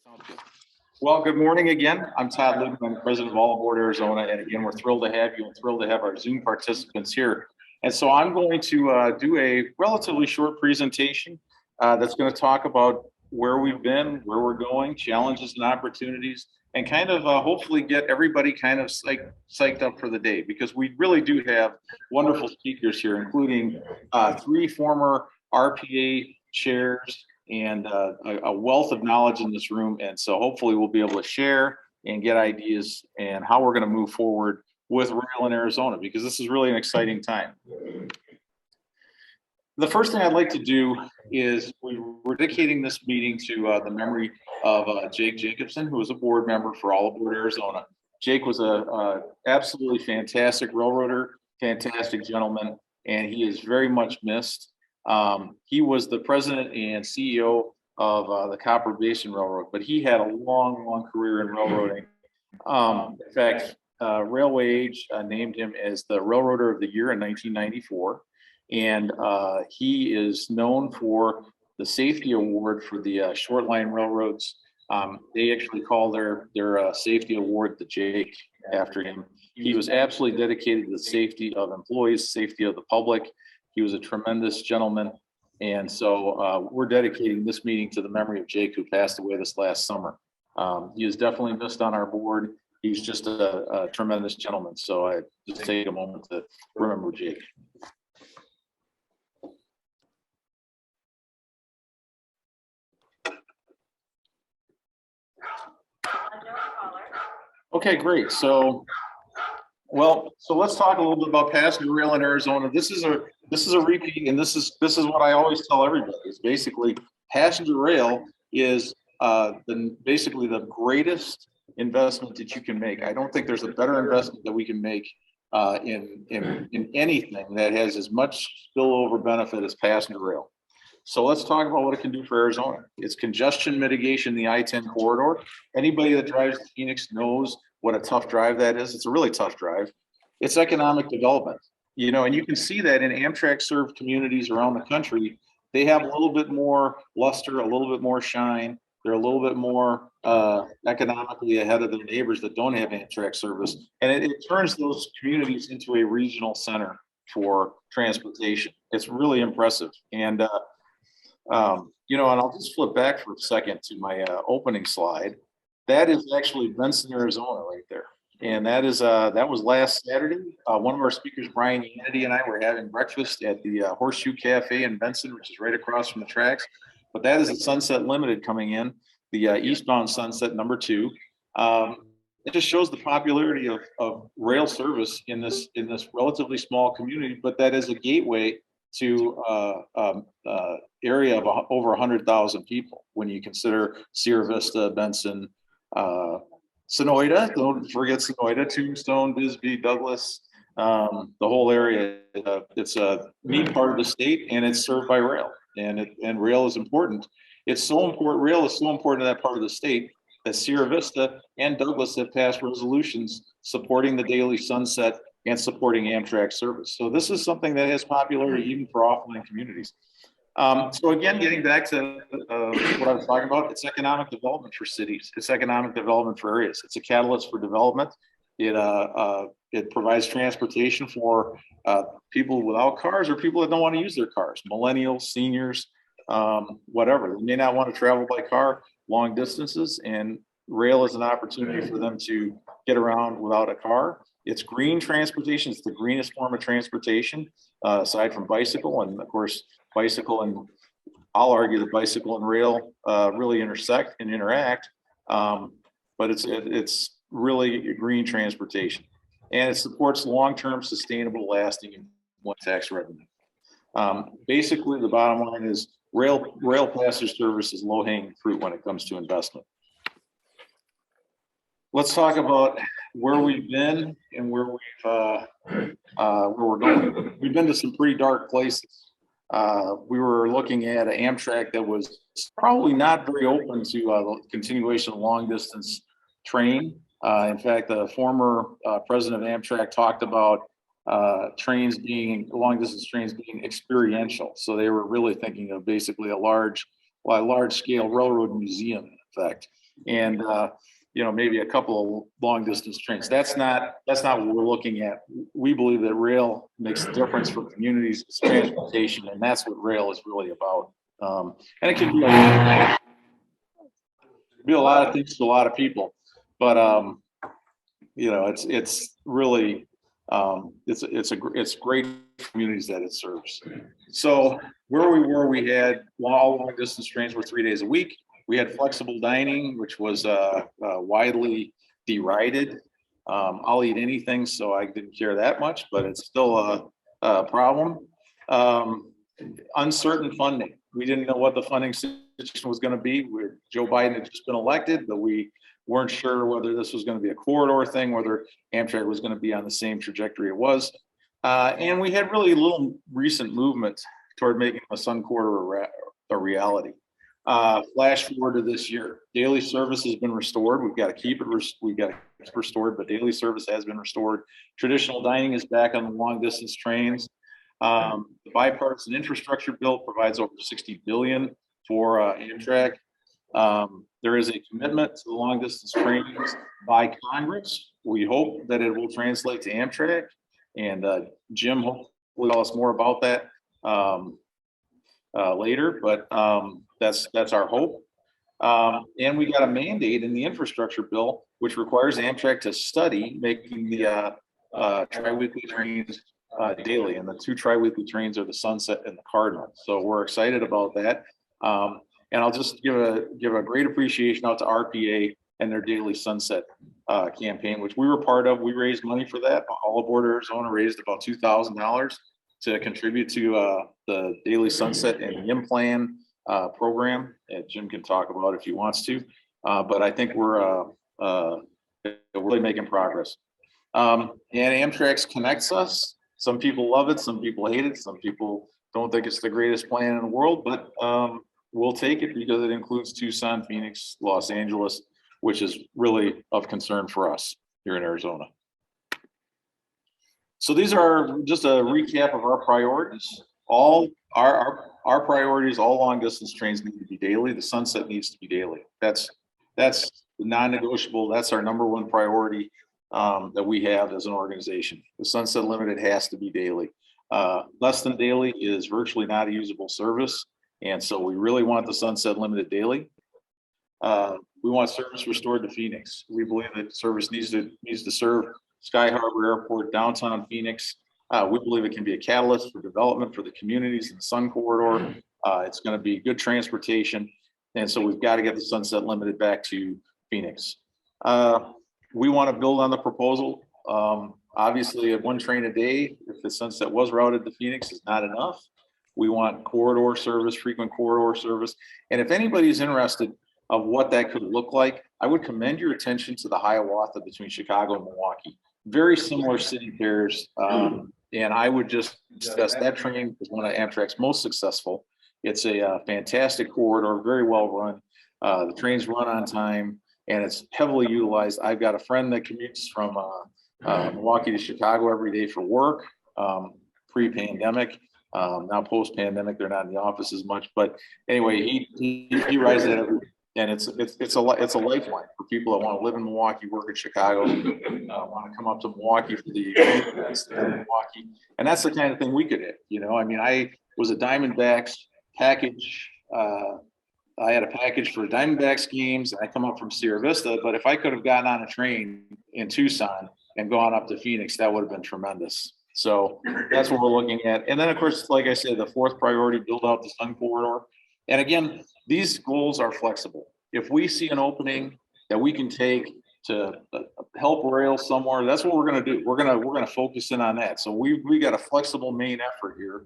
Sounds good. Well, good morning again. I'm Todd Liebman, I'm president of All Aboard Arizona. And again, we're thrilled to have you and thrilled to have our Zoom participants here. And so I'm going to do a relatively short presentation that's going to talk about where we've been, where we're going, challenges and opportunities, and kind of hopefully get everybody kind of psyched up for the day, because we really do have wonderful speakers here, including 3 former RPA chairs and a wealth of knowledge in this room. And so hopefully we'll be able to share and get ideas and how we're going to move forward with rail in Arizona, because this is really an exciting time. The first thing I'd like to do is we're dedicating this meeting to the memory of Jake Jacobson, who was a board member for All Aboard Arizona. Jake was a absolutely fantastic railroader, fantastic gentleman, and he is very much missed. He was the president and CEO of the Copper Basin Railroad, but he had a long career in railroading. In fact, Railway Age named him as the Railroader of the Year in 1994. And he is known for the safety award for the short line railroads. They actually call their safety award the Jake after him. He was absolutely dedicated to the safety of employees, safety of the public. He was a tremendous gentleman. And so we're dedicating this meeting to the memory of Jake, who passed away this last summer. He is definitely missed on our board. He's just a tremendous gentleman. So I just take a moment to remember Jake. Okay, great. So let's talk a little bit about passenger rail in Arizona. This is a repeat, and this is what I always tell everybody. Is basically passenger rail is basically the greatest investment that you can make. I don't think there's a better investment that we can make in anything that has as much spillover benefit as passenger rail. So let's talk about what it can do for Arizona. It's congestion mitigation, the I-10 corridor. Anybody that drives to Phoenix knows what a tough drive that is. It's a really tough drive. It's economic development, and you can see that in Amtrak served communities around the country. They have a little bit more luster, a little bit more shine. They're a little bit more economically ahead of their neighbors that don't have Amtrak service. And it turns those communities into a regional center for transportation. It's really impressive. And and I'll just flip back for a second to my opening slide. That is actually Benson, Arizona, right there. And that was last Saturday. One of our speakers, Brian Yanity, and I were having breakfast at the Horseshoe Cafe in Benson, which is right across from the tracks. But that is a Sunset Limited coming in, the eastbound Sunset number 2. It just shows the popularity of rail service in this relatively small community, but that is a gateway to area of over 100,000 people when you consider Sierra Vista, Benson, Sonoyta, don't forget Sonoyta, Tombstone, Bisbee, Douglas, the whole area. It's a neat part of the state, and it's served by rail, and rail is important. It's so important. Rail is so important to that part of the state that Sierra Vista and Douglas have passed resolutions supporting the daily Sunset and supporting Amtrak service. So this is something that has popularity even for offline communities. So again, getting back to what I was talking about, it's economic development for cities. It's economic development for areas. It's a catalyst for development. It provides transportation for people without cars or people that don't want to use their cars, millennials, seniors, whatever. They may not want to travel by car long distances, and rail is an opportunity for them to get around without a car. It's green transportation. It's the greenest form of transportation, aside from bicycle. And of course, bicycle and I'll argue that bicycle and rail really intersect and interact. But it's really green transportation. And it supports long-term, sustainable, lasting tax revenue. Basically, the bottom line is rail passenger service is low-hanging fruit when it comes to investment. Let's talk about where we've been and where we're going. We've been to some pretty dark places. We were looking at an Amtrak that was probably not very open to the continuation of long distance train. In fact, the former president of Amtrak talked about long distance trains being experiential. So they were really thinking of basically a large scale railroad museum, in effect. and maybe a couple of long distance trains. That's not what we're looking at. We believe that rail makes a difference for communities, it's transportation, and that's what rail is really about. And it can be a lot of things to a lot of people, but it's really it's great communities that it serves. So where we were, we had all long distance trains were 3 days a week. We had flexible dining, which was widely derided. I'll eat anything, so I didn't care that much, but it's still a problem. Uncertain funding. We didn't know what the funding situation was going to be. Joe Biden had just been elected, but we weren't sure whether this was going to be a corridor thing, whether Amtrak was going to be on the same trajectory it was. And we had really little recent movement toward making the Sun Corridor a reality. Flash forward to this year, daily service has been restored. We've got to keep it. We've got to keep it restored, but daily service has been restored. Traditional dining is back on the long distance trains. The bipartisan infrastructure bill provides over $60 billion for Amtrak. There is a commitment to the long distance trains by Congress. We hope that it will translate to Amtrak, and Jim will tell us more about that later. But that's our hope. And we got a mandate in the infrastructure bill, which requires Amtrak to study making the tri-weekly trains daily. And the two tri-weekly trains are the Sunset and the Cardinal. So we're excited about that. And I'll just give a great appreciation out to RPA and their Daily Sunset campaign, which we were part of. We raised money for that. All Aboard Arizona raised about $2,000 to contribute to the Daily Sunset and YIM Plan program that Jim can talk about if he wants to. But I think we're really making progress. And Amtrak's connects us. Some people love it, some people hate it, some people don't think it's the greatest plan in the world, but we'll take it because it includes Tucson, Phoenix, Los Angeles, which is really of concern for us here in Arizona. So these are just a recap of our priorities. All our priorities, all long distance trains need to be daily. The Sunset needs to be daily. That's non-negotiable. That's our number one priority that we have as an organization. The Sunset Limited has to be daily. Less than daily is virtually not a usable service. And so we really want the Sunset Limited daily. We want service restored to Phoenix. We believe that service needs to serve Sky Harbor Airport, downtown Phoenix. We believe it can be a catalyst for development for the communities in the Sun Corridor. It's going to be good transportation. And so we've got to get the Sunset Limited back to Phoenix. We want to build on the proposal. Obviously, one train a day, if the Sunset was routed to Phoenix, is not enough. We want corridor service, frequent corridor service. And if anybody's interested of what that could look like, I would commend your attention to the Hiawatha between Chicago and Milwaukee. Very similar city pairs. And I would just stress that train is one of Amtrak's most successful. It's a fantastic corridor, very well run. The trains run on time and it's heavily utilized. I've got a friend that commutes from Milwaukee to Chicago every day for work, pre-pandemic. Now post-pandemic, they're not in the office as much, but anyway, he rides it every day, and it's a lifeline for people that want to live in Milwaukee, work in Chicago, want to come up to Milwaukee for the events in Milwaukee, and that's the kind of thing we could hit. I mean, I was a Diamondbacks package. I had a package for Diamondbacks games, and I come up from Sierra Vista. But if I could have gotten on a train in Tucson and gone up to Phoenix, that would have been tremendous. So that's what we're looking at. And then, of course, like I said, the fourth priority, build out the Sun Corridor. And again, these goals are flexible. If we see an opening that we can take to help rail somewhere, that's what we're going to do. We're going to focus in on that. So we got a flexible main effort here.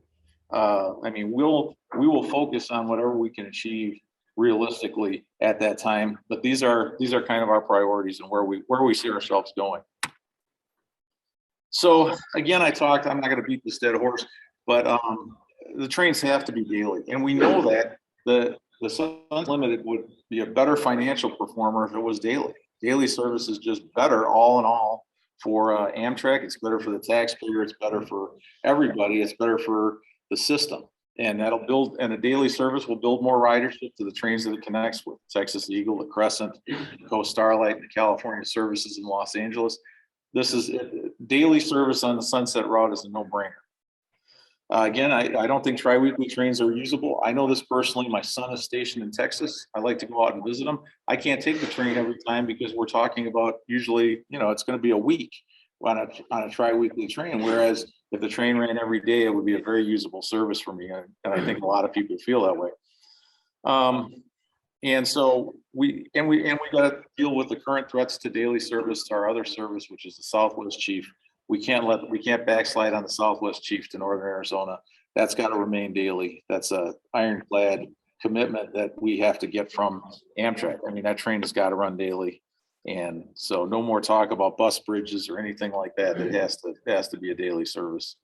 I mean, we will focus on whatever we can achieve realistically at that time. But these are kind of our priorities and where we see ourselves going. So again, I'm not going to beat this dead horse, but the trains have to be daily, and we know that the Sun Limited would be a better financial performer if it was daily. Daily service is just better, all in all, for Amtrak. It's better for the taxpayer. It's better for everybody. It's better for the system. And that'll build, and a daily service will build more ridership to the trains that it connects with: Texas Eagle, the Crescent, Coast Starlight, and the California services in Los Angeles. This is daily service on the Sunset route is a no-brainer. Again, I don't think tri-weekly trains are usable. I know this personally. My son is stationed in Texas. I like to go out and visit him. I can't take the train every time because we're talking about usually, it's going to be a week on a tri-weekly train. Whereas if the train ran every day, it would be a very usable service for me. And I think a lot of people feel that way. And so we got to deal with the current threats to daily service, to our other service, which is the Southwest Chief. We can't backslide on the Southwest Chief to Northern Arizona. That's got to remain daily. That's a ironclad commitment that we have to get from Amtrak. I mean, that train has got to run daily. And so no more talk about bus bridges or anything like that. It has to be a daily service.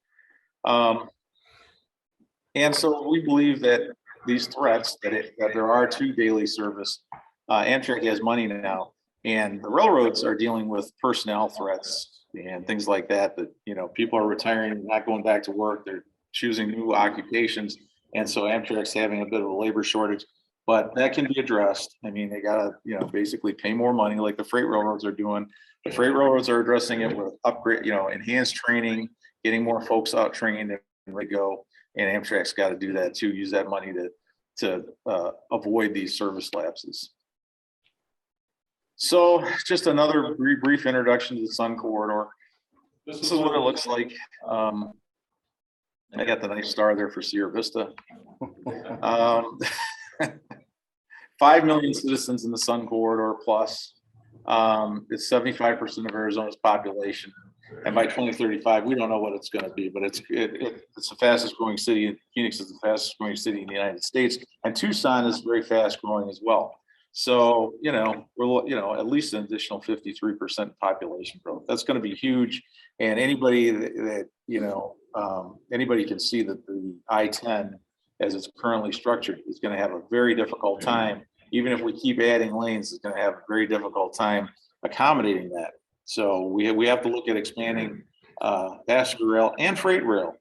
And so we believe that these threats, that there are two daily service, Amtrak has money now, and the railroads are dealing with personnel threats and things like that, people are retiring, not going back to work, they're choosing new occupations. And so Amtrak's having a bit of a labor shortage, but that can be addressed. I mean, they gotta, basically pay more money like the freight railroads are doing. The freight railroads are addressing it with upgrade, enhanced training, getting more folks out trained and ready to go. And Amtrak's got to do that too, use that money to avoid these service lapses. So just another brief introduction to the Sun Corridor. This is what it looks like. I got the nice star there for Sierra Vista. 5 million citizens in the Sun Corridor plus. It's 75% of Arizona's population. And by 2035, we don't know what it's going to be, but it's the fastest growing city. Phoenix is the fastest growing city in the United States. And Tucson is very fast growing as well. So, we're, at least an additional 53% population growth. That's going to be huge. And anybody that anybody can see that the I-10, as it's currently structured, is going to have a very difficult time. Even if we keep adding lanes, it's going to have a very difficult time accommodating that. So we have to look at expanding passenger rail and freight rail.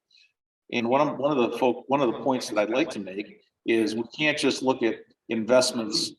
And one of the points that I'd like to make is we can't just look at investments.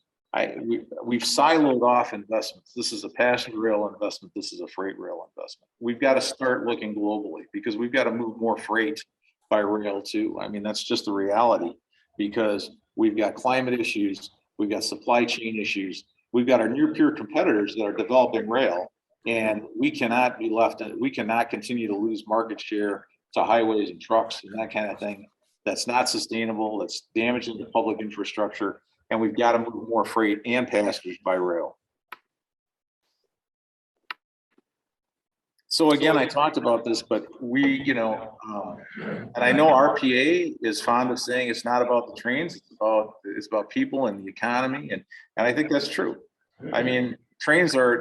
We've siloed off investments. This is a passenger rail investment. This is a freight rail investment. We've got to start looking globally because we've got to move more freight by rail too. I mean, that's just the reality because we've got climate issues, we've got supply chain issues, we've got our near peer competitors that are developing rail, and we cannot be left. We cannot continue to lose market share to highways and trucks and that kind of thing. That's not sustainable. That's damaging the public infrastructure. And we've got to move more freight and passengers by rail. So again, I talked about this, but we, and I know RPA is fond of saying it's not about the trains, it's about people and the economy, and I think that's true. I mean, trains are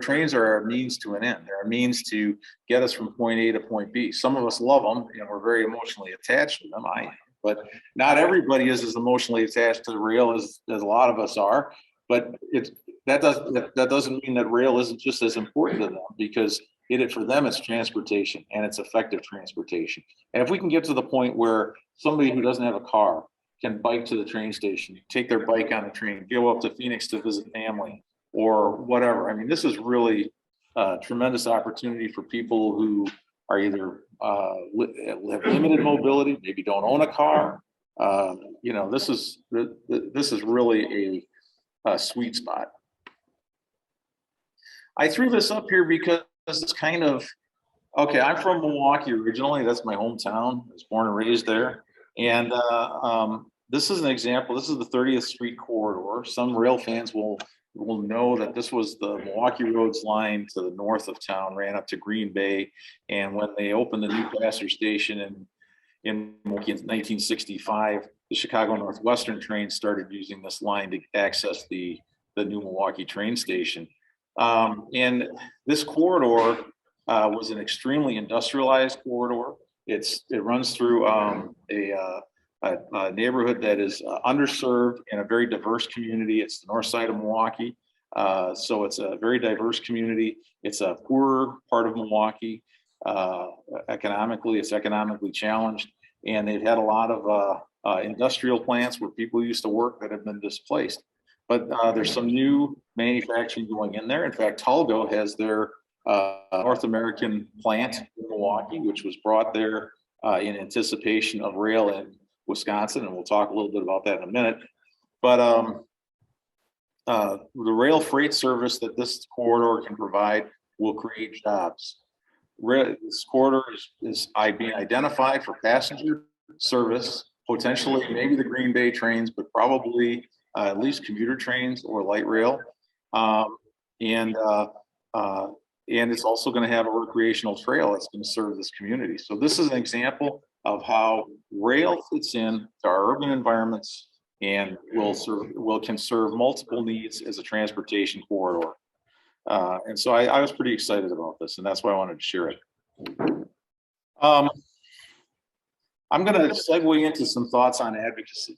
a means to an end. They're a means to get us from point A to point B. Some of us love them, and we're very emotionally attached to them. I am. But not everybody is as emotionally attached to the rail as a lot of us are. But that doesn't mean that rail isn't just as important to them because for them it's transportation and it's effective transportation. And if we can get to the point where somebody who doesn't have a car can bike to the train station, take their bike on the train, go up to Phoenix to visit family or whatever. I mean, this is really a tremendous opportunity for people who are either have limited mobility, maybe don't own a car. This is really a sweet spot. I threw this up here because it's kind of, okay, I'm from Milwaukee originally. That's my hometown. I was born and raised there. And this is an example. This is the 30th Street corridor. Some rail fans will know that this was the Milwaukee Roads line to the north of town, ran up to Green Bay. And when they opened the new passenger station in 1965, the Chicago Northwestern train started using this line to access the new Milwaukee train station. And this corridor was an extremely industrialized corridor. It runs through a neighborhood that is underserved and a very diverse community. It's the north side of Milwaukee. So it's a very diverse community. It's a poorer part of Milwaukee. It's economically challenged. And they've had a lot of industrial plants where people used to work that have been displaced. But there's some new manufacturing going in there. In fact, Talgo has their North American plant in Milwaukee, which was brought there in anticipation of rail in Wisconsin, and we'll talk a little bit about that in a minute. But the rail freight service that this corridor can provide will create jobs. This corridor is being identified for passenger service, potentially maybe the Green Bay trains, but probably at least commuter trains or light rail. And it's also going to have a recreational trail that's going to serve this community. So this is an example of how rail fits in to our urban environments and can serve multiple needs as a transportation corridor. And so I was pretty excited about this, and that's why I wanted to share it. I'm going to segue into some thoughts on advocacy.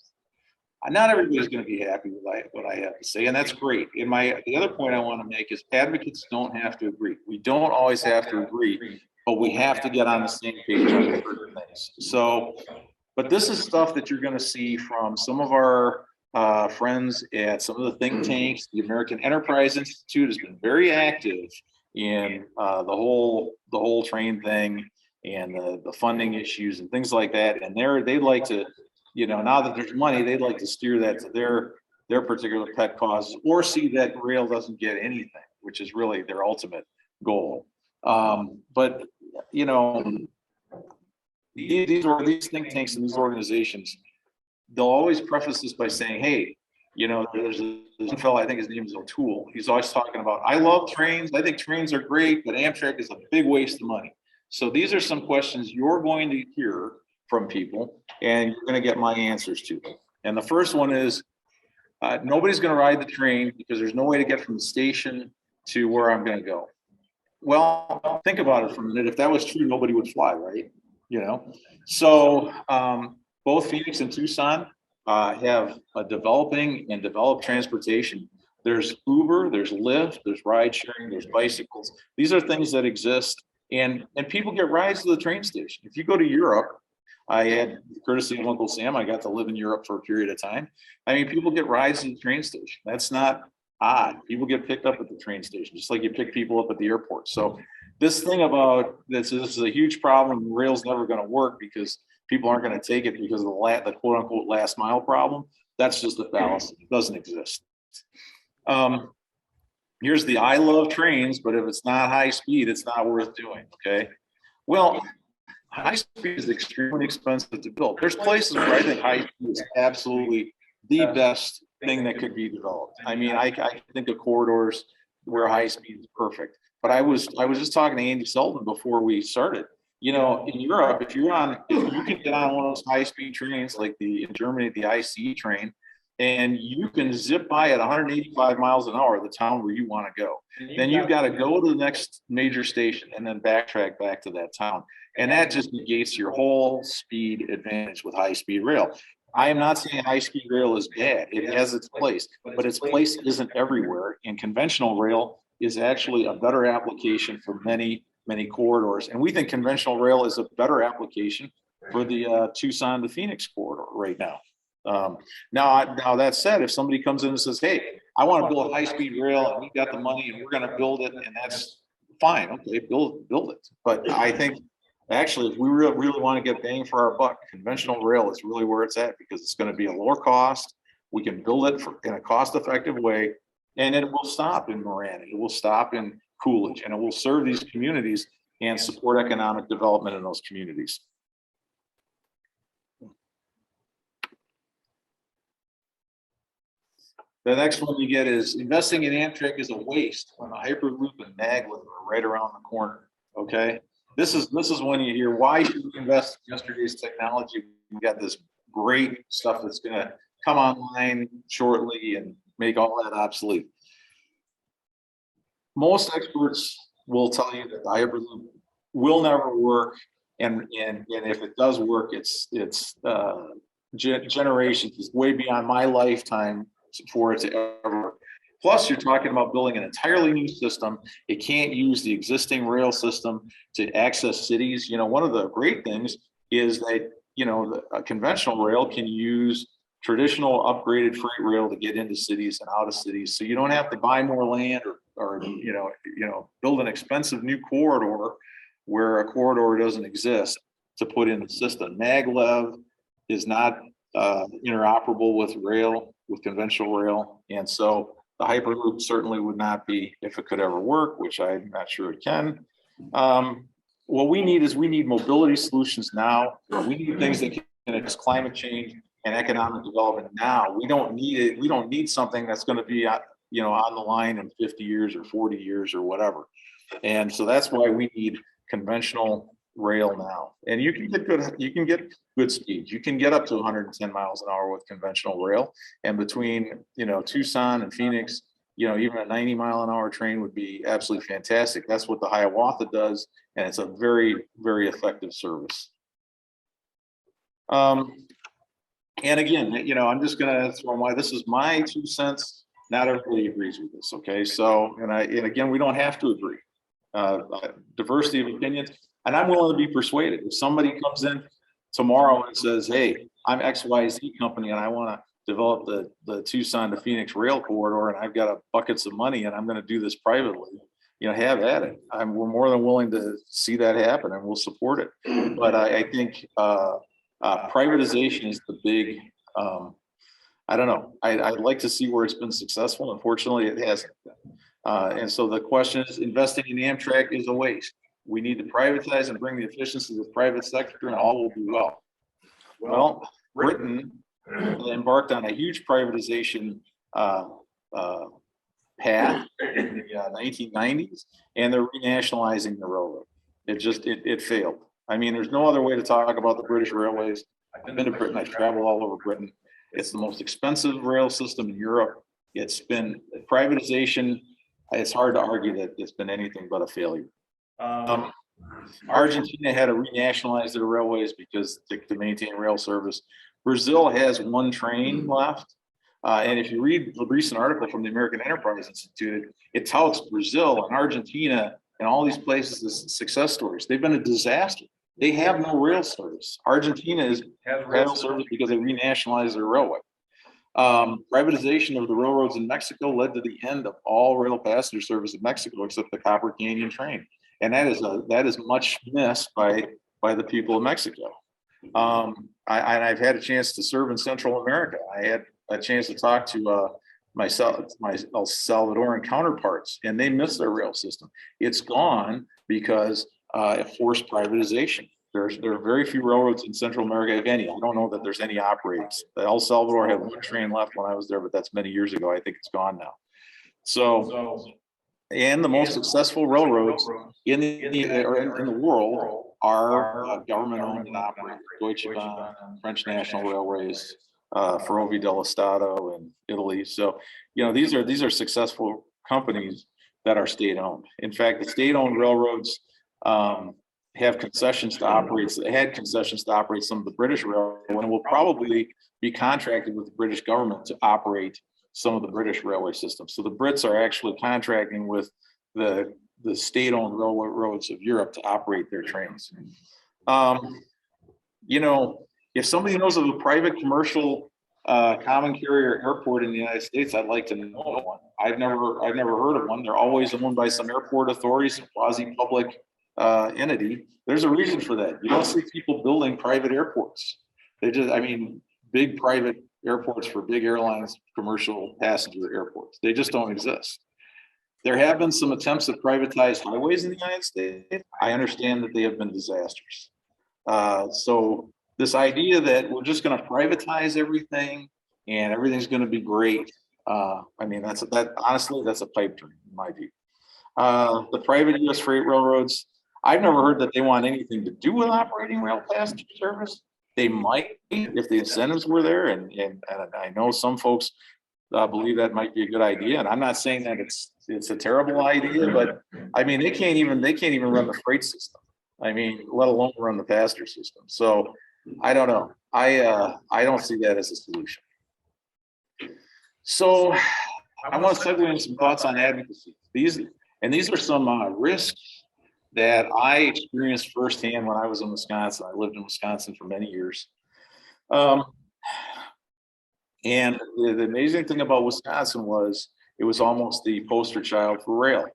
Not everybody's going to be happy with what I have to say, and that's great. The other point I want to make is advocates don't have to agree. We don't always have to agree, but we have to get on the same page on certain things. So, but this is stuff that you're going to see from some of our friends at some of the think tanks. The American Enterprise Institute has been very active in the whole train thing and the funding issues and things like that. And they'd like to, now that there's money, they'd like to steer that to their particular pet causes, or see that rail doesn't get anything, which is really their ultimate goal. But these think tanks and these organizations, they'll always preface this by saying, hey, there's this fellow, I think his name is O'Toole. He's always talking about, I love trains. I think trains are great, but Amtrak is a big waste of money. So these are some questions you're going to hear from people, and you're going to get my answers to them. And the first one is, nobody's going to ride the train because there's no way to get from the station to where I'm going to go. Well, think about it for a minute. If that was true, nobody would fly, right? So both Phoenix and Tucson have a developing and developed transportation. There's Uber, there's Lyft, there's ride sharing, there's bicycles. These are things that exist, and people get rides to the train station. If you go to Europe, I had, courtesy of Uncle Sam, I got to live in Europe for a period of time. I mean, people get rides to the train station. That's not odd. People get picked up at the train station, just like you pick people up at the airport. So this thing about this is a huge problem. Rail's never going to work because people aren't going to take it because of the quote unquote last mile problem. That's just a fallacy. It doesn't exist. Here's the I love trains, but if it's not high speed, it's not worth doing. Okay. Well, high speed is extremely expensive to build. There's places where I think high speed is absolutely the best thing that could be developed. I mean, I think of corridors where high speed is perfect. But I was just talking to Andy Selden before we started. In Europe, if you can get on one of those high speed trains like in Germany, the ICE train, and you can zip by at 185 miles an hour, the town where you want to go. Then you've got to go to the next major station and then backtrack back to that town. And that just negates your whole speed advantage with high speed rail. I am not saying high speed rail is bad. It has its place, but its place isn't everywhere. And conventional rail is actually a better application for many, many corridors. And we think conventional rail is a better application for the Tucson to Phoenix corridor right now. Now that said, if somebody comes in and says, hey, I want to build a high speed rail and we've got the money and we're going to build it, and that's fine. Okay, build it. But I think actually, if we really want to get bang for our buck, conventional rail is really where it's at, because it's going to be a lower cost. We can build it in a cost-effective way, and it will stop in Moran. It will stop in Coolidge, and it will serve these communities and support economic development in those communities. The next one you get is investing in Amtrak is a waste when the Hyperloop and Maglev are right around the corner. Okay. This is when you hear, why should we invest in yesterday's technology? We've got this great stuff that's going to come online shortly and make all that obsolete. Most experts will tell you that the Hyperloop will never work, and if it does work, it's generations, it's way beyond my lifetime for it to ever work. Plus, you're talking about building an entirely new system. It can't use the existing rail system to access cities. One of the great things is that, a conventional rail can use traditional upgraded freight rail to get into cities and out of cities. So you don't have to buy more land or build an expensive new corridor where a corridor doesn't exist to put in the system. Maglev is not interoperable with conventional rail. And so the Hyperloop certainly would not be, if it could ever work, which I'm not sure it can. What we need mobility solutions now. We need things that can address climate change and economic development now. We don't need it. We don't need something that's going to be on the line in 50 years or 40 years or whatever. And so that's why we need conventional rail now. And you can get good speeds. You can get up to 110 miles an hour with conventional rail. And between Tucson and Phoenix, even a 90-mile-an-hour train would be absolutely fantastic. That's what the Hiawatha does, and it's a very, very effective service. And again, I'm just going to throw this is my 2 cents. Not everybody agrees with this, okay? So, and again, we don't have to agree. Diversity of opinions, and I'm willing to be persuaded. If somebody comes in tomorrow and says, "Hey, I'm XYZ company, and I want to develop the Tucson to Phoenix rail corridor, and I've got buckets of money, and I'm going to do this privately," have at it. We're more than willing to see that happen, and we'll support it. But I think privatization is the big. I don't know. I'd like to see where it's been successful. Unfortunately, it hasn't been. And so the question is, investing in Amtrak is a waste. We need to privatize and bring the efficiency to the private sector, and all will be well. Well, Britain embarked on a huge privatization path in the 1990s, and they're renationalizing the railroad. It failed. I mean, there's no other way to talk about the British railways. I've been to Britain. I've traveled all over Britain. It's the most expensive rail system in Europe. It's been privatization. It's hard to argue that it's been anything but a failure. Argentina had to renationalize their railways because to maintain rail service. Brazil has one train left. And if you read the recent article from the American Enterprise Institute, it touts Brazil and Argentina and all these places as success stories. They've been a disaster. They have no rail service. Argentina has rail service because they renationalized their railway. Privatization of the railroads in Mexico led to the end of all rail passenger service in Mexico except the Copper Canyon train, and that is much missed by the people of Mexico. I've had a chance to serve in Central America. I had a chance to talk to my Salvadoran counterparts, and they miss their rail system. It's gone because it forced privatization. There are very few railroads in Central America, if any. I don't know that there's any operates. El Salvador had one train left when I was there, but that's many years ago. I think it's gone now. So, and the most successful railroads in the world are government-owned and operated. Deutsche Bahn, French National Railways, Ferrovie dello Stato in Italy. So, these are successful companies that are state-owned. In fact, the state-owned railroads have concessions to operate. Had concessions to operate some of the British railroad, and will probably be contracted with the British government to operate some of the British railway systems. So the Brits are actually contracting with the state-owned railroads of Europe to operate their trains. If somebody knows of a private commercial common carrier airport in the United States, I'd like to know of one. I've never heard of one. They're always owned by some airport authorities, some quasi-public entity. There's a reason for that. You don't see people building private airports. Big private airports for big airlines, commercial passenger airports. They just don't exist. There have been some attempts to privatize highways in the United States. I understand that they have been disasters. So this idea that we're just going to privatize everything and everything's going to be great. Honestly, that's a pipe dream in my view. The private U.S. freight railroads, I've never heard that they want anything to do with operating rail passenger service. They might if the incentives were there, and I know some folks believe that might be a good idea. And I'm not saying that it's a terrible idea, but they can't even run the freight system. Let alone run the passenger system. So I don't know. I don't see that as a solution. So I want to segue into some thoughts on advocacy. These are some risks that I experienced firsthand when I was in Wisconsin. I lived in Wisconsin for many years. Um, and the amazing thing about Wisconsin was it was almost the poster child for rail.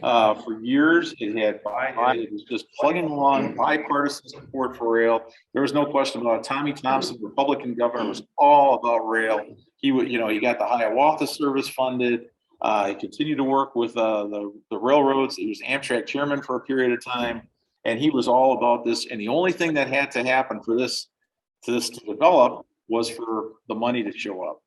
For years, it was just plugging along bipartisan support for rail. There was no question about it. Tommy Thompson, Republican governor, was all about rail. He would, he got the Hiawatha service funded. He continued to work with the railroads. He was Amtrak chairman for a period of time, and he was all about this. And the only thing that had to happen for this to develop was for the money to show up.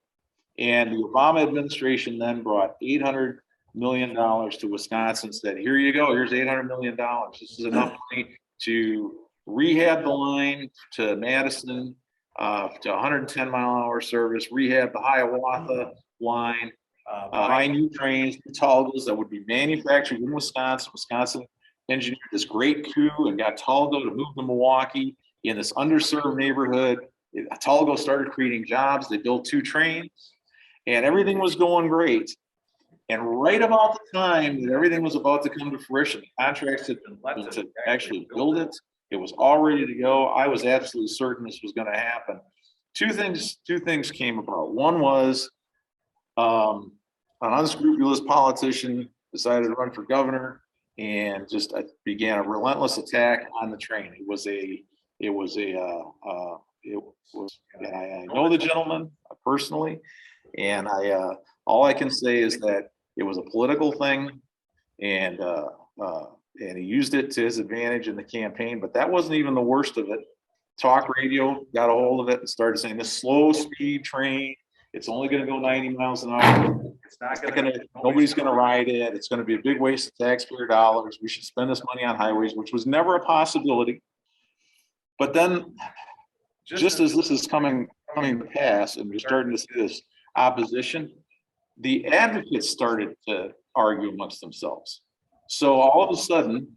And the Obama administration then brought $800 million to Wisconsin, said, here you go, here's $800 million. This is enough money to rehab the line to Madison, to 110-mile-an-hour service, rehab the Hiawatha line, buy new trains, Talgos that would be manufactured in Wisconsin. Wisconsin engineered this great coup and got Talgo to move to Milwaukee in this underserved neighborhood. Talgo started creating jobs. They built 2 trains, and everything was going great. And right about the time that everything was about to come to fruition, the contracts had been let to actually build it. It was all ready to go. I was absolutely certain this was going to happen. Two things came about. One was an unscrupulous politician decided to run for governor and just began a relentless attack on the train. I know the gentleman personally, and all I can say is that it was a political thing, and he used it to his advantage in the campaign. But that wasn't even the worst of it. Talk radio got a hold of it and started saying this slow speed train, it's only going to go 90 miles an hour. It's not going to, nobody's going to ride it. It's going to be a big waste of taxpayer dollars. We should spend this money on highways, which was never a possibility. But then, just as this is coming to pass, and we're starting to see this opposition, the advocates started to argue amongst themselves. So all of a sudden,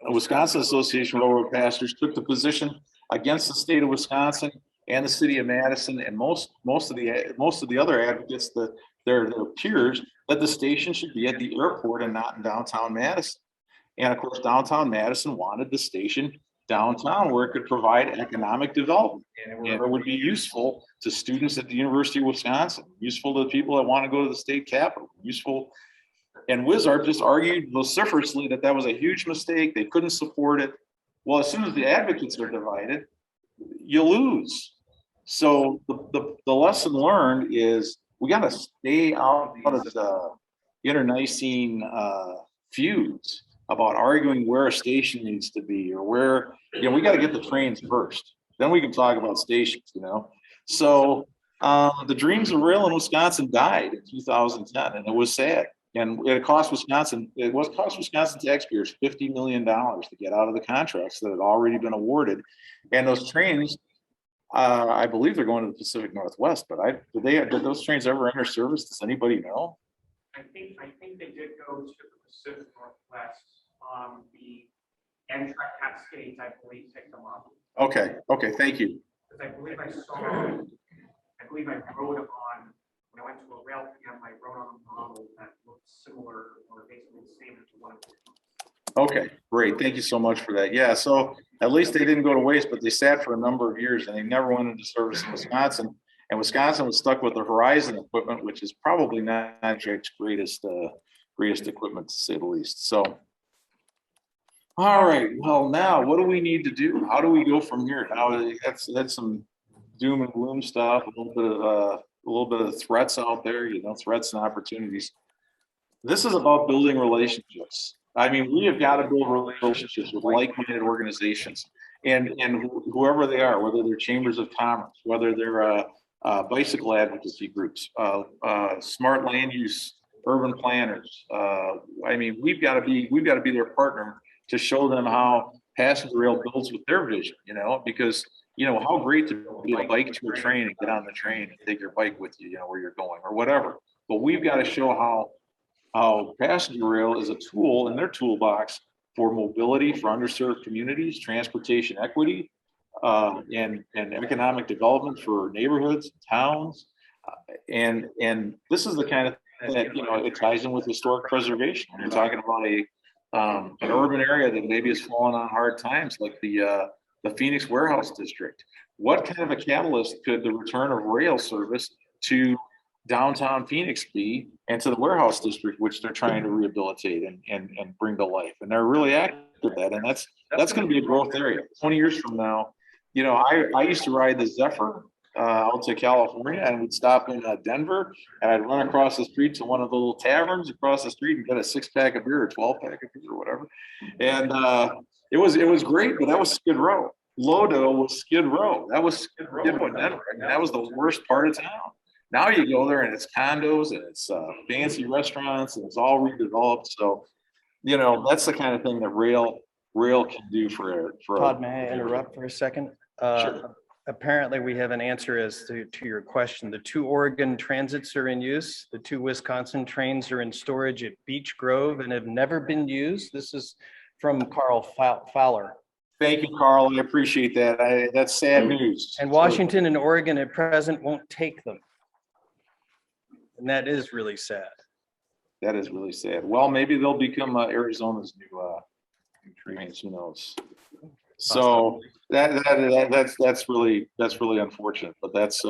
the Wisconsin Association of Railroad Pastors took the position against the state of Wisconsin and the city of Madison, and most of the other advocates, their peers, that the station should be at the airport and not in downtown Madison. And of course, downtown Madison wanted the station downtown where it could provide economic development and it would be useful to students at the University of Wisconsin, useful to people that want to go to the state capitol, useful. And Wizard just argued vociferously that that was a huge mistake. They couldn't support it. Well, as soon as the advocates are divided, you lose. So the lesson learned is we got to stay out of the internecine feuds about arguing where a station needs to be or where, we got to get the trains first. Then we can talk about stations, So the dreams of rail in Wisconsin died in 2010, and it was sad. And it cost Wisconsin taxpayers $50 million to get out of the contracts that had already been awarded. And those trains, I believe they're going to the Pacific Northwest, but did those trains ever enter service? Does anybody know? I think they did go to the Pacific Northwest. The Amtrak Cascades, I believe, take them up. Okay, thank you. Because I believe I wrote on, when I went to a rail camp, I wrote on a model that looked similar or basically the same as the one. Okay, great. Thank you so much for that. Yeah, so at least they didn't go to waste, but they sat for a number of years and they never went into service in Wisconsin. And Wisconsin was stuck with the Horizon equipment, which is probably not Amtrak's greatest equipment, to say the least. So, all right. Well, now what do we need to do? How do we go from here? Now that's some doom and gloom stuff. A little bit of threats out there. Threats and opportunities. This is about building relationships. I mean, we have got to build relationships with like-minded organizations, and whoever they are, whether they're chambers of commerce, whether they're bicycle advocacy groups, smart land use, urban planners. I mean, we've got to be their partner to show them how passenger rail builds with their vision. Because how great to be a bike to a train and get on the train and take your bike with you, where you're going or whatever. But we've got to show how passenger rail is a tool in their toolbox for mobility for underserved communities, transportation equity, and economic development for neighborhoods, towns, and this is the kind of thing that it ties in with historic preservation. When you're talking about an urban area that maybe has fallen on hard times, like the Phoenix warehouse district. What kind of a catalyst could the return of rail service to downtown Phoenix be, and to the warehouse district, which they're trying to rehabilitate and bring to life? And they're really active at that. And that's going to be a growth area. 20 years from now, I used to ride the Zephyr out to California, and we'd stop in Denver, and I'd run across the street to one of the little taverns across the street and get a 6-pack of beer or 12-pack of beer or whatever. And it was great, but that was Skid Row. Lodo was Skid Row. That was Skid Row in Denver. I mean, that was the worst part of town. Now you go there and it's condos and it's fancy restaurants and it's all redeveloped. So, that's the kind of thing that rail can do for Todd, may I interrupt for a second? Sure. Apparently we have an answer as to your question. The 2 Oregon transits are in use. The 2 Wisconsin trains are in storage at Beech Grove and have never been used. This is from Carl Fowler. Thank you, Carl. I appreciate that. That's sad news. And Washington and Oregon at present won't take them. And that is really sad. That is really sad. Well, maybe they'll become Arizona's new trains. Who knows? So that's really unfortunate. But that's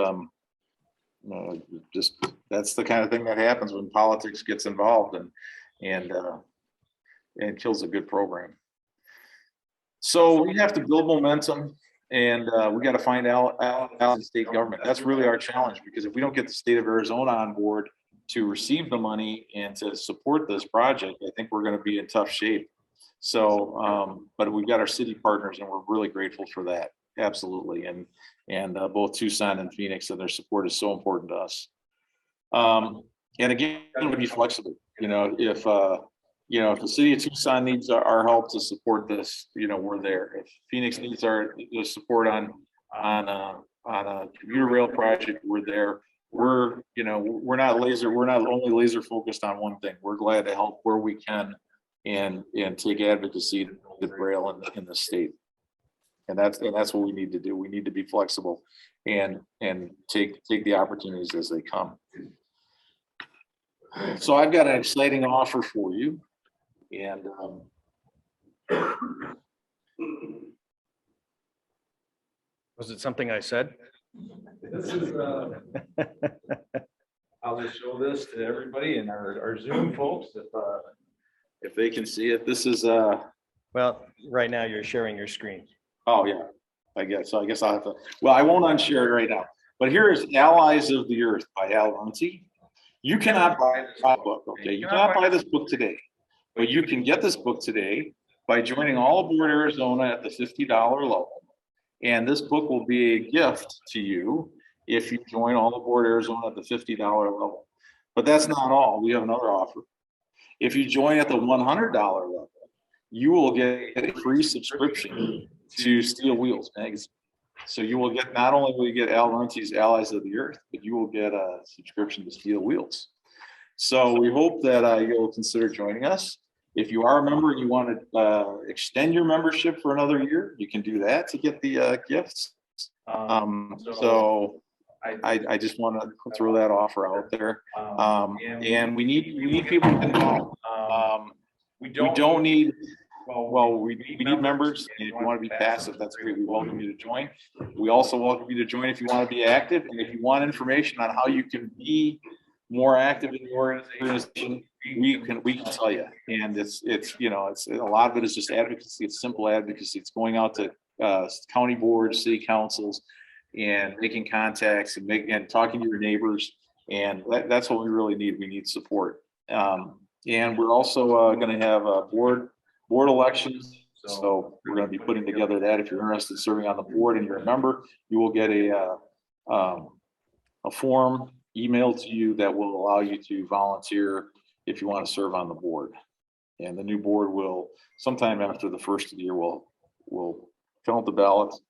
that's the kind of thing that happens when politics gets involved and kills a good program. So we have to build momentum, and we got to find out the state government. That's really our challenge, because if we don't get the state of Arizona on board to receive the money and to support this project, I think we're going to be in tough shape. So, but we've got our city partners, and we're really grateful for that. Absolutely. And both Tucson and Phoenix, and their support is so important to us. And again, to be flexible, if the city of Tucson needs our help to support this, we're there. If Phoenix needs our support on a commuter rail project, we're there. We're not only laser focused on one thing. We're glad to help where we can and take advocacy to build rail in the state. And that's what we need to do. We need to be flexible and take the opportunities as they come. So I've got an exciting offer for you. And was it something I said? This is I'll just show this to everybody and our Zoom folks if they can see it. This is Well, right now you're sharing your screen. oh yeah, I guess I'll have to. Well, I won't unshare it right now. But here is AAAz of the Earth by Yanity. You cannot buy this book, okay? You cannot buy this book today. But you can get this book today by joining All Aboard Arizona at the $50 level. And this book will be a gift to you if you join All Aboard Arizona at the $50 level. But that's not all. We have another offer. If you join at the $100 level, you will get a free subscription to Steel Wheels magazine. So you will get, not only will you get Al Runty's AAAz of the Earth, but you will get a subscription to Steel Wheels. So we hope that you'll consider joining us. If you are a member and you want to extend your membership for another year, you can do that to get the gifts. So I just want to throw that offer out there. And we need people to involved. We don't need, we need members. And if you want to be passive, that's great. We welcome you to join. We also welcome you to join if you want to be active. And if you want information on how you can be more active in the organization, we can tell you. And it's a lot of it is just advocacy. It's simple advocacy. It's going out to county boards, city councils, and making contacts and talking to your neighbors. And that's what we really need. We need support. And we're also going to have board elections. So we're going to be putting together that. If you're interested in serving on the board and you're a member, you will get a form emailed to you that will allow you to volunteer if you want to serve on the board. And the new board will, sometime after the first of the year, will count the ballots.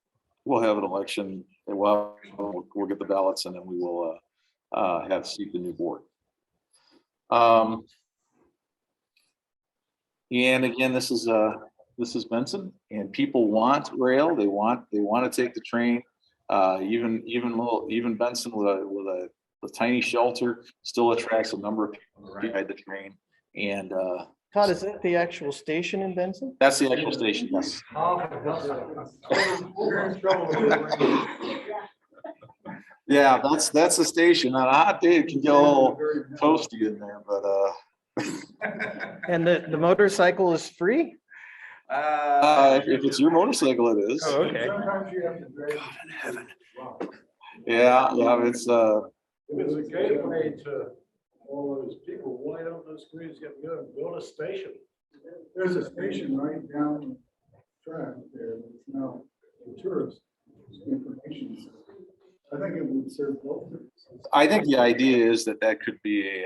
We'll have an election, and we'll get the ballots, and then we will seat the new board. And again, this is Benson, and people want rail. They want to take the train. Even Benson with a tiny shelter still attracts a number of people to ride the train. And Todd, is that the actual station in Benson? That's the actual station, yes. Yeah, that's the station. On a hot day, it can get a little toasty in there, but And the motorcycle is free? if it's your motorcycle, it is. Oh, okay. Sometimes you have to drive. Yeah, it's If it's a gateway to all those people, why don't those communities get together and build a station? There's a station right down the track there that's now for tourists information. Center. I think it would serve both. I think the idea is that could be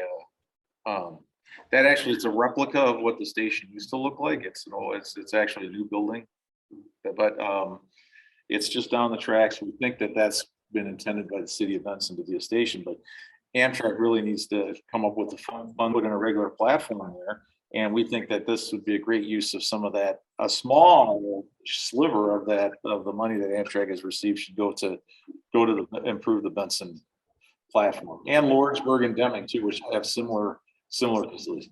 that actually it's a replica of what the station used to look like. It's actually a new building, but it's just down the tracks. We think that that's been intended by the city of Benson to be a station, but Amtrak really needs to come up with the fund, put in a regular platform there. And we think that this would be a great use of some of that. A small sliver of the money that Amtrak has received should go to improve the Benson platform, and Lordsburg and Deming too, which have similar facilities.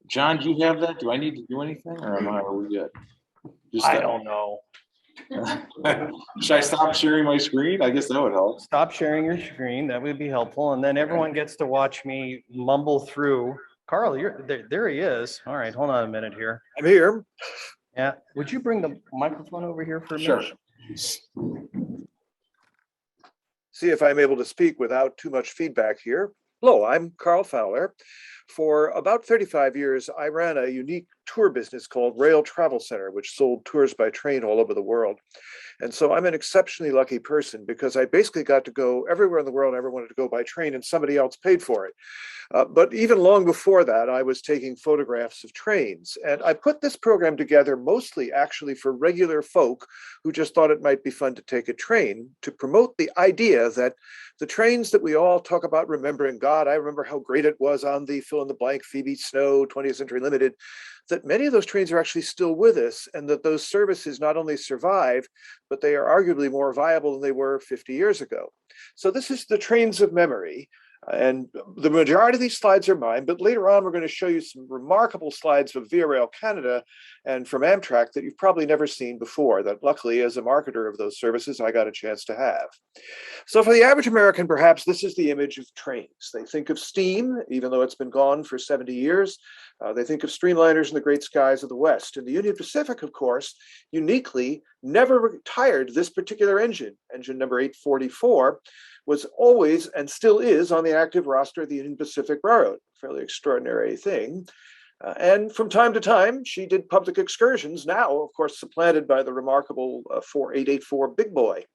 John, do you have that? Do I need to do anything, or are we good? I don't know. Should I stop sharing my screen? I guess that would help. Stop sharing your screen. That would be helpful. And then everyone gets to watch me mumble through. Carl, you're there. He is. All right. Hold on a minute here. I'm here. Yeah. Would you bring the microphone over here for a Sure. minute? See if I'm able to speak without too much feedback here. Hello, I'm Carl Fowler. For about 35 years, I ran a unique tour business called Rail Travel Center, which sold tours by train all over the world. And so I'm an exceptionally lucky person because I basically got to go everywhere in the world I ever wanted to go by train, and somebody else paid for it. But even long before that, I was taking photographs of trains. And I put this program together mostly actually for regular folk who just thought it might be fun to take a train, to promote the idea that the trains that we all talk about remembering, God, I remember how great it was on the fill in the blank Phoebe Snow 20th Century Limited, that many of those trains are actually still with us, and that those services not only survive, but they are arguably more viable than they were 50 years ago. So this is the Trains of Memory. And the majority of these slides are mine, but later on, we're going to show you some remarkable slides from Via Rail Canada and from Amtrak that you've probably never seen before, that luckily, as a marketer of those services, I got a chance to have. So for the average American, perhaps this is the image of trains. They think of steam, even though it's been gone for 70 years. They think of streamliners in the great skies of the West. And the Union Pacific, of course, uniquely never retired this particular engine number 844, was always and still is on the active roster of the Union Pacific Railroad. Fairly extraordinary thing. And from time to time, she did public excursions, now, of course, supplanted by the remarkable 4884 Big Boy.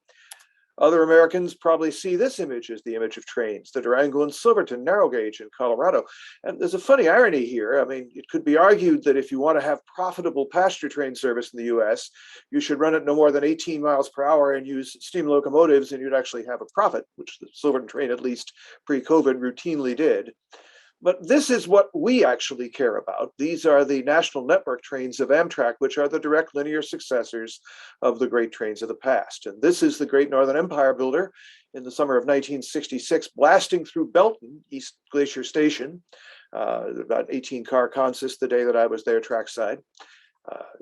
Other Americans probably see this image as the image of trains, the Durango and Silverton narrow gauge in Colorado. And there's a funny irony here. I mean, it could be argued that if you want to have profitable passenger train service in the US, you should run it no more than 18 miles per hour and use steam locomotives, and you'd actually have a profit, which the Silverton train, at least pre-COVID, routinely did. But this is what we actually care about. These are the national network trains of Amtrak, which are the direct linear successors of the great trains of the past. And this is the Great Northern Empire builder in the summer of 1966, blasting through Belton, East Glacier Station, about 18-car consist the day that I was there trackside.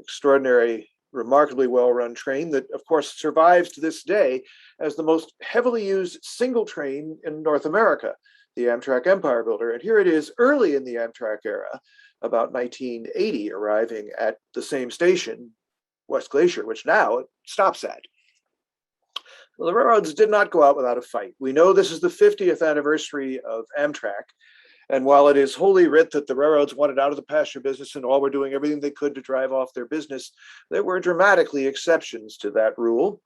Extraordinary, remarkably well-run train that, of course, survives to this day as the most heavily used single train in North America, the Amtrak Empire Builder. And here it is early in the Amtrak era, about 1980, arriving at the same station, West Glacier, which now it stops at. Well, the railroads did not go out without a fight. We know this is the 50th anniversary of Amtrak. And while it is holy writ that the railroads wanted out of the passenger business and all were doing everything they could to drive off their business, there were dramatically exceptions to that rule.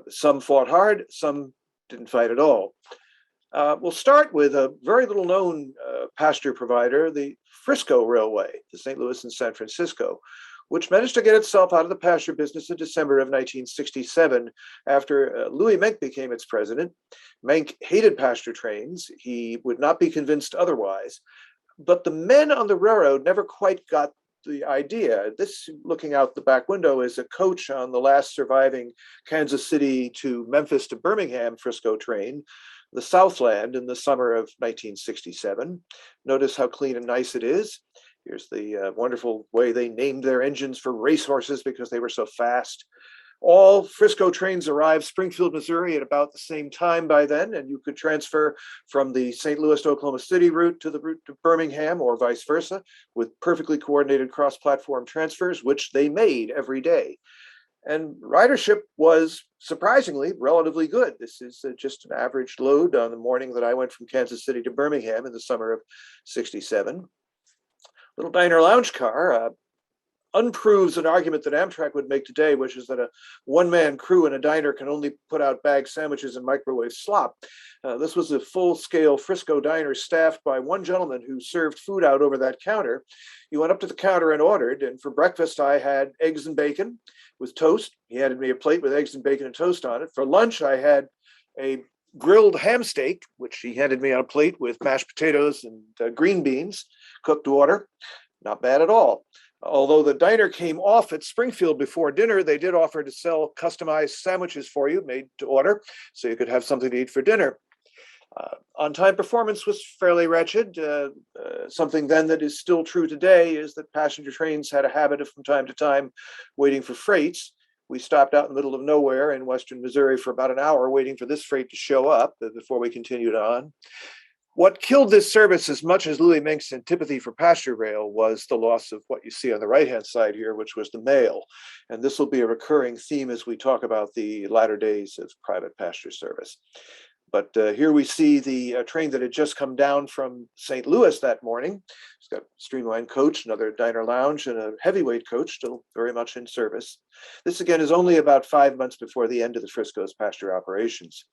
Some fought hard, some didn't fight at all. We'll start with a very little known passenger provider, the Frisco Railway, the St. Louis and San Francisco, which managed to get itself out of the passenger business in December of 1967 after Louis Menck became its president. Menck hated passenger trains. He would not be convinced otherwise. But the men on the railroad never quite got the idea. This, looking out the back window, is a coach on the last surviving Kansas City to Memphis to Birmingham Frisco train, the Southland, in the summer of 1967. Notice how clean and nice it is. Here's the wonderful way they named their engines for racehorses because they were so fast. All Frisco trains arrived Springfield, Missouri at about the same time by then, and you could transfer from the St. Louis to Oklahoma City route to Birmingham or vice versa with perfectly coordinated cross-platform transfers, which they made every day. And ridership was surprisingly relatively good. This is just an average load on the morning that I went from Kansas City to Birmingham in the summer of '67. Little diner lounge car unproves an argument that Amtrak would make today, which is that a one-man crew in a diner can only put out bagged sandwiches and microwave slop. This was a full-scale Frisco diner staffed by one gentleman who served food out over that counter. You went up to the counter and ordered, and for breakfast I had eggs and bacon with toast. He handed me a plate with eggs and bacon and toast on it. For lunch I had a grilled ham steak, which he handed me on a plate with mashed potatoes and green beans, cooked to order. Not bad at all. Although the diner came off at Springfield before dinner, they did offer to sell customized sandwiches for you, made to order, so you could have something to eat for dinner. On-time performance was fairly wretched. Something then that is still true today is that passenger trains had a habit of, from time to time, waiting for freights. We stopped out in the middle of nowhere in western Missouri for about an hour waiting for this freight to show up before we continued on. What killed this service as much as Louis Mink's antipathy for passenger rail was the loss of what you see on the right-hand side here, which was the mail. And this will be a recurring theme as we talk about the latter days of private passenger service. But here we see the train that had just come down from St. Louis that morning. It's got a streamlined coach, another diner lounge, and a heavyweight coach still very much in service. This again is only about 5 months before the end of the Frisco's passenger operations.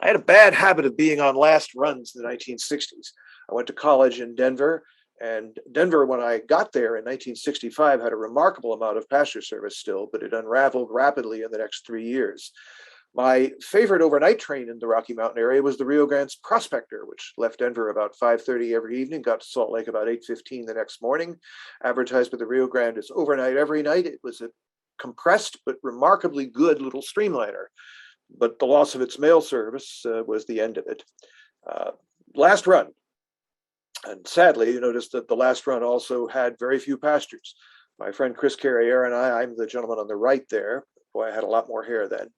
I had a bad habit of being on last runs in the 1960s. I went to college in Denver, and Denver, when I got there in 1965, had a remarkable amount of passenger service still, but it unraveled rapidly in the next 3 years. My favorite overnight train in the Rocky Mountain area was the Rio Grande Prospector, which left Denver about 5:30 every evening, got to Salt Lake about 8:15 the next morning. Advertised by the Rio Grande as overnight every night. It was a compressed but remarkably good little streamliner. But the loss of its mail service was the end of it. Last run. And sadly, you notice that the last run also had very few passengers. My friend Chris Carriere and I'm the gentleman on the right there. Boy, I had a lot more hair then.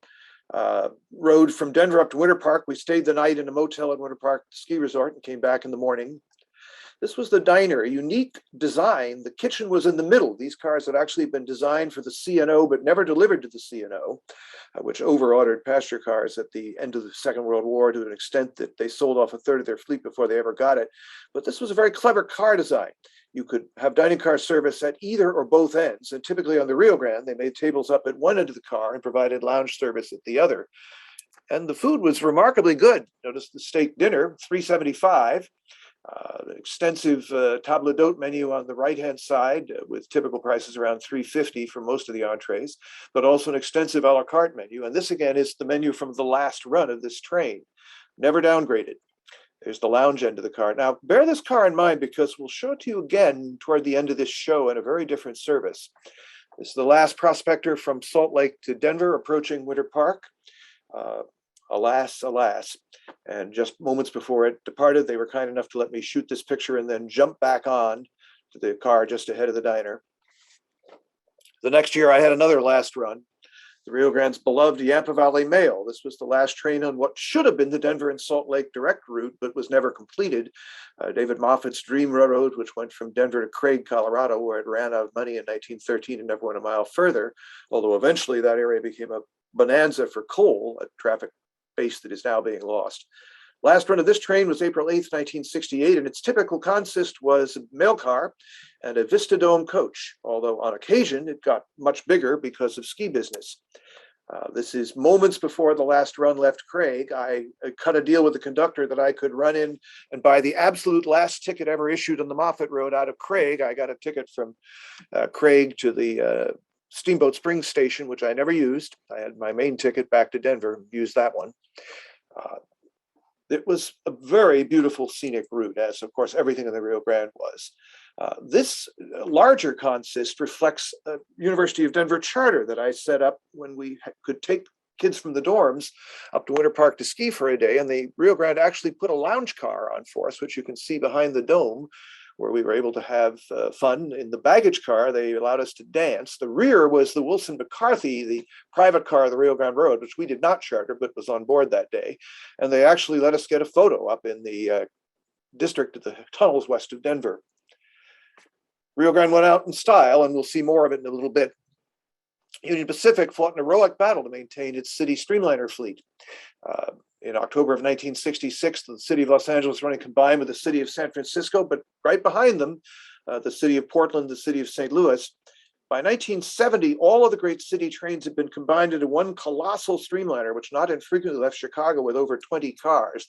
Rode from Denver up to Winter Park. We stayed the night in a motel at Winter Park Ski Resort and came back in the morning. This was the diner, a unique design. The kitchen was in the middle. These cars had actually been designed for the C&O, but never delivered to the C&O, which over-ordered passenger cars at the end of the Second World War to an extent that they sold off a third of their fleet before they ever got it. But this was a very clever car design. You could have dining car service at either or both ends. And typically on the Rio Grande, they made tables up at one end of the car and provided lounge service at the other. And the food was remarkably good. Notice the steak dinner, $3.75. The extensive table d'hôte menu on the right-hand side with typical prices around $3.50 for most of the entrees, but also an extensive a la carte menu. And this again is the menu from the last run of this train, never downgraded. There's the lounge end of the car. Now, bear this car in mind because we'll show it to you again toward the end of this show in a very different service. This is the last prospector from Salt Lake to Denver approaching Winter Park. Alas, alas. And just moments before it departed, they were kind enough to let me shoot this picture and then jump back on to the car just ahead of the diner. The next year, I had another last run, the Rio Grande's beloved Yampa Valley Mail. This was the last train on what should have been the Denver and Salt Lake direct route, but was never completed. David Moffat's Dream Railroad, which went from Denver to Craig, Colorado, where it ran out of money in 1913 and never went a mile further, although eventually that area became a bonanza for coal, a traffic base that is now being lost. Last run of this train was April 8th, 1968, and its typical consist was a mail car and a Vista Dome coach, although on occasion it got much bigger because of ski business. This is moments before the last run left Craig. I cut a deal with the conductor that I could run in and buy the absolute last ticket ever issued on the Moffat Road out of Craig. I got a ticket from Craig to the Steamboat Springs station, which I never used. I had my main ticket back to Denver, used that one. It was a very beautiful scenic route, as of course everything in the Rio Grande was. This larger consist reflects a University of Denver charter that I set up when we could take kids from the dorms up to Winter Park to ski for a day, and the Rio Grande actually put a lounge car on for us, which you can see behind the dome, where we were able to have fun. In the baggage car, they allowed us to dance. The rear was the Wilson McCarthy, the private car of the Rio Grande Road, which we did not charter, but was on board that day. And they actually let us get a photo up in the district of the tunnels west of Denver. Rio Grande went out in style, and we'll see more of it in a little bit. Union Pacific fought an heroic battle to maintain its city streamliner fleet. In October of 1966, the city of Los Angeles running combined with the city of San Francisco, but right behind them, the city of Portland, the city of St. Louis. By 1970, all of the great city trains had been combined into one colossal streamliner, which not infrequently left Chicago with over 20 cars,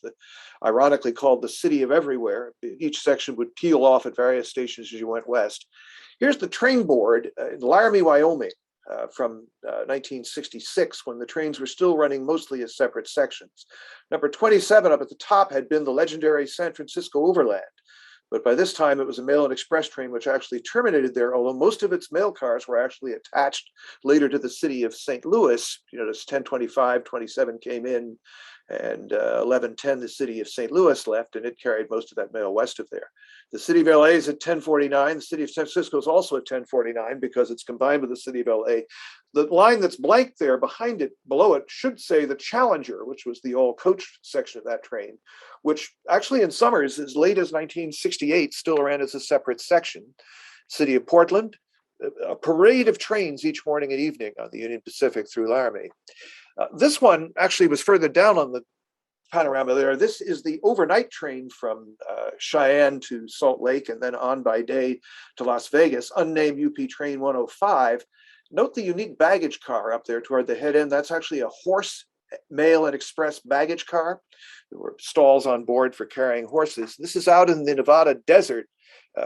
ironically called the City of Everywhere. Each section would peel off at various stations as you went west. Here's the train board in Laramie, Wyoming. From 1966, when the trains were still running mostly as separate sections. Number 27 up at the top had been the legendary San Francisco Overland, but by this time it was a mail and express train which actually terminated there, although most of its mail cars were actually attached later to the city of St. Louis. You notice 1025, 27 came in, and 1110, the city of St. Louis left, and it carried most of that mail west of there. The city of LA is at 1049. The city of San Francisco is also at 1049 because it's combined with the city of LA. The line that's blank there behind it, below it, should say the Challenger, which was the all coach section of that train, which actually in summers, as late as 1968, still ran as a separate section. City of Portland, a parade of trains each morning and evening on the Union Pacific through Laramie. This one actually was further down on the panorama there. This is the overnight train from Cheyenne to Salt Lake and then on by day to Las Vegas, unnamed UP Train 105. Note the unique baggage car up there toward the head end. That's actually a horse mail and express baggage car. There were stalls on board for carrying horses. This is out in the Nevada desert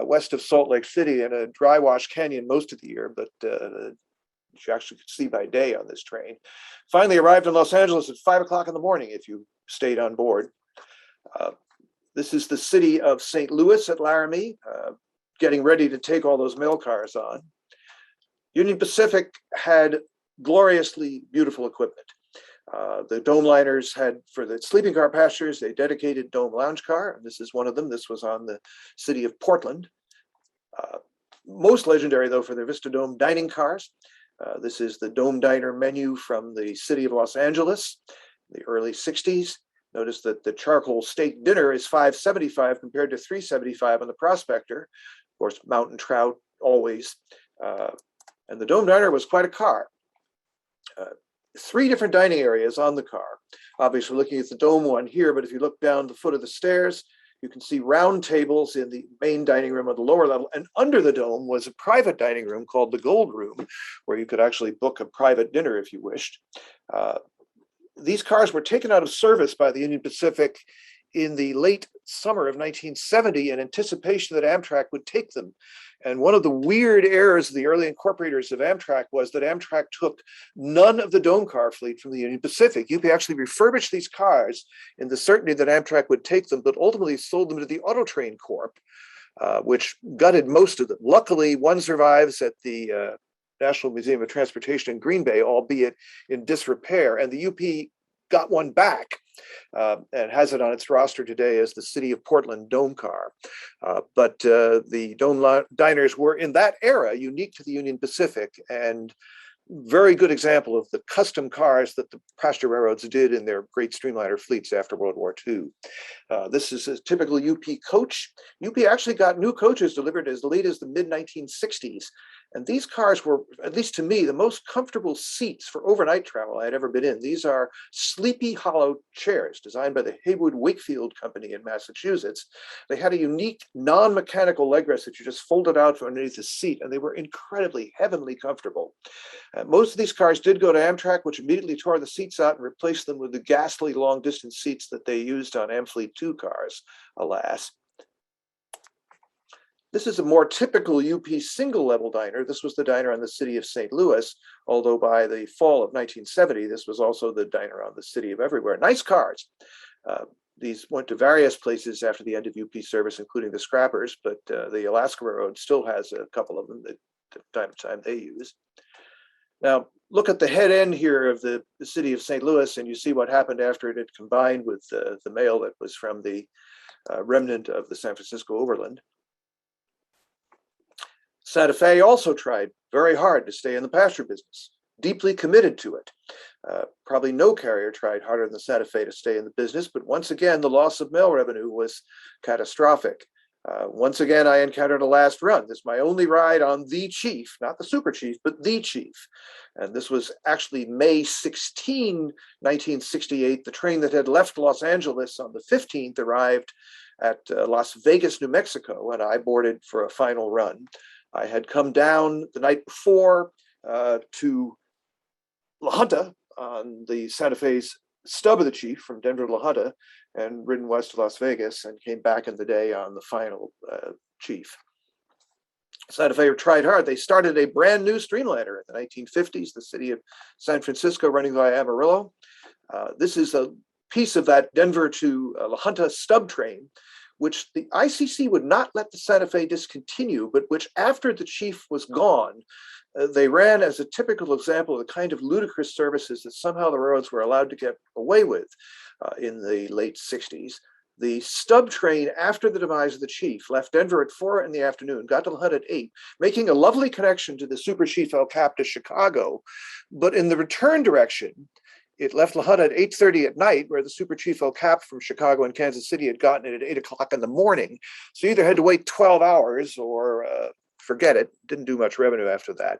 west of Salt Lake City in a dry wash canyon most of the year, but you actually could see by day on this train. Finally arrived in Los Angeles at 5 o'clock in the morning if you stayed on board. This is the city of St. Louis at Laramie, getting ready to take all those mail cars on. Union Pacific had gloriously beautiful equipment. The dome liners had, for the sleeping car passengers, a dedicated dome lounge car, and this is one of them. This was on the city of Portland. Most legendary, though, for their Vista Dome dining cars. This is the Dome Diner menu from the city of Los Angeles, the early 60s. Notice that the charcoal steak dinner is $5.75 compared to $3.75 on the Prospector. Of course, mountain trout always. And the Dome Diner was quite a car. 3 different dining areas on the car. Obviously, we're looking at the Dome one here, but if you look down the foot of the stairs, you can see round tables in the main dining room at the lower level. And under the Dome was a private dining room called the Gold Room, where you could actually book a private dinner if you wished. These cars were taken out of service by the Union Pacific in the late summer of 1970 in anticipation that Amtrak would take them. And one of the weird errors of the early incorporators of Amtrak was that Amtrak took none of the Dome car fleet from the Union Pacific. UP actually refurbished these cars in the certainty that Amtrak would take them, but ultimately sold them to the Auto Train Corp, which gutted most of them. Luckily, one survives at the National Museum of Transportation in Green Bay, albeit in disrepair, and the UP got one back and has it on its roster today as the City of Portland Dome car. But the Dome diners were in that era unique to the Union Pacific and very good example of the custom cars that the passenger railroads did in their great streamliner fleets after World War II. This is a typical UP coach. UP actually got new coaches delivered as late as the mid-1960s. And these cars were, at least to me, the most comfortable seats for overnight travel I had ever been in. These are Sleepy Hollow chairs designed by the Haywood Wakefield Company in Massachusetts. They had a unique non-mechanical leg rest that you just folded out from underneath the seat, and they were incredibly heavenly comfortable. Most of these cars did go to Amtrak, which immediately tore the seats out and replaced them with the ghastly long-distance seats that they used on Amfleet 2 cars, alas. This is a more typical UP single-level diner. This was the diner on the city of St. Louis, although by the fall of 1970, this was also the diner on the city of Everywhere. Nice cars. These went to various places after the end of UP service, including the Scrappers, but the Alaska Railroad still has a couple of them that time to time they use. Now, look at the head end here of the city of St. Louis, and you see what happened after it had combined with the mail that was from the remnant of the San Francisco Overland. Santa Fe also tried very hard to stay in the pasture business, deeply committed to it. Probably no carrier tried harder than Santa Fe to stay in the business, but once again, the loss of mail revenue was catastrophic. Once again, I encountered a last run. This is my only ride on the Chief, not the Super Chief, but the Chief. And this was actually May 16, 1968. The train that had left Los Angeles on the 15th arrived at Las Vegas, New Mexico, and I boarded for a final run. I had come down the night before to La Junta on the Santa Fe's stub of the Chief from Denver to La Junta and ridden west to Las Vegas and came back in the day on the final Chief. Santa Fe tried hard. They started a brand new streamliner in the 1950s, the city of San Francisco running via Amarillo. This is a piece of that Denver to La Junta stub train, which the ICC would not let the Santa Fe discontinue, but which after the Chief was gone, they ran as a typical example of the kind of ludicrous services that somehow the railroads were allowed to get away with in the late 60s. The stub train after the demise of the Chief left Denver at 4 in the afternoon, got to La Junta at 8, making a lovely connection to the Super Chief El Cap to Chicago. But in the return direction, it left La Junta at 8:30 at night, where the Super Chief El Cap from Chicago and Kansas City had gotten it at 8 o'clock in the morning. So you either had to wait 12 hours or forget it. Didn't do much revenue after that.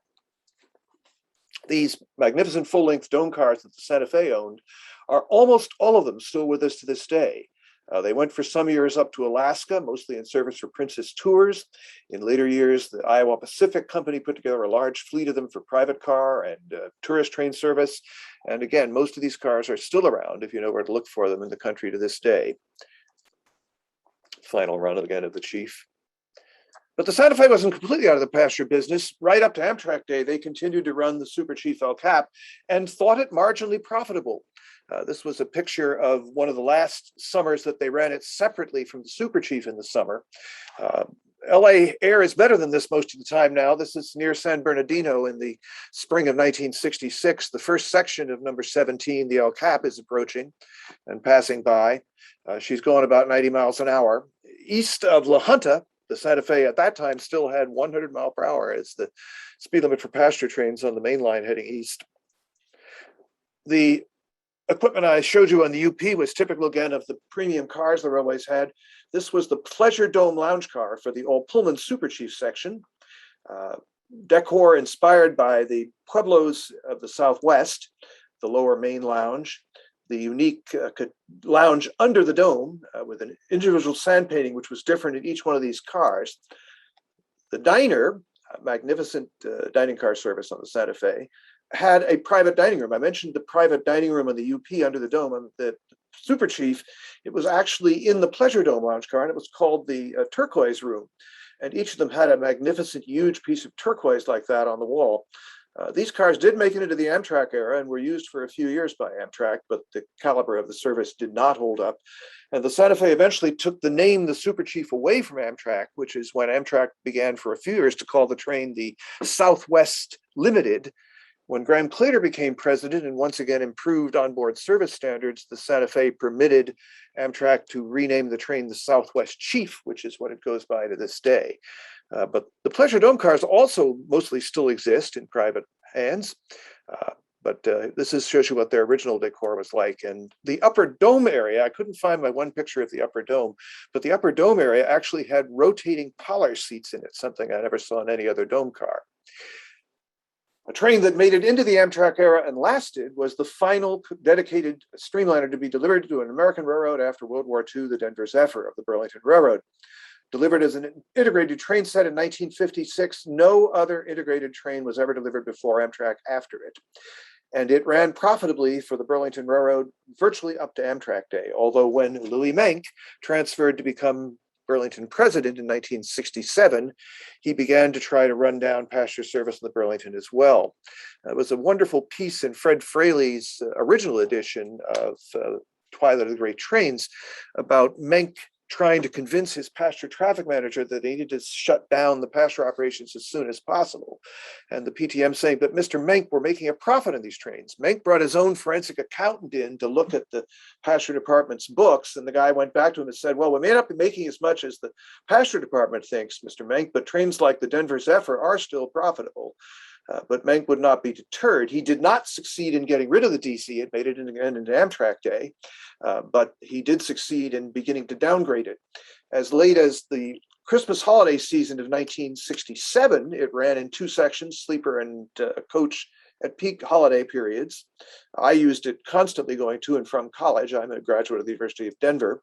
These magnificent full-length dome cars that the Santa Fe owned are almost all of them still with us to this day. They went for some years up to Alaska, mostly in service for Princess Tours. In later years, the Iowa Pacific Company put together a large fleet of them for private car and tourist train service. And again, most of these cars are still around if you know where to look for them in the country to this day. Final run again of the Chief. But the Santa Fe wasn't completely out of the pasture business. Right up to Amtrak Day, they continued to run the Super Chief El Cap and thought it marginally profitable. This was a picture of one of the last summers that they ran it separately from the Super Chief in the summer. LA air is better than this most of the time now. This is near San Bernardino in the spring of 1966. The first section of number 17, the El Cap, is approaching and passing by. She's going about 90 miles an hour. East of La Junta, the Santa Fe at that time still had 100 mile per hour as the speed limit for passenger trains on the main line heading east. The equipment I showed you on the UP was typical again of the premium cars the railways had. This was the Pleasure Dome lounge car for the all Pullman Super Chief section. Decor inspired by the Pueblos of the Southwest, the lower main lounge, the unique lounge under the dome with an individual sand painting, which was different in each one of these cars. The diner, magnificent dining car service on the Santa Fe, had a private dining room. I mentioned the private dining room on the UP under the dome. On the Super Chief, it was actually in the Pleasure Dome lounge car, and it was called the Turquoise Room. And each of them had a magnificent, huge piece of turquoise like that on the wall. These cars did make it into the Amtrak era and were used for a few years by Amtrak, but the caliber of the service did not hold up. And the Santa Fe eventually took the name the Super Chief away from Amtrak, which is when Amtrak began for a few years to call the train the Southwest Limited. When Graham Claytor became president and once again improved onboard service standards, the Santa Fe permitted Amtrak to rename the train the Southwest Chief, which is what it goes by to this day. But the Pleasure Dome cars also mostly still exist in private hands. But this shows you what their original decor was like. And the upper dome area, I couldn't find my one picture of the upper dome, but the upper dome area actually had rotating Polar seats in it, something I never saw in any other dome car. A train that made it into the Amtrak era and lasted was the final dedicated streamliner to be delivered to an American railroad after World War II, the Denver Zephyr of the Burlington Railroad. Delivered as an integrated train set in 1956, no other integrated train was ever delivered before Amtrak after it. And it ran profitably for the Burlington Railroad virtually up to Amtrak Day, although when Louis Menck transferred to become Burlington president in 1967, he began to try to run down passenger service in the Burlington as well. It was a wonderful piece in Fred Fraley's original edition of Twilight of the Great Trains about Menck trying to convince his passenger traffic manager that he needed to shut down the passenger operations as soon as possible. And the PTM saying, but Mr. Menck, we're making a profit on these trains. Menck brought his own forensic accountant in to look at the passenger department's books. And the guy went back to him and said, well, we may not be making as much as the passenger department thinks, Mr. Menck, but trains like the Denver Zephyr are still profitable. But Menck would not be deterred. He did not succeed in getting rid of the DC. It made it into Amtrak Day, but he did succeed in beginning to downgrade it. As late as the Christmas holiday season of 1967, it ran in 2 sections, sleeper and coach at peak holiday periods. I used it constantly going to and from college. I'm a graduate of the University of Denver.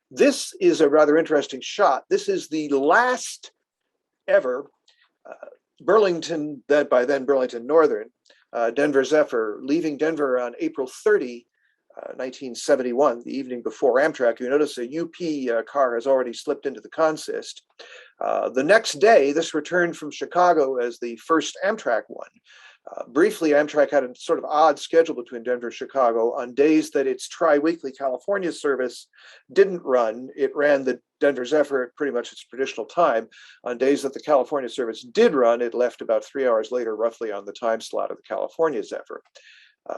This is a rather interesting shot. This is the last ever Burlington, that by then Burlington Northern, Denver Zephyr, leaving Denver on April 30, 1971, the evening before Amtrak. You notice a UP car has already slipped into the consist. The next day, this returned from Chicago as the first Amtrak one. Briefly, Amtrak had a sort of odd schedule between Denver and Chicago. On days that its tri-weekly California service didn't run, it ran the Denver Zephyr at pretty much its traditional time. On days that the California service did run, it left about 3 hours later, roughly on the time slot of the California Zephyr.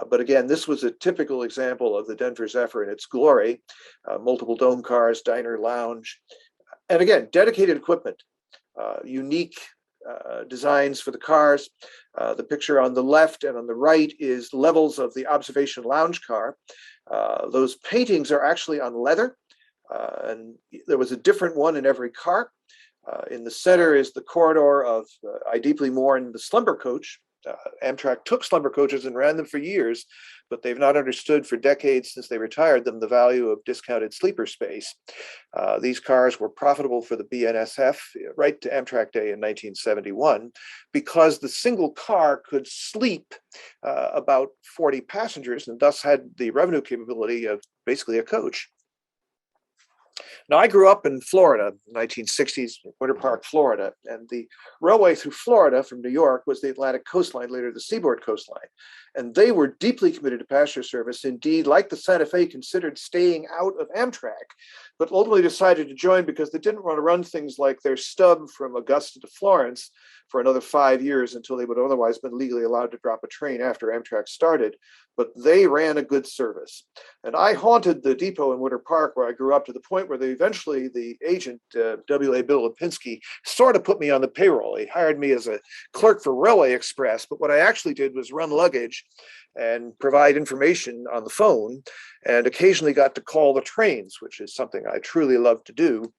But again, this was a typical example of the Denver Zephyr in its glory. Multiple dome cars, diner, lounge, and again, dedicated equipment, unique designs for the cars. The picture on the left and on the right is levels of the observation lounge car. Those paintings are actually on leather, and there was a different one in every car. In the center is the corridor of, I deeply mourn, the slumber coach. Amtrak took slumber coaches and ran them for years, but they've not understood for decades since they retired them the value of discounted sleeper space. These cars were profitable for the BNSF right to Amtrak Day in 1971 because the single car could sleep about 40 passengers and thus had the revenue capability of basically a coach. Now, I grew up in Florida, 1960s, Winter Park, Florida, and the railway through Florida from New York was the Atlantic coastline, later the seaboard coastline. And they were deeply committed to passenger service. Indeed, like the Santa Fe, considered staying out of Amtrak, but ultimately decided to join because they didn't want to run things like their stub from Augusta to Florence for another 5 years until they would have otherwise been legally allowed to drop a train after Amtrak started. But they ran a good service. And I haunted the depot in Winter Park where I grew up to the point where eventually the agent, W.A. Bill Lipinski, sort of put me on the payroll. He hired me as a clerk for Railway Express, but what I actually did was run luggage and provide information on the phone, and occasionally got to call the trains, which is something I truly love to do.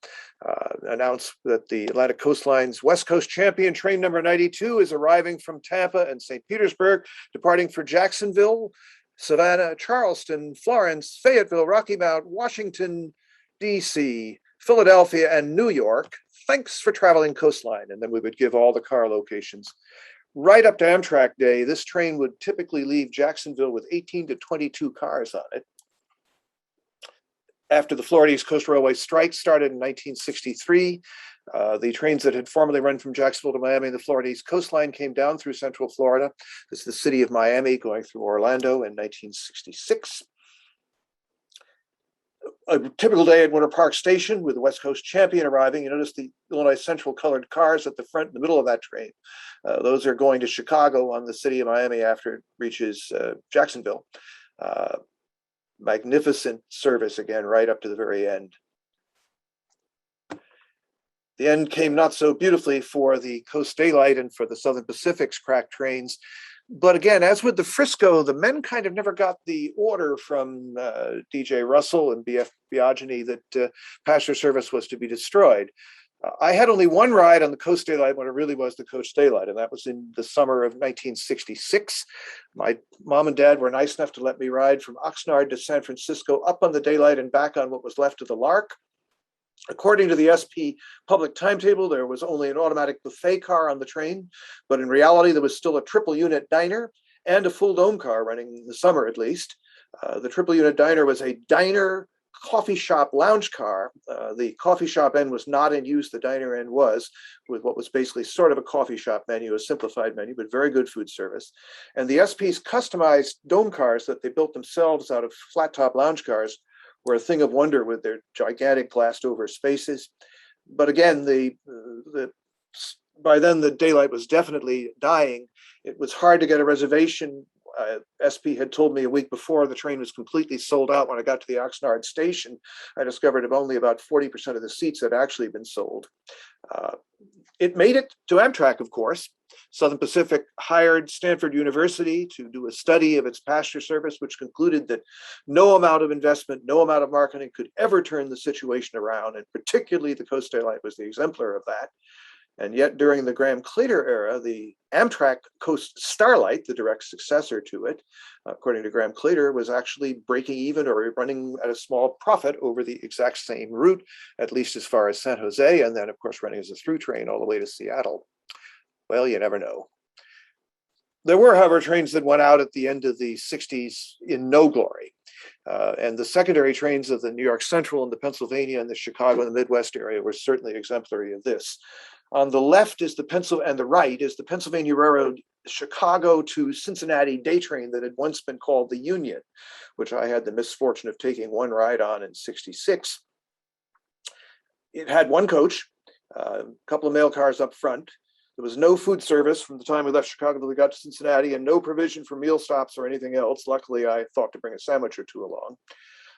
Announce that the Atlantic Coastline's West Coast Champion train number 92 is arriving from Tampa and St. Petersburg, departing for Jacksonville, Savannah, Charleston, Florence, Fayetteville, Rocky Mount, Washington, D.C., Philadelphia, and New York. Thanks for traveling coastline. And then we would give all the car locations. Right up to Amtrak Day, this train would typically leave Jacksonville with 18 to 22 cars on it. After the Florida East Coast Railway strike started in 1963, the trains that had formerly run from Jacksonville to Miami, the Florida East Coast Line, came down through Central Florida. This is the city of Miami going through Orlando in 1966. A typical day at Winter Park Station with the West Coast Champion arriving. You notice the Illinois Central colored cars at the front in the middle of that train. Those are going to Chicago on the city of Miami after it reaches Jacksonville. Magnificent service again, right up to the very end. The end came not so beautifully for the Coast Daylight and for the Southern Pacific's crack trains. But again, as with the Frisco, the men kind of never got the order from DJ Russell and BF Biagini that passenger service was to be destroyed. I had only one ride on the Coast Daylight when it really was the Coast Daylight, and that was in the summer of 1966. My mom and dad were nice enough to let me ride from Oxnard to San Francisco up on the Daylight and back on what was left of the Lark. According to the SP public timetable, there was only an automatic buffet car on the train, but in reality, there was still a triple unit diner and a full dome car running in the summer at least. The triple unit diner was a diner coffee shop lounge car. The coffee shop end was not in use. The diner end was, with what was basically sort of a coffee shop menu, a simplified menu, but very good food service. And the SP's customized dome cars that they built themselves out of flat top lounge cars were a thing of wonder with their gigantic glassed over spaces. But again, by then the daylight was definitely dying. It was hard to get a reservation. SP had told me a week before the train was completely sold out. When I got to the Oxnard station, I discovered that only about 40% of the seats had actually been sold. It made it to Amtrak, of course. Southern Pacific hired Stanford University to do a study of its passenger service, which concluded that no amount of investment, no amount of marketing could ever turn the situation around, and particularly the Coast Daylight was the exemplar of that. And yet during the Graham-Cleater era, the Amtrak Coast Starlight, the direct successor to it, according to Graham-Cleater, was actually breaking even or running at a small profit over the exact same route, at least as far as San Jose, and then of course running as a through train all the way to Seattle. Well, you never know. There were, however, trains that went out at the end of the 60s in no glory. And the secondary trains of the New York Central and the Pennsylvania and the Chicago and the Midwest area were certainly exemplary of this. On the left is the right is the Pennsylvania Railroad Chicago to Cincinnati day train that had once been called the Union, which I had the misfortune of taking one ride on in '66. It had one coach, a couple of mail cars up front. There was no food service from the time we left Chicago till we got to Cincinnati, and no provision for meal stops or anything else. Luckily, I thought to bring a sandwich or two along.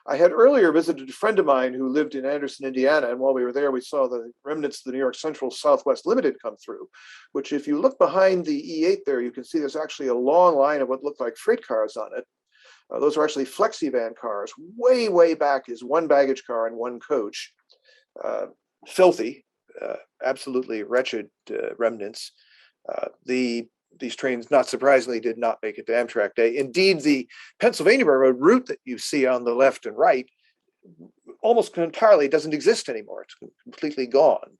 I had earlier visited a friend of mine who lived in Anderson, Indiana, and while we were there, we saw the remnants of the New York Central Southwest Limited come through, which if you look behind the E8 there, you can see there's actually a long line of what looked like freight cars on it. Those are actually flexi-van cars. Way, way back is one baggage car and one coach. Filthy, absolutely wretched remnants. These trains, not surprisingly, did not make it to Amtrak Day. Indeed, the Pennsylvania Railroad route that you see on the left and right almost entirely doesn't exist anymore. It's completely gone.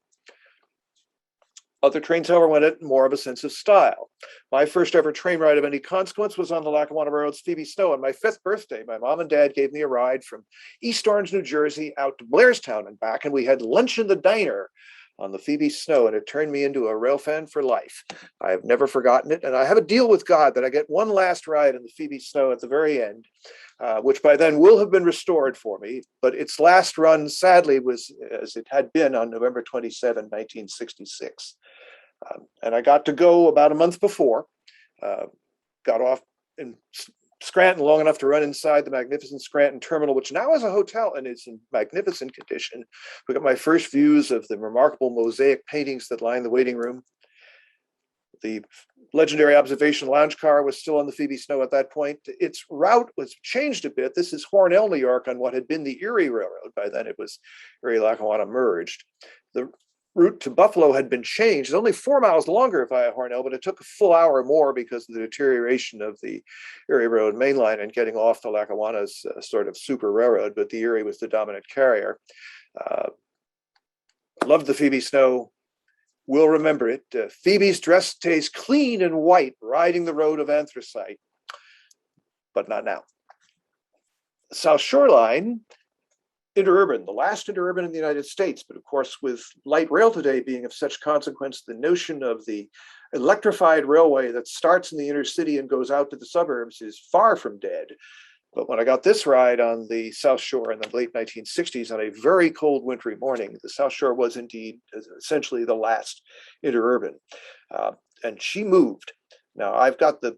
Other trains, however, went at more of a sense of style. My first ever train ride of any consequence was on the Lackawanna Railroad's Phoebe Snow. On my 5th birthday, my mom and dad gave me a ride from East Orange, New Jersey out to Blairstown and back, and we had lunch in the diner on the Phoebe Snow, and it turned me into a rail fan for life. I have never forgotten it, and I have a deal with God that I get one last ride in the Phoebe Snow at the very end, which by then will have been restored for me, but its last run, sadly, was as it had been on November 27, 1966. And I got to go about a month before, got off in Scranton long enough to run inside the magnificent Scranton terminal, which now is a hotel and is in magnificent condition. We got my first views of the remarkable mosaic paintings that line the waiting room. The legendary observation lounge car was still on the Phoebe Snow at that point. Its route was changed a bit. This is Hornell, New York, on what had been the Erie Railroad. By then it was Erie-Lackawanna merged. The route to Buffalo had been changed. It's only 4 miles longer via Hornell, but it took a full hour more because of the deterioration of the Erie Road main line and getting off the Lackawanna's sort of super railroad, but the Erie was the dominant carrier. Loved the Phoebe Snow, will remember it. Phoebe's dress stays clean and white, riding the road of anthracite, but not now. South Shore Line, interurban, the last interurban in the United States, but of course with light rail today being of such consequence, the notion of the electrified railway that starts in the inner city and goes out to the suburbs is far from dead. But when I got this ride on the South Shore in the late 1960s on a very cold wintry morning, the South Shore was indeed essentially the last interurban. And she moved. Now I've got the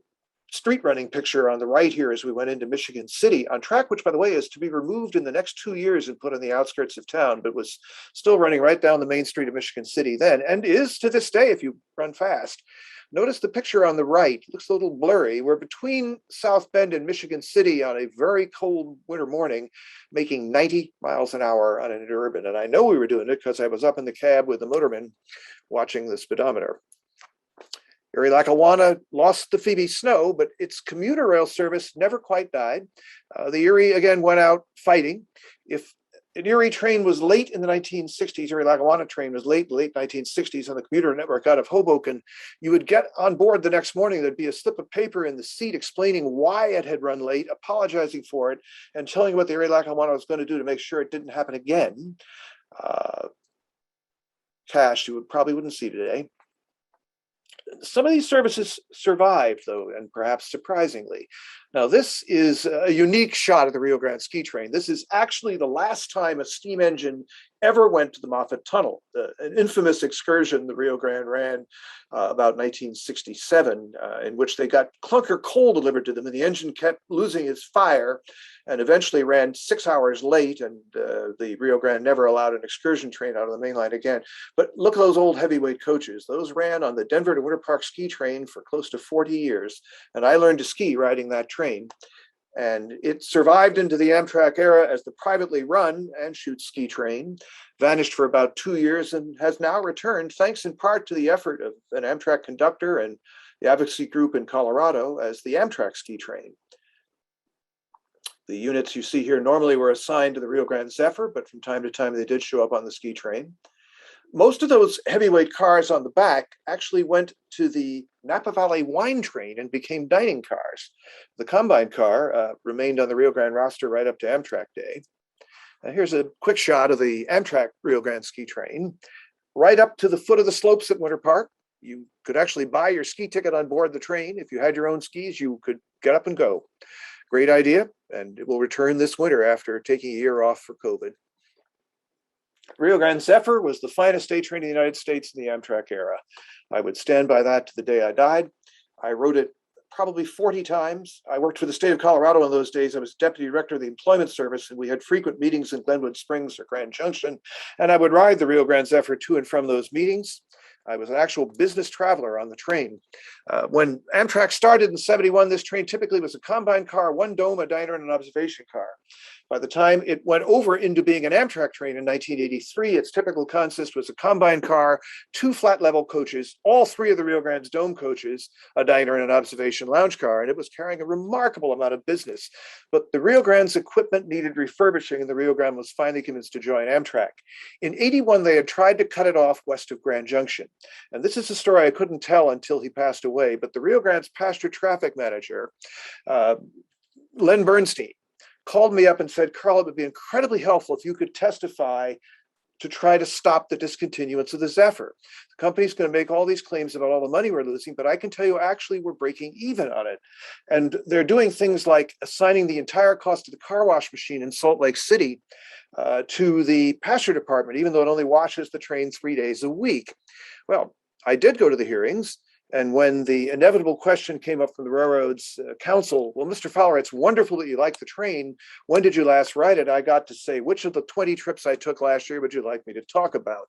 street running picture on the right here as we went into Michigan City on track, which by the way is to be removed in the next 2 years and put on the outskirts of town, but was still running right down the main street of Michigan City then, and is to this day if you run fast. Notice the picture on the right, looks a little blurry. We're between South Bend and Michigan City on a very cold winter morning, making 90 miles an hour on an interurban. And I know we were doing it because I was up in the cab with the motorman watching the speedometer. Erie-Lackawanna lost the Phoebe Snow, but its commuter rail service never quite died. The Erie again went out fighting. If an Erie train was late in the 1960s, Erie-Lackawanna train was late in the late 1960s on the commuter network out of Hoboken, you would get on board the next morning, there'd be a slip of paper in the seat explaining why it had run late, apologizing for it, and telling you what the Erie-Lackawanna was going to do to make sure it didn't happen again. Cash you probably wouldn't see today. Some of these services survived, though, and perhaps surprisingly. Now, this is a unique shot of the Rio Grande ski train. This is actually the last time a steam engine ever went to the Moffat Tunnel, an infamous excursion the Rio Grande ran about 1967, in which they got clunker coal delivered to them, and the engine kept losing its fire and eventually ran 6 hours late, and the Rio Grande never allowed an excursion train out of the main line again. But look at those old heavyweight coaches. Those ran on the Denver to Winter Park ski train for close to 40 years, and I learned to ski riding that train. And it survived into the Amtrak era as the privately run and shoot ski train, vanished for about 2 years, and has now returned, thanks in part to the effort of an Amtrak conductor and the advocacy group in Colorado, as the Amtrak ski train. The units you see here normally were assigned to the Rio Grande Zephyr, but from time to time they did show up on the ski train. Most of those heavyweight cars on the back actually went to the Napa Valley wine train and became dining cars. The combine car remained on the Rio Grande roster right up to Amtrak Day. Here's a quick shot of the Amtrak Rio Grande ski train. Right up to the foot of the slopes at Winter Park, you could actually buy your ski ticket on board the train. If you had your own skis, you could get up and go. Great idea, and it will return this winter after taking a year off for COVID. Rio Grande Zephyr was the finest stage train in the United States in the Amtrak era. I would stand by that to the day I died. I rode it probably 40 times. I worked for the state of Colorado in those days. I was deputy director of the employment service, and we had frequent meetings in Glenwood Springs or Grand Junction, and I would ride the Rio Grande Zephyr to and from those meetings. I was an actual business traveler on the train. When Amtrak started in '71, this train typically was a combine car, one dome, a diner, and an observation car. By the time it went over into being an Amtrak train in 1983, its typical consist was a combine car, 2 flat level coaches, all 3 of the Rio Grande's dome coaches, a diner, and an observation lounge car, and it was carrying a remarkable amount of business. But the Rio Grande's equipment needed refurbishing, and the Rio Grande was finally convinced to join Amtrak. In '81, they had tried to cut it off west of Grand Junction. And this is a story I couldn't tell until he passed away, but the Rio Grande's passenger traffic manager, Len Bernstein, called me up and said, Carl, it would be incredibly helpful if you could testify to try to stop the discontinuance of the Zephyr. The company's going to make all these claims about all the money we're losing, but I can tell you actually we're breaking even on it. And they're doing things like assigning the entire cost of the car wash machine in Salt Lake City to the passenger department, even though it only washes the train 3 days a week. Well, I did go to the hearings. And when the inevitable question came up from the railroad's counsel, well, Mr. Fowler, it's wonderful that you like the train. When did you last ride it? I got to say, which of the 20 trips I took last year would you like me to talk about?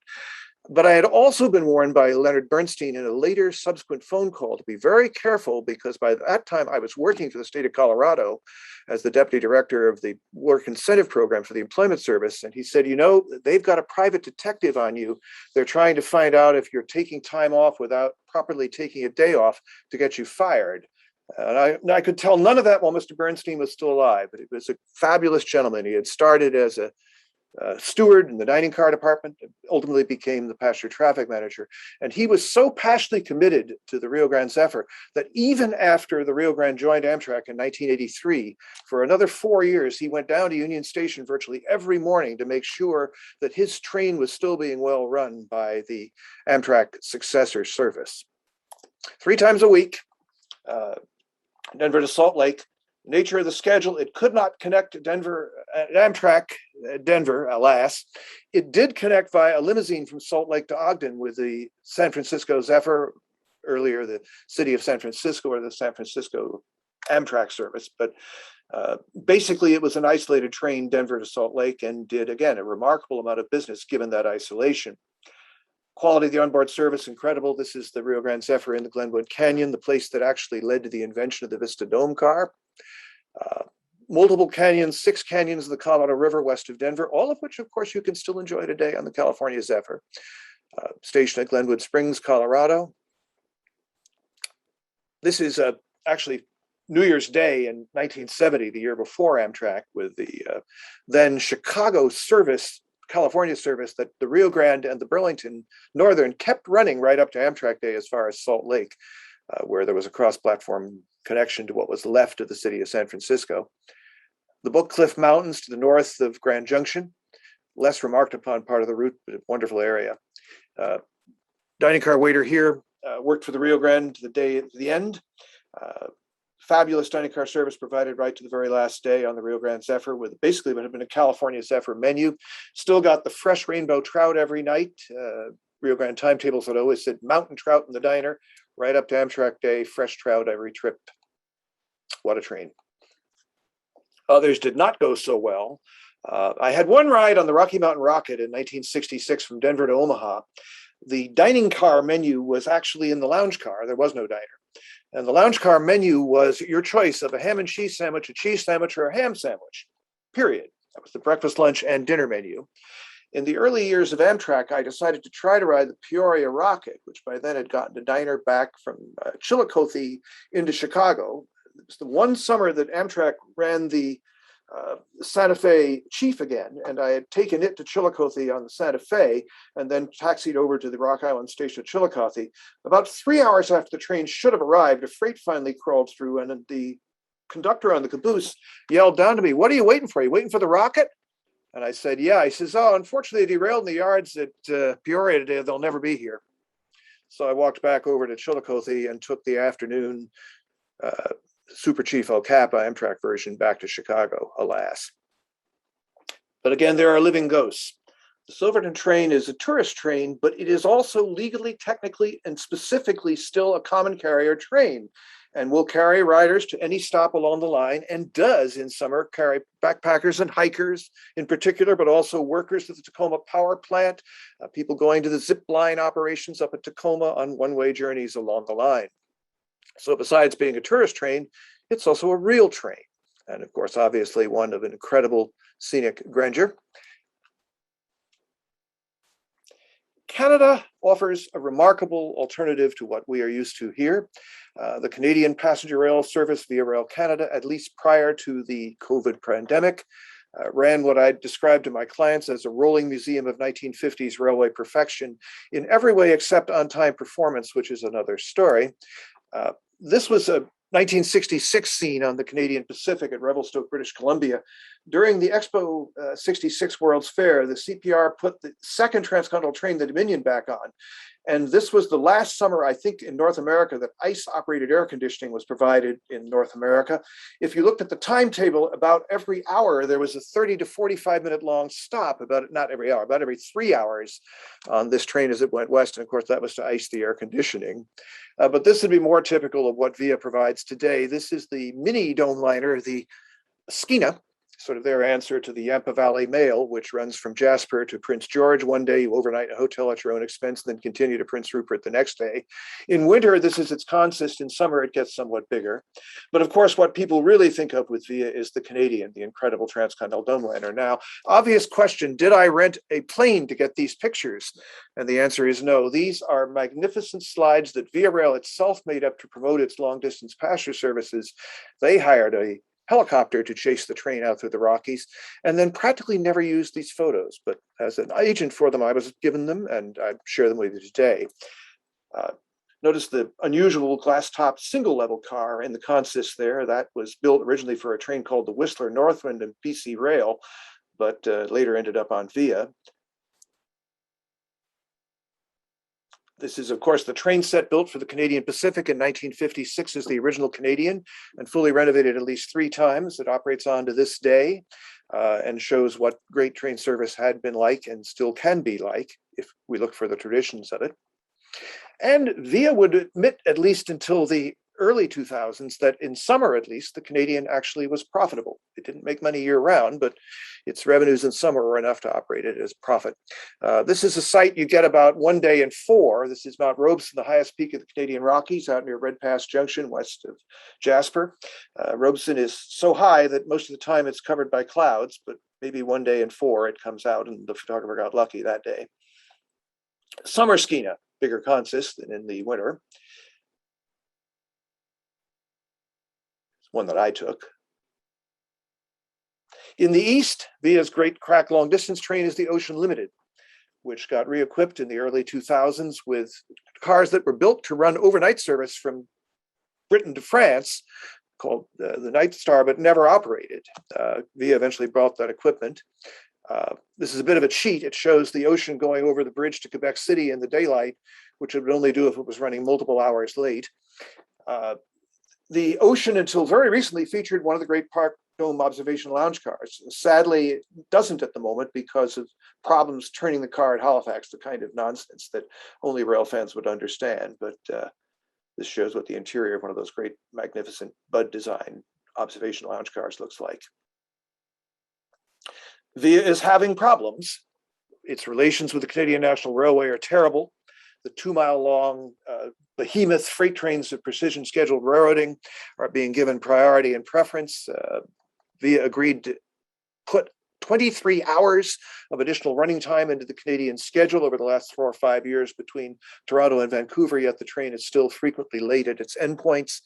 But I had also been warned by Leonard Bernstein in a later subsequent phone call to be very careful, because by that time I was working for the state of Colorado as the deputy director of the work incentive program for the employment service. And he said, you know, they've got a private detective on you. They're trying to find out if you're taking time off without properly taking a day off to get you fired. And I could tell none of that while Mr. Bernstein was still alive, but he was a fabulous gentleman. He had started as a steward in the dining car department, ultimately became the passenger traffic manager. And he was so passionately committed to the Rio Grande Zephyr that even after the Rio Grande joined Amtrak in 1983, for another 4 years, he went down to Union Station virtually every morning to make sure that his train was still being well run by the Amtrak successor service. 3 times a week, Denver to Salt Lake. Nature of the schedule, it could not connect to Denver, Amtrak, Denver, alas. It did connect via a limousine from Salt Lake to Ogden with the San Francisco Zephyr, earlier the city of San Francisco, or the San Francisco Amtrak service. But basically it was an isolated train, Denver to Salt Lake, and did, again, a remarkable amount of business given that isolation. Quality of the onboard service, incredible. This is the Rio Grande Zephyr in the Glenwood Canyon, the place that actually led to the invention of the Vista Dome car. Multiple canyons, 6 canyons of the Colorado River west of Denver, all of which, of course, you can still enjoy today on the California Zephyr. Station at Glenwood Springs, Colorado. This is actually New Year's Day in 1970, the year before Amtrak, with the then Chicago service, California service, that the Rio Grande and the Burlington Northern kept running right up to Amtrak Day as far as Salt Lake, where there was a cross-platform connection to what was left of the city of San Francisco. The Book Cliff Mountains to the north of Grand Junction, less remarked upon part of the route, but a wonderful area. Dining car waiter here, worked for the Rio Grande to the day at the end. fabulous dining car service provided right to the very last day on the Rio Grande Zephyr with basically what had been a California Zephyr menu. Still got the fresh rainbow trout every night. Rio Grande timetables would always said mountain trout in the diner, right up to Amtrak Day, fresh trout every trip. What a train. Others did not go so well. I had one ride on the Rocky Mountain Rocket in 1966 from Denver to Omaha. The dining car menu was actually in the lounge car. There was no diner. And the lounge car menu was your choice of a ham and cheese sandwich, a cheese sandwich, or a ham sandwich, period. That was the breakfast, lunch, and dinner menu. In the early years of Amtrak, I decided to try to ride the Peoria Rocket, which by then had gotten a diner back from Chillicothe into Chicago. It was the one summer that Amtrak ran the Santa Fe Chief again, and I had taken it to Chillicothe on the Santa Fe and then taxied over to the Rock Island station at Chillicothe. About 3 hours after the train should have arrived, a freight finally crawled through, and the conductor on the caboose yelled down to me, "What are you waiting for? Are you waiting for the rocket?" And I said, "Yeah." He says, "Oh, unfortunately, they derailed in the yards at Peoria today. They'll never be here." So I walked back over to Chillicothe and took the afternoon Super Chief El Capa Amtrak version back to Chicago, alas. But again, there are living ghosts. The Silverton train is a tourist train, but it is also legally, technically, and specifically still a common carrier train, and will carry riders to any stop along the line, and does in summer carry backpackers and hikers in particular, but also workers at the Tacoma power plant, people going to the zip line operations up at Tacoma on one-way journeys along the line. So besides being a tourist train, it's also a real train. And of course, obviously one of an incredible scenic grandeur. Canada offers a remarkable alternative to what we are used to here. The Canadian passenger rail service via Rail Canada, at least prior to the COVID pandemic, ran what I described to my clients as a rolling museum of 1950s railway perfection in every way except on-time performance, which is another story. This was a 1966 scene on the Canadian Pacific at Revelstoke, British Columbia. During the Expo 66 World's Fair, the CPR put the second transcontinental train, the Dominion, back on. And this was the last summer, I think, in North America that ICE-operated air conditioning was provided in North America. If you looked at the timetable, about every hour, there was a 30 to 45-minute long stop, not every hour, about every 3 hours on this train as it went west. And of course, that was to ice the air conditioning. But this would be more typical of what VIA provides today. This is the mini dome liner, the Skeena, sort of their answer to the Yampa Valley Mail, which runs from Jasper to Prince George. One day you overnight in a hotel at your own expense, then continue to Prince Rupert the next day. In winter, this is its consist. In summer, it gets somewhat bigger. But of course, what people really think of with VIA is the Canadian, the incredible transcontinental dome liner. Now, obvious question, did I rent a plane to get these pictures? And the answer is no. These are magnificent slides that VIA Rail itself made up to promote its long distance passenger services. They hired a helicopter to chase the train out through the Rockies, and then practically never used these photos. But as an agent for them, I was given them, and I share them with you today. Notice the unusual glass-top single-level car in the consist there. That was built originally for a train called the Whistler Northwind and BC Rail, but later ended up on VIA. This is, of course, the train set built for the Canadian Pacific in 1956 as the original Canadian and fully renovated at least 3 times. It operates on to this day and shows what great train service had been like and still can be like if we look for the traditions of it. And VIA would admit, at least until the early 2000s, that in summer, at least, the Canadian actually was profitable. It didn't make money year round, but its revenues in summer were enough to operate it as profit. This is a site you get about 1 day in 4. This is Mount Robeson, the highest peak of the Canadian Rockies, out near Red Pass Junction, west of Jasper. Robeson is so high that most of the time it's covered by clouds, but maybe 1 day in 4 it comes out, and the photographer got lucky that day. Summer Skeena, bigger consist than in the winter. One that I took. In the east, VIA's great crack long distance train is the Ocean Limited, which got re-equipped in the early 2000s with cars that were built to run overnight service from Britain to France, called the Night Star, but never operated. VIA eventually bought that equipment. This is a bit of a cheat. It shows the ocean going over the bridge to Quebec City in the daylight, which it would only do if it was running multiple hours late. The ocean, until very recently, featured one of the great Park Dome observation lounge cars. Sadly, it doesn't at the moment because of problems turning the car at Halifax, the kind of nonsense that only rail fans would understand. But this shows what the interior of one of those great, magnificent Bud design observation lounge cars looks like. VIA is having problems. Its relations with the Canadian National Railway are terrible. The 2-mile-long behemoth freight trains of precision scheduled railroading are being given priority and preference. VIA agreed to put 23 hours of additional running time into the Canadian schedule over the last 4 or 5 years between Toronto and Vancouver, yet the train is still frequently late at its endpoints,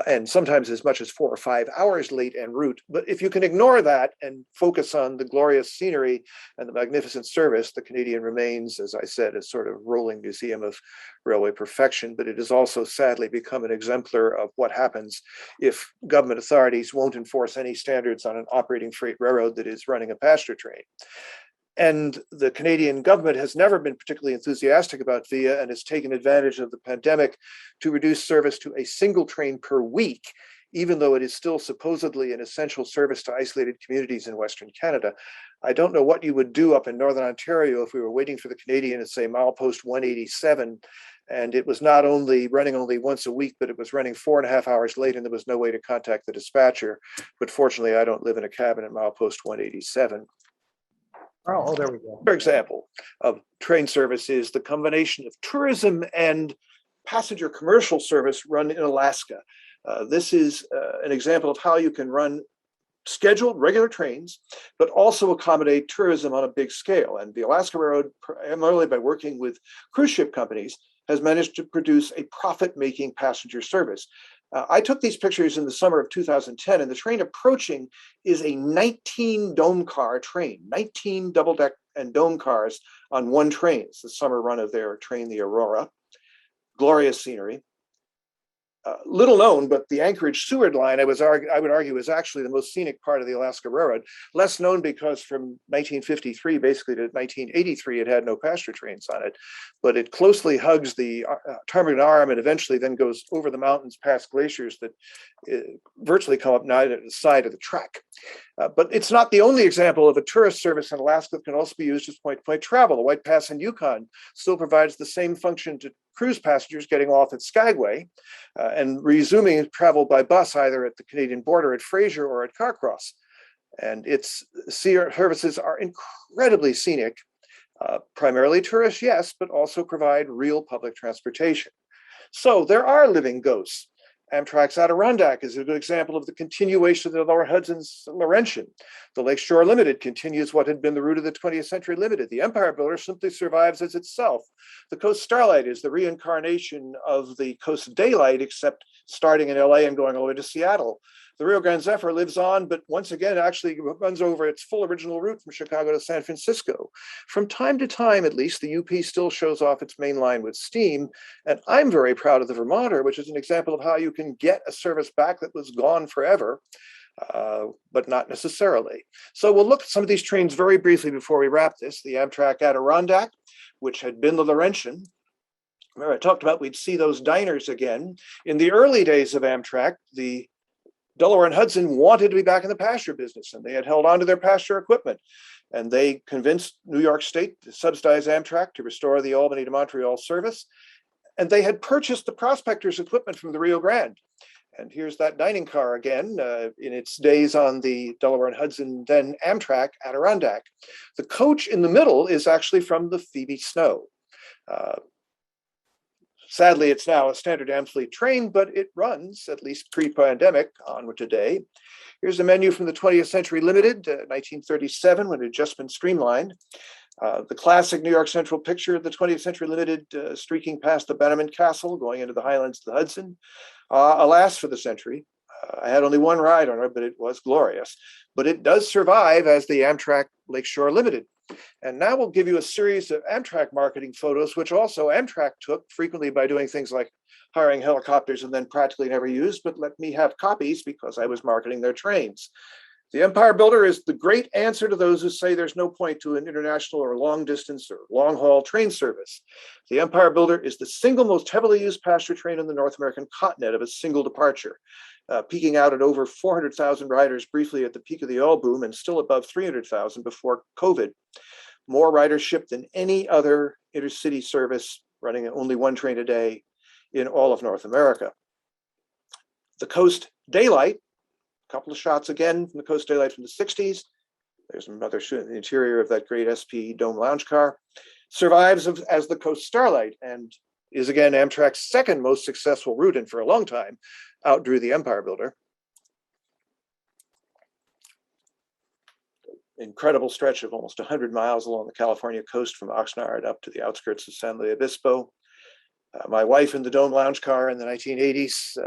and sometimes as much as 4 or 5 hours late en route. But if you can ignore that and focus on the glorious scenery and the magnificent service, the Canadian remains, as I said, a sort of rolling museum of railway perfection, but it has also sadly become an exemplar of what happens if government authorities won't enforce any standards on an operating freight railroad that is running a passenger train. And the Canadian government has never been particularly enthusiastic about VIA and has taken advantage of the pandemic to reduce service to a single train per week, even though it is still supposedly an essential service to isolated communities in Western Canada. I don't know what you would do up in Northern Ontario if we were waiting for the Canadian at, say, milepost 187, and it was not only running only once a week, but it was running 4.5 hours late, and there was no way to contact the dispatcher. But fortunately, I don't live in a cabin at milepost 187. Oh, there we go. Another example of train service is the combination of tourism and passenger commercial service run in Alaska. This is an example of how you can run scheduled regular trains, but also accommodate tourism on a big scale. And the Alaska Railroad, primarily by working with cruise ship companies, has managed to produce a profit-making passenger service. I took these pictures in the summer of 2010, and the train approaching is a 19 dome car train, 19 double deck and dome cars on one train. It's the summer run of their train, the Aurora. Glorious scenery. Little known, but the Anchorage Seward line, I would argue, is actually the most scenic part of the Alaska Railroad. Less known because from 1953 basically to 1983, it had no passenger trains on it, but it closely hugs the Ptarmigan Arm and eventually then goes over the mountains past glaciers that virtually come up now at the side of the track. But it's not the only example of a tourist service in Alaska that can also be used as point-to-point travel. The White Pass in Yukon still provides the same function to cruise passengers getting off at Skagway and resuming travel by bus either at the Canadian border at Fraser or at Carcross. And its services are incredibly scenic, primarily tourists, yes, but also provide real public transportation. So there are living ghosts. Amtrak's Adirondack is a good example of the continuation of the Lower Hudson's Laurentian. The Lakeshore Limited continues what had been the route of the 20th Century Limited. The Empire Builder simply survives as itself. The Coast Starlight is the reincarnation of the Coast Daylight, except starting in LA and going all the way to Seattle. The Rio Grande Zephyr lives on, but once again, actually runs over its full original route from Chicago to San Francisco. From time to time, at least, the UP still shows off its main line with steam. And I'm very proud of the Vermonter, which is an example of how you can get a service back that was gone forever, but not necessarily. So we'll look at some of these trains very briefly before we wrap this. The Amtrak Adirondack, which had been the Laurentian. Remember, I talked about we'd see those diners again. In the early days of Amtrak, the Delaware and Hudson wanted to be back in the passenger business, and they had held on to their passenger equipment. And they convinced New York State to subsidize Amtrak to restore the Albany to Montreal service. And they had purchased the Prospector's equipment from the Rio Grande. And here's that dining car again in its days on the Delaware and Hudson, then Amtrak Adirondack. The coach in the middle is actually from the Phoebe Snow. Sadly, it's now a standard Amfleet train, but it runs, at least pre-pandemic, onward today. Here's a menu from the 20th Century Limited, 1937, when it had just been streamlined. The classic New York Central picture of the 20th Century Limited streaking past the Bannerman Castle, going into the highlands of the Hudson. Alas for the Century. I had only one ride on it, but it was glorious. But it does survive as the Amtrak Lakeshore Limited. And now we'll give you a series of Amtrak marketing photos, which also Amtrak took frequently by doing things like hiring helicopters and then practically never used, but let me have copies because I was marketing their trains. The Empire Builder is the great answer to those who say there's no point to an international or long distance or long haul train service. The Empire Builder is the single most heavily used passenger train on the North American continent of a single departure, peaking out at over 400,000 riders briefly at the peak of the oil boom and still above 300,000 before COVID. More ridership than any other intercity service running only one train a day in all of North America. The Coast Daylight, a couple of shots again from the Coast Daylight from the 60s. There's another shot in the interior of that great SP Dome lounge car. Survives as the Coast Starlight and is again Amtrak's second most successful route, and for a long time outdrew the Empire Builder. Incredible stretch of almost 100 miles along the California coast from Oxnard up to the outskirts of San Luis Obispo. My wife in the Dome lounge car in the 1980s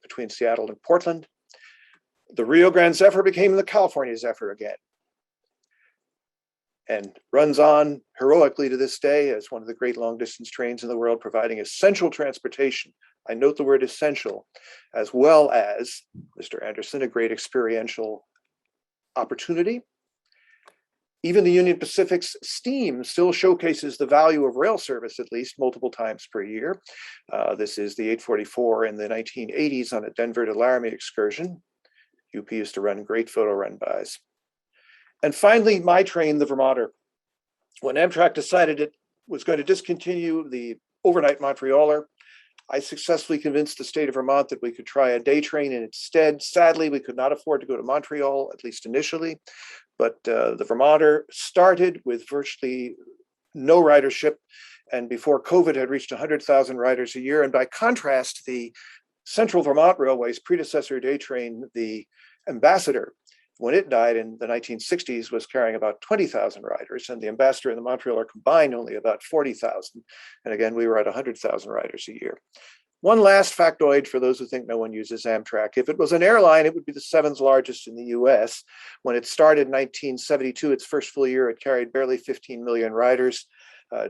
between Seattle and Portland. The Rio Grande Zephyr became the California Zephyr again and runs on heroically to this day as one of the great long distance trains in the world, providing essential transportation. I note the word essential, as well as, Mr. Anderson, a great experiential opportunity. Even the Union Pacific's steam still showcases the value of rail service at least multiple times per year. This is the 844 in the 1980s on a Denver to Laramie excursion. UP used to run great photo run-bys. And finally, my train, the Vermonter. When Amtrak decided it was going to discontinue the overnight Montrealer, I successfully convinced the state of Vermont that we could try a day train in its stead. Sadly, we could not afford to go to Montreal, at least initially, but the Vermonter started with virtually no ridership, and before COVID had reached 100,000 riders a year. And by contrast, the Central Vermont Railway's predecessor day train, the Ambassador, when it died in the 1960s, was carrying about 20,000 riders, and the Ambassador and the Montrealer combined only about 40,000. And again, we were at 100,000 riders a year. One last factoid for those who think no one uses Amtrak. If it was an airline, it would be the seventh largest in the US. When it started in 1972, its first full year, it carried barely 15 million riders.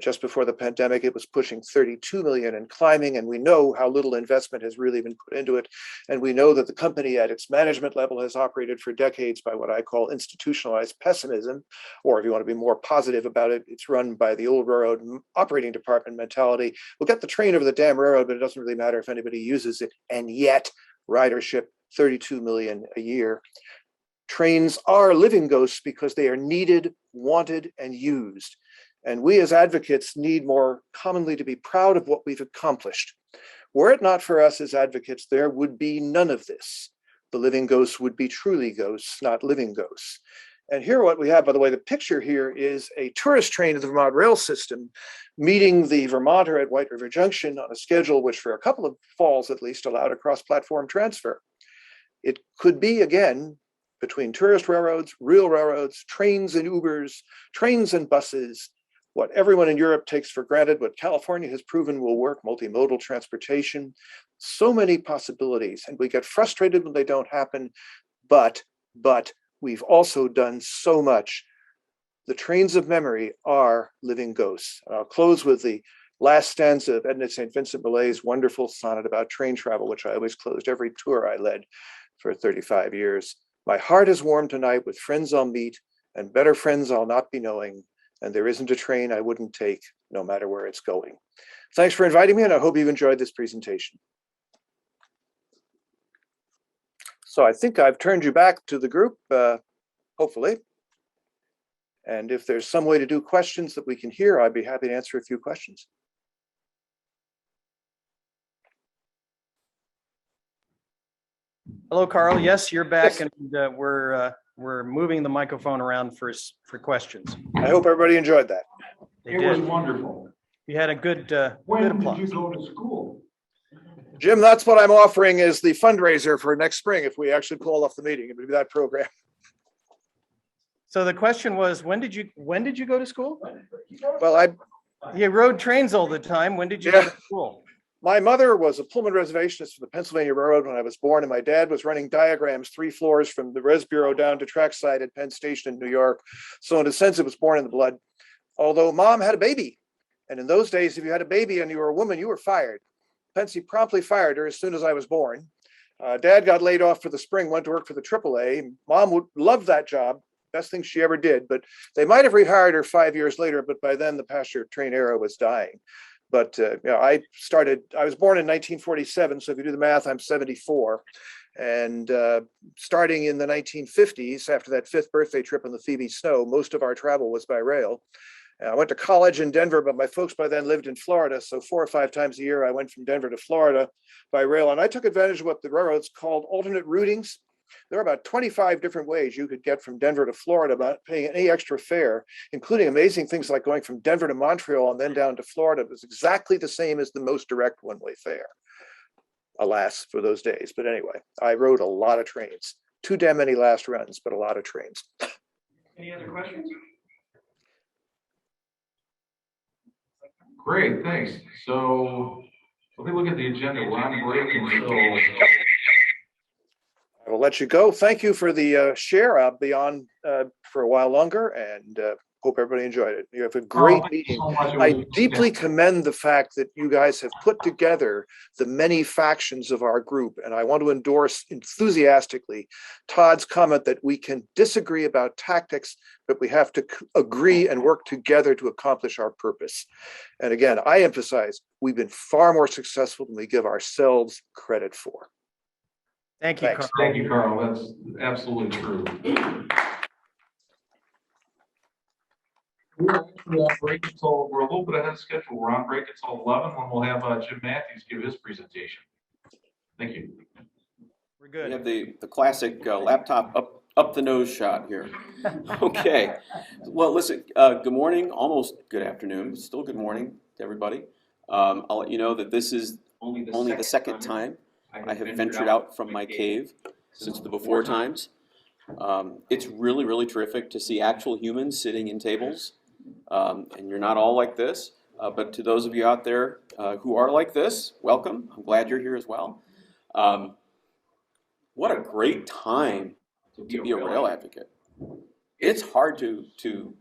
Just before the pandemic, it was pushing 32 million and climbing, and we know how little investment has really been put into it. And we know that the company at its management level has operated for decades by what I call institutionalized pessimism, or if you want to be more positive about it, it's run by the old railroad operating department mentality. We'll get the train over the damn railroad, but it doesn't really matter if anybody uses it. And yet, ridership, 32 million a year. Trains are living ghosts because they are needed, wanted, and used. And we as advocates need more commonly to be proud of what we've accomplished. Were it not for us as advocates, there would be none of this. The living ghosts would be truly ghosts, not living ghosts. And here what we have, by the way, the picture here is a tourist train of the Vermont rail system meeting the Vermonter at White River Junction on a schedule which for a couple of falls at least allowed a cross-platform transfer. It could be, again, between tourist railroads, real railroads, trains and Ubers, trains and buses, what everyone in Europe takes for granted, what California has proven will work, multimodal transportation, so many possibilities. And we get frustrated when they don't happen, but we've also done so much. The trains of memory are living ghosts. And I'll close with the last stanza of Edna St. Vincent Millay's wonderful sonnet about train travel, which I always closed every tour I led for 35 years. My heart is warm tonight with friends I'll meet, and better friends I'll not be knowing. And there isn't a train I wouldn't take, no matter where it's going. Thanks for inviting me, and I hope you've enjoyed this presentation. So I think I've turned you back to the group, hopefully. And if there's some way to do questions that we can hear, I'd be happy to answer a few questions. Hello, Carl. Yes, you're back, Yes. and we're moving the microphone around for questions. I hope everybody enjoyed that. They It was did. wonderful. You had a good When did applause. you go to school? Jim, that's what I'm offering as the fundraiser for next spring. If we actually pull off the meeting, it would be that program. So the question was, when did you go to school? Well, You rode trains all the time. When did you go Yeah. to school? my mother was a Pullman reservationist for the Pennsylvania Railroad when I was born, and my dad was running diagrams 3 floors from the Res Bureau down to trackside at Penn Station in New York. So in a sense, it was born in the blood. Although Mom had a baby, and in those days, if you had a baby and you were a woman, you were fired. Pensy promptly fired her as soon as I was born. Dad got laid off for the spring, went to work for the AAA. Mom would love that job. Best thing she ever did, but they might have rehired her 5 years later, but by then the passenger train era was dying. But I was born in 1947, so if you do the math, I'm 74. And starting in the 1950s, after that 5th birthday trip on the Phoebe Snow, most of our travel was by rail. I went to college in Denver, but my folks by then lived in Florida. So 4 or 5 times a year, I went from Denver to Florida by rail. And I took advantage of what the railroads called alternate routings. There are about 25 different ways you could get from Denver to Florida without paying any extra fare, including amazing things like going from Denver to Montreal and then down to Florida. It was exactly the same as the most direct one-way fare. Alas, for those days. But anyway, I rode a lot of trains. Too damn many last runs, but a lot of trains. Any other questions? Great, thanks. So let me look at the agenda. We're on break until. I will let you go. Thank you for the share. I'll be on for a while longer and hope everybody enjoyed it. You have a great meeting. So much. I deeply commend the fact that you guys have put together the many factions of our group. And I want to endorse enthusiastically Todd's comment that we can disagree about tactics, but we have to agree and work together to accomplish our purpose. And again, I emphasize we've been far more successful than we give ourselves credit for. Thank you, Thanks. Carl. Thank you, Carl. That's absolutely true. We're actually on break until, we're a little bit ahead of schedule. We're on break until 11 when we'll have Jim Mathews give his presentation. Thank you. We're We good. have the classic laptop up the nose shot here. Okay. Well, listen, good morning, almost good afternoon, but still good morning to everybody. I'll let you know that this is only the second time I have ventured out from my cave since the before times. It's really, really terrific to see actual humans sitting in tables. And you're not all like this, but to those of you out there who are like this, welcome. I'm glad you're here as well. What a great time to be a rail advocate. It's hard to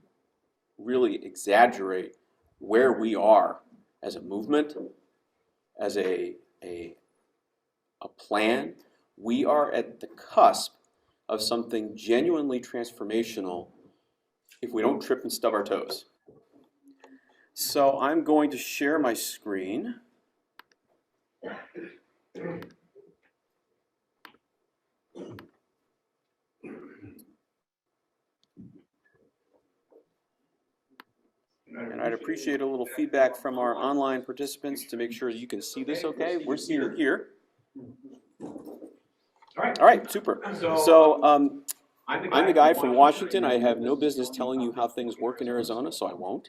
really exaggerate where we are as a movement, as a plan. We are at the cusp of something genuinely transformational if we don't trip and stub our toes. So I'm going to share my screen. And I'd appreciate a little feedback from our online participants to make sure you can see this okay. We're seeing it here. All right, super. So I'm the guy from Washington. I have no business telling you how things work in Arizona, so I won't.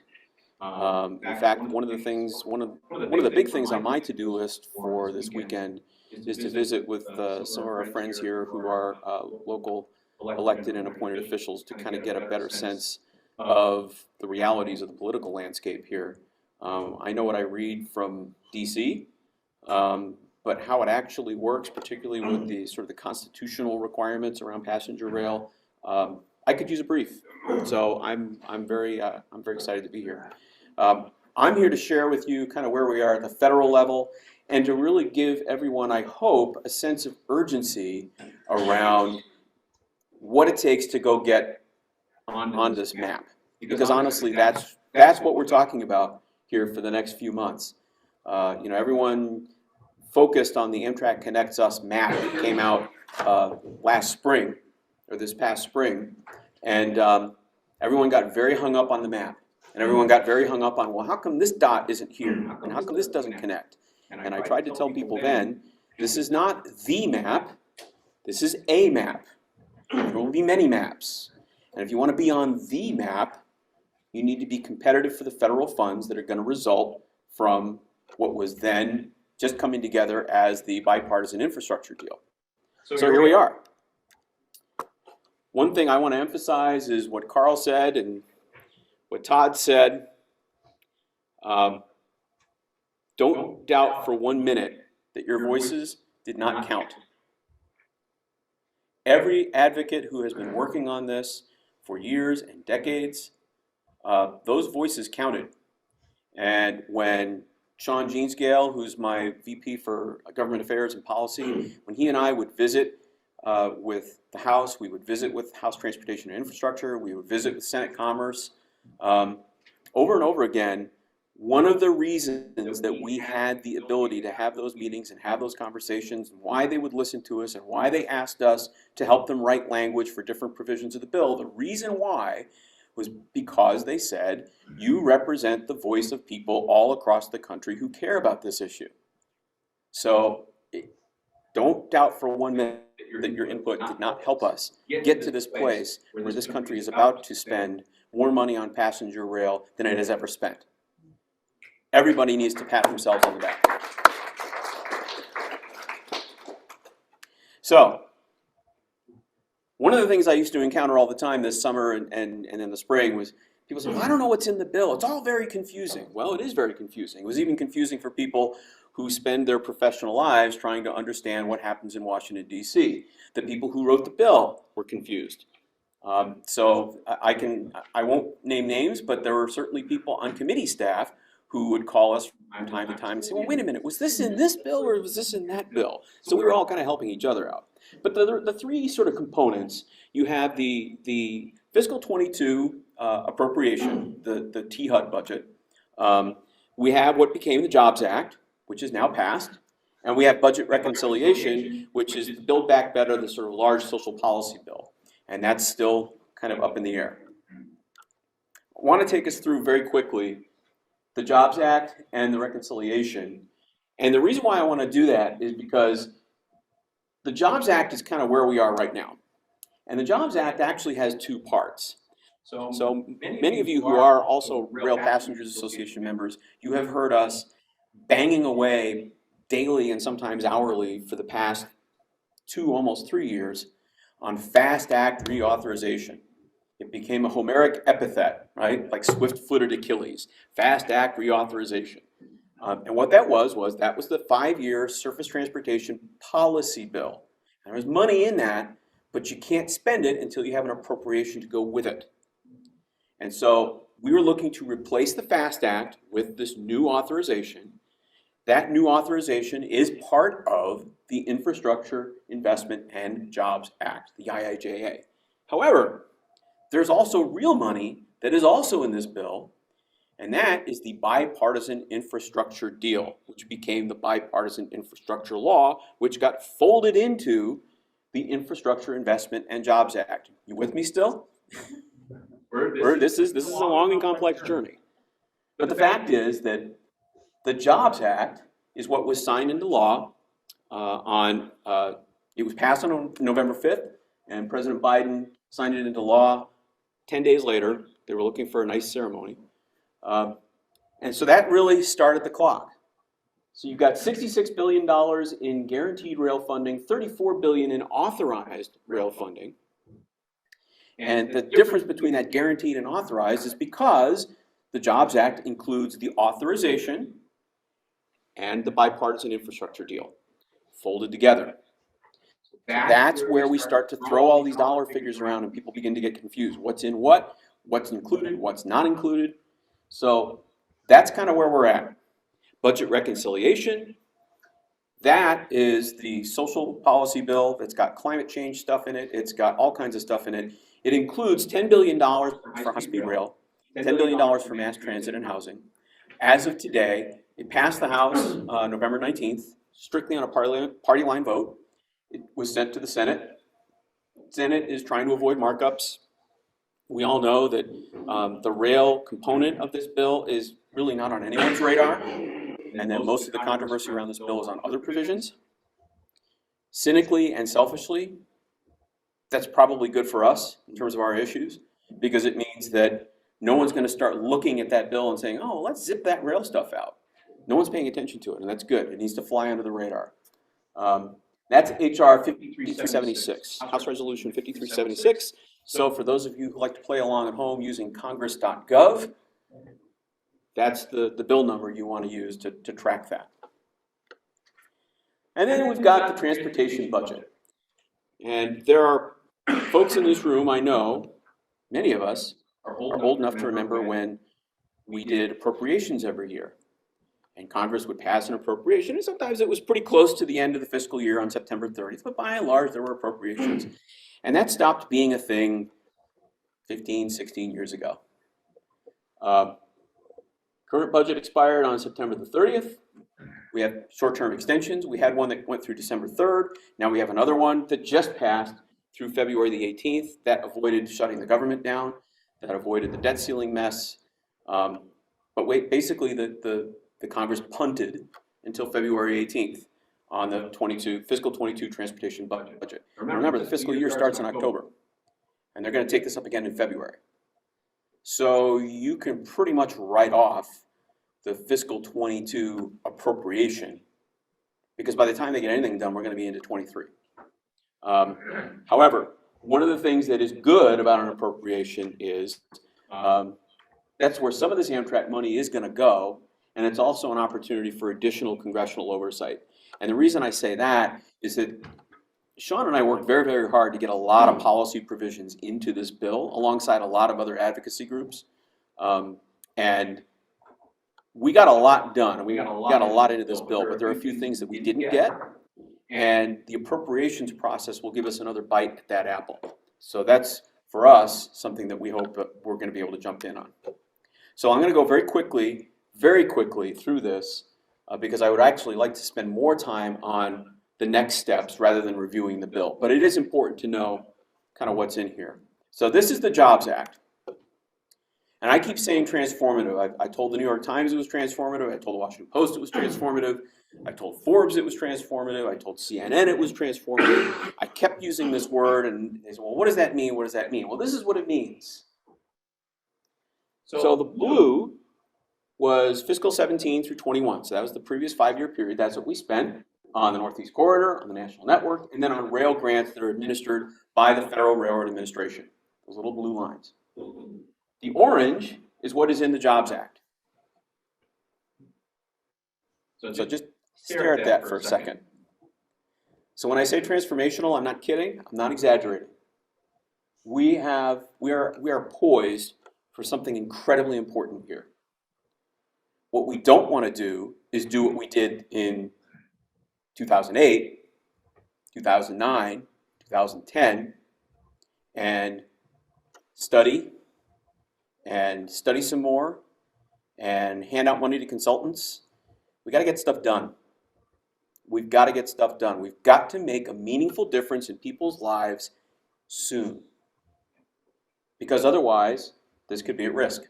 In fact, one of the big things on my to-do list for this weekend is to visit with some of our friends here who are local elected and appointed officials to kind of get a better sense of the realities of the political landscape here. I know what I read from DC, but how it actually works, particularly with the sort of the constitutional requirements around passenger rail, I could use a brief. So I'm very excited to be here. I'm here to share with you kind of where we are at the federal level and to really give everyone, I hope, a sense of urgency around what it takes to go get on this map. Because honestly, that's what we're talking about here for the next few months. Everyone focused on the Amtrak Connects Us map that came out last spring, or this past spring, and everyone got very hung up on the map. And everyone got very hung up on, well, how come this dot isn't here? And how come this doesn't connect? And I tried to tell people then, this is not the map, this is a map. There will be many maps. And if you want to be on the map, you need to be competitive for the federal funds that are going to result from what was then just coming together as the bipartisan infrastructure deal. So here we are. One thing I want to emphasize is what Carl said and what Todd said. Don't doubt for 1 minute that your voices did not count. Every advocate who has been working on this for years and decades, those voices counted. And when Sean Jeansgale, who's my VP for Government Affairs and Policy, when he and I would visit with the House, we would visit with House Transportation and Infrastructure, we would visit with Senate Commerce, over and over again. One of the reasons that we had the ability to have those meetings and have those conversations, and why they would listen to us and why they asked us to help them write language for different provisions of the bill, the reason why was because they said, you represent the voice of people all across the country who care about this issue. So don't doubt for 1 minute that your input did not help us get to this place where this country is about to spend more money on passenger rail than it has ever spent. Everybody needs to pat themselves on the back. So, one of the things I used to encounter all the time this summer and in the spring was people say, well, I don't know what's in the bill. It's all very confusing. Well, it is very confusing. It was even confusing for people who spend their professional lives trying to understand what happens in Washington, D.C. The people who wrote the bill were confused. So I won't name names, but there were certainly people on committee staff who would call us from time to time and say, well, wait a minute, was this in this bill or was this in that bill? So we were all kind of helping each other out. But the three sort of components, you have the fiscal 22 appropriation, the THUD budget. We have what became the Jobs Act, which is now passed. And we have budget reconciliation, which is the Build Back Better, the sort of large social policy bill. And that's still kind of up in the air. I want to take us through very quickly the Jobs Act and the reconciliation. And the reason why I want to do that is because the Jobs Act is kind of where we are right now. And the Jobs Act actually has two parts. So many of you who are also Rail Passengers Association members, you have heard us banging away daily and sometimes hourly for the past 2, almost 3 years on FAST Act reauthorization. It became a Homeric epithet, right? Like swift-footed Achilles. FAST Act reauthorization. And what that was the 5-year surface transportation policy bill. And there's money in that, but you can't spend it until you have an appropriation to go with it. And so we were looking to replace the FAST Act with this new authorization. That new authorization is part of the Infrastructure Investment and Jobs Act, the IIJA. However, there's also real money that is also in this bill, and that is the bipartisan infrastructure deal, which became the bipartisan infrastructure law, which got folded into the Infrastructure Investment and Jobs Act. You with me still? This is a long and complex journey. But the fact is that the Jobs Act is what was signed into law it was passed on November 5th, and President Biden signed it into law 10 days later. They were looking for a nice ceremony. And so that really started the clock. So you've got $66 billion in guaranteed rail funding, $34 billion in authorized rail funding. And the difference between that guaranteed and authorized is because the Jobs Act includes the authorization and the bipartisan infrastructure deal folded together. That's where we start to throw all these dollar figures around and people begin to get confused. What's in what? What's included? What's not included? So that's kind of where we're at. Budget reconciliation. That is the social policy bill that's got climate change stuff in it. It's got all kinds of stuff in it. It includes $10 billion for high-speed rail, $10 billion for mass transit and housing. As of today, it passed the House November 19th, strictly on a party line vote. It was sent to the Senate. Senate is trying to avoid markups. We all know that the rail component of this bill is really not on anyone's radar, and that most of the controversy around this bill is on other provisions. Cynically and selfishly, that's probably good for us in terms of our issues, because it means that no one's going to start looking at that bill and saying, oh, let's zip that rail stuff out. No one's paying attention to it, and that's good. It needs to fly under the radar. That's HR 5376, House Resolution 5376. So for those of you who like to play along at home using congress.gov, that's the bill number you want to use to track that. And then we've got the transportation budget. And there are folks in this room, I know, many of us are old enough to remember when we did appropriations every year. and Congress would pass an appropriation, and sometimes it was pretty close to the end of the fiscal year on September 30th, but by and large, there were appropriations. And that stopped being a thing 15, 16 years ago. Current budget expired on September the 30th. We have short-term extensions. We had one that went through December 3rd. Now we have another one that just passed through February the 18th. That avoided shutting the government down. That avoided the debt ceiling mess. But wait, basically the Congress punted until February 18th on the fiscal 22 transportation budget. Remember, the fiscal year starts in October, and they're going to take this up again in February. So you can pretty much write off the fiscal 22 appropriation, because by the time they get anything done, we're going to be into 23. However, one of the things that is good about an appropriation is that's where some of this Amtrak money is going to go, and it's also an opportunity for additional congressional oversight. And the reason I say that is that Sean and I worked very, very hard to get a lot of policy provisions into this bill alongside a lot of other advocacy groups. And we got a lot done, and we got a lot into this bill, but there are a few things that we didn't get, and the appropriations process will give us another bite at that apple. So that's, for us, something that we hope that we're going to be able to jump in on. So I'm going to go very quickly through this, because I would actually like to spend more time on the next steps rather than reviewing the bill. But it is important to know kind of what's in here. So this is the Jobs Act. And I keep saying transformative. I told the New York Times it was transformative. I told the Washington Post it was transformative. I told Forbes it was transformative. I told CNN it was transformative. I kept using this word, and they said, well, what does that mean? What does that mean? Well, this is what it means. So the blue was fiscal 17 through 21. So that was the previous 5-year period. That's what we spent on the Northeast Corridor, on the National Network, and then on rail grants that are administered by the Federal Railroad Administration. Those little blue lines. The orange is what is in the Jobs Act. So just stare at that for a second. So when I say transformational, I'm not kidding. I'm not exaggerating. We are poised for something incredibly important here. What we don't want to do is do what we did in 2008, 2009, 2010, and study some more and hand out money to consultants. We got to get stuff done. We've got to get stuff done. We've got to make a meaningful difference in people's lives soon, because otherwise this could be at risk.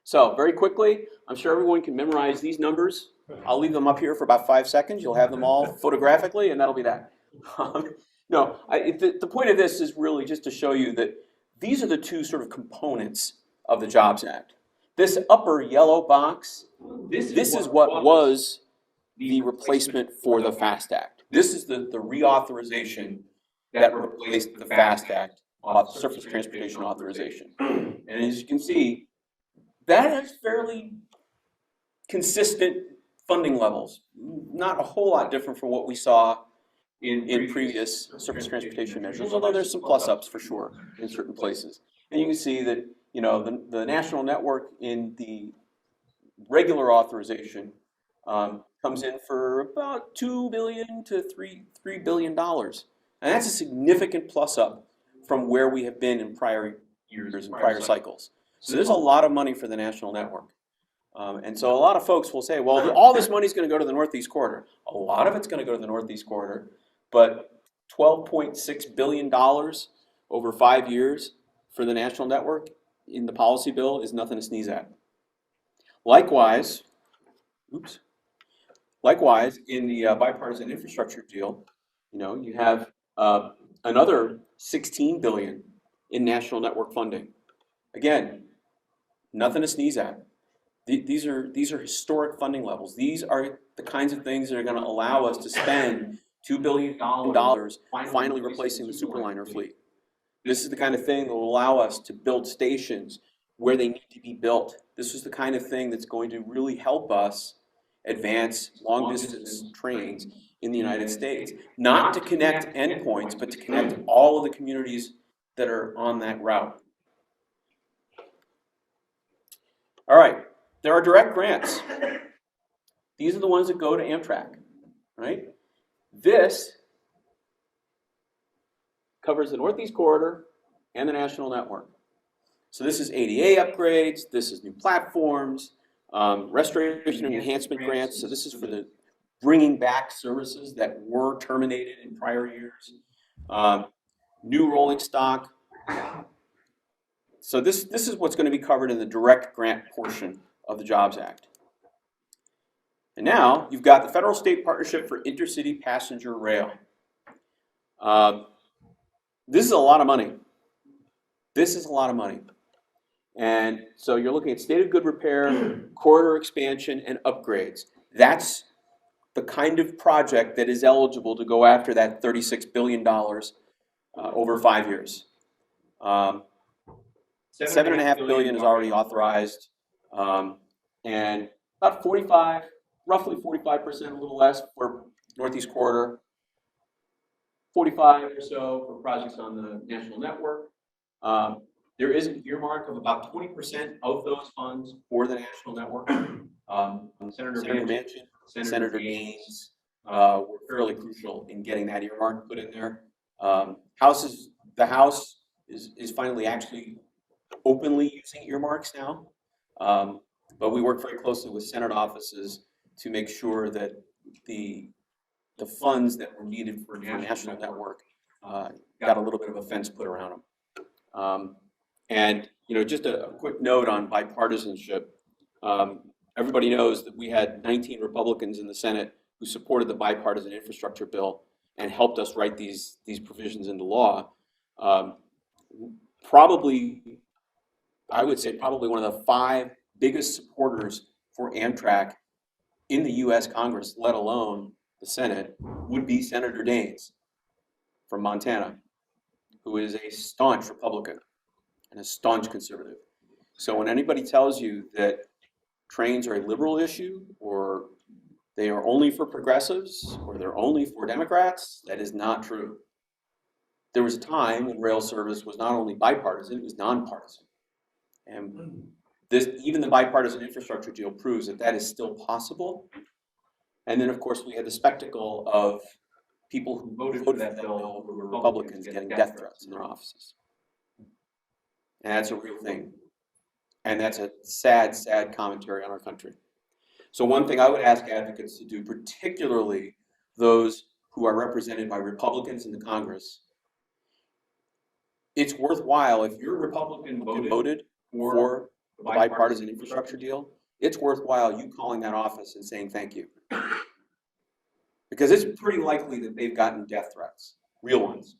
So very quickly, I'm sure everyone can memorize these numbers. I'll leave them up here for about 5 seconds. You'll have them all photographically, and that'll be that. The point of this is really just to show you that these are the two sort of components of the Jobs Act. This upper yellow box, this is what was the replacement for the FAST Act. This is the reauthorization that replaced the FAST Act, Surface Transportation Authorization. And as you can see, that has fairly consistent funding levels. Not a whole lot different from what we saw in previous surface transportation measures, although there's some plus-ups for sure in certain places. And you can see that, you know, the national network in the regular authorization comes in for about $2 billion to $3 billion. And that's a significant plus-up from where we have been in prior years and prior cycles. So there's a lot of money for the national network. And so a lot of folks will say, well, all this money is going to go to the Northeast Corridor. A lot of it's going to go to the Northeast Corridor, but $12.6 billion over 5 years for the national network in the policy bill is nothing to sneeze at. Likewise, in the bipartisan infrastructure deal, you know, you have another $16 billion in national network funding. Again, nothing to sneeze at. These are historic funding levels. These are the kinds of things that are going to allow us to spend $2 billion finally replacing the superliner fleet. This is the kind of thing that will allow us to build stations where they need to be built. This is the kind of thing that's going to really help us advance long-distance trains in the United States. Not to connect endpoints, but to connect all of the communities that are on that route. All right, there are direct grants. These are the ones that go to Amtrak, right? This covers the Northeast Corridor and the national network. So this is ADA upgrades, this is new platforms, restoration and enhancement grants. So this is for the bringing back services that were terminated in prior years. New rolling stock. So this is what's going to be covered in the direct grant portion of the Jobs Act. And now you've got the Federal State Partnership for Intercity Passenger Rail. This is a lot of money. This is a lot of money. And so you're looking at state of good repair, corridor expansion, and upgrades. That's the kind of project that is eligible to go after that $36 billion over 5 years. $7.5 billion is already authorized, and about roughly 45%, a little less for Northeast Corridor, 45 or so for projects on the national network. There is an earmark of about 20% of those funds for the national network. Senator Manchin, Senator Gaines were fairly crucial in getting that earmark put in there. The House is finally actually openly using earmarks now, but we work very closely with Senate offices to make sure that the funds that were needed for the national network got a little bit of a fence put around them. And just a quick note on bipartisanship. Everybody knows that we had 19 Republicans in the Senate who supported the bipartisan infrastructure bill and helped us write these provisions into law. I would say probably one of the 5 biggest supporters for Amtrak in the U.S. Congress, let alone the Senate, would be Senator Gaines from Montana, who is a staunch Republican and a staunch conservative. So when anybody tells you that trains are a liberal issue, or they are only for progressives, or they're only for Democrats, that is not true. There was a time when rail service was not only bipartisan, it was nonpartisan. And even the bipartisan infrastructure deal proves that that is still possible. And then, of course, we had the spectacle of people who voted for that bill who were Republicans getting death threats in their offices. And that's a real thing. And that's a sad, sad commentary on our country. So one thing I would ask advocates to do, particularly those who are represented by Republicans in the Congress, it's worthwhile, if you're a Republican voted for the bipartisan infrastructure deal, it's worthwhile you calling that office and saying thank you. Because it's pretty likely that they've gotten death threats, real ones.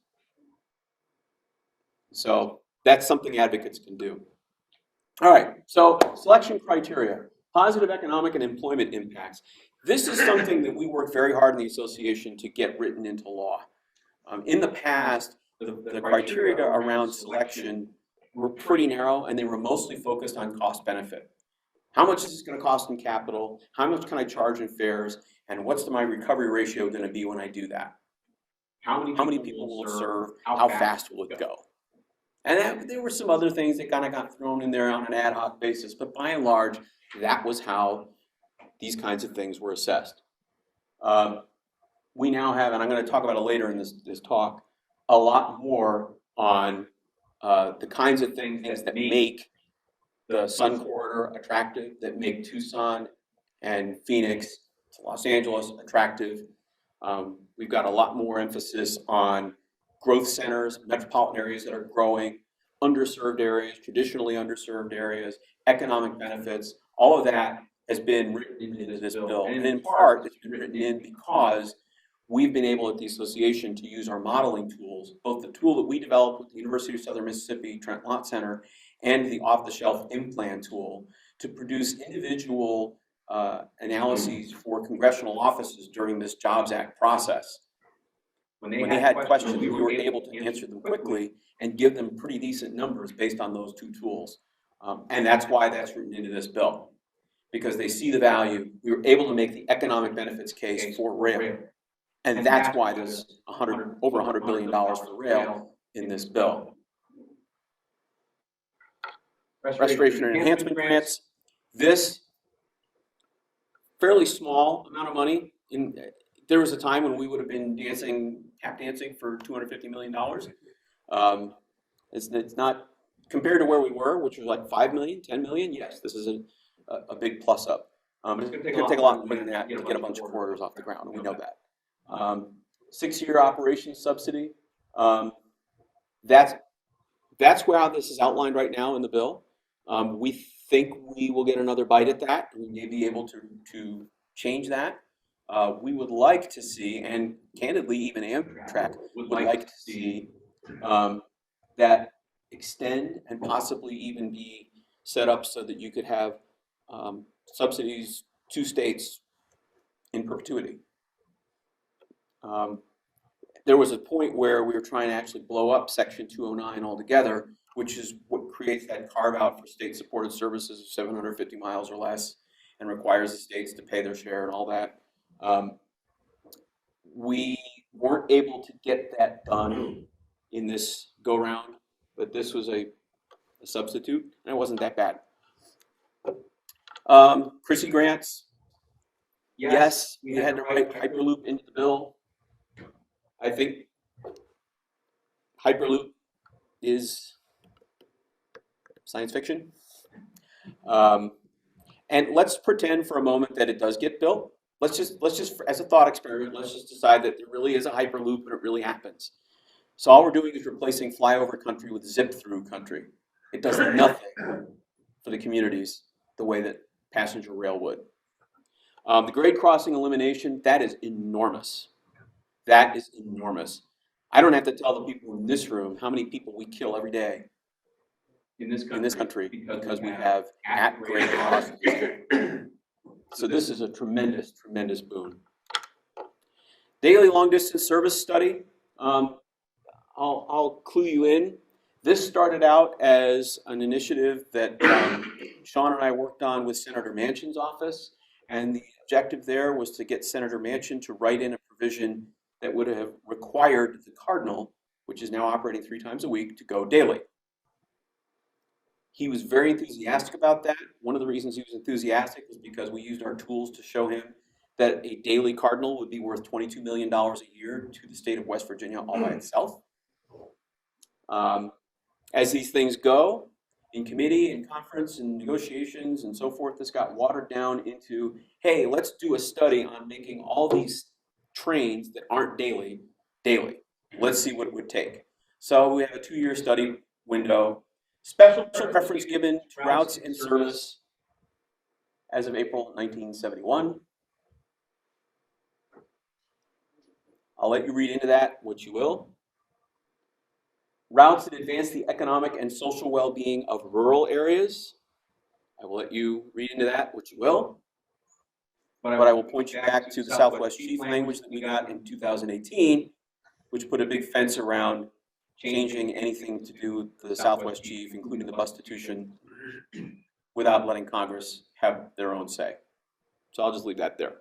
So that's something advocates can do. All right, so selection criteria, positive economic and employment impacts. This is something that we work very hard in the association to get written into law. In the past, the criteria around selection were pretty narrow, and they were mostly focused on cost benefit. How much is this going to cost in capital? How much can I charge in fares? And what's my recovery ratio going to be when I do that? How many people will it serve? How fast will it go? And there were some other things that kind of got thrown in there on an ad hoc basis, but by and large, that was how these kinds of things were assessed. We now have, and I'm going to talk about it later in this talk, a lot more on the kinds of things that make the Sun Corridor attractive, that make Tucson and Phoenix to Los Angeles attractive. We've got a lot more emphasis on growth centers, metropolitan areas that are growing, underserved areas, traditionally underserved areas, economic benefits. All of that has been written into this bill. And in part, it's been written in because we've been able at the association to use our modeling tools, both the tool that we developed with the University of Southern Mississippi Trent Lott Center and the off-the-shelf implant tool to produce individual analyses for congressional offices during this Jobs Act process. When they had questions, we were able to answer them quickly and give them pretty decent numbers based on those 2 tools. And that's why that's written into this bill, because they see the value. We were able to make the economic benefits case for rail. And that's why there's over $100 billion for rail in this bill. Restoration and enhancement grants. This fairly small amount of money. There was a time when we would have been tap dancing for $250 million. It's not, compared to where we were, which was like 5 million, 10 million. Yes, this is a big plus up. But it's going to take a lot more than that to get a bunch of corridors off the ground, and we know that. 6-year operations subsidy. That's how this is outlined right now in the bill. We think we will get another bite at that. We may be able to change that. We would like to see, and candidly, even Amtrak would like to see that extend and possibly even be set up so that you could have subsidies to states in perpetuity. There was a point where we were trying to actually blow up Section 209 altogether, which is what creates that carve out for state-supported services of 750 miles or less and requires the states to pay their share and all that. We weren't able to get that done in this go-round, but this was a substitute, and it wasn't that bad. Chrissy grants. Yes, we had to write Hyperloop into the bill. I think Hyperloop is science fiction. And let's pretend for a moment that it does get built. Let's just, as a thought experiment, let's just decide that there really is a Hyperloop and it really happens. So all we're doing is replacing flyover country with zip-through country. It does nothing for the communities the way that passenger rail would. The grade crossing elimination, that is enormous. That is enormous. I don't have to tell the people in this room how many people we kill every day in this country because we have at-grade crossings. So this is a tremendous, tremendous boon. Daily long-distance service study. I'll clue you in. This started out as an initiative that Sean and I worked on with Senator Manchin's office, and the objective there was to get Senator Manchin to write in a provision that would have required the Cardinal, which is now operating 3 times a week, to go daily. He was very enthusiastic about that. One of the reasons he was enthusiastic was because we used our tools to show him that a daily Cardinal would be worth $22 million a year to the state of West Virginia all by itself. As these things go, in committee and conference and negotiations and so forth, this got watered down into, hey, let's do a study on making all these trains that aren't daily. Let's see what it would take. So we have a 2-year study window. Special preference given to routes in service as of April 1971. I'll let you read into that what you will. Routes that advance the economic and social well-being of rural areas. I will let you read into that what you will. But I will point you back to the Southwest Chief language that we got in 2018, which put a big fence around changing anything to do with the Southwest Chief, including the Bustitution, without letting Congress have their own say. So I'll just leave that there.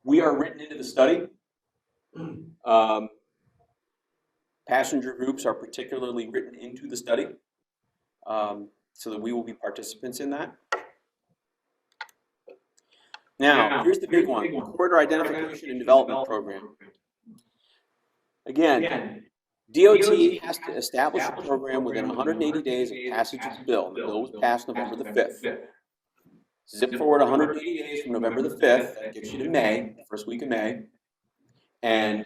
We are written into the study. Passenger groups are particularly written into the study, so that we will be participants in that. Now, here's the big one, Corridor Identification and Development Program. Again, DOT has to establish a program within 180 days of passage of the bill. The bill was passed November the 5th. Zip forward 180 days from November the 5th, that gets you to May, the first week of May, and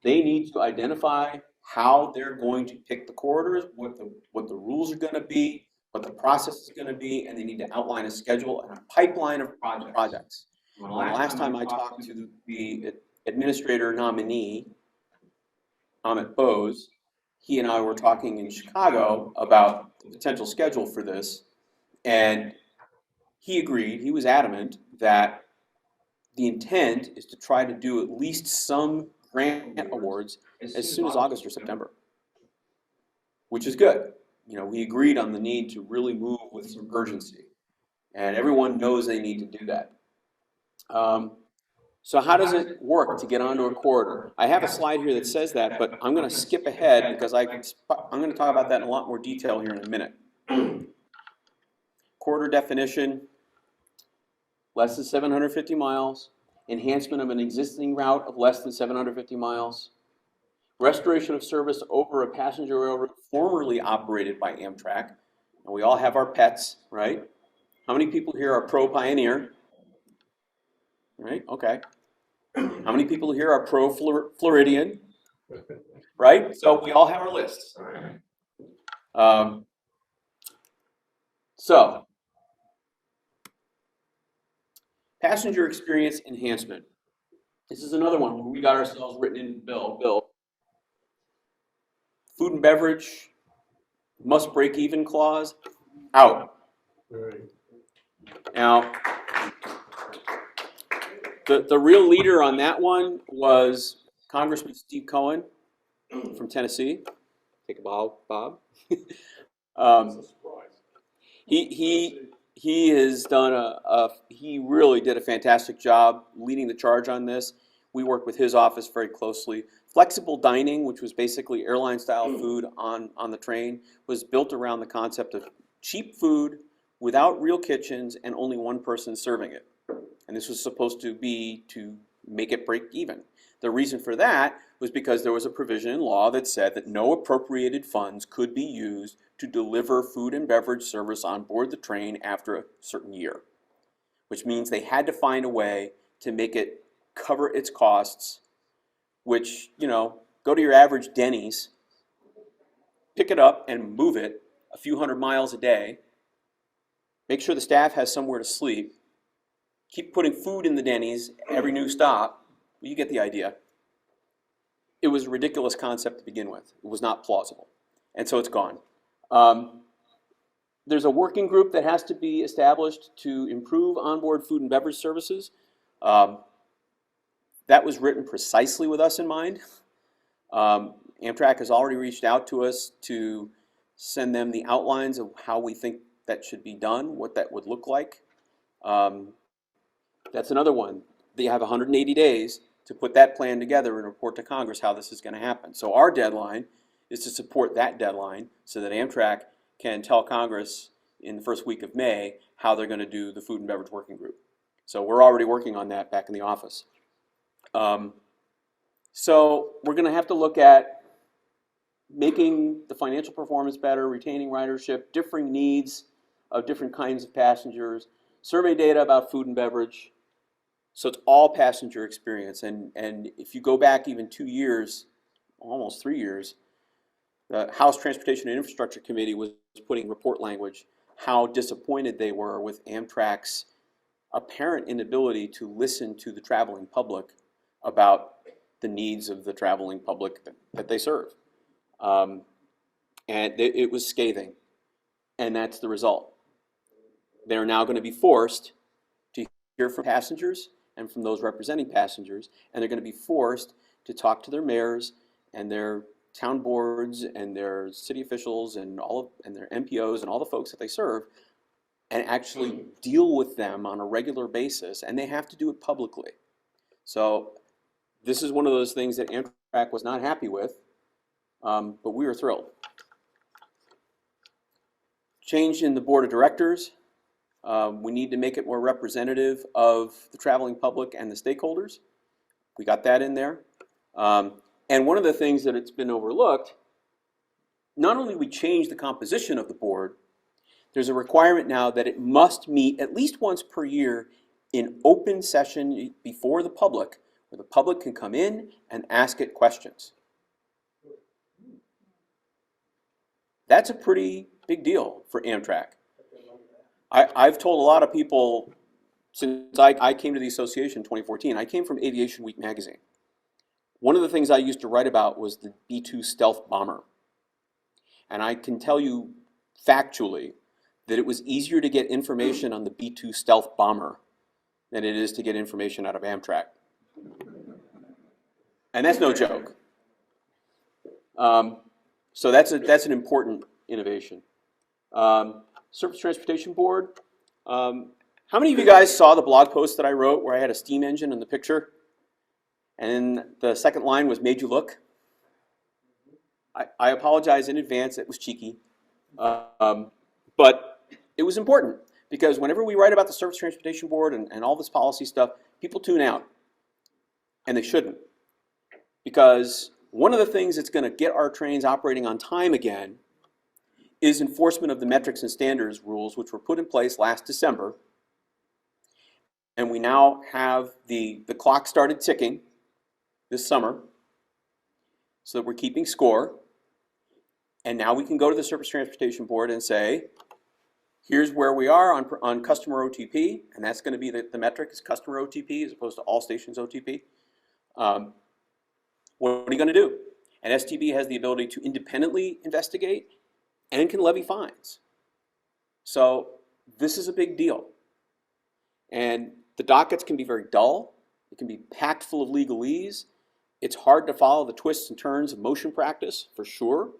they need to identify how they're going to pick the corridors, what the rules are going to be, what the process is going to be, and they need to outline a schedule and a pipeline of projects. The last time I talked to the administrator nominee, Amit Bose, he and I were talking in Chicago about the potential schedule for this, and he agreed, he was adamant that the intent is to try to do at least some grant awards as soon as August or September, which is good. You know, we agreed on the need to really move with some urgency, and everyone knows they need to do that. So how does it work to get onto a corridor? I have a slide here that says that, but I'm going to skip ahead because I'm going to talk about that in a lot more detail here in a minute. Corridor definition. less than 750 miles, enhancement of an existing route of less than 750 miles, restoration of service over a passenger railroad formerly operated by Amtrak. And we all have our pets, right? How many people here are pro Pioneer? Right, okay. How many people here are pro Floridian? Right, so we all have our lists. So, passenger experience enhancement. This is another one where we got ourselves written in the bill. Food and beverage, must break even clause, out. Now, the real leader on that one was Congressman Steve Cohen from Tennessee. Take a bow, Bob. He has done he really did a fantastic job leading the charge on this. We worked with his office very closely. Flexible dining, which was basically airline style food on the train, was built around the concept of cheap food without real kitchens and only one person serving it. And this was supposed to be to make it break even. The reason for that was because there was a provision in law that said that no appropriated funds could be used to deliver food and beverage service on board the train after a certain year, which means they had to find a way to make it cover its costs, which, you know, go to your average Denny's, pick it up and move it a few hundred miles a day, make sure the staff has somewhere to sleep, keep putting food in the Denny's every new stop. You get the idea. It was a ridiculous concept to begin with. It was not plausible. And so it's gone. There's a working group that has to be established to improve onboard food and beverage services. That was written precisely with us in mind. Amtrak has already reached out to us to send them the outlines of how we think that should be done, what that would look like. That's another one. They have 180 days to put that plan together and report to Congress how this is going to happen. So our deadline is to support that deadline so that Amtrak can tell Congress in the first week of May how they're going to do the food and beverage working group. So we're already working on that back in the office. So we're going to have to look at making the financial performance better, retaining ridership, differing needs of different kinds of passengers, survey data about food and beverage. So it's all passenger experience. And if you go back even 2 years, almost 3 years, the House Transportation and Infrastructure Committee was putting report language how disappointed they were with Amtrak's apparent inability to listen to the traveling public about the needs of the traveling public that they serve. And it was scathing. And that's the result. They're now going to be forced to hear from passengers and from those representing passengers, and they're going to be forced to talk to their mayors and their town boards and their city officials and their MPOs and all the folks that they serve, and actually deal with them on a regular basis, and they have to do it publicly. So this is one of those things that Amtrak was not happy with, but we were thrilled. Change in the board of directors. We need to make it more representative of the traveling public and the stakeholders. We got that in there. And one of the things that it's been overlooked, not only we change the composition of the board, there's a requirement now that it must meet at least once per year in open session before the public, where the public can come in and ask it questions. That's a pretty big deal for Amtrak. I've told a lot of people since I came to the association in 2014, I came from Aviation Week magazine. One of the things I used to write about was the B-2 stealth bomber. And I can tell you factually that it was easier to get information on the B-2 stealth bomber than it is to get information out of Amtrak. And that's no joke. So that's an important innovation. Surface Transportation Board. How many of you guys saw the blog post that I wrote where I had a steam engine in the picture? And then the second line was "made you look"? I apologize in advance, it was cheeky. But it was important Because whenever we write about the Surface Transportation Board and all this policy stuff, people tune out. And they shouldn't. Because one of the things that's going to get our trains operating on time again is enforcement of the metrics and standards rules, which were put in place last December. And we now have the clock started ticking this summer so that we're keeping score. And now we can go to the Surface Transportation Board and say, here's where we are on customer OTP, and that's going to be the metric is customer OTP as opposed to all stations OTP. What are you going to do? And STB has the ability to independently investigate and can levy fines. So this is a big deal. And the dockets can be very dull. It can be packed full of legalese. It's hard to follow the twists and turns of motion practice, for sure.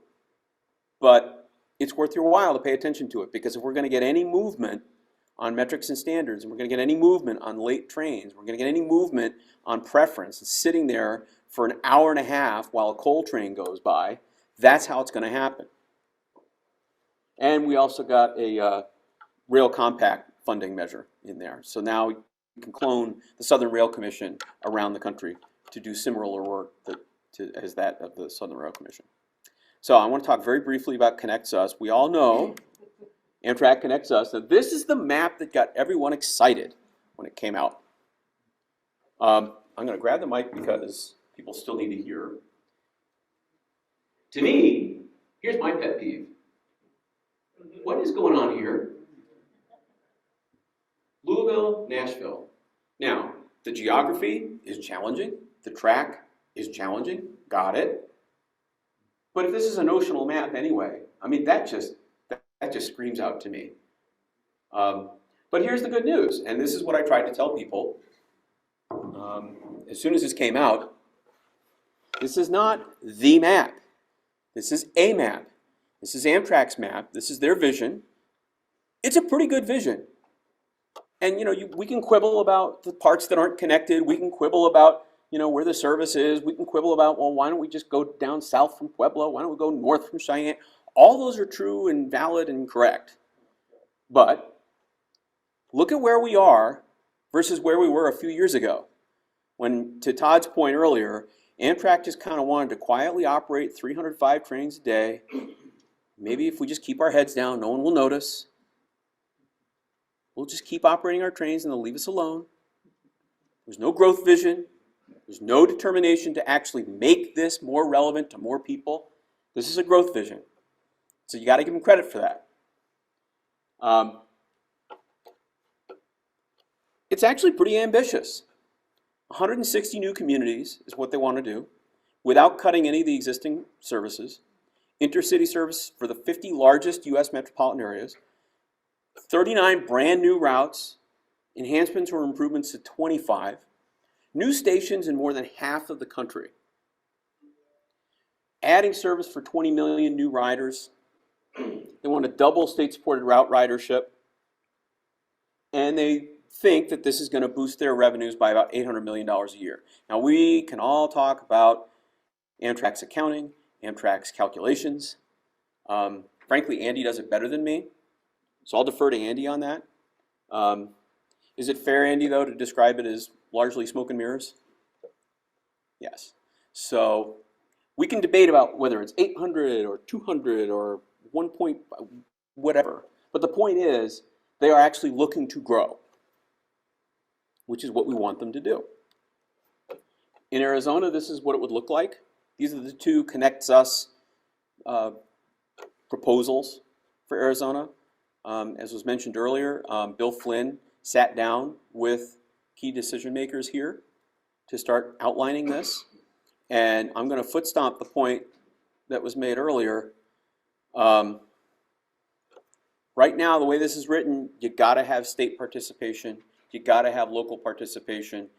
But it's worth your while to pay attention to it, because if we're going to get any movement on metrics and standards, and we're going to get any movement on late trains, we're going to get any movement on preference, and sitting there for an hour and a half while a coal train goes by, that's how it's going to happen. And we also got a rail compact funding measure in there. So now we can clone the Southern Rail Commission around the country to do similar work as that of the Southern Rail Commission. So I want to talk very briefly about Connects Us. We all know Amtrak Connects Us. Now this is the map that got everyone excited when it came out. I'm going to grab the mic because people still need to hear. To me, here's my pet peeve. What is going on here? Louisville, Nashville. Now, the geography is challenging. The track is challenging. Got it. But if this is a notional map anyway, I mean, that just screams out to me. But here's the good news, and this is what I tried to tell people as soon as this came out. This is not the map. This is a map. This is Amtrak's map. This is their vision. It's a pretty good vision. And we can quibble about the parts that aren't connected. We can quibble about where the service is. We can quibble about, well, why don't we just go down south from Pueblo? Why don't we go north from Cheyenne? All those are true and valid and correct. But look at where we are versus where we were a few years ago. When, to Todd's point earlier, Amtrak just kind of wanted to quietly operate 305 trains a day. Maybe if we just keep our heads down, no one will notice. We'll just keep operating our trains and they'll leave us alone. There's no growth vision. There's no determination to actually make this more relevant to more people. This is a growth vision. So you got to give them credit for that. It's actually pretty ambitious. 160 new communities is what they want to do without cutting any of the existing services. Intercity service for the 50 largest U.S. metropolitan areas. 39 brand new routes, enhancements or improvements to 25, new stations in more than half of the country, adding service for 20 million new riders. They want to double state-supported route ridership, and they think that this is going to boost their revenues by about $800 million a year. Now we can all talk about Amtrak's accounting, Amtrak's calculations. Frankly, Andy does it better than me. So I'll defer to Andy on that. Is it fair, Andy, though, to describe it as largely smoke and mirrors? Yes. So we can debate about whether it's 800 or 200 or 1 point, whatever. But the point is, they are actually looking to grow, which is what we want them to do. In Arizona, this is what it would look like. These are the two Connects Us proposals for Arizona. As was mentioned earlier, Bill Flynn sat down with key decision makers here to start outlining this. And I'm going to foot stomp the point that was made earlier. Right now, the way this is written, you got to have state participation. You got to have local participation.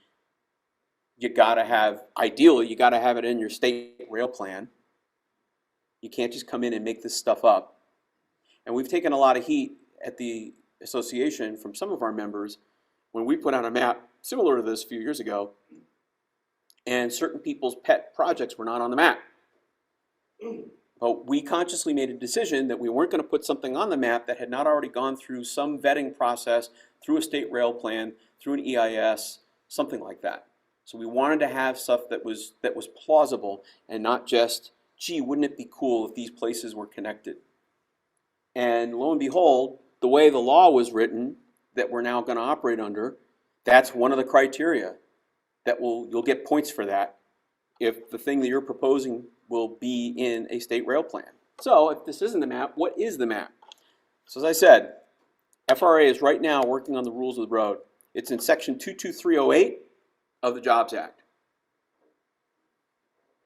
You got to have, ideally, you got to have it in your state rail plan. You can't just come in and make this stuff up. And we've taken a lot of heat at the association from some of our members when we put on a map similar to this a few years ago, and certain people's pet projects were not on the map. But we consciously made a decision that we weren't going to put something on the map that had not already gone through some vetting process, through a state rail plan, through an EIS, something like that. So we wanted to have stuff that was plausible and not just, gee, wouldn't it be cool if these places were connected? And lo and behold, the way the law was written that we're now going to operate under, that's one of the criteria that you'll get points for that if the thing that you're proposing will be in a state rail plan. So if this isn't the map, what is the map? So as I said, FRA is right now working on the rules of the road. It's in section 22308 of the Jobs Act.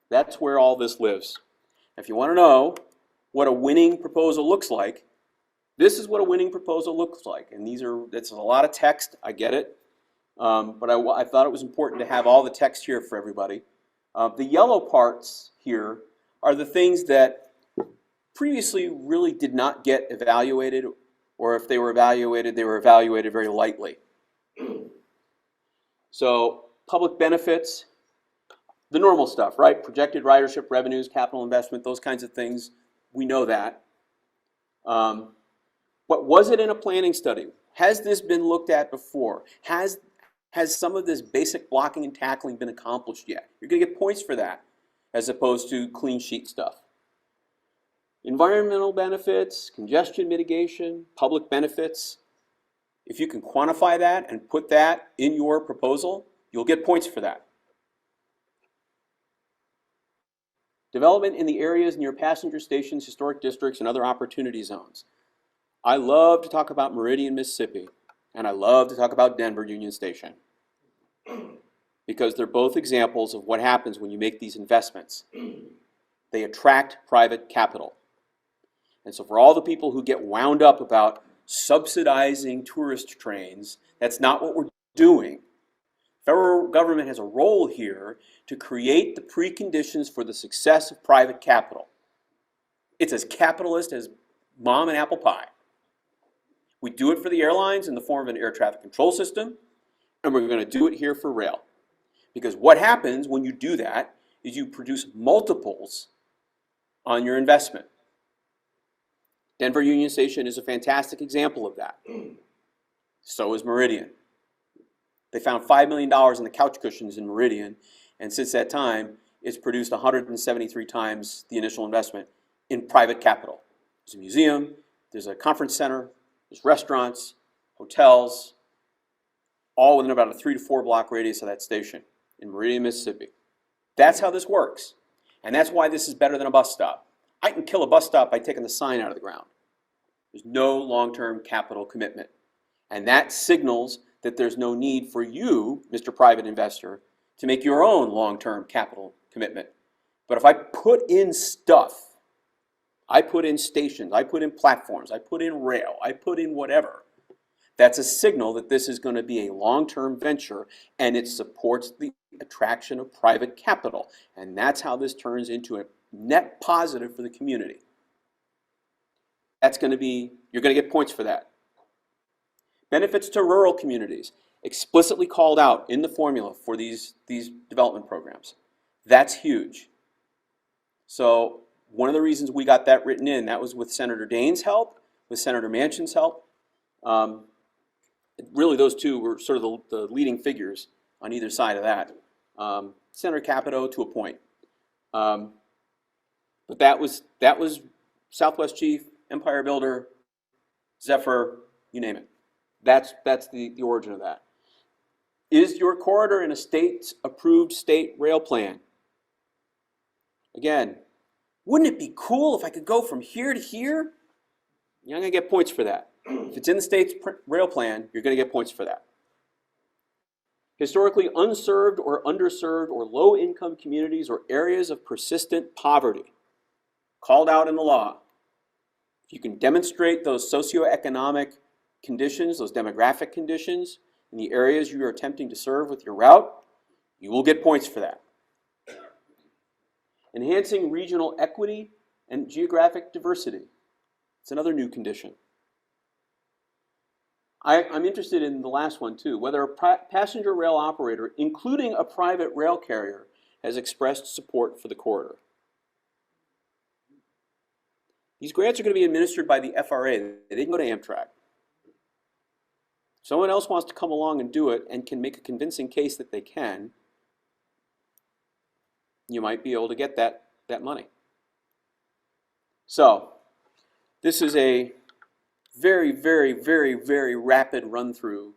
That's where all this lives. If you want to know what a winning proposal looks like, this is what a winning proposal looks like. And that's a lot of text, I get it. But I thought it was important to have all the text here for everybody. The yellow parts here are the things that previously really did not get evaluated, or if they were evaluated very lightly. So public benefits, the normal stuff, right? Projected ridership revenues, capital investment, those kinds of things. We know that. But was it in a planning study? Has this been looked at before? Has some of this basic blocking and tackling been accomplished yet? You're going to get points for that, as opposed to clean sheet stuff. Environmental benefits, congestion mitigation, public benefits. If you can quantify that and put that in your proposal, you'll get points for that. Development in the areas near passenger stations, historic districts, and other opportunity zones. I love to talk about Meridian, Mississippi, and I love to talk about Denver Union Station, because they're both examples of what happens when you make these investments. They attract private capital. And so for all the people who get wound up about subsidizing tourist trains, that's not what we're doing. Federal government has a role here to create the preconditions for the success of private capital. It's as capitalist as mom and apple pie. We do it for the airlines in the form of an air traffic control system, and we're going to do it here for rail. Because what happens when you do that is you produce multiples on your investment. Denver Union Station is a fantastic example of that. So is Meridian. They found $5 million in the couch cushions in Meridian, and since that time, it's produced 173 times the initial investment in private capital. There's a museum, there's a conference center, there's restaurants, hotels, all within about a 3 to 4 block radius of that station in Meridian, Mississippi. That's how this works. And that's why this is better than a bus stop. I can kill a bus stop by taking the sign out of the ground. There's no long-term capital commitment. And that signals that there's no need for you, Mr. Private Investor, to make your own long-term capital commitment. But if I put in stuff, I put in stations, I put in platforms, I put in rail, I put in whatever, that's a signal that this is going to be a long-term venture, and it supports the attraction of private capital. And that's how this turns into a net positive for the community. That's going to be, you're going to get points for that. Benefits to rural communities, explicitly called out in the formula for these development programs. That's huge. So one of the reasons we got that written in, that was with Senator Daines' help, with Senator Manchin's help. Really those two were sort of the leading figures on either side of that. Senator Capito to a point. But that was Southwest Chief, Empire Builder, Zephyr, you name it. That's the origin of that. Is your corridor in a state-approved state rail plan? Again, wouldn't it be cool if I could go from here to here? You're going to get points for that. If it's in the state's rail plan, you're going to get points for that. Historically unserved or underserved or low-income communities or areas of persistent poverty, called out in the law. If you can demonstrate those socioeconomic conditions, those demographic conditions in the areas you are attempting to serve with your route, you will get points for that. Enhancing regional equity and geographic diversity. It's another new condition. I'm interested in the last one too, whether a passenger rail operator, including a private rail carrier, has expressed support for the corridor. These grants are going to be administered by the FRA. They didn't go to Amtrak. Someone else wants to come along and do it and can make a convincing case that they can, you might be able to get that money. So this is a very, very, very, very rapid run through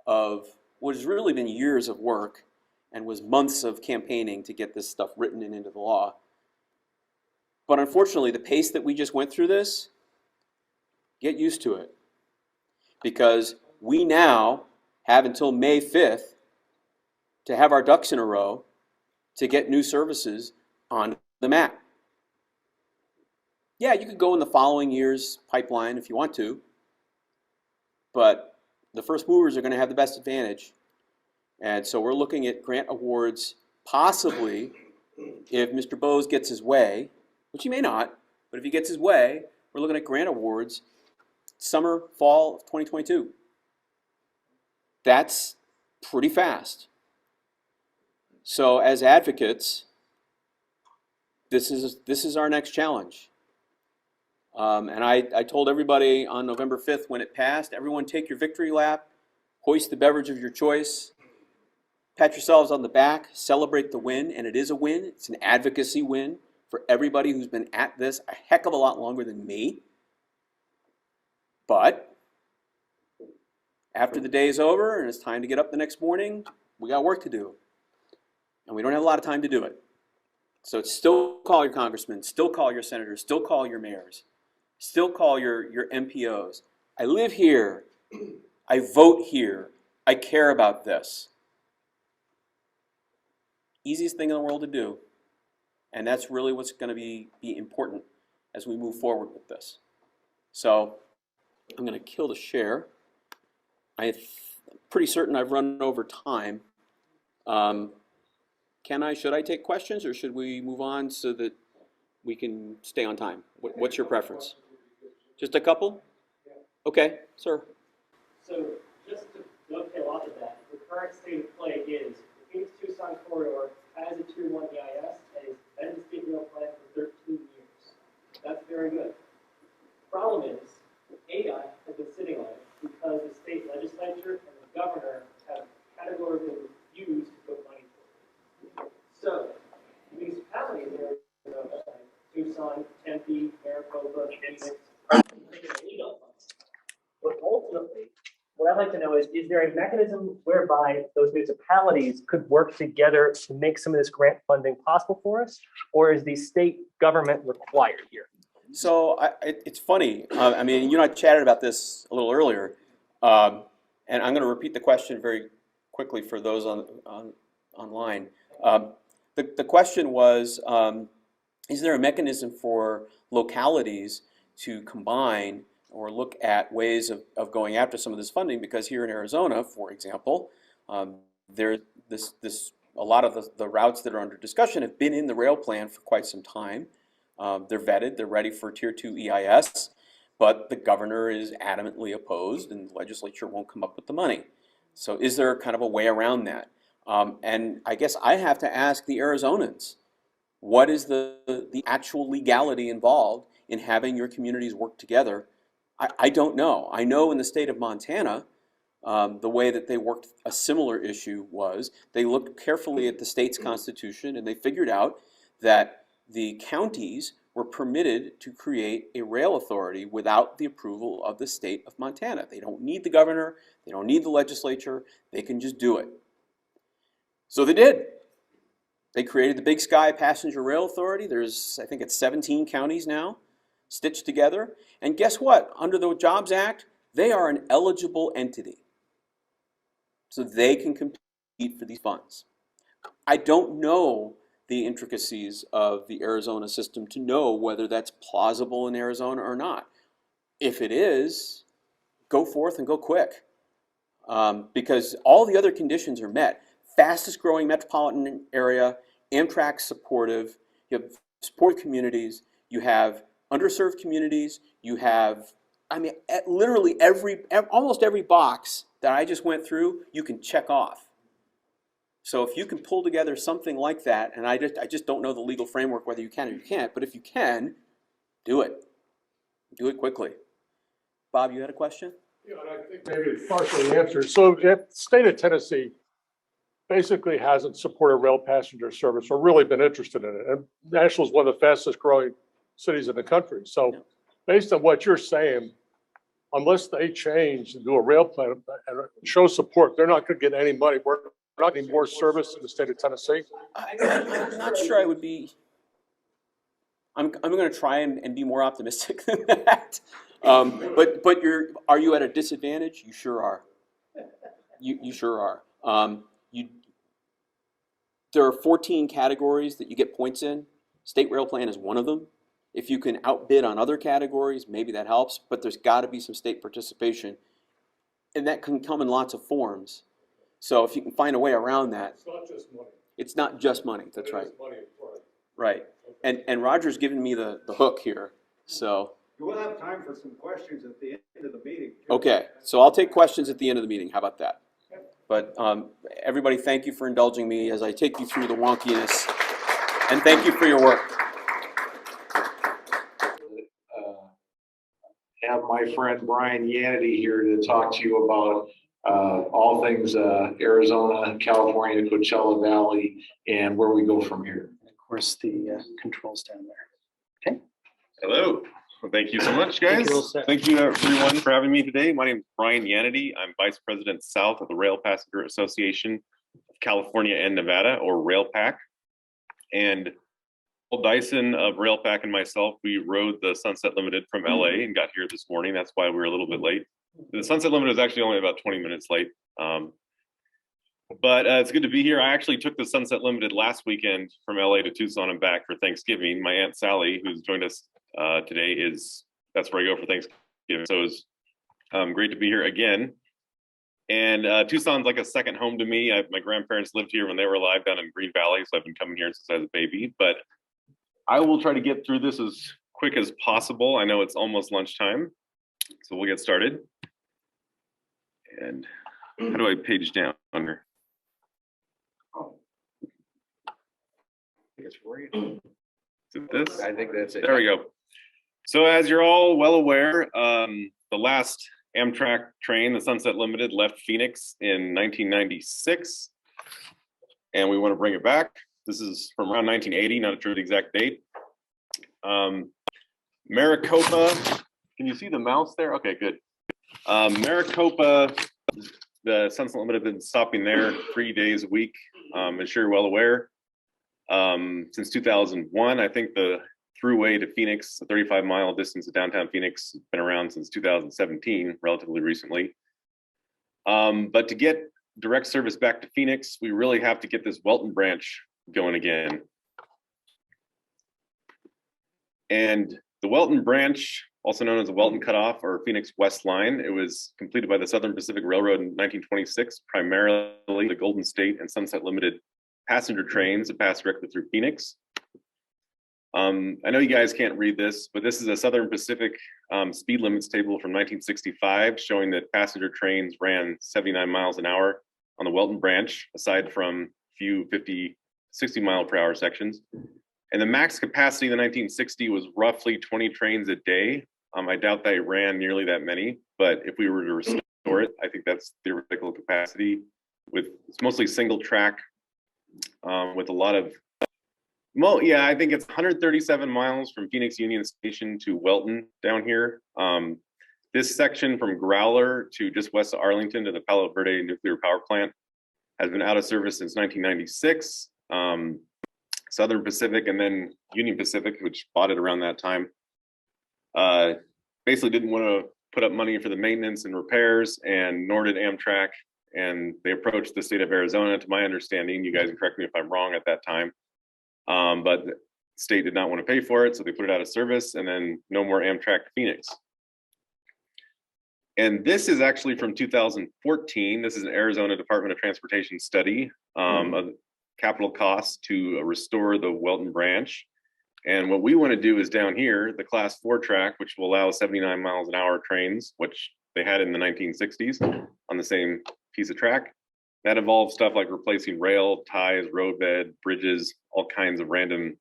of what has really been years of work and was months of campaigning to get this stuff written and into the law. But unfortunately, the pace that we just went through this, get used to it. Because we now have until May 5th to have our ducks in a row to get new services on the map. Yeah, you could go in the following year's pipeline if you want to, but the first movers are going to have the best advantage. And so we're looking at grant awards possibly, if Mr. Bose gets his way, which he may not, but if he gets his way, we're looking at grant awards summer, fall of 2022. That's pretty fast. So as advocates, this is our next challenge. And I told everybody on November 5th when it passed, everyone take your victory lap, hoist the beverage of your choice, pat yourselves on the back, celebrate the win, and it is a win. It's an advocacy win for everybody who's been at this a heck of a lot longer than me. But after the day is over and it's time to get up the next morning, we got work to do. And we don't have a lot of time to do it. So still call your congressmen, still call your senators, still call your mayors, still call your MPOs. I live here. I vote here. I care about this. Easiest thing in the world to do. And that's really what's going to be important as we move forward with this. So I'm going to kill the share. I'm pretty certain I've run over time. Should I take questions or should we move on so that we can stay on time? What's your preference? Just a couple? Okay, sir. So just to dovetail off of that, the current state of play is the Phoenix-Tucson corridor has a Tier 1 EIS and has been in the state rail plan for 13 years. That's very good. Problem is, AI has been sitting on it because the state legislature and the governor have categorically refused to put money for it. So, municipalities in Arizona, like Tucson, Tempe, Maricopa, Phoenix, are taking the lead on funds. But ultimately, what I'd like to know is there a mechanism whereby those municipalities could work together to make some of this grant funding possible for us? Or is the state government required here? So it's funny. I mean, you and I chatted about this a little earlier. And I'm going to repeat the question very quickly for those online. The question was, is there a mechanism for localities to combine or look at ways of going after some of this funding? Because here in Arizona, for example, a lot of the routes that are under discussion have been in the rail plan for quite some time. They're vetted, they're ready for Tier 2 EIS, but the governor is adamantly opposed and the legislature won't come up with the money. So is there kind of a way around that? And I guess I have to ask the Arizonans, what is the actual legality involved in having your communities work together? I don't know. I know in the state of Montana, the way that they worked a similar issue was they looked carefully at the state's constitution and they figured out that the counties were permitted to create a rail authority without the approval of the state of Montana. They don't need the governor, they don't need the legislature, they can just do it. So they did. They created the Big Sky Passenger Rail Authority. There's, I think it's 17 counties now stitched together. And guess what? Under the Jobs Act, they are an eligible entity. So they can compete for these funds. I don't know the intricacies of the Arizona system to know whether that's plausible in Arizona or not. If it is, go forth and go quick. Because all the other conditions are met. Fastest growing metropolitan area, Amtrak supportive, you have supportive communities, you have underserved communities, you have, I mean, literally almost every box that I just went through, you can check off. So if you can pull together something like that, and I just don't know the legal framework whether you can or you can't, but if you can, do it. Do it quickly. Bob, you had a question? Yeah, and I think maybe it's partially answered. So if the state of Tennessee basically hasn't supported rail passenger service or really been interested in it. And Nashville is one of the fastest growing cities in the country. So based on what you're saying, unless they change and do a rail plan and show support, they're not going to get any money. We're not getting more service in the state of Tennessee. I'm not sure I would be. I'm going to try and be more optimistic than that. But are you at a disadvantage? You sure are. You sure are. There are 14 categories that you get points in. State rail plan is one of them. If you can outbid on other categories, maybe that helps, but there's got to be some state participation. And that can come in lots of forms. So if you can find a way around that. It's not just money. It's not just money, that's right. Money in front. Right. And Roger's giving me the hook here, so. We'll have time for some questions at the end of the meeting. Okay, so I'll take questions at the end of the meeting. How about that? But everybody, thank you for indulging me as I take you through the wonkiness, and thank you for your work. Have my friend Brian Yanity here to talk to you about all things Arizona, California, Coachella Valley, and where we go from here. Of course, the controls down there. Okay. Hello. Well, thank you so much, guys. Thank you everyone for having me today. My name is Brian Yanity. I'm Vice President South of the Rail Passenger Association of California and Nevada, or RailPAC. And Dyson of RailPAC and myself, we rode the Sunset Limited from LA and got here this morning. That's why we were a little bit late. The Sunset Limited was actually only about 20 minutes late. But it's good to be here. I actually took the Sunset Limited last weekend from LA to Tucson and back for Thanksgiving. My Aunt Sally, who's joined us today, that's where I go for Thanksgiving. So it's great to be here again. And Tucson's like a second home to me. My grandparents lived here when they were alive down in Green Valley, so I've been coming here since I was a baby. But I will try to get through this as quick as possible. I know it's almost lunchtime, so we'll get started. And how do I page down under? Is it this? I think that's it. There we go. So as you're all well aware, the last Amtrak train, the Sunset Limited, left Phoenix in 1996, and we want to bring it back. This is from around 1980, not sure the exact date. Maricopa, can you see the mouse there? Okay, good. Maricopa, the Sunset Limited has been stopping there 3 days a week, as you're well aware. Since 2001, I think the throughway to Phoenix, the 35-mile distance to downtown Phoenix, has been around since 2017, relatively recently. But to get direct service back to Phoenix, we really have to get this Welton branch going again. And the Welton branch, also known as the Welton Cutoff or Phoenix West Line, it was completed by the Southern Pacific Railroad in 1926, primarily the Golden State and Sunset Limited passenger trains that pass directly through Phoenix. I know you guys can't read this, but this is a Southern Pacific speed limits table from 1965 showing that passenger trains ran 79 miles an hour on the Welton branch, aside from a few 50, 60 mile per hour sections. And the max capacity in the 1960 was roughly 20 trains a day. I doubt they ran nearly that many, but if we were to restore it, I think that's theoretical capacity. It's mostly single track with a lot of, well, yeah, I think it's 137 miles from Phoenix Union Station to Welton down here. This section from Growler to just west of Arlington to the Palo Verde nuclear power plant has been out of service since 1996. Southern Pacific and then Union Pacific, which bought it around that time, basically didn't want to put up money for the maintenance and repairs, and nor did Amtrak. And they approached the state of Arizona, to my understanding. You guys can correct me if I'm wrong at that time. But the state did not want to pay for it, so they put it out of service, and then no more Amtrak to Phoenix. And this is actually from 2014. This is an Arizona Department of Transportation study of capital costs to restore the Welton branch. And what we want to do is down here, the class 4 track, which will allow 79 miles an hour trains, which they had in the 1960s on the same piece of track. That involves stuff like replacing rail, ties, roadbed, bridges, all kinds of random,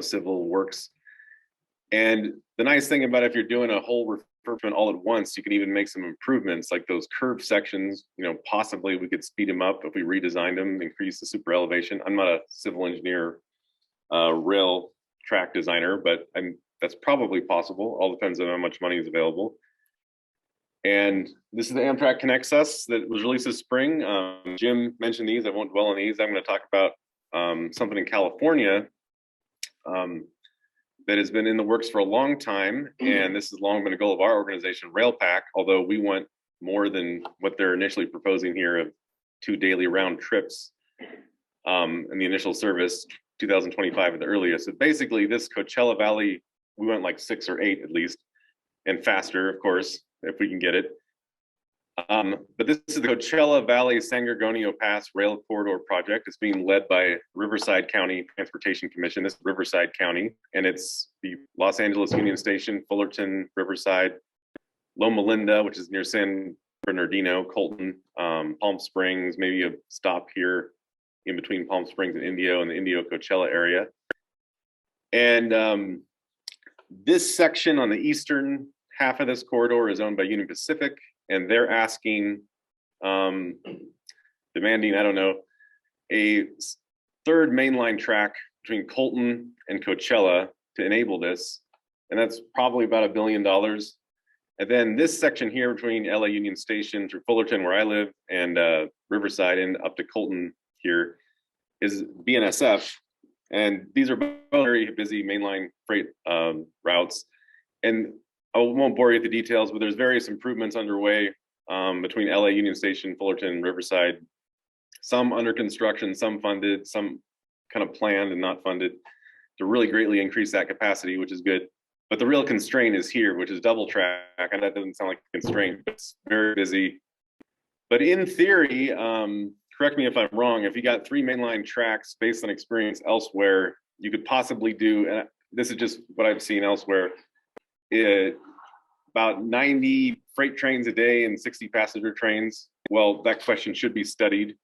civil works. And the nice thing about if you're doing a whole refurbishment all at once, you can even make some improvements like those curved sections, possibly we could speed them up if we redesigned them, increase the super elevation. I'm not a civil engineer, rail track designer, but that's probably possible. All depends on how much money is available. And this is the Amtrak Connects Us that was released this spring. Jim mentioned these. I won't dwell on these. I'm going to talk about something in California that has been in the works for a long time. And this has long been a goal of our organization, RailPack, although we want more than what they're initially proposing here of 2 daily round trips in the initial service, 2025 at the earliest. So basically this Coachella Valley, we went like 6 or 8 at least, and faster, of course, if we can get it. But this is the Coachella Valley San Gorgonio Pass Rail Corridor Project. It's being led by Riverside County Transportation Commission. This is Riverside County, and it's the Los Angeles Union Station, Fullerton, Riverside, Loma Linda, which is near San Bernardino, Colton, Palm Springs, maybe a stop here in between Palm Springs and Indio, in the Indio Coachella area. And this section on the eastern half of this corridor is owned by Union Pacific, and they're asking, demanding, I don't know, a third mainline track between Colton and Coachella to enable this. And that's probably about $1 billion. And then this section here between LA Union Station through Fullerton, where I live, and Riverside and up to Colton here is BNSF. And these are both very busy mainline freight routes. And I won't bore you with the details, but there's various improvements underway between LA Union Station, Fullerton, Riverside, some under construction, some funded, some kind of planned and not funded, to really greatly increase that capacity, which is good. But the real constraint is here, which is double track. And that doesn't sound like a constraint, but it's very busy. But in theory, correct me if I'm wrong, if you got 3 mainline tracks based on experience elsewhere, you could possibly do, and this is just what I've seen elsewhere, about 90 freight trains a day and 60 passenger trains. Well, that question should be studied.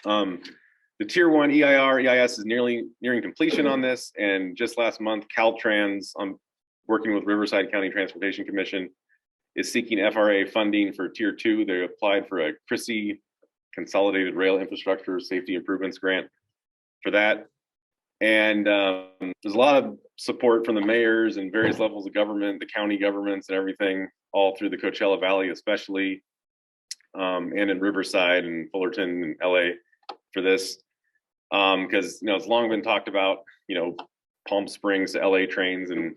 The Tier 1 EIR, EIS is nearing completion on this. And just last month, Caltrans, working with Riverside County Transportation Commission, is seeking FRA funding for Tier 2. They applied for a CRISI, Consolidated Rail Infrastructure Safety Improvements Grant for that. And there's a lot of support from the mayors and various levels of government, the county governments and everything, all through the Coachella Valley, especially, and in Riverside and Fullerton and LA for this. Because it's long been talked about, Palm Springs to LA trains, and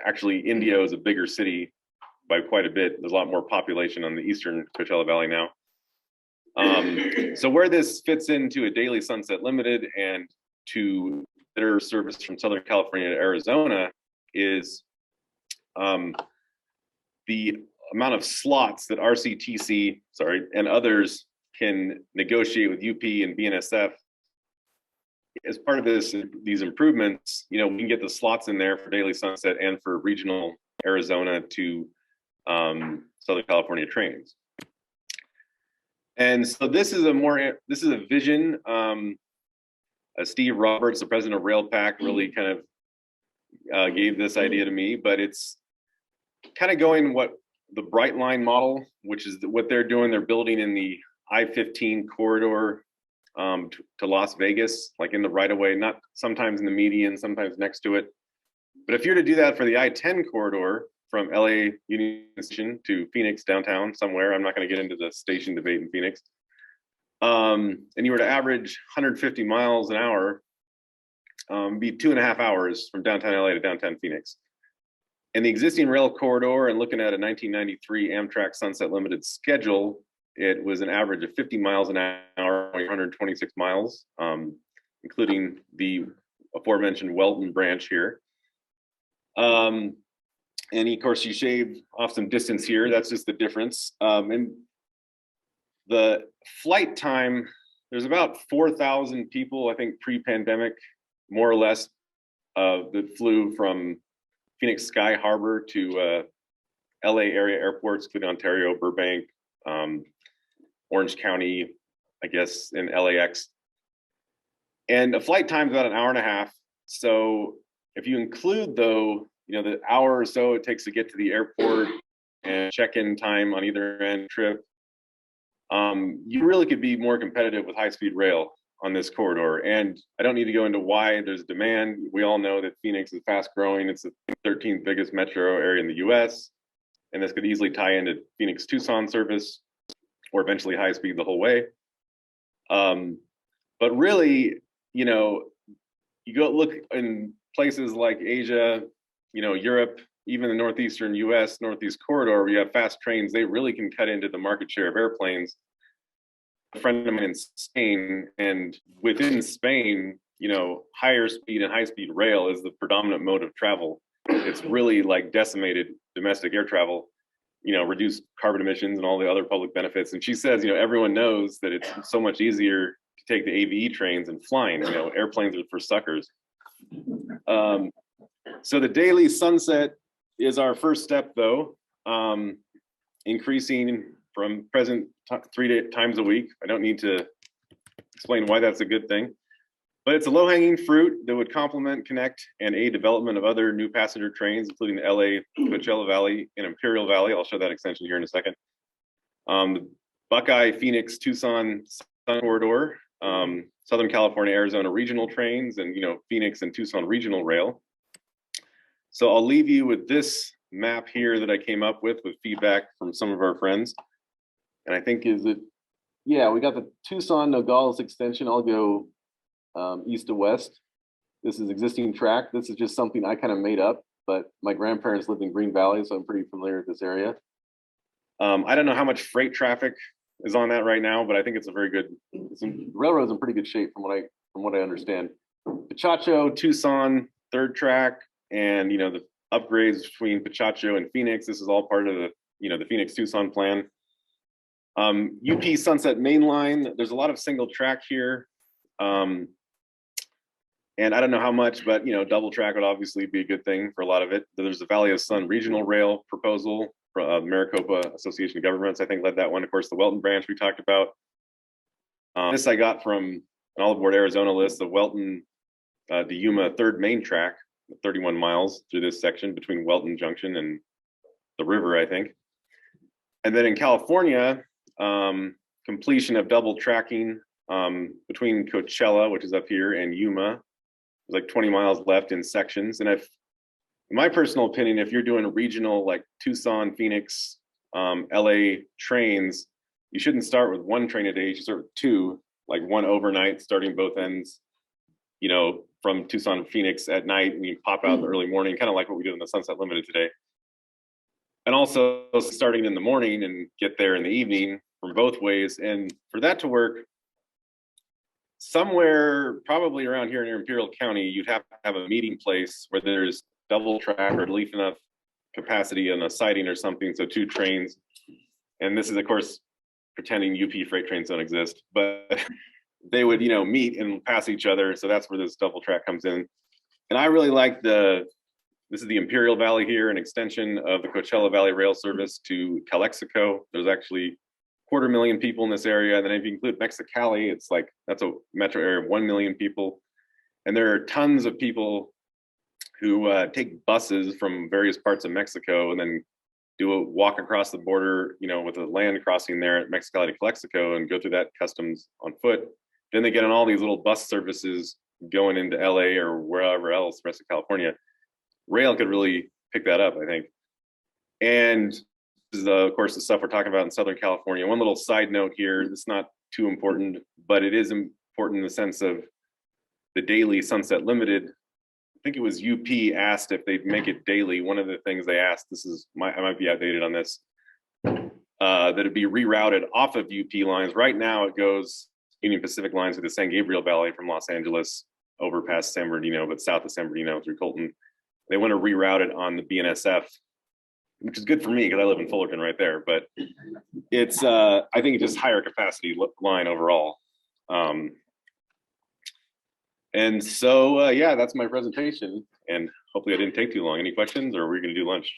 actually Indio is a bigger city by quite a bit. There's a lot more population on the eastern Coachella Valley now. So where this fits into a daily Sunset Limited and to better service from Southern California to Arizona is the amount of slots that RCTC, and others can negotiate with UP and BNSF. As part of these improvements, we can get the slots in there for daily Sunset and for regional Arizona to Southern California trains. And so this is a vision. Steve Roberts, the president of RailPack, really kind of gave this idea to me, but it's kind of going what the Bright Line model, which is what they're doing. They're building in the I-15 corridor to Las Vegas, like in the right of way, not sometimes in the median, sometimes next to it. But if you're to do that for the I-10 corridor from LA Union Station to Phoenix downtown somewhere, I'm not going to get into the station debate in Phoenix, and you were to average 150 miles an hour, be 2.5 hours from downtown LA to downtown Phoenix. And the existing rail corridor, and looking at a 1993 Amtrak Sunset Limited schedule, it was an average of 50 miles an hour, 126 miles, including the aforementioned Weldon branch here. And of course, you shave off some distance here. That's just the difference. And the flight time, there's about 4,000 people, I think, pre-pandemic, more or less, that flew from Phoenix Sky Harbor to LA area airports, including Ontario, Burbank, Orange County, I guess, and LAX. And the flight time is about 1.5 hours. So if you include, though, the hour or so it takes to get to the airport and check-in time on either end trip, you really could be more competitive with high-speed rail on this corridor. And I don't need to go into why there's demand. We all know that Phoenix is fast growing. It's the 13th biggest metro area in the US. And this could easily tie into Phoenix Tucson service or eventually high speed the whole way. But really, you go look in places like Asia, Europe, even the Northeastern US, Northeast corridor, where you have fast trains, they really can cut into the market share of airplanes. A friend of mine in Spain, and within Spain, higher speed and high speed rail is the predominant mode of travel. It's really like decimated domestic air travel, reduced carbon emissions and all the other public benefits. And she says, everyone knows that it's so much easier to take the AVE trains and flying. Airplanes are for suckers. So the daily sunset is our first step, though, increasing from present 3 times a week. I don't need to explain why that's a good thing, but it's a low-hanging fruit that would complement, connect, and aid development of other new passenger trains, including the LA, Coachella Valley, and Imperial Valley. I'll show that extension here in a second. The Buckeye, Phoenix, Tucson Sun Corridor, Southern California, Arizona regional trains, and Phoenix and Tucson regional rail. So I'll leave you with this map here that I came up with feedback from some of our friends. And I think we got the Tucson Nogales extension. I'll go east to west. This is existing track. This is just something I kind of made up, but my grandparents lived in Green Valley, so I'm pretty familiar with this area. I don't know how much freight traffic is on that right now, but I think it's a very good, railroad's in pretty good shape from what I understand. Pachacho, Tucson, third track, and the upgrades between Pachacho and Phoenix. This is all part of the Phoenix Tucson plan. UP Sunset Main Line, there's a lot of single track here. And I don't know how much, but double track would obviously be a good thing for a lot of it. There's the Valley of Sun Regional Rail proposal from Maricopa Association of Governments, I think led that one. Of course, the Welton branch we talked about. This I got from an All Aboard Arizona list, the Welton to Yuma third main track, 31 miles through this section between Welton Junction and the river, I think. And then in California, completion of double tracking between Coachella, which is up here, and Yuma. There's like 20 miles left in sections. And in my personal opinion, if you're doing regional like Tucson, Phoenix, LA trains, you shouldn't start with one train a day. You should start with two, like one overnight starting both ends, from Tucson to Phoenix at night, and you pop out in the early morning, kind of like what we did in the Sunset Limited today. And also starting in the morning and get there in the evening from both ways. And for that to work, somewhere probably around here in Imperial County, you'd have to have a meeting place where there's double track or at least enough capacity on a siding or something, so two trains. And this is, of course, pretending UP freight trains don't exist, but they would, meet and pass each other. So that's where this double track comes in. And I really like this is the Imperial Valley here, an extension of the Coachella Valley rail service to Calexico. There's actually 250,000 people in this area. And then if you include Mexicali, that's a metro area of 1 million people. And there are tons of people who take buses from various parts of Mexico and then do a walk across the border, with a land crossing there at Mexicali to Calexico and go through that customs on foot. Then they get on all these little bus services going into LA or wherever else, the rest of California. Rail could really pick that up, I think. And this is, of course, the stuff we're talking about in Southern California. One little side note here, it's not too important, but it is important in the sense of the daily Sunset Limited. I think it was UP asked if they'd make it daily. One of the things they asked, I might be outdated on this, that it'd be rerouted off of UP lines. Right now it goes Union Pacific lines to the San Gabriel Valley from Los Angeles over past San Bernardino, but south of San Bernardino through Colton. They want to reroute it on the BNSF, which is good for me because I live in Fullerton right there, but it's, I think it's just higher capacity line overall. And so, yeah, that's my presentation, and hopefully I didn't take too long. Any questions, or are we going to do lunch?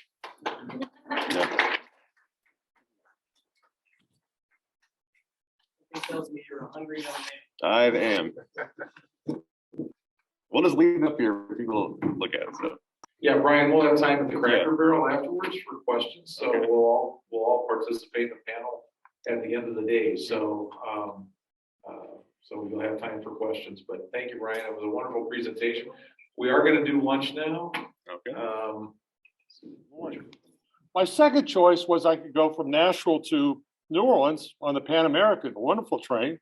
Yeah. It tells me you're a hungry young man. I am. We'll just leave it up here for people to look at. So Yeah, Brian, we'll have time at the Cracker Barrel afterwards for questions, so Okay. we'll all participate in the panel at the end of the day, so, so you'll have time for questions, but thank you, Brian, it was a wonderful presentation. We are gonna do lunch now. Okay. My second choice was I could go from Nashville to New Orleans on the Pan American, a wonderful train,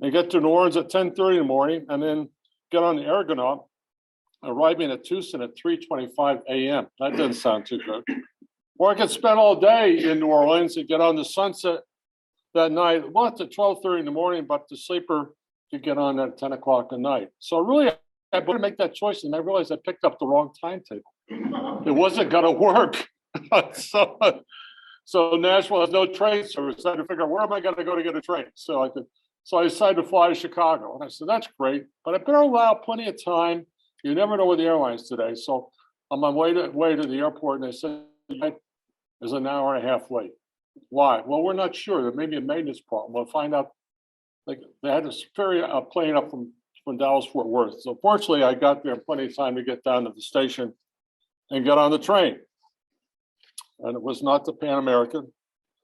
and get to New Orleans at 10:30 in the morning, and then get on the Argonaut, arriving at Tucson at 3:25 a.m. That doesn't sound too good. Or I could spend all day in New Orleans and get on the Sunset that night, not at 12:30 in the morning, but the sleeper could get on at 10 o'clock at night. So really, I better make that choice, and I realized I picked up the wrong timetable. It wasn't gonna work. So Nashville has no train service. I had to figure out where am I gonna go to get a train? So I decided to fly to Chicago. And I said, that's great, but I better allow plenty of time. You never know with the airlines today. So on my way to the airport, and they said, is an hour and a half late. Why? Well, we're not sure. There may be a maintenance problem. We'll find out. Like they had to ferry a plane up from Dallas Fort Worth. So fortunately, I got there in plenty of time to get down to the station and get on the train. And it was not the Pan American.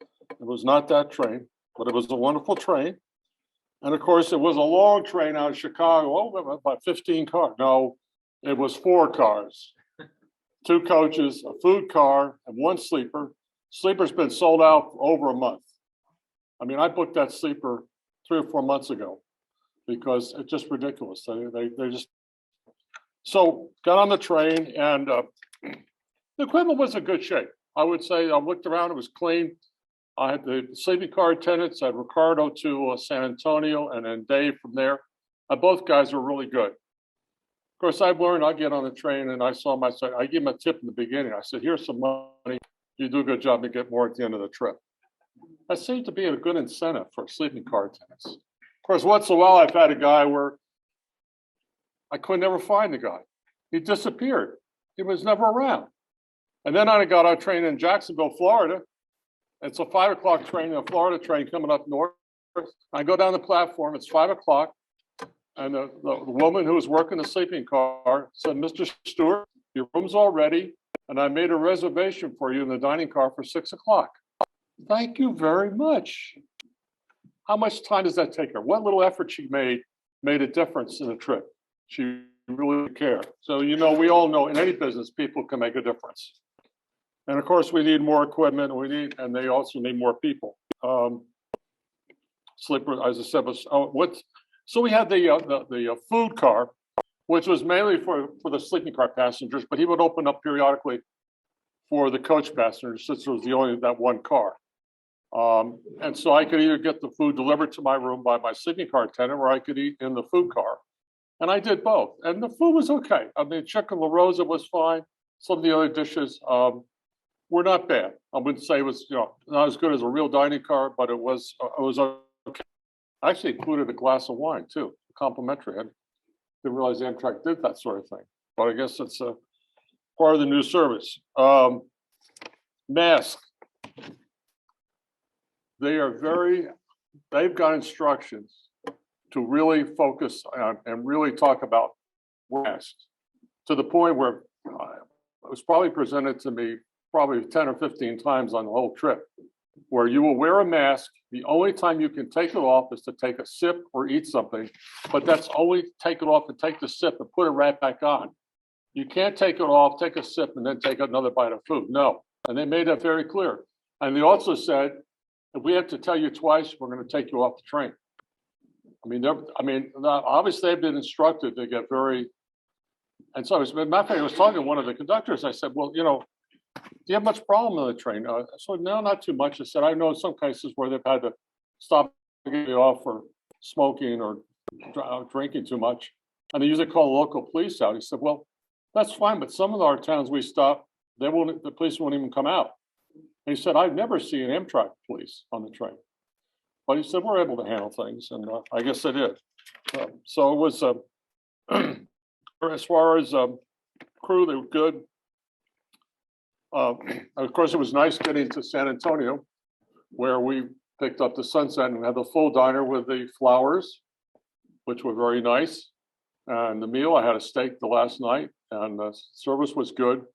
It was not that train, but it was a wonderful train. And of course, it was a long train out of Chicago, about 15 cars. No, it was 4 cars, 2 coaches, a food car, and 1 sleeper. Sleeper's been sold out for over a month. I mean, I booked that sleeper 3 or 4 months ago because it's just ridiculous. They just, so got on the train, and the equipment was in good shape. I would say I looked around, it was clean. I had the sleeping car attendants, I had Ricardo to San Antonio, and then Dave from there. Both guys were really good. Of course, I've learned I get on the train and I saw myself, I gave him a tip in the beginning. I said, here's some money. You do a good job and get more at the end of the trip. That seemed to be a good incentive for sleeping car attendants. Of course, once in a while, I've had a guy where I could never find the guy. He disappeared. He was never around. And then I got on a train in Jacksonville, Florida. It's a 5 o'clock train, a Florida train coming up north. I go down the platform, it's 5 o'clock. And the woman who was working the sleeping car said, Mr. Stewart, your room's all ready. And I made a reservation for you in the dining car for 6 o'clock. Thank you very much. How much time does that take her? What little effort she made a difference in the trip. She really cared. So, you know, we all know in any business, people can make a difference. And of course, we need more equipment. And they also need more people. Sleeper, as I said, so we had the food car, which was mainly for the sleeping car passengers, but he would open up periodically for the coach passengers, since it was the only that one car. And so I could either get the food delivered to my room by my sleeping car attendant, or I could eat in the food car. And I did both. And the food was okay. I mean, chicken La Rosa was fine. Some of the other dishes were not bad. I wouldn't say it was, you know, not as good as a real dining car, but it was okay. I actually included a glass of wine too, complimentary. I didn't realize Amtrak did that sort of thing, but I guess it's a part of the new service. Mask. They've got instructions to really focus on and really talk about masks, to the point where it was probably presented to me probably 10 or 15 times on the whole trip, where you will wear a mask. The only time you can take it off is to take a sip or eat something, but that's only take it off and take the sip and put it right back on. You can't take it off, take a sip, and then take another bite of food. No. And they made that very clear. And they also said, if we have to tell you twice, we're going to take you off the train. Obviously they've been instructed to get very, and so I was talking to one of the conductors. I said, well, you know, do you have much problem on the train? So no, not too much. I said, I know in some cases where they've had to stop getting off for smoking or drinking too much. And they usually call the local police out. He said, well, that's fine, but some of our towns we stop, the police won't even come out. And he said, I've never seen Amtrak police on the train. But he said, we're able to handle things. And I guess they did. So it was, as far as crew, they were good. Of course, it was nice getting to San Antonio, where we picked up the Sunset and had the full diner with the flowers, which were very nice. And the meal, I had a steak the last night. and the service was good.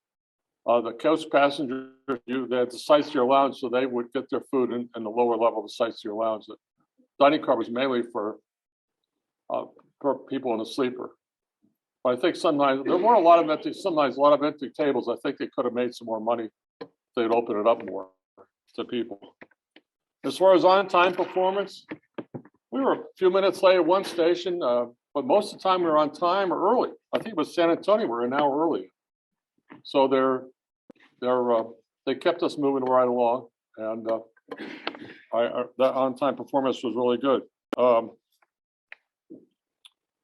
The coach passengers, they had the sightseer lounge, so they would get their food in the lower level of the sightseer lounge. The dining car was mainly for people in a sleeper. But I think sometimes there were a lot of empty tables. I think they could have made some more money if they'd open it up more to people. As far as on-time performance, we were a few minutes late at one station, but most of the time we were on time or early. I think it was San Antonio, we were an hour early. So they kept us moving right along, and that on-time performance was really good.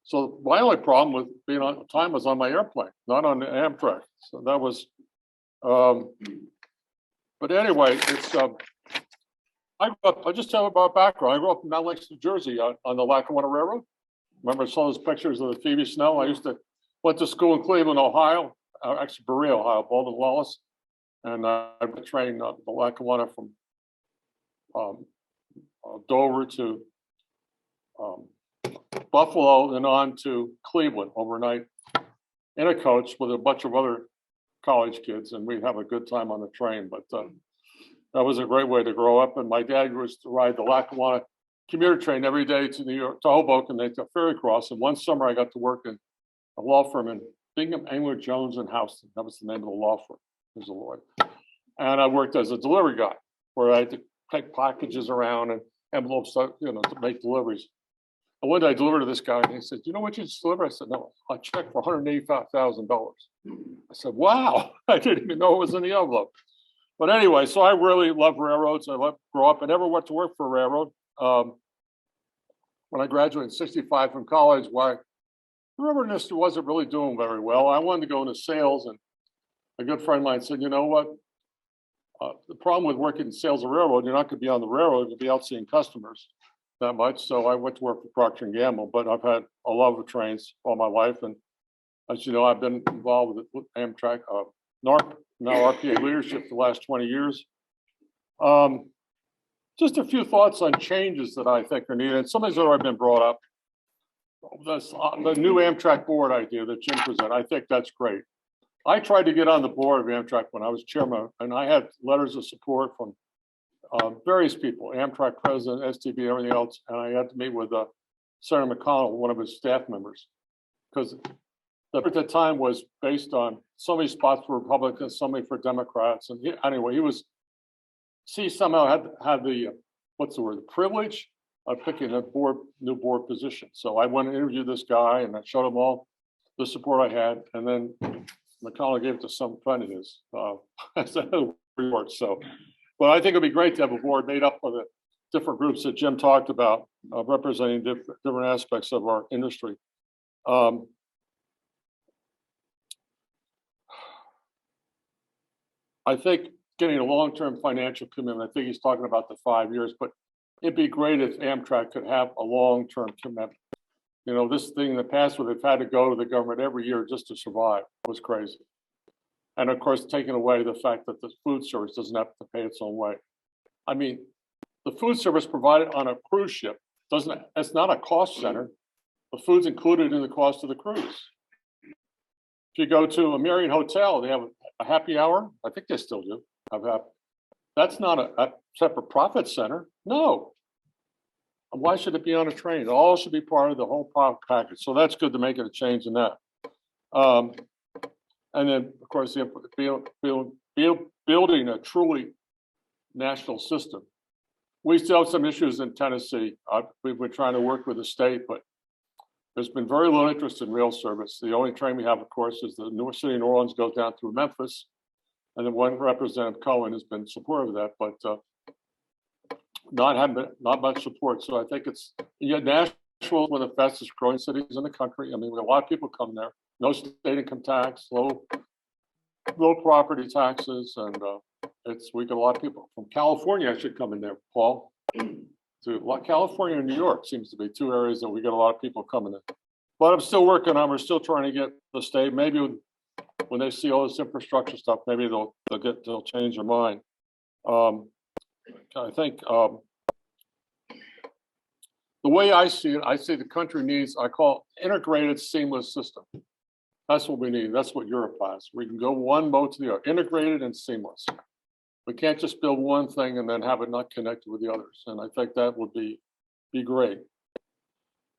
So my only problem with being on time was on my airplane, not on the Amtrak. So that was, but anyway, it's, I'll just tell you about background. I grew up in Mount Lakes, New Jersey on the Lackawanna Railroad. Remember, I saw those pictures of the Phoebe Snow. I went to school in Cleveland, Ohio, actually Berea, Ohio, Baldwin Wallace. And I trained the Lackawanna from Dover to Buffalo and on to Cleveland overnight in a coach with a bunch of other college kids, and we'd have a good time on the train. But that was a great way to grow up. And my dad used to ride the Lackawanna commuter train every day to New York, to Hoboken, then to Ferry Cross. And one summer I got to work in a law firm in Bingham, Engler, Jones, and Houston. That was the name of the law firm. He was a lawyer. And I worked as a delivery guy, where I had to take packages around and envelopes, to make deliveries. And one day I delivered to this guy, and he said, "You know what you just delivered?" I said, "No, I checked for $185,000. I said, "Wow!" I didn't even know it was in the envelope. But anyway, so I really love railroads. I grew up. I never went to work for a railroad. When I graduated in '65 from college, the railroad industry wasn't really doing very well. I wanted to go into sales, and a good friend of mine said, "You know what? The problem with working in sales of railroad, you're not going to be on the railroad, you'll be out seeing customers that much." So I went to work for Procter & Gamble, but I've had a love of trains all my life. And as you know, I've been involved with Amtrak, now RPA leadership for the last 20 years. Just a few thoughts on changes that I think are needed. And some of these have already been brought up. The new Amtrak board idea that Jim presented, I think that's great. I tried to get on the board of Amtrak when I was chairman, and I had letters of support from various people, Amtrak president, STB, everything else, and I had to meet with Senator McConnell, one of his staff members, because at the time was based on so many spots for Republicans, so many for Democrats, and he somehow had the the privilege of picking a new board position. So I went and interviewed this guy, and I showed him all the support I had, and then McConnell gave it to some friend of his as a report. So, but I think it'd be great to have a board made up of the different groups that Jim talked about, representing different aspects of our industry. I think getting a long-term financial commitment, I think he's talking about the 5 years, but it'd be great if Amtrak could have a long-term commitment. This thing in the past where they've had to go to the government every year just to survive was crazy. And of course, taking away the fact that the food service doesn't have to pay its own way. I mean, the food service provided on a cruise ship it's not a cost center. The food's included in the cost of the cruise. If you go to a Marriott hotel, they have a happy hour. I think they still do. That's not a separate profit center. No. Why should it be on a train? It all should be part of the whole product package. So that's good to make it a change in that. And then, of course, building a truly national system. We still have some issues in Tennessee. We've been trying to work with the state, but there's been very little interest in rail service. The only train we have, of course, is the North City, New Orleans, goes down through Memphis. And then one Representative Cohen has been supportive of that, but not much support. So I think Nashville is one of the fastest growing cities in the country. I mean, we have a lot of people come there. No state income tax, low property taxes, and we get a lot of people from California. I should come in there, Paul. California and New York seems to be two areas that we get a lot of people coming in. But I'm still working on. We're still trying to get the state. Maybe when they see all this infrastructure stuff, maybe they'll change their mind. I think the way I see it, I see the country needs, I call integrated seamless system. That's what we need. That's what Europe has. We can go one mode to the other, integrated and seamless. We can't just build one thing and then have it not connected with the others. And I think that would be great.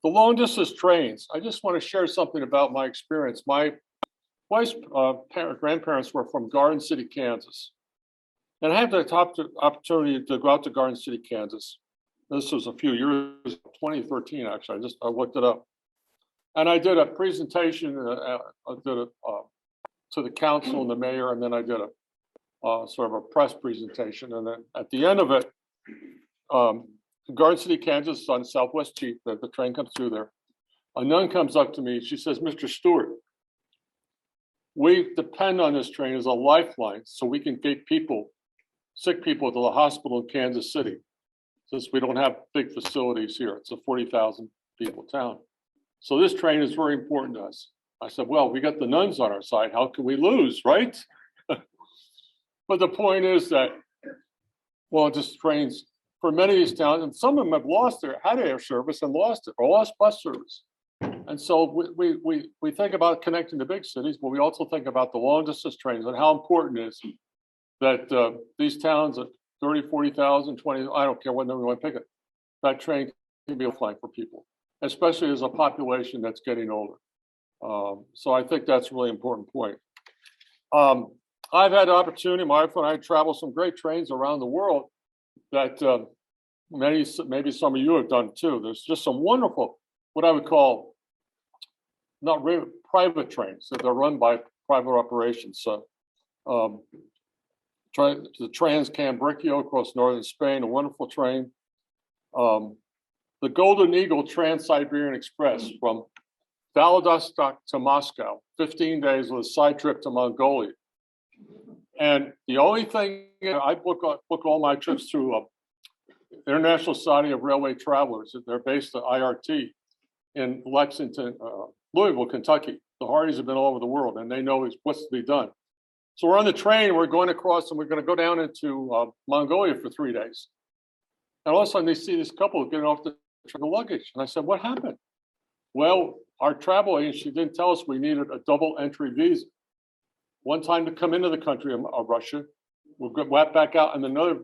The long distance trains. I just want to share something about my experience. My wife's grandparents were from Garden City, Kansas. And I had the opportunity to go out to Garden City, Kansas. This was a few years, 2013, actually. I looked it up. And I did a presentation to the council and the mayor, and then I did a sort of a press presentation. And then at the end of it, Garden City, Kansas, on Southwest Chief, the train comes through there. A nun comes up to me. She says, "Mr. Stewart, we depend on this train as a lifeline so we can get sick people to the hospital in Kansas City, since we don't have big facilities here. It's a 40,000 people town. So this train is very important to us." I said, "Well, we got the nuns on our side. How can we lose, right?" But the point is that, well, just trains for many of these towns, and some of them have had air service and lost it, or lost bus service. And so we think about connecting the big cities, but we also think about the long distance trains and how important it is that these towns at 30, 40,000, 20, I don't care what number you want to pick it, that train can be a flank for people, especially as a population that's getting older. So I think that's a really important point. I've had the opportunity, my wife and I travel some great trains around the world that maybe some of you have done too. There's just some wonderful, what I would call, not really private trains that are run by private operations. So the Trans-Cambricchio across northern Spain, a wonderful train. The Golden Eagle Trans-Siberian Express from Vladivostok to Moscow, 15 days with a side trip to Mongolia. And the only thing, I book all my trips through International Society of Railway Travelers. They're based at IRT in Lexington, Louisville, Kentucky. The Hardys have been all over the world, and they know what's to be done. So we're on the train, we're going across, and we're going to go down into Mongolia for 3 days. And all of a sudden, they see this couple getting off the luggage. And I said, "What happened?" Well, our travel agency didn't tell us we needed a double entry visa. One time to come into the country of Russia, we'll get back out, and another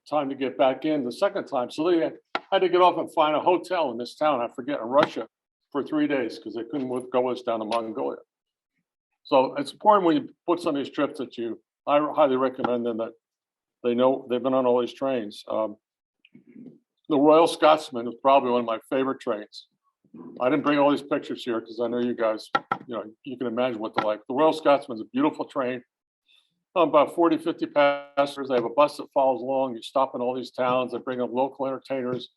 time to get back in the second time. So they had to get off and find a hotel in this town, I forget, in Russia, for 3 days because they couldn't go us down to Mongolia. So it's important when you book some of these trips that I highly recommend them, that they know they've been on all these trains. The Royal Scotsman is probably one of my favorite trains. I didn't bring all these pictures here because I know you guys, you can imagine what they're like. The Royal Scotsman is a beautiful train. About 40, 50 passengers. They have a bus that follows along. You stop in all these towns. They bring up local entertainers.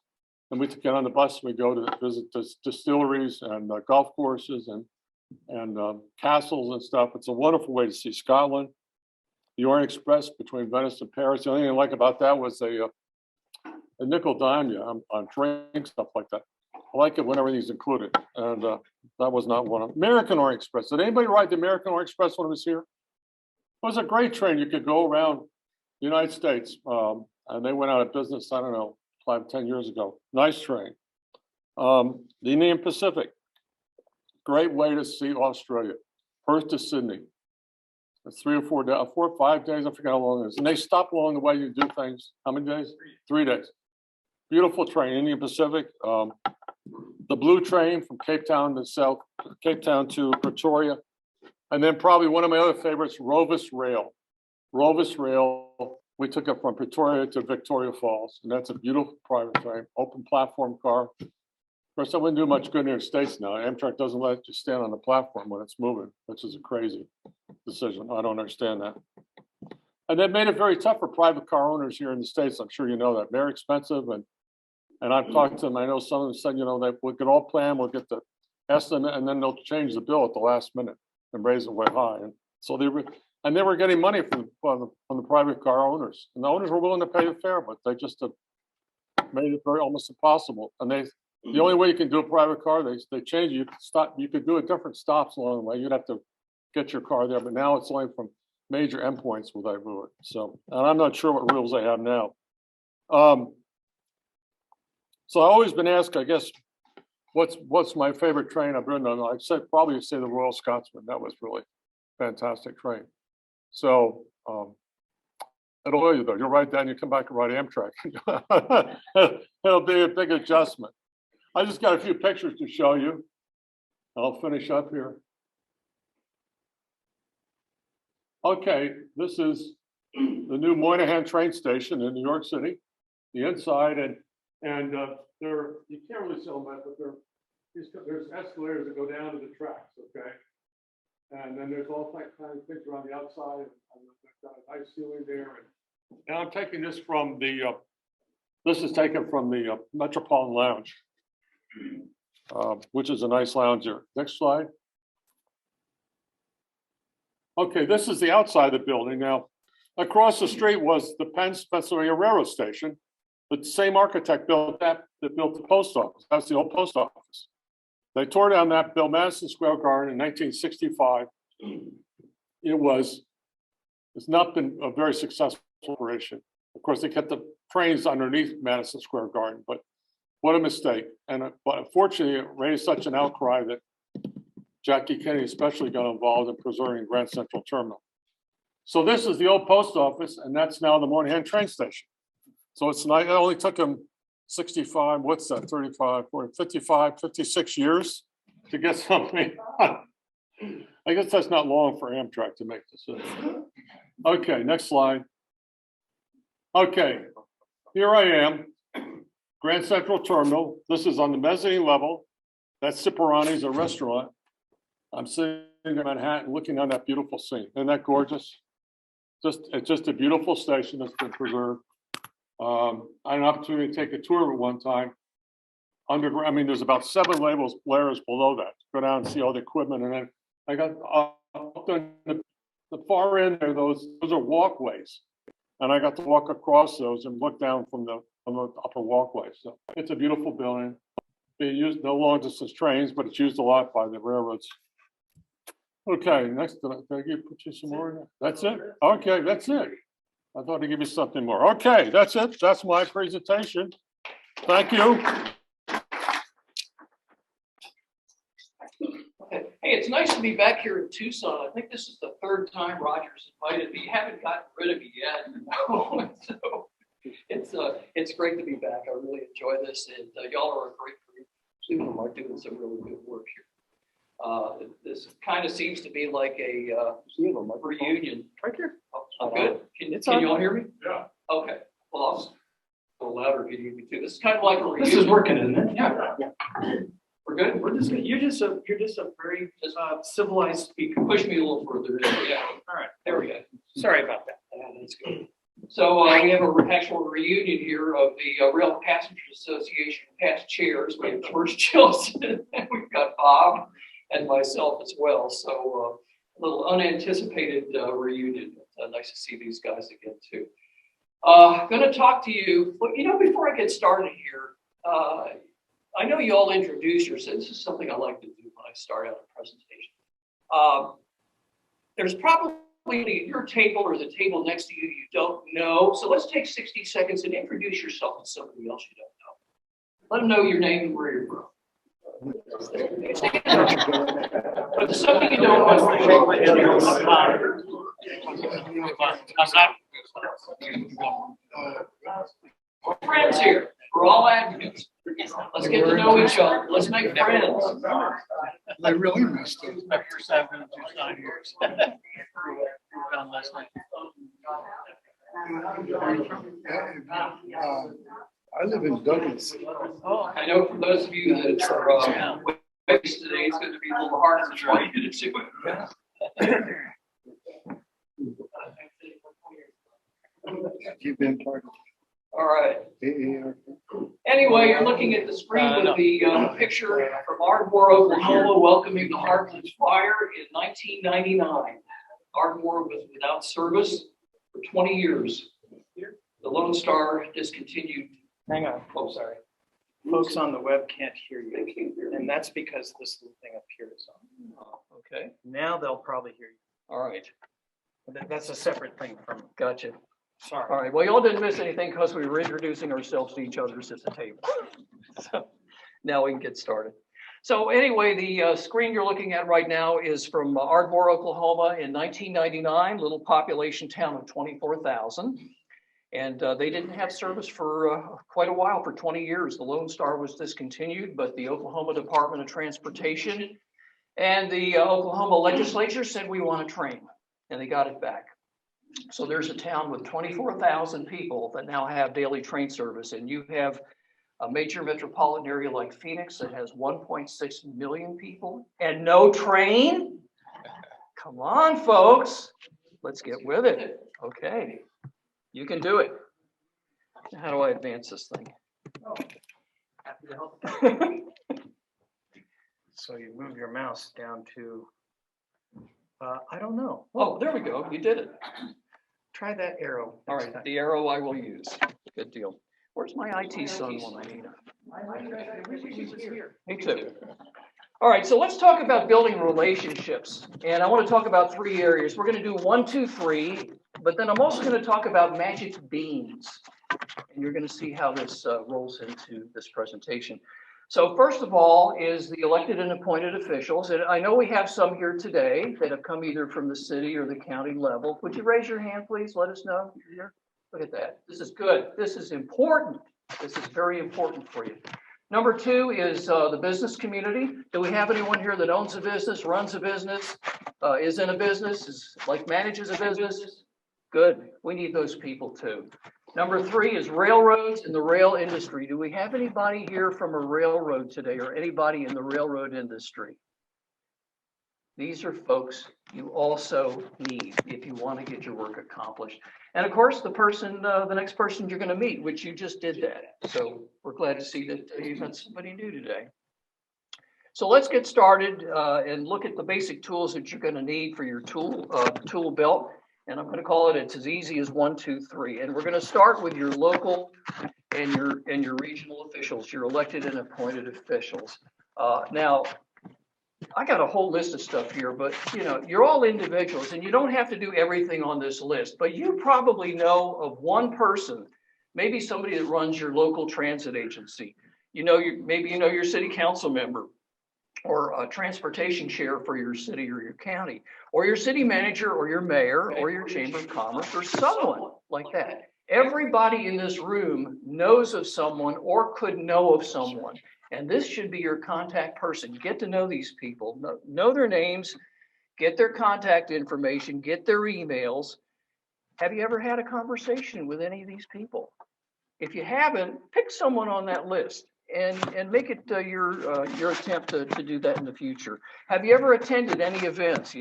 Then we get on the bus. We go to visit distilleries and golf courses and castles and stuff. It's a wonderful way to see Scotland. The Orient Express between Venice and Paris. The only thing I like about that was a nickel dime on drinks, stuff like that. I like it when everything's included. And that was not one of them. American Orient Express. Did anybody ride the American Orient Express when it was here? It was a great train. You could go around the United States. And they went out of business, I don't know, 5, 10 years ago. Nice train. The Indian Pacific. Great way to see Australia. Perth to Sydney. It's 3 or 4 days, 4 or 5 days, I forget how long it is. And they stop along the way, you do things. How many days? 3 days. Beautiful train, Indian Pacific. The blue train from Cape Town to Pretoria. And then probably one of my other favorites, Rovis Rail. Rovis Rail, we took it from Pretoria to Victoria Falls. And that's a beautiful private train, open platform car. Of course, I wouldn't do much good in the States now. Amtrak doesn't let you stand on the platform when it's moving, which is a crazy decision. I don't understand that. And that made it very tough for private car owners here in the States. I'm sure you know that. Very expensive. And I've talked to them. I know some of them said, they will get all planned, we'll get the estimate, and then they'll change the bill at the last minute and raise it way high. And so they were getting money from the private car owners. And the owners were willing to pay the fare, but they just made it very almost impossible. And the only way you can do a private car, they change it. You could do it different stops along the way. You'd have to get your car there, but now it's only from major endpoints will they move it. So, and I'm not sure what rules they have now. So I've always been asked, I guess, what's my favorite train I've been on? I'd say probably say the Royal Scotsman. That was really fantastic train. So it'll owe you though. You'll write down, you come back and write Amtrak. It'll be a big adjustment. I just got a few pictures to show you. I'll finish up here. Okay, this is the new Moynihan train station in New York City. The inside and there, you can't really see them, but there's escalators that go down to the tracks, okay? And then there's all kinds of things around the outside, and they've got a nice ceiling there. And I'm taking this from the, this is taken from the Metropolitan Lounge, which is a nice lounge here. Next slide. Okay, this is the outside of the building. Now, across the street was the Pennsylvania Railroad Station. The same architect built that built the post office. That's the old post office. They tore down that, built Madison Square Garden in 1965. It's not been a very successful operation. Of course, they kept the trains underneath Madison Square Garden, but what a mistake. But unfortunately, it raised such an outcry that Jackie Kennedy especially got involved in preserving Grand Central Terminal. So this is the old post office, and that's now the Moynihan train station. So it's not, it only took him 65, what's that, 35, 40, 55, 56 years to get something. I guess that's not long for Amtrak to make decisions. Okay, next slide. Okay, here I am, Grand Central Terminal. This is on the mezzanine level. That's Cipriani's, a restaurant. I'm sitting in Manhattan looking on that beautiful scene. Isn't that gorgeous? It's just a beautiful station that's been preserved. I had an opportunity to take a tour of it one time. Underground, I mean, there's about 7 layers below that. Go down and see all the equipment, and then I got up on the far end there. Those are walkways, and I got to walk across those and look down from the upper walkway. So it's a beautiful building. Being used no long distance trains, but it's used a lot by the railroads. Okay, next, did I put you some more in there? That's it? Okay, that's it. I thought I'd give you something more. Okay, that's it. That's my presentation. Thank you. Hey, it's nice to be back here in Tucson. I think this is the 3rd time Roger's invited me. You haven't gotten rid of me yet. So it's great to be back. I really enjoy this, and y'all are a great group. Liebman are doing some really good work here. This kind of seems to be like a reunion. Right here. Oh, good. Can you all hear me? Yeah. Okay. Well, I'll a little louder if you need me to. This is kind of like a reunion. This is working, isn't it? Yeah. We're good. We're just you're just a very civilized speaker. Push me a little further. Yeah. All right. There we go. Sorry about that. Yeah, that's good. So we have an actual reunion here of the Rail Passengers Association past chairs. We have George Chilson, and we've got Bob and myself as well. So a little unanticipated reunion. Nice to see these guys again too. I'm going to talk to you. But, before I get started here, I know you all introduce yourselves. This is something I like to do when I start out a presentation. There's probably your table or the table next to you don't know. So let's take 60 seconds and introduce yourself to somebody else you don't know. Let them know your name and where you're from. But something you don't know. Friends here. We're all advocates. Let's get to know each other. Let's make friends. I really missed it. After 7 to 9 years. Found last night. I live in Douglas. Oh, I know for those of you that are waste today, it's going to be a little hard to try to do it. You've been part of All right. AARP. Anyway, you're looking at the screen with the picture from Ardmore, Oklahoma, welcoming the Heartland Fire in 1999. Ardmore was without service for 20 years. The Lone Star discontinued. Hang on. Oh, sorry. Folks on the web can't hear you. They can't hear, and that's because this little thing up here is on. Oh, okay. Now they'll probably hear you. All right. That's a separate thing from. Gotcha. Sorry. All right. Well, y'all didn't miss anything because we were introducing ourselves to each other at the table. So, Now we can get started. So anyway, the screen you're looking at right now is from Ardmore, Oklahoma in 1999, little population town of 24,000. And they didn't have service for quite a while, for 20 years. The Lone Star was discontinued, but the Oklahoma Department of Transportation and the Oklahoma legislature said we want a train, and they got it back. So there's a town with 24,000 people that now have daily train service, and you have a major metropolitan area like Phoenix that has 1.6 million people and no train? Come on, folks, let's get with it. Okay, you can do it. How do I advance this thing? Oh, happy to help. So you move your mouse down to, I don't know. Oh, there we go. You did it. Try that arrow. All right, the arrow I will use. Good deal. Where's my IT son when I need him? Me too. All right, so let's talk about building relationships. And I want to talk about 3 areas. We're going to do 1, 2, 3, but then I'm also going to talk about magic beans. And you're going to see how this rolls into this presentation. So first of all is the elected and appointed officials. And I know we have some here today that have come either from the city or the county level. Would you raise your hand, please? Let us know. Here. Look at that. This is good. This is important. This is very important for you. Number 2 is the business community. Do we have anyone here that owns a business, runs a business, is in a business, manages a business? Good. We need those people too. Number 3 is railroads and the rail industry. Do we have anybody here from a railroad today or anybody in the railroad industry? These are folks you also need if you want to get your work accomplished. And of course, the next person you're going to meet, which you just did that. So we're glad to see that you met somebody new today. So let's get started and look at the basic tools that you're going to need for your tool belt. And I'm going to call it, it's as easy as 1, 2, 3. And we're going to start with your local and your regional officials, your elected and appointed officials. Now, I got a whole list of stuff here, but you're all individuals and you don't have to do everything on this list, but you probably know of one person, maybe somebody that runs your local transit agency. Maybe you know your city council member or a transportation chair for your city or your county, or your city manager or your mayor or your chamber of commerce or someone like that. Everybody in this room knows of someone or could know of someone. And this should be your contact person. Get to know these people, know their names, get their contact information, get their emails. Have you ever had a conversation with any of these people? If you haven't, pick someone on that list and make it your attempt to do that in the future. Have you ever attended any events?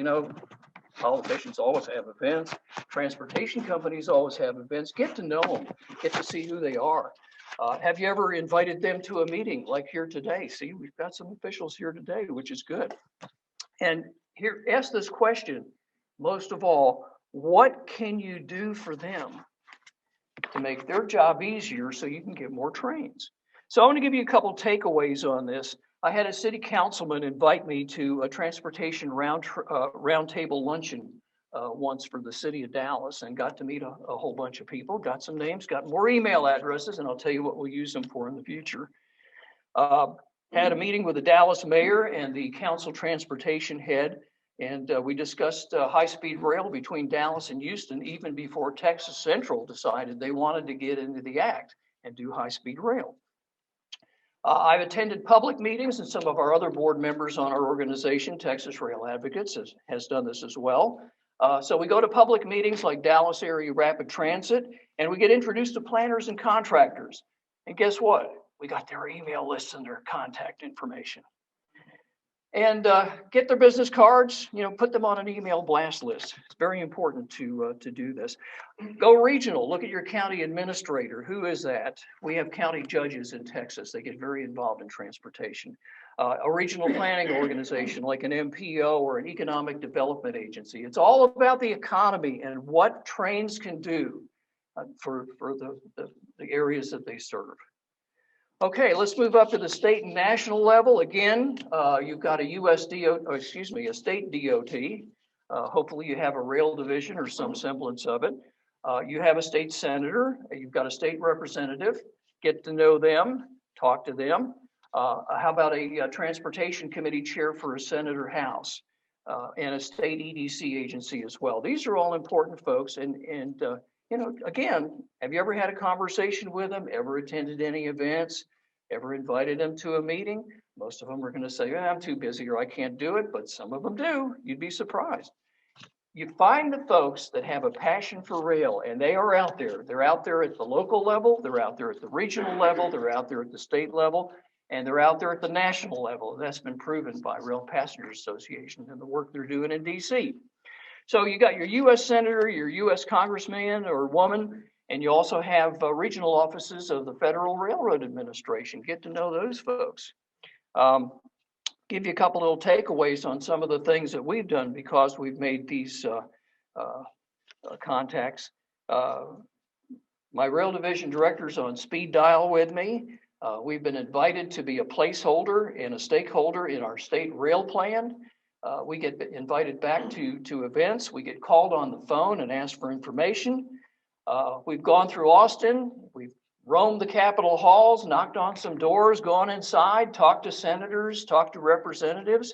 Politicians always have events. Transportation companies always have events. Get to know them. Get to see who they are. Have you ever invited them to a meeting like here today? See, we've got some officials here today, which is good. And here, ask this question, most of all, what can you do for them to make their job easier so you can get more trains? So I want to give you a couple takeaways on this. I had a city councilman invite me to a transportation roundtable luncheon once for the city of Dallas, and got to meet a whole bunch of people, got some names, got more email addresses, and I'll tell you what we'll use them for in the future. Had a meeting with the Dallas mayor and the council transportation head, and we discussed high-speed rail between Dallas and Houston even before Texas Central decided they wanted to get into the act and do high-speed rail. I've attended public meetings, and some of our other board members on our organization, Texas Rail Advocates, has done this as well. So we go to public meetings like Dallas Area Rapid Transit, and we get introduced to planners and contractors. And guess what? We got their email lists and their contact information. And get their business cards, put them on an email blast list. It's very important to do this. Go regional, look at your county administrator. Who is that? We have county judges in Texas. They get very involved in transportation. A regional planning organization like an MPO or an economic development agency. It's all about the economy and what trains can do for the areas that they serve. Okay, let's move up to the state and national level. Again, you've got a state DOT. Hopefully you have a rail division or some semblance of it. You have a state senator, you've got a state representative. Get to know them, talk to them. How about a transportation committee chair for a Senator House and a state EDC agency as well? These are all important folks. And you know, again, have you ever had a conversation with them? Ever attended any events? Ever invited them to a meeting? Most of them are going to say, I'm too busy or I can't do it, but some of them do. You'd be surprised. You find the folks that have a passion for rail, and they are out there. They're out there at the local level, they're out there at the regional level, they're out there at the state level, and they're out there at the national level. That's been proven by Rail Passengers Association and the work they're doing in DC. So you got your U.S. Senator, your U.S. Congressman or woman, and you also have regional offices of the Federal Railroad Administration. Get to know those folks. Give you a couple little takeaways on some of the things that we've done because we've made these contacts. My rail division director's on speed dial with me. We've been invited to be a placeholder and a stakeholder in our state rail plan. We get invited back to events. We get called on the phone and asked for information. We've gone through Austin. We've roamed the Capitol halls, knocked on some doors, gone inside, talked to senators, talked to representatives,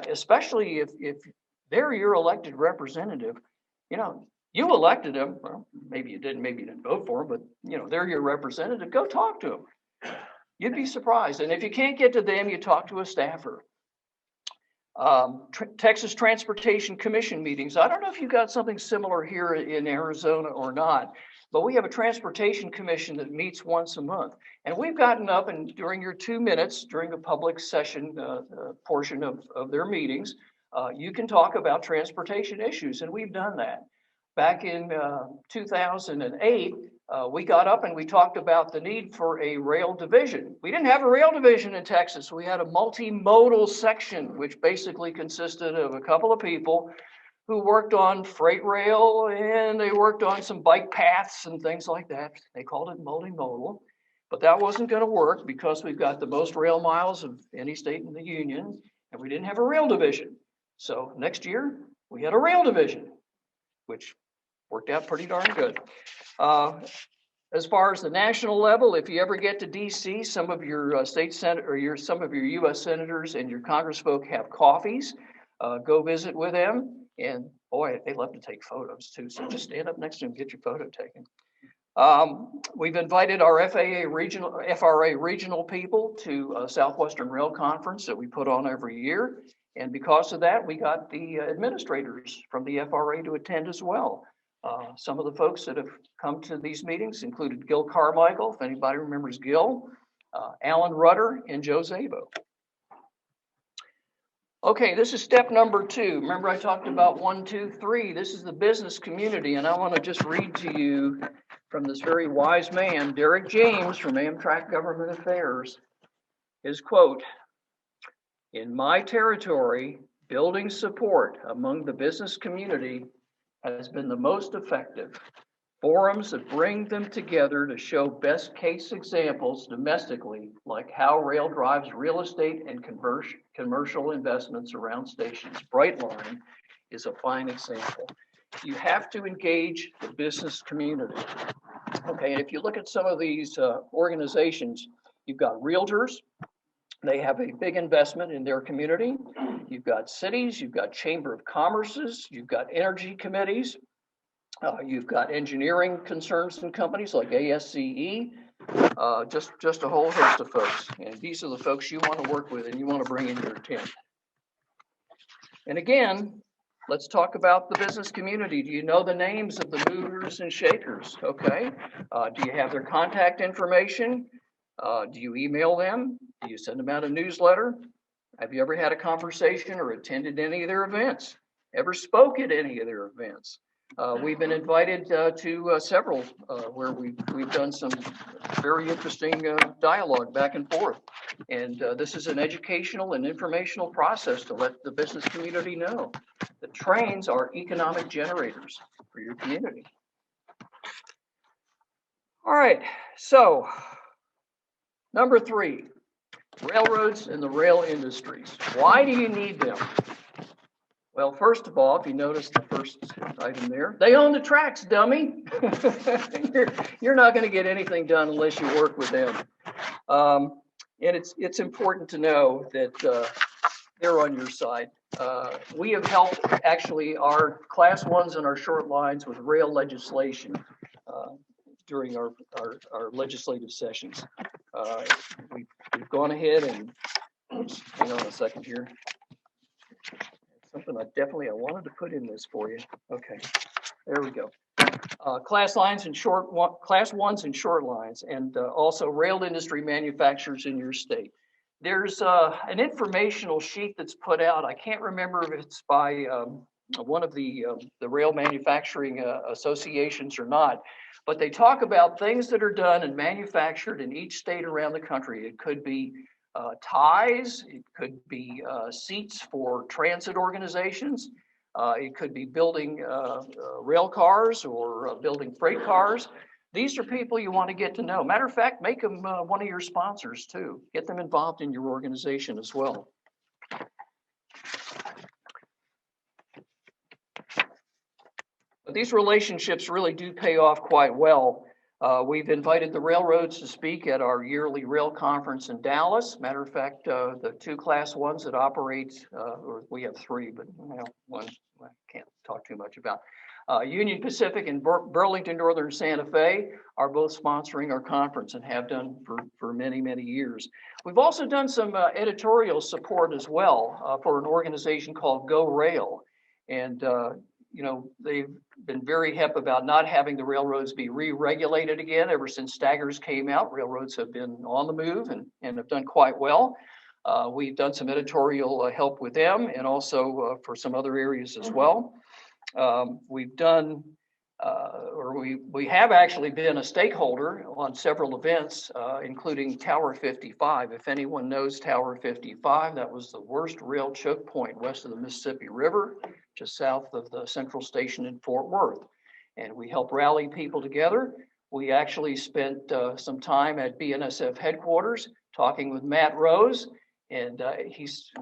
especially if they're your elected representative. You know, you elected them. Well, maybe you didn't vote for them, but you know, they're your representative. Go talk to them. You'd be surprised. And if you can't get to them, you talk to a staffer. Texas Transportation Commission meetings. I don't know if you got something similar here in Arizona or not, but we have a transportation commission that meets once a month. And we've gotten up and during your 2 minutes, during the public session portion of their meetings, you can talk about transportation issues. And we've done that. Back in 2008, we got up and we talked about the need for a rail division. We didn't have a rail division in Texas. We had a multimodal section, which basically consisted of a couple of people who worked on freight rail and they worked on some bike paths and things like that. They called it multimodal, but that wasn't going to work because we've got the most rail miles of any state in the union and we didn't have a rail division. So next year we had a rail division, which worked out pretty darn good. As far as the national level, if you ever get to DC, some of your state senate or some of your U.S. senators and your congressfolk have coffees. Go visit with them, and boy, they love to take photos too. So just stand up next to them, get your photo taken. We've invited our FRA regional people to a Southwestern Rail Conference that we put on every year, and because of that, we got the administrators from the FRA to attend as well. Some of the folks that have come to these meetings included Gil Carmichael, if anybody remembers Gil, Alan Rudder, and Joe Zabo. Okay, this is step number 2. Remember I talked about 1, 2, 3. This is the business community, and I want to just read to you from this very wise man, Derek James from Amtrak Government Affairs, his quote, "In my territory, building support among the business community has been the most effective. Forums that bring them together to show best case examples domestically, like how rail drives real estate and commercial investments around stations. Brightline is a fine example." You have to engage the business community. Okay, and if you look at some of these organizations, you've got realtors. They have a big investment in their community. You've got cities, you've got chamber of commerces, you've got energy committees, you've got engineering concerns and companies like ASCE, just a whole host of folks. And these are the folks you want to work with and you want to bring in your tent. And again, let's talk about the business community. Do you know the names of the movers and shakers? Okay. Do you have their contact information? Do you email them? Do you send them out a newsletter? Have you ever had a conversation or attended any of their events? Ever spoke at any of their events? We've been invited to several where we've done some very interesting dialogue back and forth. And this is an educational and informational process to let the business community know that trains are economic generators for your community. All right, so number 3, railroads and the rail industries. Why do you need them? Well, first of all, if you notice the first item there, they own the tracks, dummy. You're not going to get anything done unless you work with them. And it's important to know that they're on your side. We have helped actually our class ones and our short lines with rail legislation during our legislative sessions. We've gone ahead and, oops, hang on a second here. Something I wanted to put in this for you. Okay, there we go. Class ones and short lines, and also rail industry manufacturers in your state. There's an informational sheet that's put out. I can't remember if it's by one of the rail manufacturing associations or not, but they talk about things that are done and manufactured in each state around the country. It could be ties, it could be seats for transit organizations. It could be building rail cars or building freight cars. These are people you want to get to know. Matter of fact, make them one of your sponsors too. Get them involved in your organization as well. But these relationships really do pay off quite well. We've invited the railroads to speak at our yearly rail conference in Dallas. Matter of fact, the two class ones that operate, or we have three, but one I can't talk too much about. Union Pacific and Burlington Northern Santa Fe are both sponsoring our conference and have done for many, many years. We've also done some editorial support as well for an organization called Go Rail. And they've been very hep about not having the railroads be re-regulated again. Ever since staggers came out, railroads have been on the move and have done quite well. We've done some editorial help with them and also for some other areas as well. We've done, we have actually been a stakeholder on several events, including Tower 55. If anyone knows Tower 55, that was the worst rail choke point west of the Mississippi River, just south of the Central Station in Fort Worth. And we helped rally people together. We actually spent some time at BNSF headquarters talking with Matt Rose. And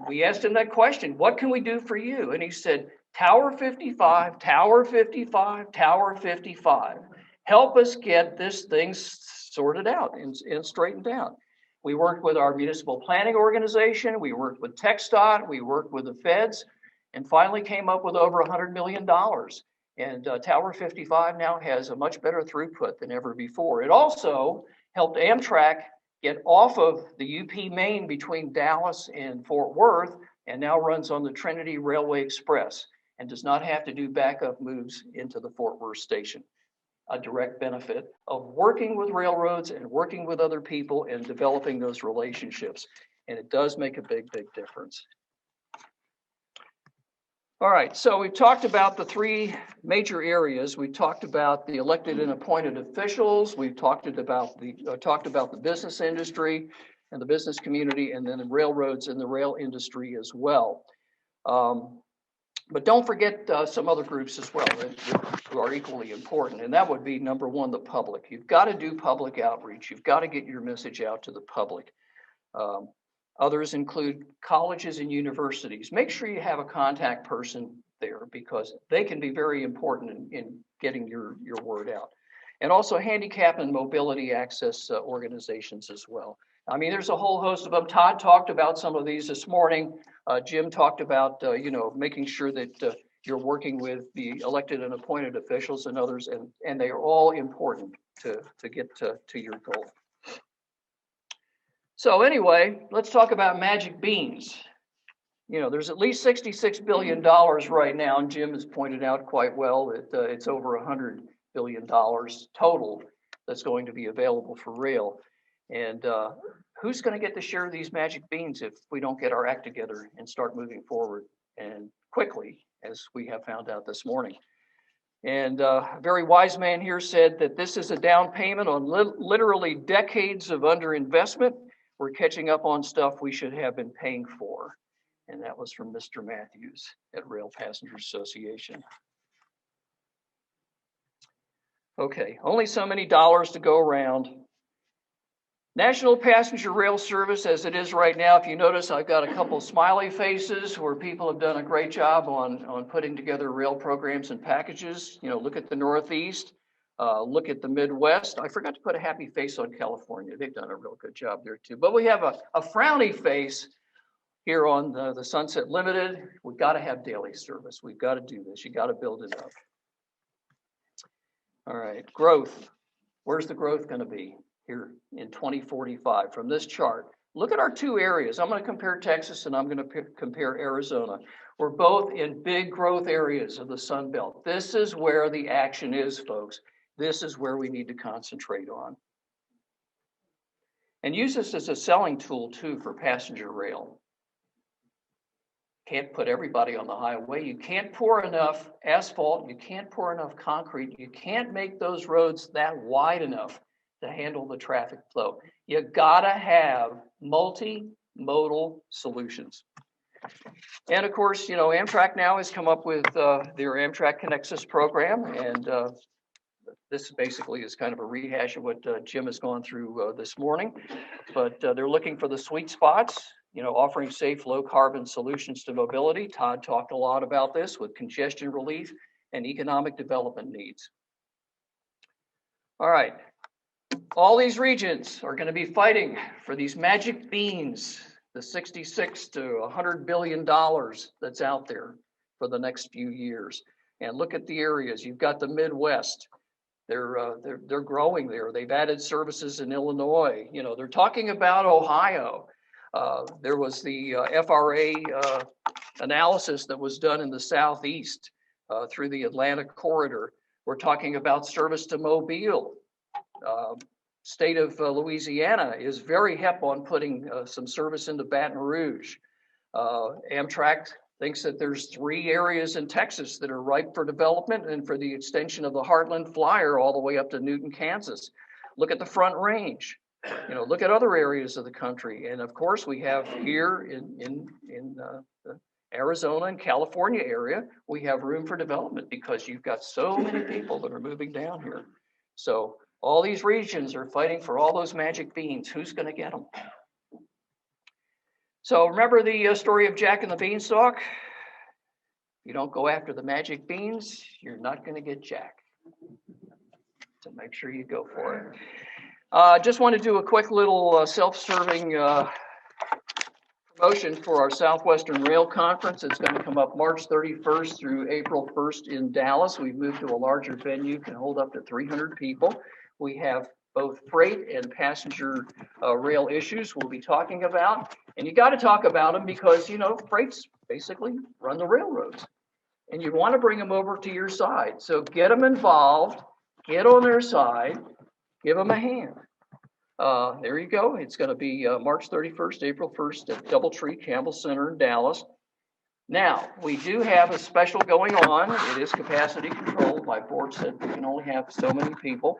we asked him that question, what can we do for you? And he said, Tower 55, Tower 55, Tower 55. Help us get this thing sorted out and straightened out. We worked with our municipal planning organization. We worked with TxDOT. We worked with the feds and finally came up with over $100 million. And Tower 55 now has a much better throughput than ever before. It also helped Amtrak get off of the UP Main between Dallas and Fort Worth and now runs on the Trinity Railway Express and does not have to do backup moves into the Fort Worth station. A direct benefit of working with railroads and working with other people and developing those relationships. And it does make a big, big difference. All right, so we've talked about the three major areas. We talked about the elected and appointed officials. We've talked about the business industry and the business community, and then the railroads and the rail industry as well. But don't forget some other groups as well who are equally important, and that would be number one, the public. You've got to do public outreach. You've got to get your message out to the public. Others include colleges and universities. Make sure you have a contact person there because they can be very important in getting your word out. And also handicap and mobility access organizations as well. I mean, there's a whole host of them. Todd talked about some of these this morning. Jim talked about, making sure that you're working with the elected and appointed officials and others, and they are all important to get to your goal. So anyway, let's talk about magic beans. There's at least $66 billion right now, and Jim has pointed out quite well that it's over $100 billion total that's going to be available for rail. And who's going to get to share these magic beans if we don't get our act together and start moving forward and quickly, as we have found out this morning? And a very wise man here said that this is a down payment on literally decades of underinvestment. We're catching up on stuff we should have been paying for. And that was from Mr. Mathews at Rail Passenger Association. Okay, only so many dollars to go around. National Passenger Rail Service, as it is right now, if you notice, I've got a couple smiley faces where people have done a great job on putting together rail programs and packages. Look at the Northeast. Look at the Midwest. I forgot to put a happy face on California. They've done a real good job there too. But we have a frowny face here on the Sunset Limited. We've got to have daily service. We've got to do this. You got to build it up. All right, growth. Where's the growth going to be here in 2045 from this chart? Look at our two areas. I'm going to compare Texas and I'm going to compare Arizona. We're both in big growth areas of the Sun Belt. This is where the action is, folks. This is where we need to concentrate on. And use this as a selling tool too for passenger rail. Can't put everybody on the highway. You can't pour enough asphalt. You can't pour enough concrete. You can't make those roads that wide enough to handle the traffic flow. You gotta have multimodal solutions. And of course, you know, Amtrak now has come up with their Amtrak Connects Us program. And this basically is kind of a rehash of what Jim has gone through this morning. But they're looking for the sweet spots, you know, offering safe, low carbon solutions to mobility. Todd talked a lot about this with congestion relief and economic development needs. All right. All these regions are going to be fighting for these magic beans, the 66 to $100 billion that's out there for the next few years. And look at the areas. You've got the Midwest. They're growing there. They've added services in Illinois. You know, they're talking about Ohio. There was the FRA analysis that was done in the Southeast through the Atlanta corridor. We're talking about service to Mobile. State of Louisiana is very hep on putting some service into Baton Rouge. Amtrak thinks that there's 3 areas in Texas that are ripe for development and for the extension of the Heartland Flyer all the way up to Newton, Kansas. Look at the Front Range. You know, look at other areas of the country. And of course, we have here in the Arizona and California area, we have room for development because you've got so many people that are moving down here. So all these regions are fighting for all those magic beans. Who's going to get them? So remember the story of Jack and the Beanstalk? If you don't go after the magic beans, you're not going to get Jack. So make sure you go for it. Just want to do a quick little self-serving promotion for our Southwestern Rail Conference. It's going to come up March 31st through April 1st in Dallas. We've moved to a larger venue, can hold up to 300 people. We have both freight and passenger rail issues we'll be talking about. And you got to talk about them because, you know, freight's basically run the railroads. And you want to bring them over to your side. So get them involved, get on their side, give them a hand. There you go. It's going to be March 31st, April 1st at Doubletree Campbell Center in Dallas. Now, we do have a special going on. It is capacity controlled. My board said we can only have so many people.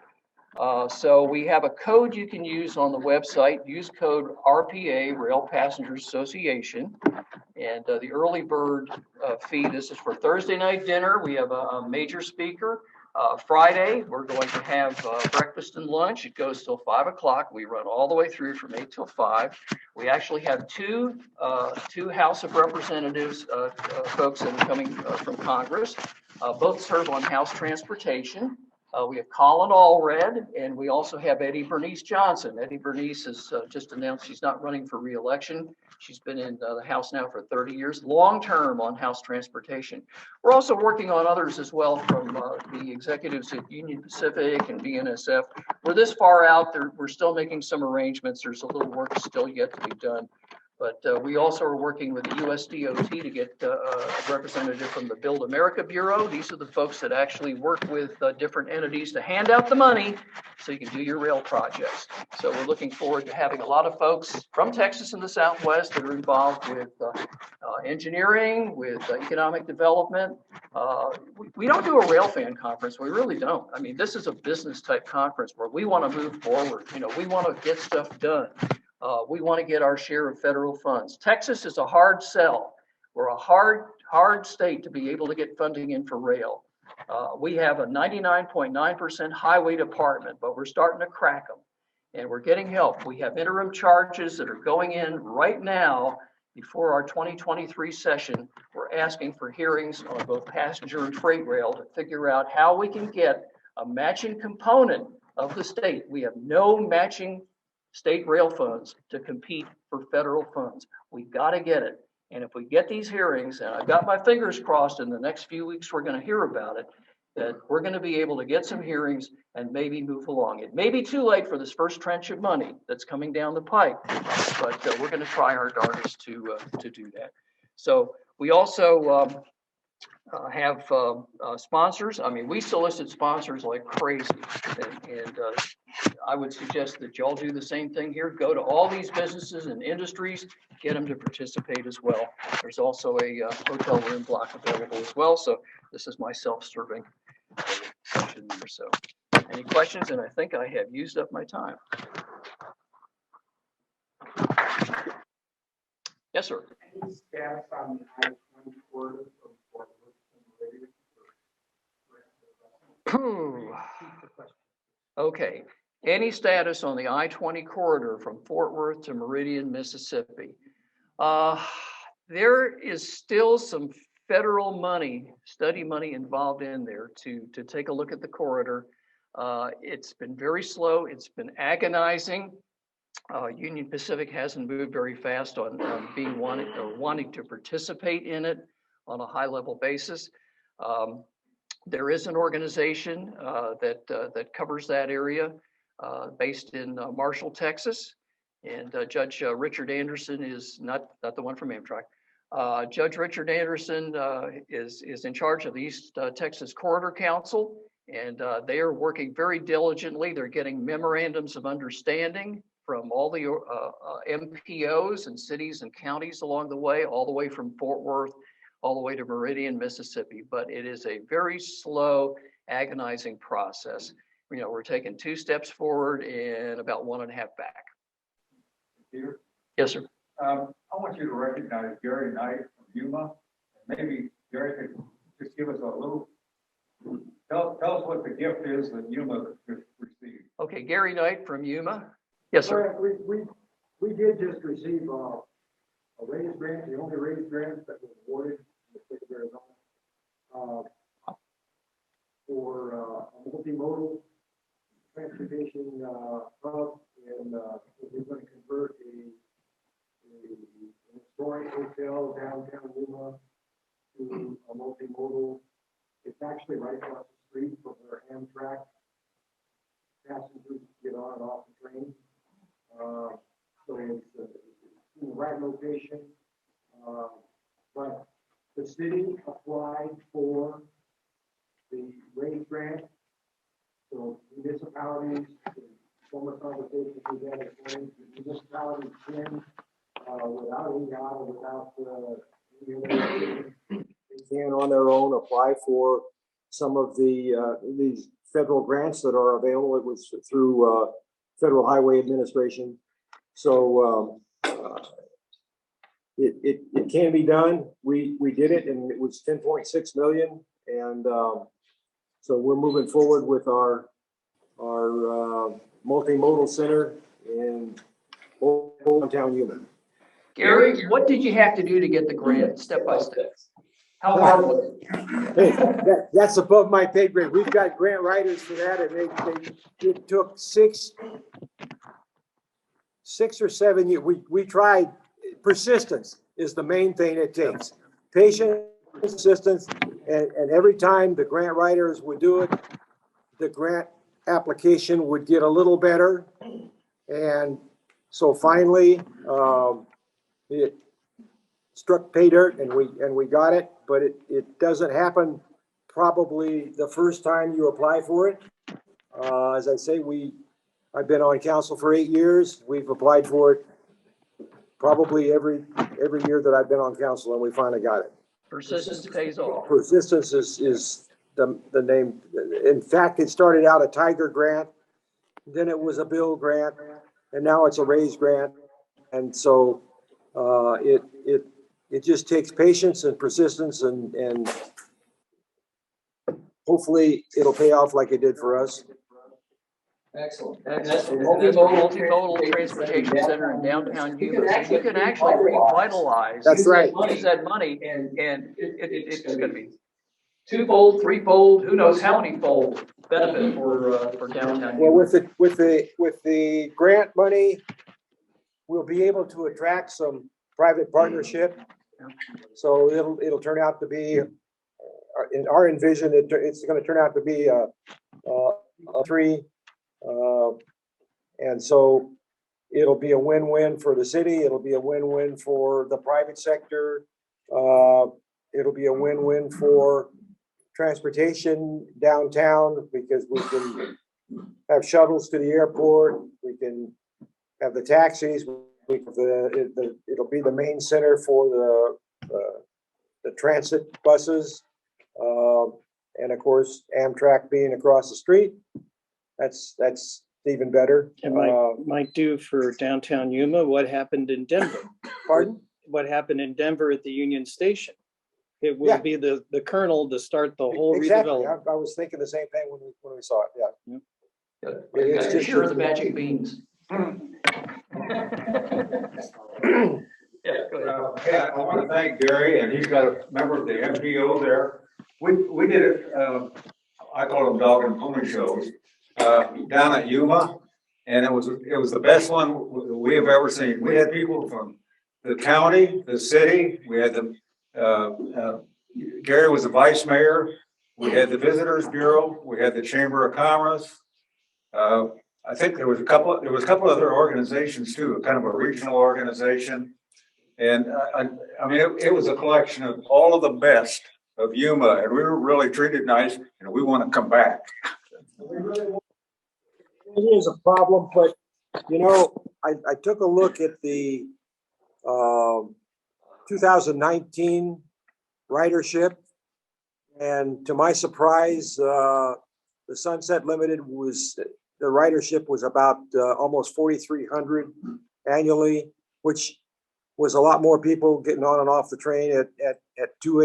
So we have a code you can use on the website. Use code RPA, Rail Passengers Association. And the early bird fee, this is for Thursday night dinner. We have a major speaker. Friday, we're going to have breakfast and lunch. It goes till 5 o'clock. We run all the way through from 8 till 5. We actually have two House of Representatives folks that are coming from Congress. Both serve on House Transportation. We have Colin Allred, and we also have Eddie Bernice Johnson. Eddie Bernice has just announced she's not running for re-election. She's been in the House now for 30 years, long-term on House Transportation. We're also working on others as well from the executives at Union Pacific and BNSF. We're this far out, we're still making some arrangements. There's a little work still yet to be done. But we also are working with the USDOT to get a representative from the Build America Bureau. These are the folks that actually work with different entities to hand out the money so you can do your rail projects. So we're looking forward to having a lot of folks from Texas and the Southwest that are involved with engineering, with economic development. We don't do a rail fan conference. We really don't. I mean, this is a business type conference where we want to move forward. You know, we want to get stuff done. We want to get our share of federal funds. Texas is a hard sell. We're a hard state to be able to get funding in for rail. We have a 99.9% highway department, but we're starting to crack them. And we're getting help. We have interim charges that are going in right now before our 2023 session. We're asking for hearings on both passenger and freight rail to figure out how we can get a matching component of the state. We have no matching state rail funds to compete for federal funds. We've got to get it. And if we get these hearings, and I've got my fingers crossed in the next few weeks, we're going to hear about it, that we're going to be able to get some hearings and maybe move along. It may be too late for this first tranche of money that's coming down the pipe, but we're going to try our darndest to do that. So we also have sponsors. I mean, we solicit sponsors like crazy, and I would suggest that y'all do the same thing here. Go to all these businesses and industries, get them to participate as well. There's also a hotel room block available as well. So this is my self-serving session there. So any questions? And I think I have used up my time. Yes, sir. Any status on the I-20 corridor from Fort Worth to Meridian? Okay. Any status on the I-20 corridor from Fort Worth to Meridian, Mississippi? There is still some federal money, study money involved in there to take a look at the corridor. It's been very slow. It's been agonizing. Union Pacific hasn't moved very fast on wanting to participate in it on a high level basis. There is an organization that covers that area based in Marshall, Texas, and Judge Richard Anderson is not the one from Amtrak. Judge Richard Anderson is in charge of the East Texas Corridor Council, and they are working very diligently. They're getting memorandums of understanding from all the MPOs and cities and counties along the way, all the way from Fort Worth, all the way to Meridian, Mississippi. But it is a very slow, agonizing process. You know, we're taking 2 steps forward and about 1.5 back. Peter? Yes, sir. I want you to recognize Gary Knight from Yuma. Maybe Gary could just give us a little, tell us what the gift is that Yuma received. Okay, Gary Knight from Yuma. Yes, sir. We did just receive a raised grant, the only raised grant that was awarded in the state of Arizona for a multimodal transportation hub, and we're going to convert an historic hotel downtown Yuma to a multimodal. It's actually right across the street from where Amtrak passengers get on and off the train. So it's in the right location. But the city applied for the raise grant. So municipalities, former conversations we had at times, municipalities can, without any guide, without any other, they can on their own apply for some of these federal grants that are available. It was through Federal Highway Administration. So it can be done. We did it, and it was 10.6 million. And so we're moving forward with our multimodal center in downtown Yuma. Gary, what did you have to do to get the grant, step by step? How hard was it? Hey, that's above my pay grade. We've got grant writers for that, and it took 6 or 7 years. We tried. Persistence is the main thing it takes. Patience, persistence, and every time the grant writers would do it, the grant application would get a little better. And so finally, it struck pay dirt, and we got it. But it doesn't happen probably the first time you apply for it. As I say, I've been on council for 8 years. We've applied for it probably every year that I've been on council, and we finally got it. Persistence pays off. Persistence is the name. In fact, it started out a Tiger grant, then it was a Bill grant, and now it's a Raise grant. And so it just takes patience and persistence, and hopefully it'll pay off like it did for us. Excellent. And that's the multimodal transportation center in downtown Yuma. So you can actually revitalize. That's right. Use that money, and it's going to be twofold, threefold, who knows how many fold benefit for downtown. Well, Yuma. with the grant money, we'll be able to attract some private partnership. So it'll turn out to be, in our envision, it's going to turn out to be a three. And so it'll be a win-win for the city. It'll be a win-win for the private sector. It'll be a win-win for transportation downtown because we can have shuttles to the airport. We can have the taxis. It'll be the main center for the transit buses. And of course, Amtrak being across the street, that's even better. It might do for downtown Yuma what happened in Denver. Pardon? What happened in Denver at the Union Station. It will be the kernel to start the whole redevelopment. I was thinking the same thing when we saw it. Yeah. It's just sure the magic beans. Yeah, I want to thank Gary, and he's got a member of the MPO there. We did it, I call them dog and pony shows, down at Yuma, and it was the best one we have ever seen. We had people from the county, the city, we had Gary was the vice mayor, we had the Visitors Bureau, we had the Chamber of Commerce. I think there was a couple other organizations too, kind of a regional organization. And I mean, it was a collection of all of the best of Yuma, and we were really treated nice, and we want to come back. It is a problem, but you know, I took a look at the 2019 ridership, and to my surprise, the Sunset Limited the ridership was about almost 4,300 annually, which was a lot more people getting on and off the train at 2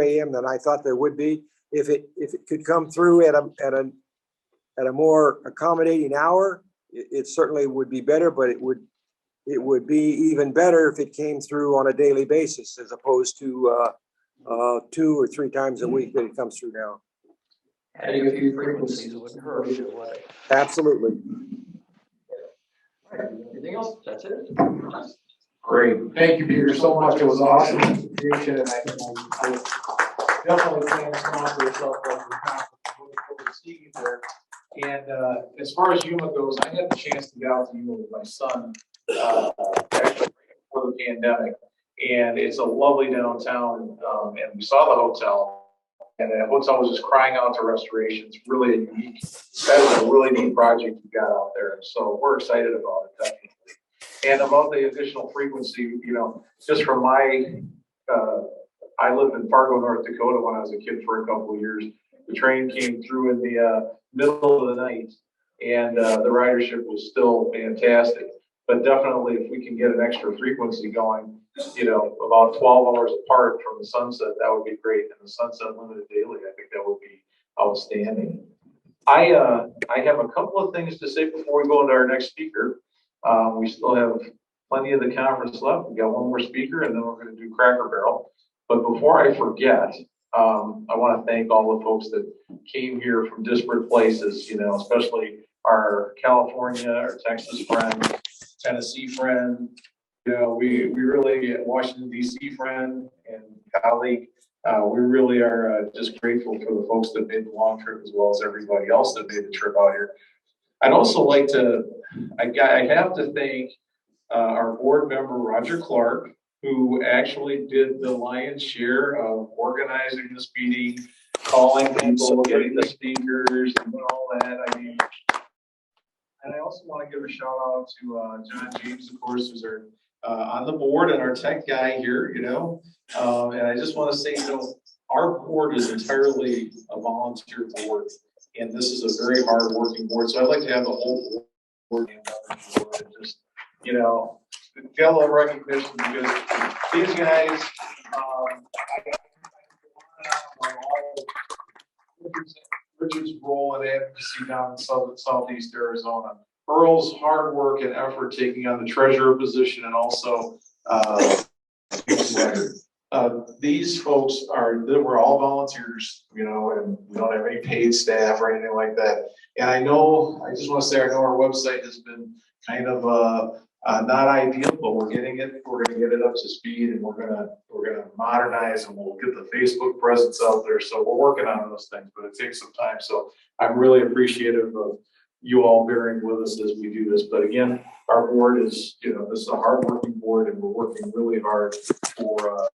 a.m. than I thought there would be. If it could come through at a more accommodating hour, it certainly would be better, but it would be even better if it came through on a daily basis as opposed to 2 or 3 times a week that it comes through now. Adding a few frequencies wouldn't hurt either way. Absolutely. Anything else? That's it. Great. Thank you, Peter, so much. It was awesome. Appreciate it. I definitely can't sponsor yourself for the conference. Looking forward to seeing you there. And as far as Yuma goes, I had the chance to get out to Yuma with my son actually before the pandemic. And it's a lovely downtown. And we saw the hotel. And the hotel was just crying out to restoration. It's really unique. That is a really neat project you got out there. So we're excited about it, definitely. And about the additional frequency, you know, just from I lived in Fargo, North Dakota when I was a kid for a couple of years. The train came through in the middle of the night, and the ridership was still fantastic. But definitely, if we can get an extra frequency going, you know, about 12 hours apart from the Sunset, that would be great. And the Sunset Limited Daily, I think that would be outstanding. I have a couple of things to say before we go into our next speaker. We still have plenty of the conference left. We got one more speaker, and then we're going to do Cracker Barrel. But before I forget, I want to thank all the folks that came here from disparate places, you know, especially our California, our Texas friend, Tennessee friend, you know, we really, Washington, D.C. friend and colleague, we really are just grateful for the folks that made the long trip as well as everybody else that made the trip out here. I'd also like to, I have to thank our board member, Roger Clark, who actually did the lion's share of organizing this meeting, calling people, getting the speakers and all that. I mean, and I also want to give a shout out to John James, of course, who's our on the board and our tech guy here, you know. And I just want to say, you know, our board is entirely a volunteer board, and this is a very hard working board. So I'd like to have the whole board and just, you know, get a little recognition because these guys, Richard's role in advocacy down in southeast Arizona. Earl's hard work and effort taking on the treasurer position and also These folks we're all volunteers, you know, and we don't have any paid staff or anything like that. And I just want to say, I know our website has been kind of not ideal, but we're going to get it up to speed, and we're gonna modernize, and we'll get the Facebook presence out there. So we're working on those things, but it takes some time. So I'm really appreciative of you all bearing with us as we do this. But again, our board is, you know, this is a hardworking board, and we're working really hard for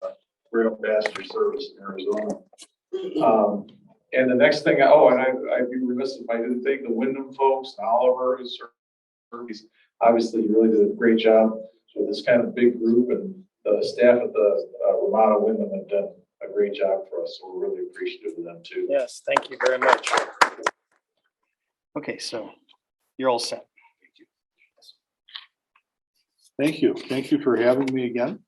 rail passenger service in Arizona. And the next thing, I'd be remiss if I didn't thank the Wyndham folks, and Oliver, who's obviously really did a great job with this kind of big group, and the staff at the Ramada Wyndham have done a great job for us. So we're really appreciative of them too. Yes, thank you very much. Okay, so you're all set. Thank you. Thank you for having me again.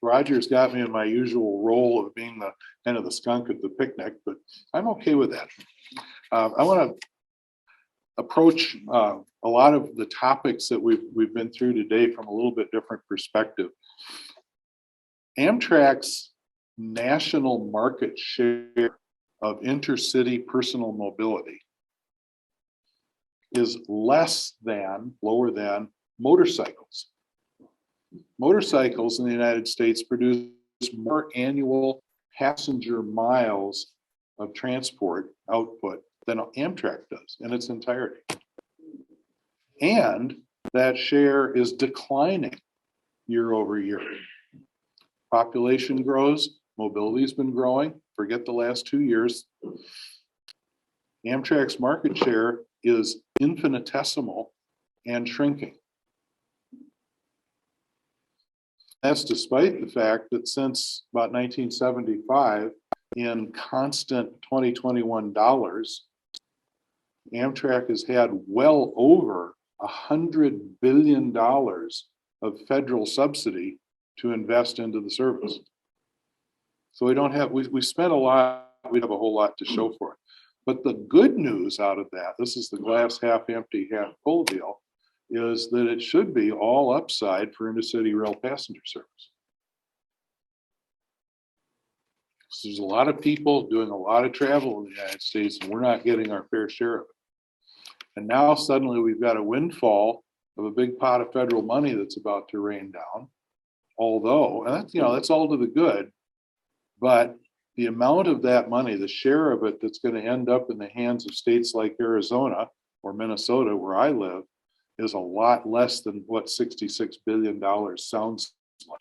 Roger's got me in my usual role of being the kind of the skunk at the picnic, but I'm okay with that. I want to approach a lot of the topics that we've been through today from a little bit different perspective. Amtrak's national market share of intercity personal mobility is lower than motorcycles. Motorcycles in the United States produce more annual passenger miles of transport output than Amtrak does in its entirety. And that share is declining year over year. Population grows, mobility's been growing, forget the last 2 years. Amtrak's market share is infinitesimal and shrinking. That's despite the fact that since about 1975, in constant 2021 dollars, Amtrak has had well over $100 billion of federal subsidy to invest into the service. So we spent a lot, we have a whole lot to show for it. But the good news out of that, this is the glass half empty, half full deal, is that it should be all upside for intercity rail passenger service. So there's a lot of people doing a lot of travel in the United States, and we're not getting our fair share of it. And now suddenly we've got a windfall of a big pot of federal money that's about to rain down. Although, and that's, that's all to the good, but the amount of that money, the share of it that's going to end up in the hands of states like Arizona or Minnesota, where I live, is a lot less than what $66 billion sounds like.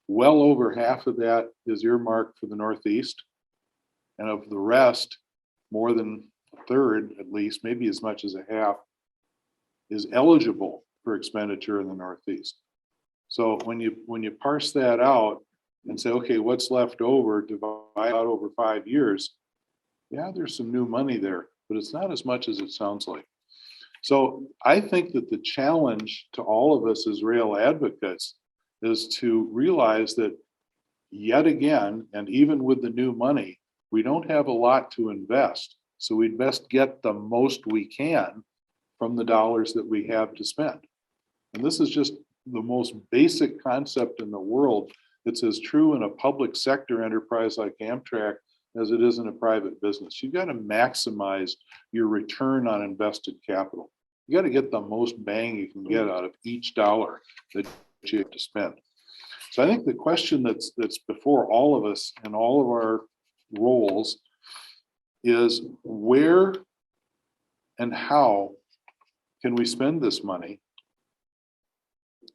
Well over half of that is earmarked for the Northeast. And of the rest, more than a third, at least, maybe as much as a half, is eligible for expenditure in the Northeast. So when you parse that out and say, okay, what's left over, divide out over 5 years, yeah, there's some new money there, but it's not as much as it sounds like. So I think that the challenge to all of us as rail advocates is to realize that yet again, and even with the new money, we don't have a lot to invest. So we'd best get the most we can from the dollars that we have to spend. And this is just the most basic concept in the world. It's as true in a public sector enterprise like Amtrak as it is in a private business. You've got to maximize your return on invested capital. You got to get the most bang you can get out of each dollar that you have to spend. So I think the question that's before all of us in all of our roles is where and how can we spend this money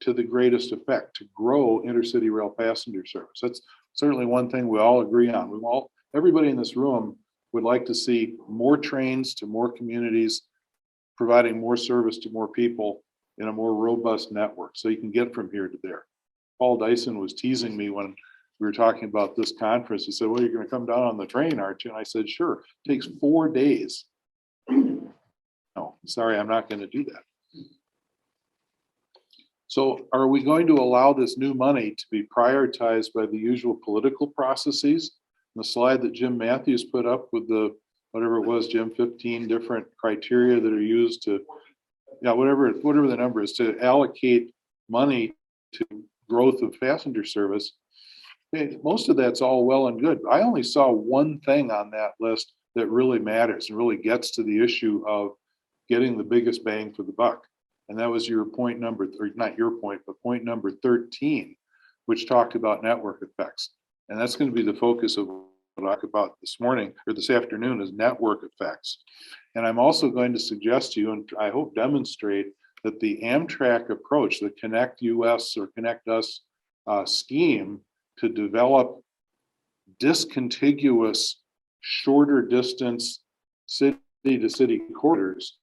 to the greatest effect to grow intercity rail passenger service? That's certainly one thing we all agree on. Everybody in this room would like to see more trains to more communities, providing more service to more people in a more robust network so you can get from here to there. Paul Dyson was teasing me when we were talking about this conference. He said, well, you're going to come down on the train, aren't you? And I said, sure. It takes 4 days. No, sorry, I'm not going to do that. So are we going to allow this new money to be prioritized by the usual political processes? The slide that Jim Mathews put up with the, whatever it was, Jim, 15 different criteria that are used to, whatever the number is, to allocate money to growth of passenger service. Okay, most of that's all well and good. I only saw one thing on that list that really matters and really gets to the issue of getting the biggest bang for the buck. And that was your point number, or not your point, but point number 13, which talked about network effects. And that's going to be the focus of what I talk about this morning or this afternoon is network effects. And I'm also going to suggest to you, and I hope demonstrate, that the Amtrak approach, the Connect US or Connect Us scheme to develop discontiguous, shorter distance city to city corridors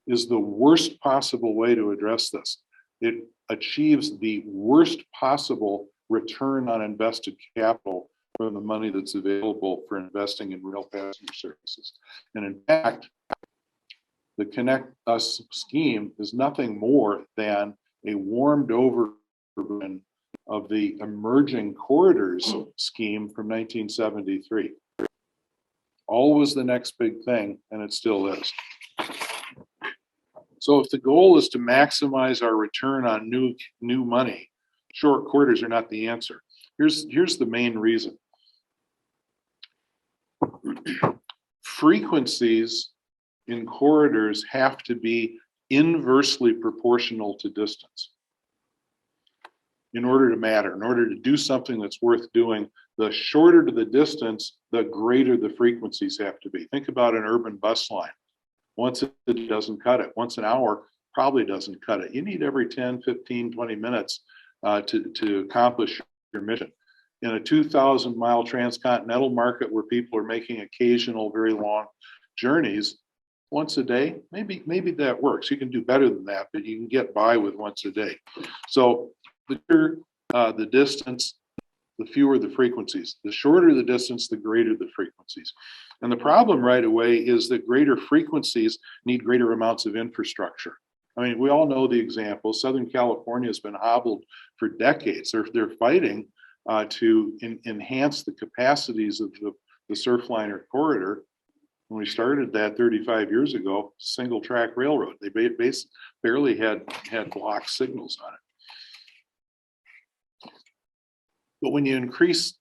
is the worst possible way to address this. It achieves the worst possible return on invested capital from the money that's available for investing in rail passenger services. And in fact, the Connect Us scheme is nothing more than a warmed over version of the emerging corridors scheme from 1973. Always the next big thing, and it still is. So if the goal is to maximize our return on new money, short corridors are not the answer. Here's the main reason. Frequencies in corridors have to be inversely proportional to distance in order to matter. In order to do something that's worth doing, the shorter to the distance, the greater the frequencies have to be. Think about an urban bus line. Once it doesn't cut it. Once an hour probably doesn't cut it. You need every 10, 15, 20 minutes to accomplish your mission. In a 2,000 mile transcontinental market where people are making occasional very long journeys, once a day, maybe that works. You can do better than that, but you can get by with once a day. So the distance, the fewer the frequencies. The shorter the distance, the greater the frequencies. And the problem right away is that greater frequencies need greater amounts of infrastructure. I mean, we all know the example. Southern California has been hobbled for decades. They're fighting to enhance the capacities of the Surfliner corridor. When we started that 35 years ago, single track railroad. They barely had block signals on it. But when you increase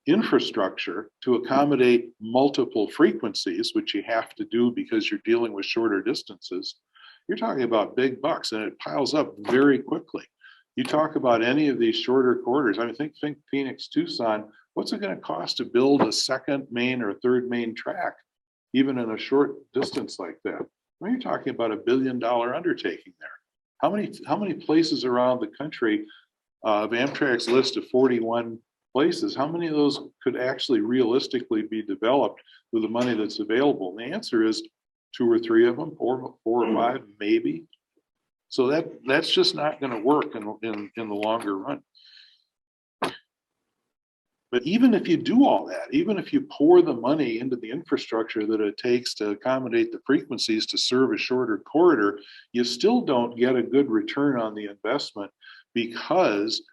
infrastructure to accommodate multiple frequencies, which you have to do because you're dealing with shorter distances, you're talking about big bucks, and it piles up very quickly. You talk about any of these shorter corridors. I mean, think Phoenix, Tucson. What's it going to cost to build a second main or third main track, even in a short distance like that? Well, you're talking about $1 billion undertaking there. How many places around the country of Amtrak's list of 41 places, how many of those could actually realistically be developed with the money that's available? And the answer is 2 or 3 of them, four or 5, maybe. So that's just not going to work in the longer run. But even if you do all that, even if you pour the money into the infrastructure that it takes to accommodate the frequencies to serve a shorter corridor, you still don't get a good return on the investment, because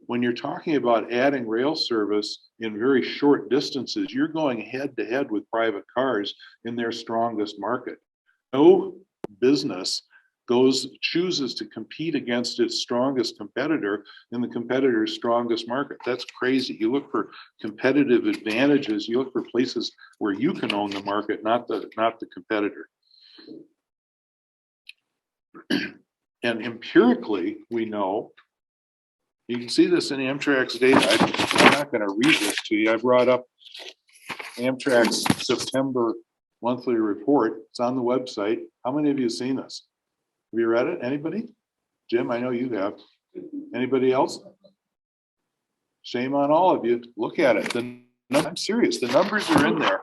when you're talking about adding rail service in very short distances, you're going head to head with private cars in their strongest market. No business chooses to compete against its strongest competitor in the competitor's strongest market. That's crazy. You look for competitive advantages. You look for places where you can own the market, not the competitor. And empirically, we know, you can see this in Amtrak's data. I'm not going to read this to you. I brought up Amtrak's September monthly report. It's on the website. How many of you have seen this? Have you read it? Anybody? Jim, I know you have. Anybody else? Shame on all of you. Look at it. I'm serious. The numbers are in there.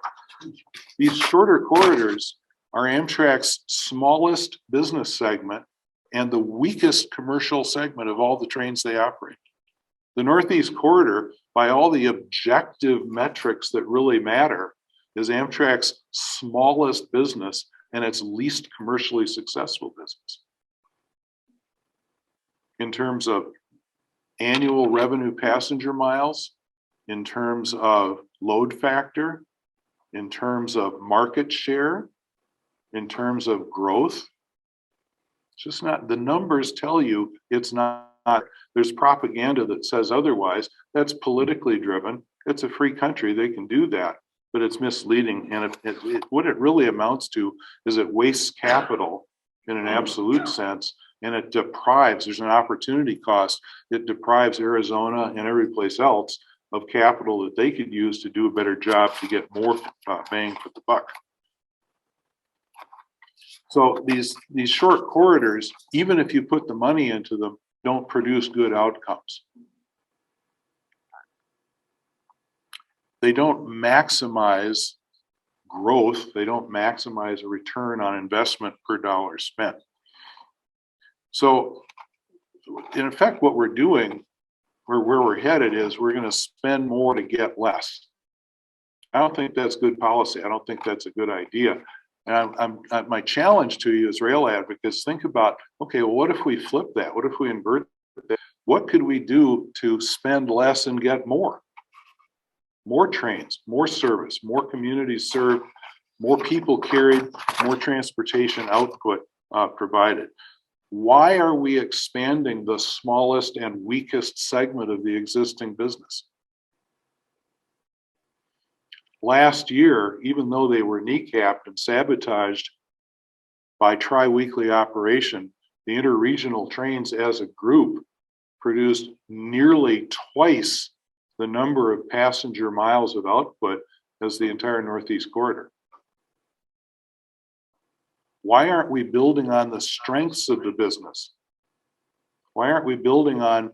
These shorter corridors are Amtrak's smallest business segment and the weakest commercial segment of all the trains they operate. The Northeast Corridor, by all the objective metrics that really matter, is Amtrak's smallest business and its least commercially successful business. In terms of annual revenue passenger miles, in terms of load factor, in terms of market share, in terms of growth, it's just not, the numbers tell you it's not there's propaganda that says otherwise. That's politically driven. It's a free country. They can do that, but it's misleading. And what it really amounts to is it wastes capital in an absolute sense, and it deprives, there's an opportunity cost. It deprives Arizona and every place else of capital that they could use to do a better job to get more bang for the buck. So these short corridors, even if you put the money into them, don't produce good outcomes. They don't maximize growth. They don't maximize a return on investment per dollar spent. So in effect, what we're doing, where we're headed is we're going to spend more to get less. I don't think that's good policy. I don't think that's a good idea. And my challenge to you as rail advocates, think about, okay, well, what if we flip that? What if we invert that? What could we do to spend less and get more? More trains, more service, more communities served, more people carried, more transportation output provided. Why are we expanding the smallest and weakest segment of the existing business? Last year, even though they were kneecapped and sabotaged by tri-weekly operation, the interregional trains as a group produced nearly twice the number of passenger miles of output as the entire Northeast corridor. Why aren't we building on the strengths of the business? Why aren't we building on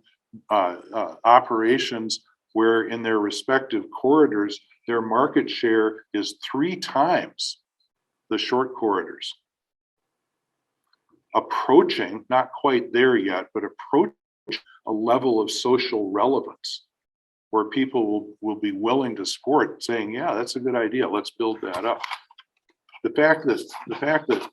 operations where in their respective corridors, their market share is 3 times the short corridors? Approaching, not quite there yet, but approaching a level of social relevance where people will be willing to support, saying, yeah, that's a good idea, let's build that up. The fact that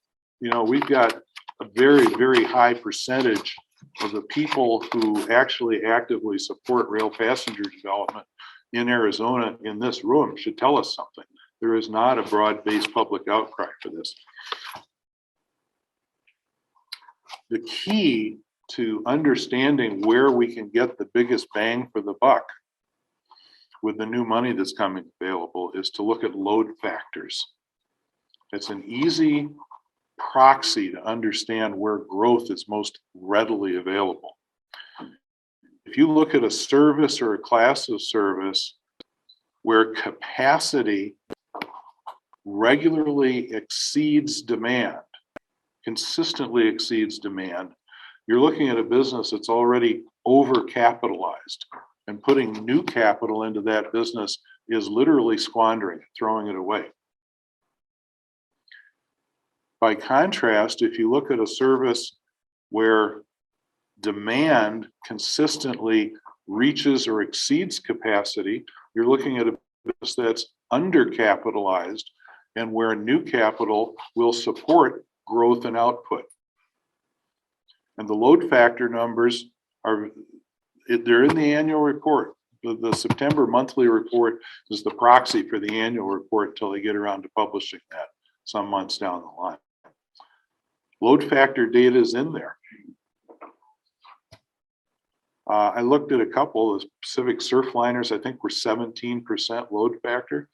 we've got a very, very high percentage of the people who actually actively support rail passenger development in Arizona in this room should tell us something. There is not a broad-based public outcry for this. The key to understanding where we can get the biggest bang for the buck with the new money that's coming available is to look at load factors. It's an easy proxy to understand where growth is most readily available. If you look at a service or a class of service where capacity regularly exceeds demand, consistently exceeds demand, you're looking at a business that's already overcapitalized, and putting new capital into that business is literally squandering it, throwing it away. By contrast, if you look at a service where demand consistently reaches or exceeds capacity, you're looking at a business that's undercapitalized and where new capital will support growth and output. And the load factor numbers they're in the annual report. The September monthly report is the proxy for the annual report until they get around to publishing that some months down the line. Load factor data is in there. I looked at a couple of Pacific Surfliners, I think were 17% load factor.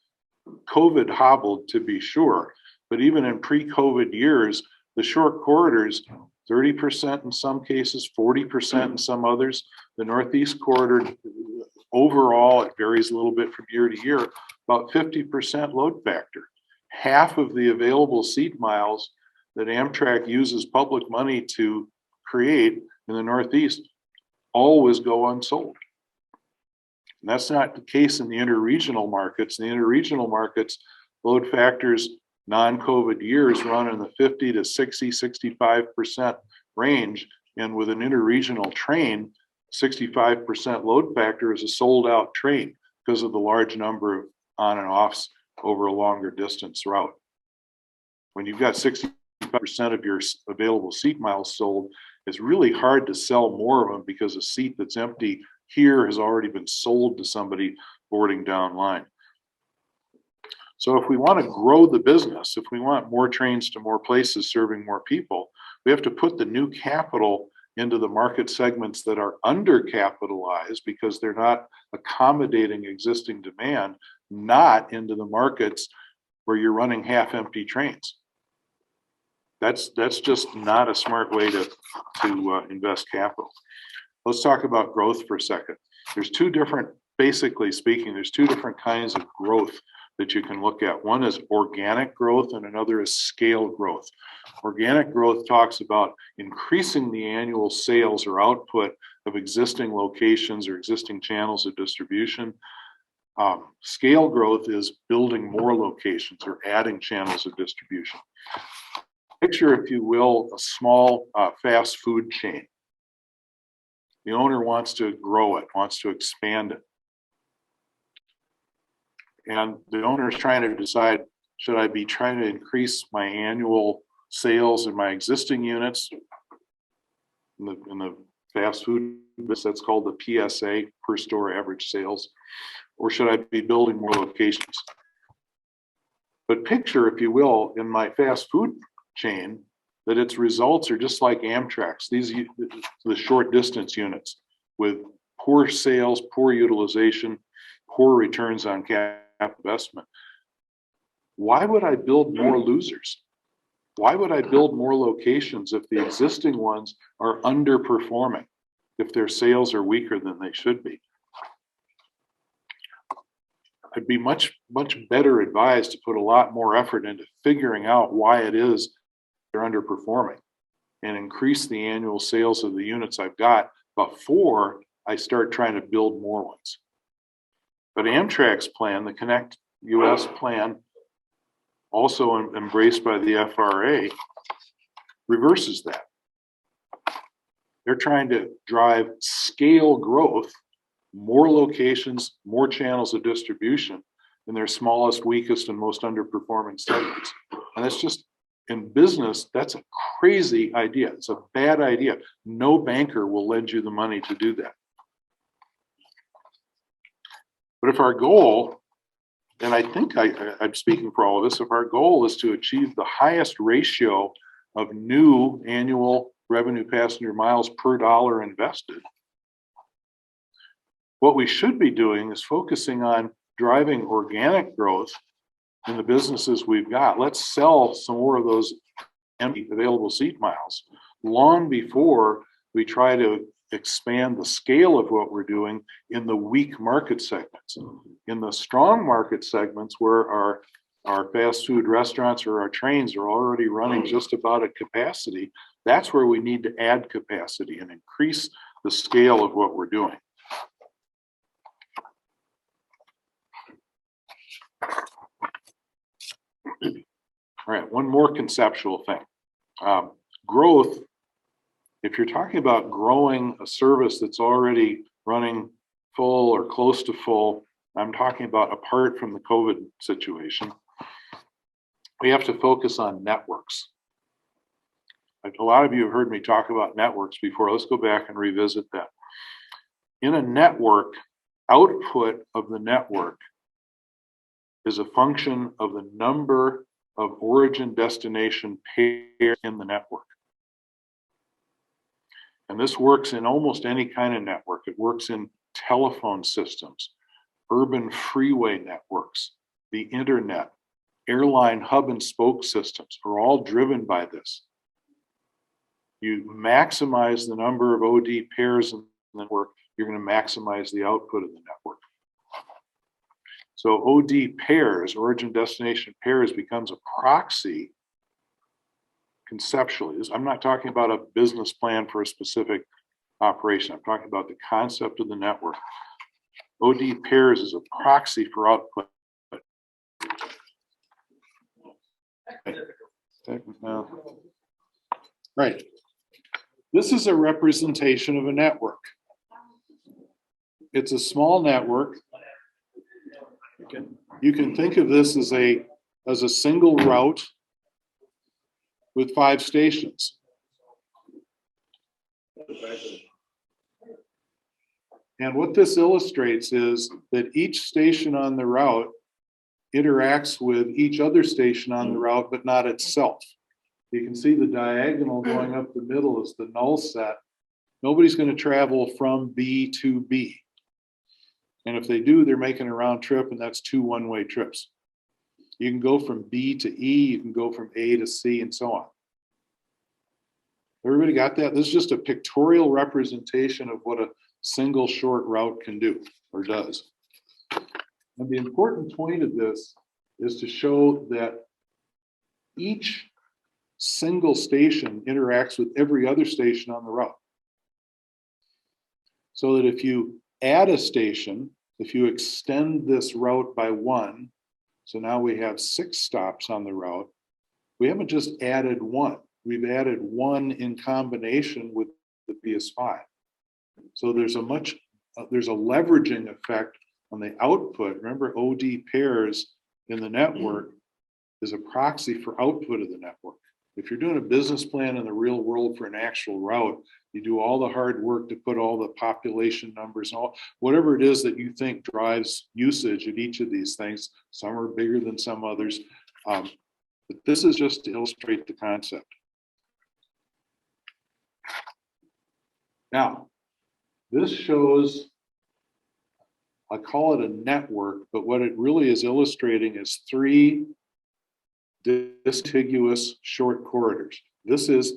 COVID hobbled, to be sure, but even in pre-COVID years, the short corridors, 30% in some cases, 40% in some others. The Northeast corridor, overall, it varies a little bit from year to year, about 50% load factor. Half of the available seat miles that Amtrak uses public money to create in the Northeast always go unsold. And that's not the case in the interregional markets. In the interregional markets, load factors, non-COVID years run in the 50 to 60, 65% range. And with an interregional train, 65% load factor is a sold out train because of the large number of on and offs over a longer distance route. When you've got 65% of your available seat miles sold, it's really hard to sell more of them because a seat that's empty here has already been sold to somebody boarding down line. So if we want to grow the business, if we want more trains to more places serving more people, we have to put the new capital into the market segments that are undercapitalized because they're not accommodating existing demand, not into the markets where you're running half-empty trains. That's just not a smart way to invest capital. Let's talk about growth for a second. There's two different, basically speaking, there's two different kinds of growth that you can look at. One is organic growth and another is scale growth. Organic growth talks about increasing the annual sales or output of existing locations or existing channels of distribution. Scale growth is building more locations or adding channels of distribution. Picture, if you will, a small fast food chain. The owner wants to grow it, wants to expand it. And the owner is trying to decide, should I be trying to increase my annual sales in my existing units in the fast food business, that's called the PSA, per store average sales, or should I be building more locations? But picture, if you will, in my fast food chain, that its results are just like Amtrak's, the short distance units with poor sales, poor utilization, poor returns on capital investment. Why would I build more losers? Why would I build more locations if the existing ones are underperforming, if their sales are weaker than they should be? I'd be much better advised to put a lot more effort into figuring out why it is they're underperforming and increase the annual sales of the units I've got before I start trying to build more ones. But Amtrak's plan, the Connect US plan, also embraced by the FRA, reverses that. They're trying to drive scale growth, more locations, more channels of distribution in their smallest, weakest, and most underperforming segments. And that's just, in business, that's a crazy idea. It's a bad idea. No banker will lend you the money to do that. But if our goal, and I think I'm speaking for all of us, if our goal is to achieve the highest ratio of new annual revenue passenger miles per dollar invested, what we should be doing is focusing on driving organic growth in the businesses we've got. Let's sell some more of those empty available seat miles long before we try to expand the scale of what we're doing in the weak market segments. In the strong market segments where our fast food restaurants or our trains are already running just about at capacity, that's where we need to add capacity and increase the scale of what we're doing. All right, one more conceptual thing. Growth, if you're talking about growing a service that's already running full or close to full, I'm talking about apart from the COVID situation, we have to focus on networks. A lot of you have heard me talk about networks before. Let's go back and revisit that. In a network, output of the network is a function of the number of origin destination pairs in the network. And this works in almost any kind of network. It works in telephone systems, urban freeway networks, the internet, airline hub and spoke systems are all driven by this. You maximize the number of OD pairs in the network, you're going to maximize the output of the network. So OD pairs, origin destination pairs, becomes a proxy conceptually. I'm not talking about a business plan for a specific operation. I'm talking about the concept of the network. OD pairs is a proxy for output. Right. This is a representation of a network. It's a small network. You can think of this as a single route with 5 stations. And what this illustrates is that each station on the route interacts with each other station on the route, but not itself. You can see the diagonal going up the middle is the null set, Nobody's going to travel from B to B. And if they do, they're making a round trip, and that's 2 one-way trips. You can go from B to E, you can go from A to C, and so on. Everybody got that? This is just a pictorial representation of what a single short route can do or does. And the important point of this is to show that each single station interacts with every other station on the route. So that if you add a station, if you extend this route by 1, so now we have 6 stops on the route, we haven't just added 1. We've added 1 in combination with the PS5. So there's a leveraging effect on the output. Remember, OD pairs in the network is a proxy for output of the network. If you're doing a business plan in the real world for an actual route, you do all the hard work to put all the population numbers and all, whatever it is that you think drives usage at each of these things. Some are bigger than some others. But this is just to illustrate the concept. Now, this shows, I call it a network, but what it really is illustrating is 3 discontiguous short corridors. This is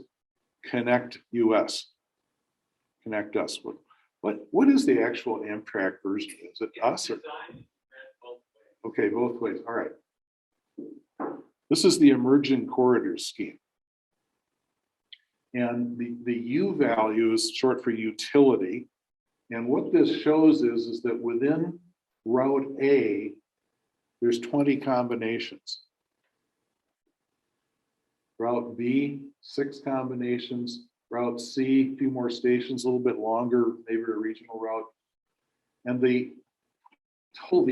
Connect US. Connect Us. What is the actual Amtrak version? Is it us? Or? Okay, both ways. All right. This is the emerging corridors scheme. And the U value is short for utility. And what this shows is that within Route A, there's 20 combinations. Route B, 6 combinations. Route C, a few more stations, a little bit longer, maybe a regional route. And the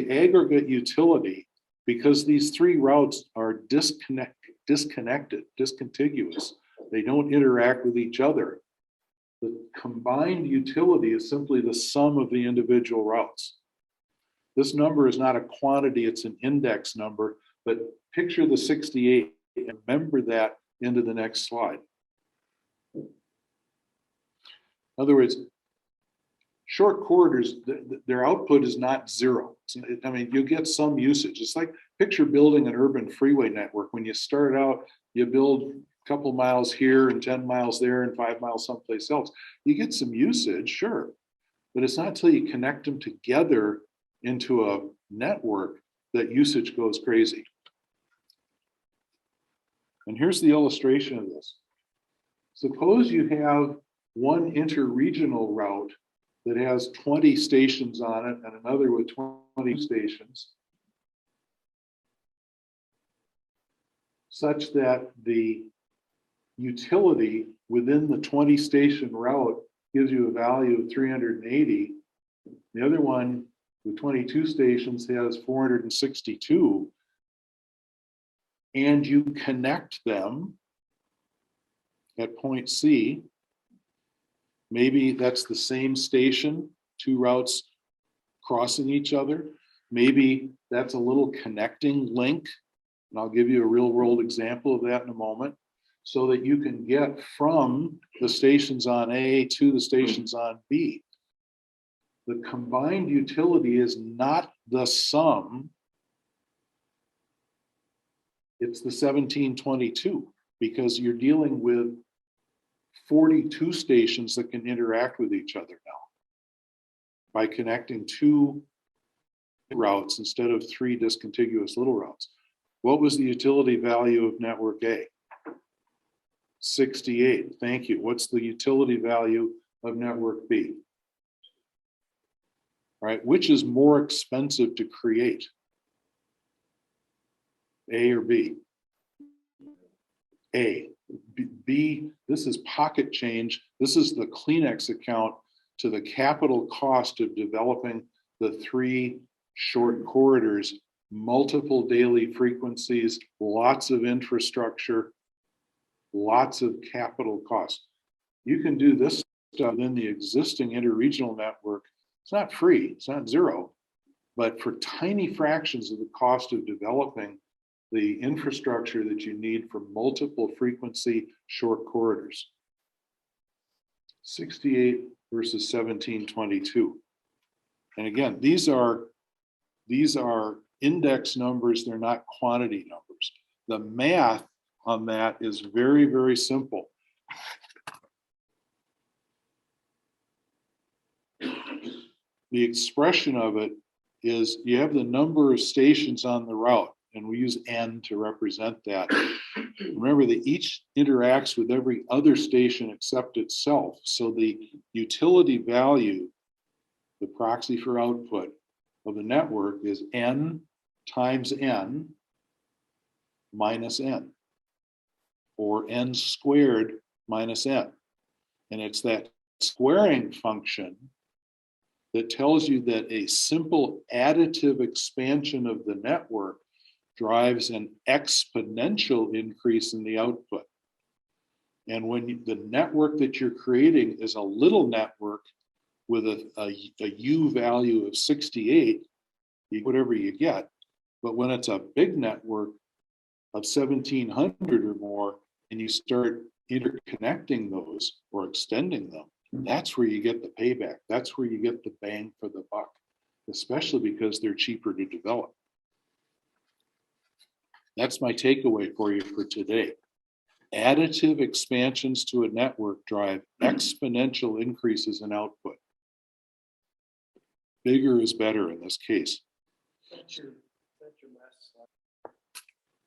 aggregate utility, because these 3 routes are disconnected, discontiguous, they don't interact with each other. The combined utility is simply the sum of the individual routes. This number is not a quantity, it's an index number, but picture the 68 and remember that into the next slide. In other words, short corridors, their output is not 0. I mean, you get some usage. It's like picture building an urban freeway network. When you start out, you build a couple miles here and 10 miles there and 5 miles someplace else. You get some usage, sure, but it's not until you connect them together into a network that usage goes crazy. And here's the illustration of this. Suppose you have one interregional route that has 20 stations on it and another with 20 stations, such that the utility within the 20 station route gives you a value of 380. The other one with 22 stations has 462. And you connect them at point C. Maybe that's the same station, 2 routes crossing each other. Maybe that's a little connecting link. And I'll give you a real world example of that in a moment, so that you can get from the stations on A to the stations on B. The combined utility is not the sum, it's the 1722, because you're dealing with 42 stations that can interact with each other now by connecting 2 routes instead of 3 discontiguous little routes. What was the utility value of network A? 68. Thank you. What's the utility value of network B? All right, which is more expensive to create? A or B? A. B, this is pocket change. This is the Kleenex account to the capital cost of developing the 3 short corridors, multiple daily frequencies, lots of infrastructure, lots of capital costs. You can do this stuff in the existing interregional network. It's not free, it's not 0, but for tiny fractions of the cost of developing the infrastructure that you need for multiple frequency short corridors. 68 versus 1722. And again, these are index numbers, they're not quantity numbers. The math on that is very, very simple. The expression of it is you have the number of stations on the route, and we use N to represent that. Remember that each interacts with every other station except itself. So the utility value, the proxy for output of the network, is N times N minus N, or N squared minus N. And it's that squaring function that tells you that a simple additive expansion of the network drives an exponential increase in the output. And when the network that you're creating is a little network with a U value of 68, whatever you get. But when it's a big network of 1700 or more, and you start interconnecting those or extending them, that's where you get the payback. That's where you get the bang for the buck, especially because they're cheaper to develop. That's my takeaway for you for today. Additive expansions to a network drive exponential increases in output. Bigger is better in this case. That's your last slide.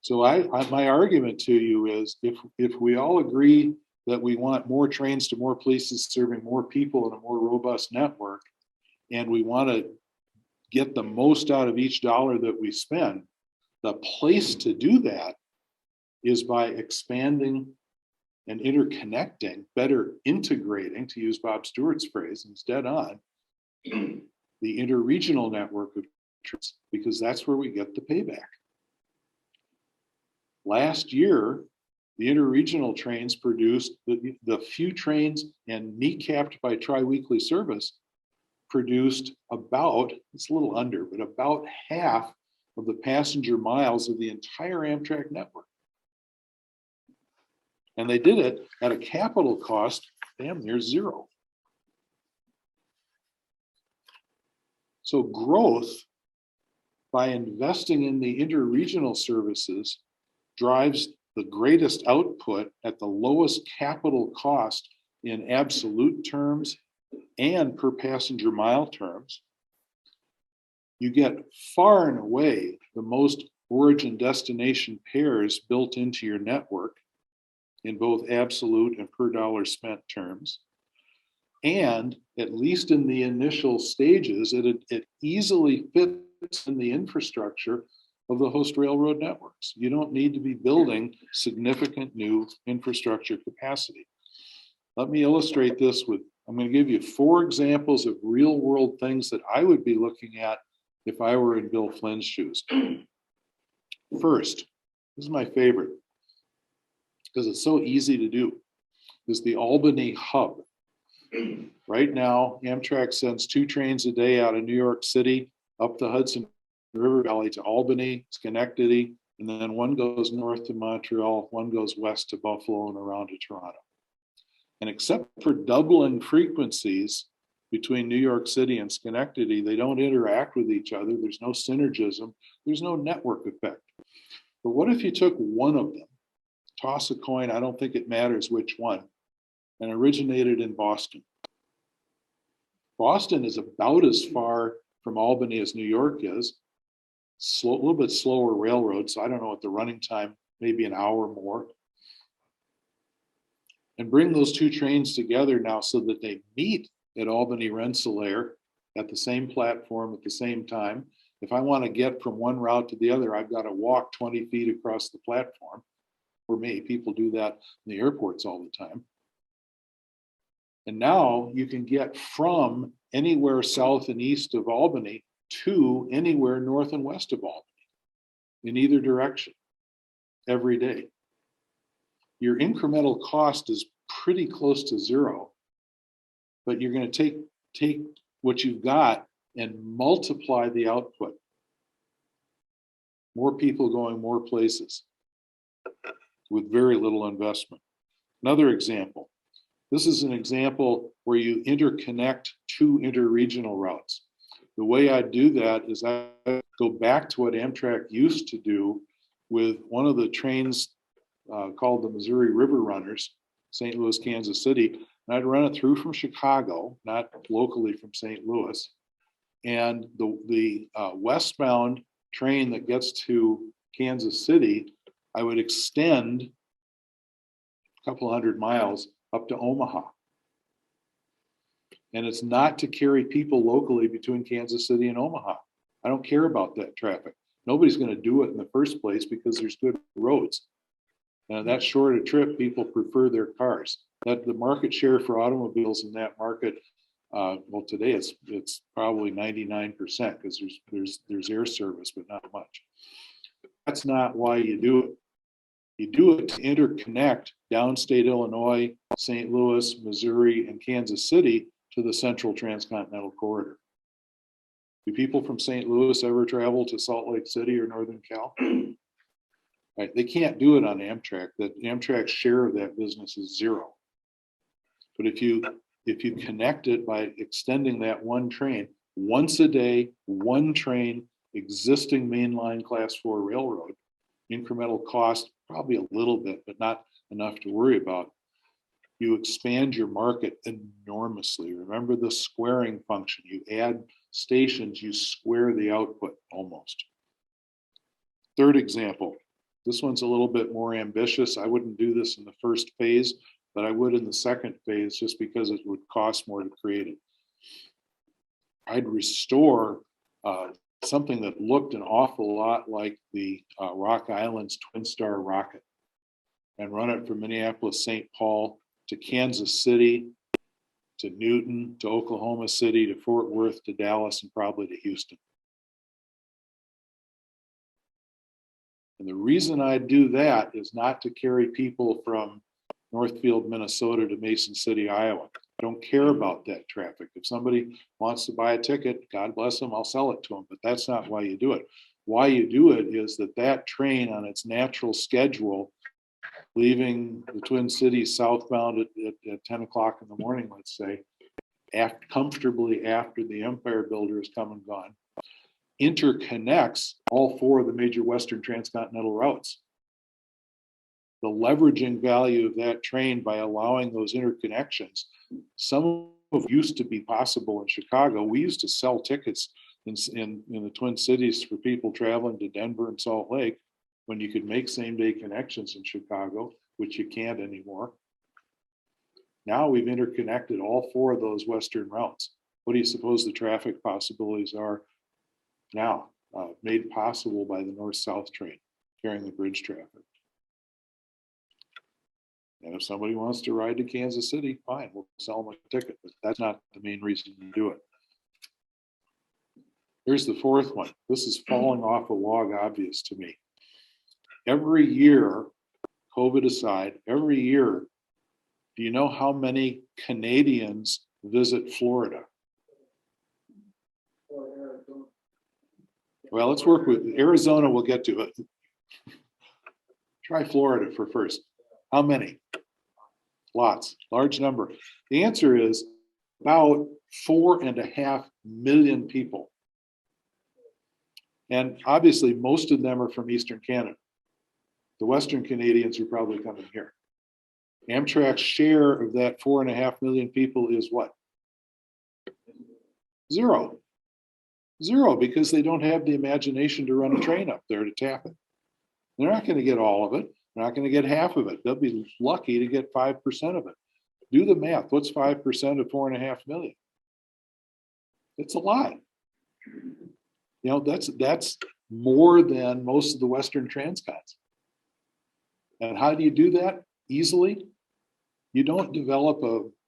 So my argument to you is if we all agree that we want more trains to more places serving more people in a more robust network, and we want to get the most out of each dollar that we spend, the place to do that is by expanding and interconnecting, better integrating, to use Bob Stewart's phrase, and it's dead on, the interregional network of trains, because that's where we get the payback. Last year, the interregional trains produced, the few trains and kneecapped by tri-weekly service produced about, it's a little under, but about half of the passenger miles of the entire Amtrak network. And they did it at a capital cost damn near zero. So growth by investing in the interregional services drives the greatest output at the lowest capital cost in absolute terms and per passenger mile terms. You get far and away the most origin destination pairs built into your network in both absolute and per dollar spent terms. And at least in the initial stages, it easily fits in the infrastructure of the host railroad networks. You don't need to be building significant new infrastructure capacity. Let me illustrate this with, I'm going to give you 4 examples of real world things that I would be looking at if I were in Bill Flynn's shoes. First, this is my favorite because it's so easy to do, is the Albany hub. Right now, Amtrak sends 2 trains a day out of New York City up the Hudson River Valley to Albany, Schenectady, and then one goes north to Montreal, one goes west to Buffalo and around to Toronto. And except for doubling frequencies between New York City and Schenectady, they don't interact with each other. There's no synergism. There's no network effect. But what if you took one of them, toss a coin, I don't think it matters which one, and originated in Boston? Boston is about as far from Albany as New York is. A little bit slower railroad, so I don't know what the running time, maybe an hour more. And bring those 2 trains together now so that they meet at Albany Rensselaer at the same platform at the same time. If I want to get from one route to the other, I've got to walk 20 feet across the platform. For me, people do that in the airports all the time. And now you can get from anywhere south and east of Albany to anywhere north and west of Albany in either direction every day. Your incremental cost is pretty close to zero, but you're going to take what you've got and multiply the output. More people going more places with very little investment. Another example, This is an example where you interconnect two interregional routes. The way I do that is I go back to what Amtrak used to do with one of the trains called the Missouri River Runners, St. Louis, Kansas City. And I'd run it through from Chicago, not locally from St. Louis. And the westbound train that gets to Kansas City, I would extend a couple hundred miles up to Omaha. And it's not to carry people locally between Kansas City and Omaha. I don't care about that traffic. Nobody's going to do it in the first place because there's good roads. And that short a trip, people prefer their cars. That the market share for automobiles in that market, well, today it's probably 99% because there's air service, but not much. That's not why you do it. You do it to interconnect downstate Illinois, St. Louis, Missouri, and Kansas City to the Central Transcontinental Corridor. Do people from St. Louis ever travel to Salt Lake City or Northern Cal? Right, they can't do it on Amtrak. That Amtrak's share of that business is zero. But if you connect it by extending that one train once a day, one train, existing mainline class 4 railroad, incremental cost probably a little bit, but not enough to worry about. You expand your market enormously. Remember the squaring function. You add stations, you square the output almost. Third example. This one's a little bit more ambitious. I wouldn't do this in the first phase, but I would in the second phase just because it would cost more to create it. I'd restore something that looked an awful lot like the Rock Island's Twin Star rocket and run it from Minneapolis, St. Paul to Kansas City, to Newton, to Oklahoma City, to Fort Worth, to Dallas, and probably to Houston. And the reason I do that is not to carry people from Northfield, Minnesota to Mason City, Iowa. I don't care about that traffic. If somebody wants to buy a ticket, God bless them, I'll sell it to them, but that's not why you do it. Why you do it is that train on its natural schedule, leaving the Twin Cities southbound at 10 o'clock in the morning, let's say, comfortably after the Empire Builder has come and gone, interconnects all 4 of the major Western transcontinental routes. The leveraging value of that train by allowing those interconnections, some of used to be possible in Chicago. We used to sell tickets in the Twin Cities for people traveling to Denver and Salt Lake when you could make same-day connections in Chicago, which you can't anymore. Now we've interconnected all 4 of those Western routes. What do you suppose the traffic possibilities are now, made possible by the north-south train carrying the bridge traffic? And if somebody wants to ride to Kansas City, fine, we'll sell them a ticket, but that's not the main reason to do it. Here's the fourth one. This is falling off a log obvious to me. Every year, COVID aside, every year, do you know how many Canadians visit Florida? Well, let's work with Arizona, we'll get to it. Try Florida for first. How many? Lots, large number. The answer is about 4.5 million people. And obviously, most of them are from Eastern Canada. The Western Canadians are probably coming here. Amtrak's share of that 4.5 million people is what? Zero. Zero, because they don't have the imagination to run a train up there to tap it. They're not going to get all of it. They're not going to get half of it. They'll be lucky to get 5% of it. Do the math. What's 5% of 4.5 million? It's a lot. You know, that's more than most of the Western transcons. And how do you do that easily? You don't develop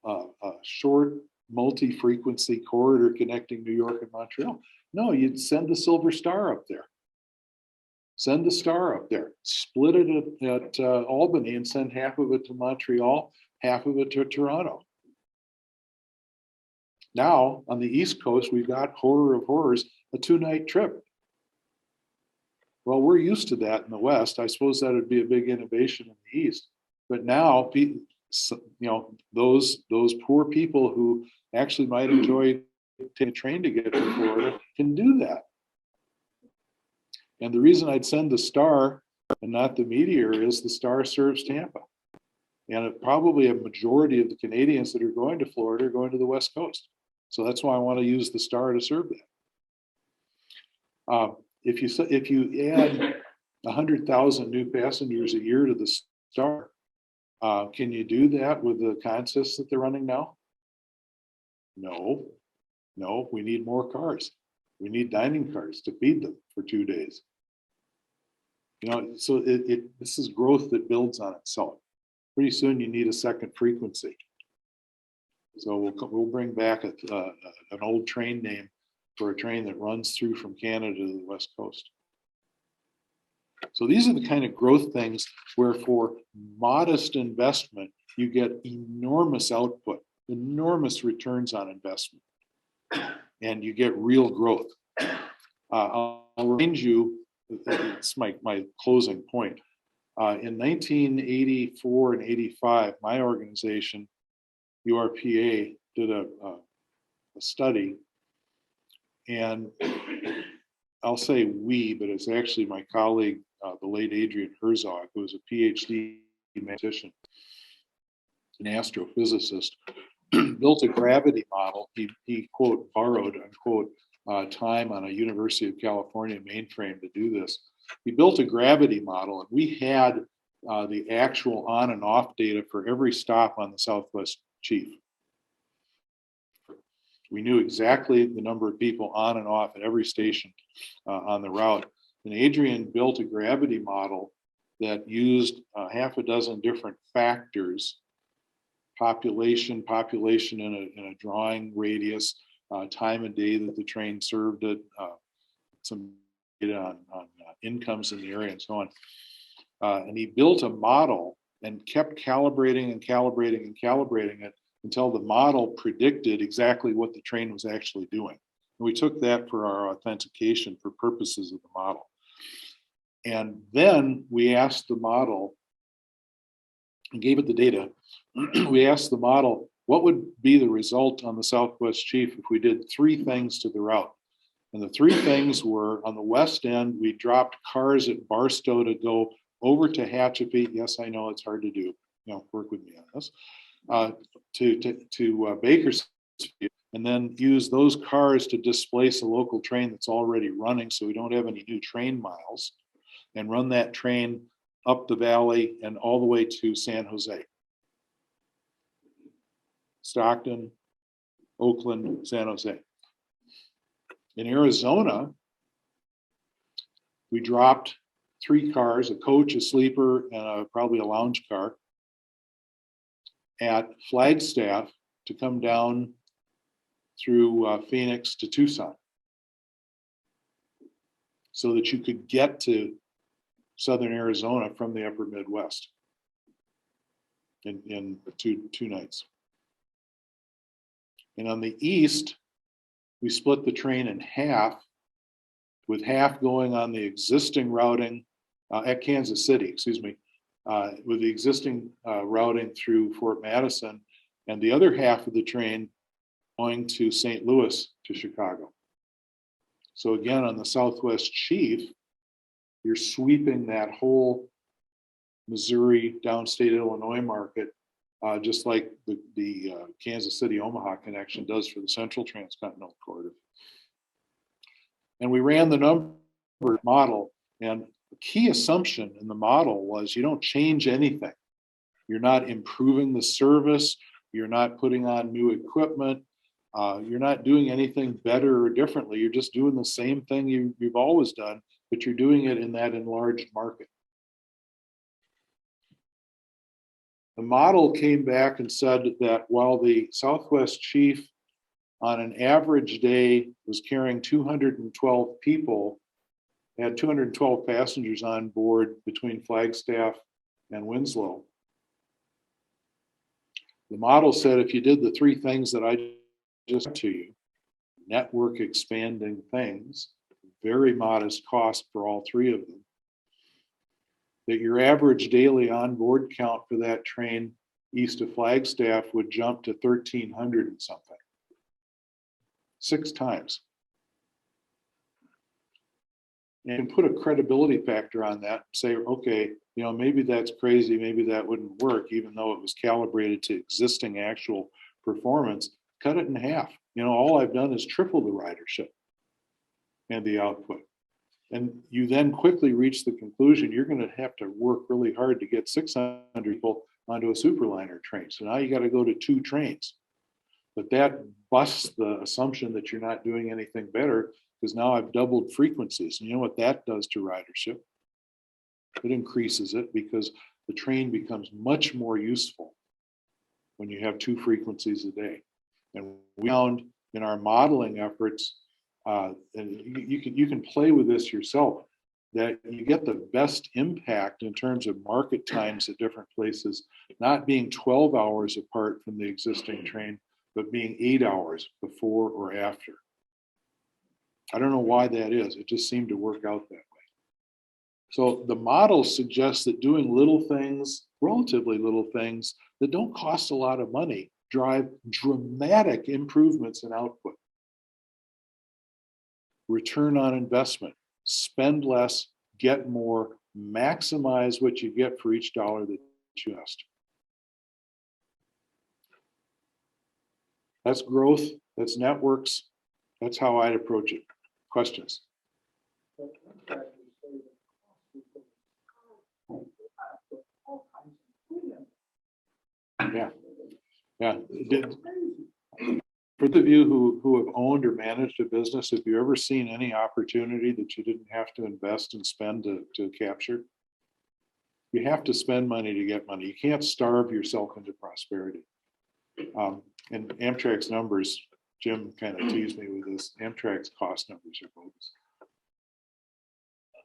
a short multi-frequency corridor connecting New York and Montreal. No, you'd send the Silver Star up there. Send the Star up there. Split it at Albany and send half of it to Montreal, half of it to Toronto. Now, on the East Coast, we've got, horror of horrors, a 2-night trip. Well, we're used to that in the West. I suppose that would be a big innovation in the East. But now you know, those poor people who actually might enjoy taking a train to get to Florida can do that. And the reason I'd send the Star and not the Meteor is the Star serves Tampa. And probably a majority of the Canadians that are going to Florida are going to the West Coast. So that's why I want to use the Star to serve that. If you add 100,000 new passengers a year to the Star, can you do that with the contests that they're running now? No, we need more cars. We need dining cars to feed them for 2 days. You know, so this is growth that builds on itself. Pretty soon you need a second frequency. So we'll bring back an old train name for a train that runs through from Canada to the West Coast. So these are the kind of growth things where for modest investment, you get enormous output, enormous returns on investment, and you get real growth. I'll remind you, it's my closing point. In 1984 and 85, my organization, URPA, did a study, and I'll say we, but it's actually my colleague, the late Adrian Herzog, who was a PhD mathematician, an astrophysicist, built a gravity model. He quote, borrowed, unquote, time on a University of California mainframe to do this. He built a gravity model, and we had the actual on and off data for every stop on the Southwest Chief. We knew exactly the number of people on and off at every station on the route. And Adrian built a gravity model that used half a dozen different factors: population in a drawing radius, time of day that the train served it, some data on incomes in the area, and so on. And he built a model and kept calibrating it until the model predicted exactly what the train was actually doing. And we took that for our authentication for purposes of the model. And then we asked the model, and gave it the data. We asked the model, what would be the result on the Southwest Chief if we did 3 things to the route? And the 3 things were, on the west end, we dropped cars at Barstow to go over to Hatchapee. Yes, I know it's hard to do. You know, work with me on this. To Bakersfield, and then use those cars to displace a local train that's already running, so we don't have any new train miles, and run that train up the valley and all the way to San Jose. Stockton, Oakland, San Jose. In Arizona, we dropped 3 cars, a coach, a sleeper, and probably a lounge car, at Flagstaff to come down through Phoenix to Tucson, so that you could get to Southern Arizona from the upper Midwest in two nights. And on the east, we split the train in half, with half going on the existing routing at Kansas City, excuse me, with the existing routing through Fort Madison, and the other half of the train going to St. Louis to Chicago. So again, on the Southwest Chief, you're sweeping that whole Missouri, downstate Illinois market, just like the Kansas City Omaha connection does for the Central Transcontinental Corridor. And we ran the number model, and the key assumption in the model was you don't change anything. You're not improving the service. You're not putting on new equipment. You're not doing anything better or differently. You're just doing the same thing you've always done, but you're doing it in that enlarged market. The model came back and said that while the Southwest Chief on an average day was carrying 212 people, had 212 passengers on board between Flagstaff and Winslow. The model said if you did the 3 things that I just said to you, network expanding things, very modest cost for all 3 of them, that your average daily onboard count for that train east of Flagstaff would jump to 1,300 and something. 6 times. And put a credibility factor on that, say, okay, you know, maybe that's crazy, maybe that wouldn't work, even though it was calibrated to existing actual performance. Cut it in half. You know, all I've done is triple the ridership and the output. And you then quickly reach the conclusion you're going to have to work really hard to get 600 people onto a superliner train. So now you got to go to 2 trains. But that busts the assumption that you're not doing anything better, because now I've doubled frequencies. And you know what that does to ridership? It increases it because the train becomes much more useful when you have 2 frequencies a day. And we found in our modeling efforts, and you can play with this yourself, that you get the best impact in terms of market times at different places, not being 12 hours apart from the existing train, but being 8 hours before or after. I don't know why that is. It just seemed to work out that way. So the model suggests that doing little things, relatively little things, that don't cost a lot of money, drive dramatic improvements in output. Return on investment, spend less, get more, maximize what you get for each dollar that you invest. That's growth, that's networks, that's how I'd approach it. Questions? Yeah. For the of you who have owned or managed a business, have you ever seen any opportunity that you didn't have to invest and spend to capture? You have to spend money to get money. You can't starve yourself into prosperity. And Amtrak's numbers, Jim kind of teased me with this. Amtrak's cost numbers are bogus.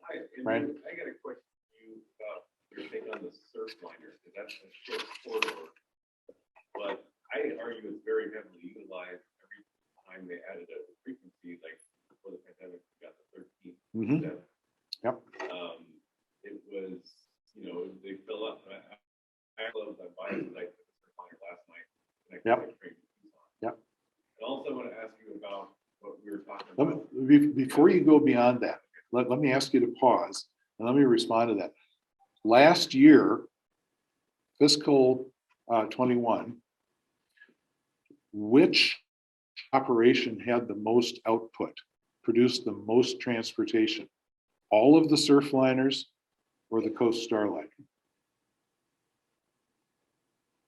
Hi, Right? I got a question for you about your take on the surf liner, because that's a short corridor. But I argue it's very heavily utilized every time they added a frequency, like before the pandemic, we got the 13th. Mm-hmm. Yep. It was, you know, they fill up. I love that bike like the surf liner last night. Yep. Yep. And also I want to ask you about what we were talking about. Before you go beyond that, let me ask you to pause and let me respond to that. Last year, fiscal 21, which operation had the most output, produced the most transportation? All of the surf liners or the Coast Starlight?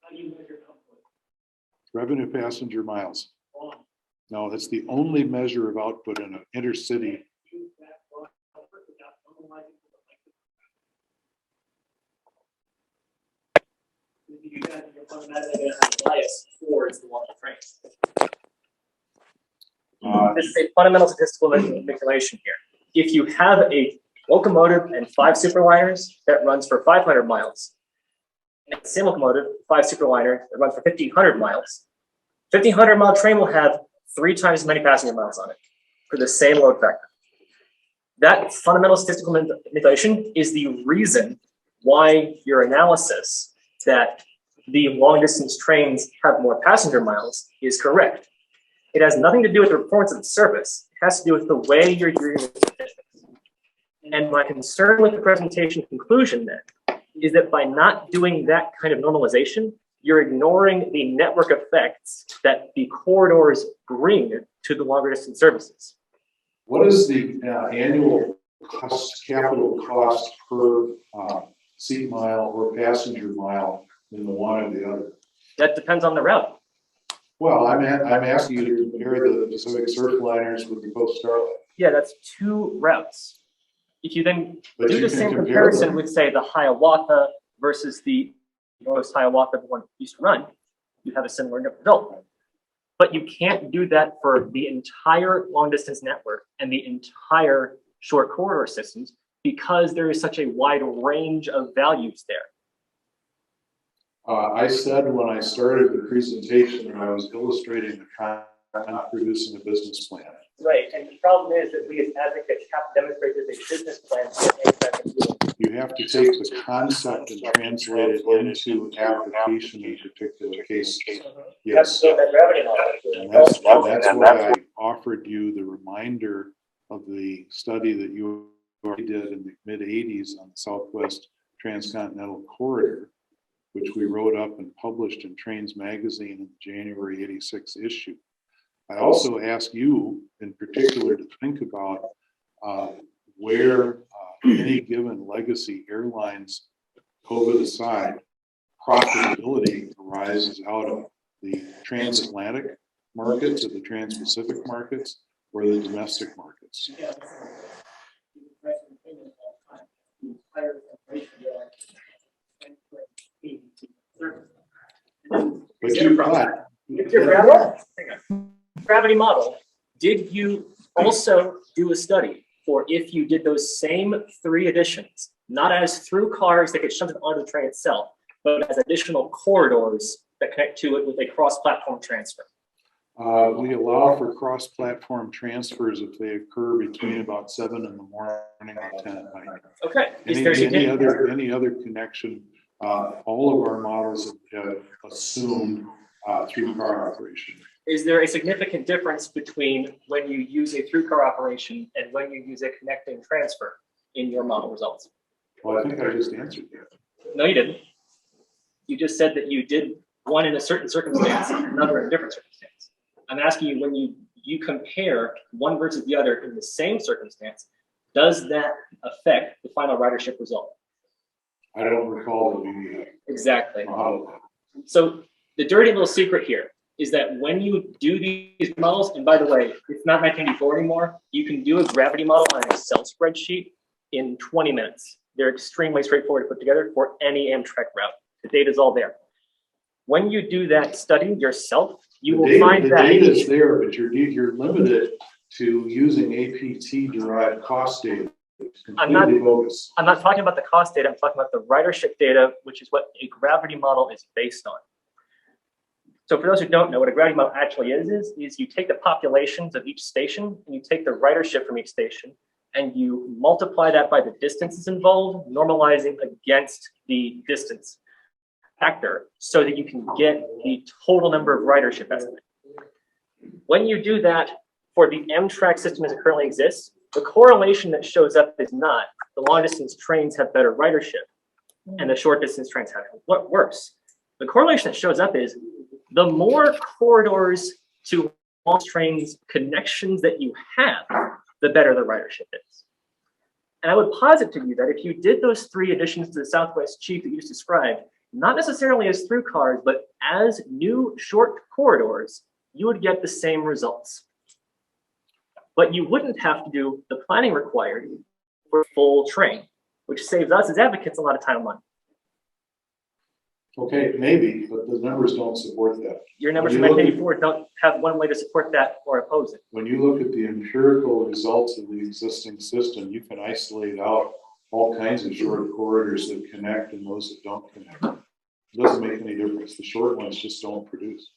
How do you measure output? Revenue passenger miles. No, that's the only measure of output in an intercity. You guys are fundamentally going to have a bias towards the long train. This is a fundamental statistical manipulation here. If you have a locomotive and 5 superliners that runs for 500 miles, and the same locomotive, 5 superliners that runs for 1,500 miles, 1,500-mile train will have 3 times as many passenger miles on it for the same load factor. That fundamental statistical manipulation is the reason why your analysis that the long distance trains have more passenger miles is correct. It has nothing to do with the performance of the service. It has to do with the way you're doing it. And my concern with the presentation conclusion then is that by not doing that kind of normalization, you're ignoring the network effects that the corridors bring to the longer distance services. What is the annual capital cost per seat mile or passenger mile in the one or the other? That depends on the route. Well, I'm asking you to compare the Pacific Surf liners with the Coast Starlight. Yeah, that's 2 routes. If you then do the same comparison with, say, the Hiawatha versus the Northwest Hiawatha, the one used to run, you have a similar result. But you can't do that for the entire long distance network and the entire short corridor systems because there is such a wide range of values there. I said when I started the presentation that I was illustrating the content producing a business plan. Right, and the problem is that we as advocates have to demonstrate there's a business plan for Amtrak and Fuel. You have to take the concept and translate it into application in a particular case. You have to Yes. build that revenue model. And that's why I offered you the reminder of the study that you already did in the mid-80s on the Southwest Transcontinental Corridor, which we wrote up and published in Trains Magazine in the January '86 issue. I also asked you in particular to think about where any given legacy airlines, COVID aside, profitability arises out of the transatlantic markets or the trans-Pacific markets or the domestic markets. But you got Gravity model, did you also do a study for if you did those same 3 additions, not as through cars that get shunted onto the train itself, but as additional corridors that connect to it with a cross-platform transfer? We allow for cross-platform transfers if they occur between about 7 in the morning and 10 at night. Okay. Any other connection, all of our models have assumed through car operation. Is there a significant difference between when you use a through car operation and when you use a connecting transfer in your model results? Well, I think I just answered that. No, you didn't. You just said that you did one in a certain circumstance, another in a different circumstance. I'm asking you, when you compare one versus the other in the same circumstance, does that affect the final ridership result? I don't recall that we Exactly. So the dirty little secret here is that when you do these models, and by the way, it's not 1984 anymore, you can do a gravity model on an Excel spreadsheet in 20 minutes. They're extremely straightforward to put together for any Amtrak route. The data is all there. When you do that study yourself, you will find that the data is there, but you're limited to using APT-derived cost data. I'm not talking about the cost data. I'm talking about the ridership data, which is what a gravity model is based on. So for those who don't know, what a gravity model actually is you take the populations of each station and you take the ridership from each station and you multiply that by the distances involved, normalizing against the distance factor so that you can get the total number of ridership estimate. When you do that for the Amtrak system as it currently exists, the correlation that shows up is not the long distance trains have better ridership and the short distance trains have worse. The correlation that shows up is the more corridors to long trains connections that you have, the better the ridership is. And I would posit to you that if you did those 3 additions to the Southwest Chief that you just described, not necessarily as through cars, but as new short corridors, you would get the same results. But you wouldn't have to do the planning required for full train, which saves us as advocates a lot of time and money. Okay, maybe, but the numbers don't support that. Your numbers from 1984 don't have one way to support that or oppose it. When you look at the empirical results of the existing system, you can isolate out all kinds of short corridors that connect and those that don't connect. It doesn't make any difference. The short ones just don't produce.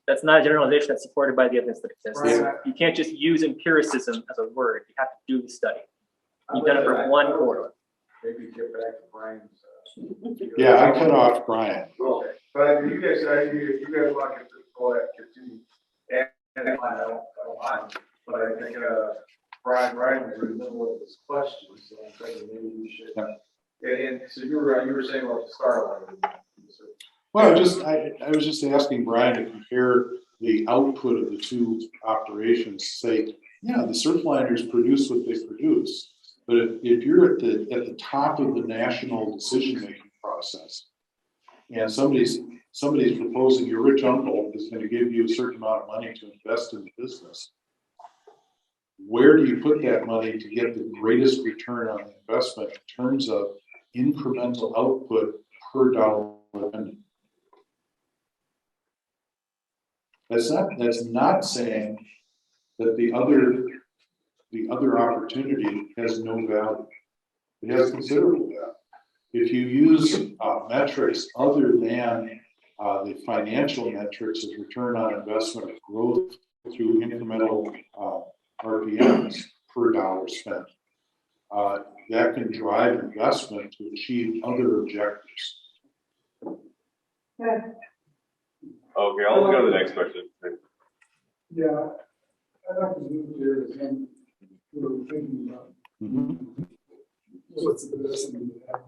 That's not a generalization that's supported by the evidence that exists. Right. You can't just use empiricism as a word. You have to do the study. You've done it for one corridor. Maybe get back to Brian's. Yeah, I cut off Brian. Okay, but you guys want to go ahead, continue. And I don't mind, but I think Brian was in the middle of his questions, so I'm thinking maybe we should. And so you were saying about the star line. Well, I was just asking Brian to compare the output of the 2 operations. Say, yeah, the surfliners produce what they produce, but if you're at the top of the national decision-making process, and somebody's proposing your rich uncle is going to give you a certain amount of money to invest in the business, where do you put that money to get the greatest return on investment in terms of incremental output per dollar spending? That's not saying that the other opportunity has no value. It has considerable value. If you use metrics other than the financial metrics of return on investment of growth through incremental RPMs per dollar spent. That can drive investment to achieve other objectives. Okay, I'll go to the next question. Yeah, I'd like to move here to some, we were thinking about what's the best thing to have.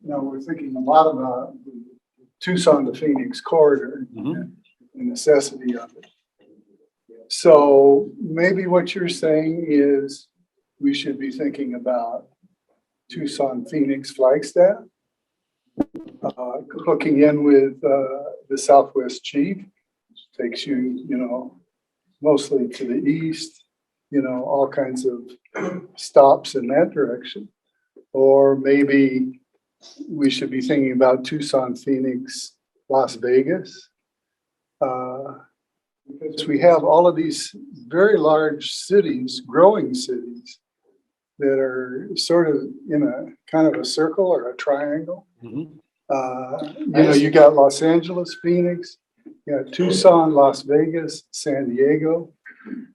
Now, we're thinking a lot about the Tucson to Phoenix corridor and the necessity of it. So maybe what you're saying is we should be thinking about Tucson, Phoenix, Flagstaff, hooking in with the Southwest Chief, which takes you, you know, mostly to the east, you know, all kinds of stops in that direction. Or maybe we should be thinking about Tucson, Phoenix, Las Vegas. Because we have all of these very large cities, growing cities, that are sort of in a kind of a circle or a triangle. You know, you got Los Angeles, Phoenix, you got Tucson, Las Vegas, San Diego.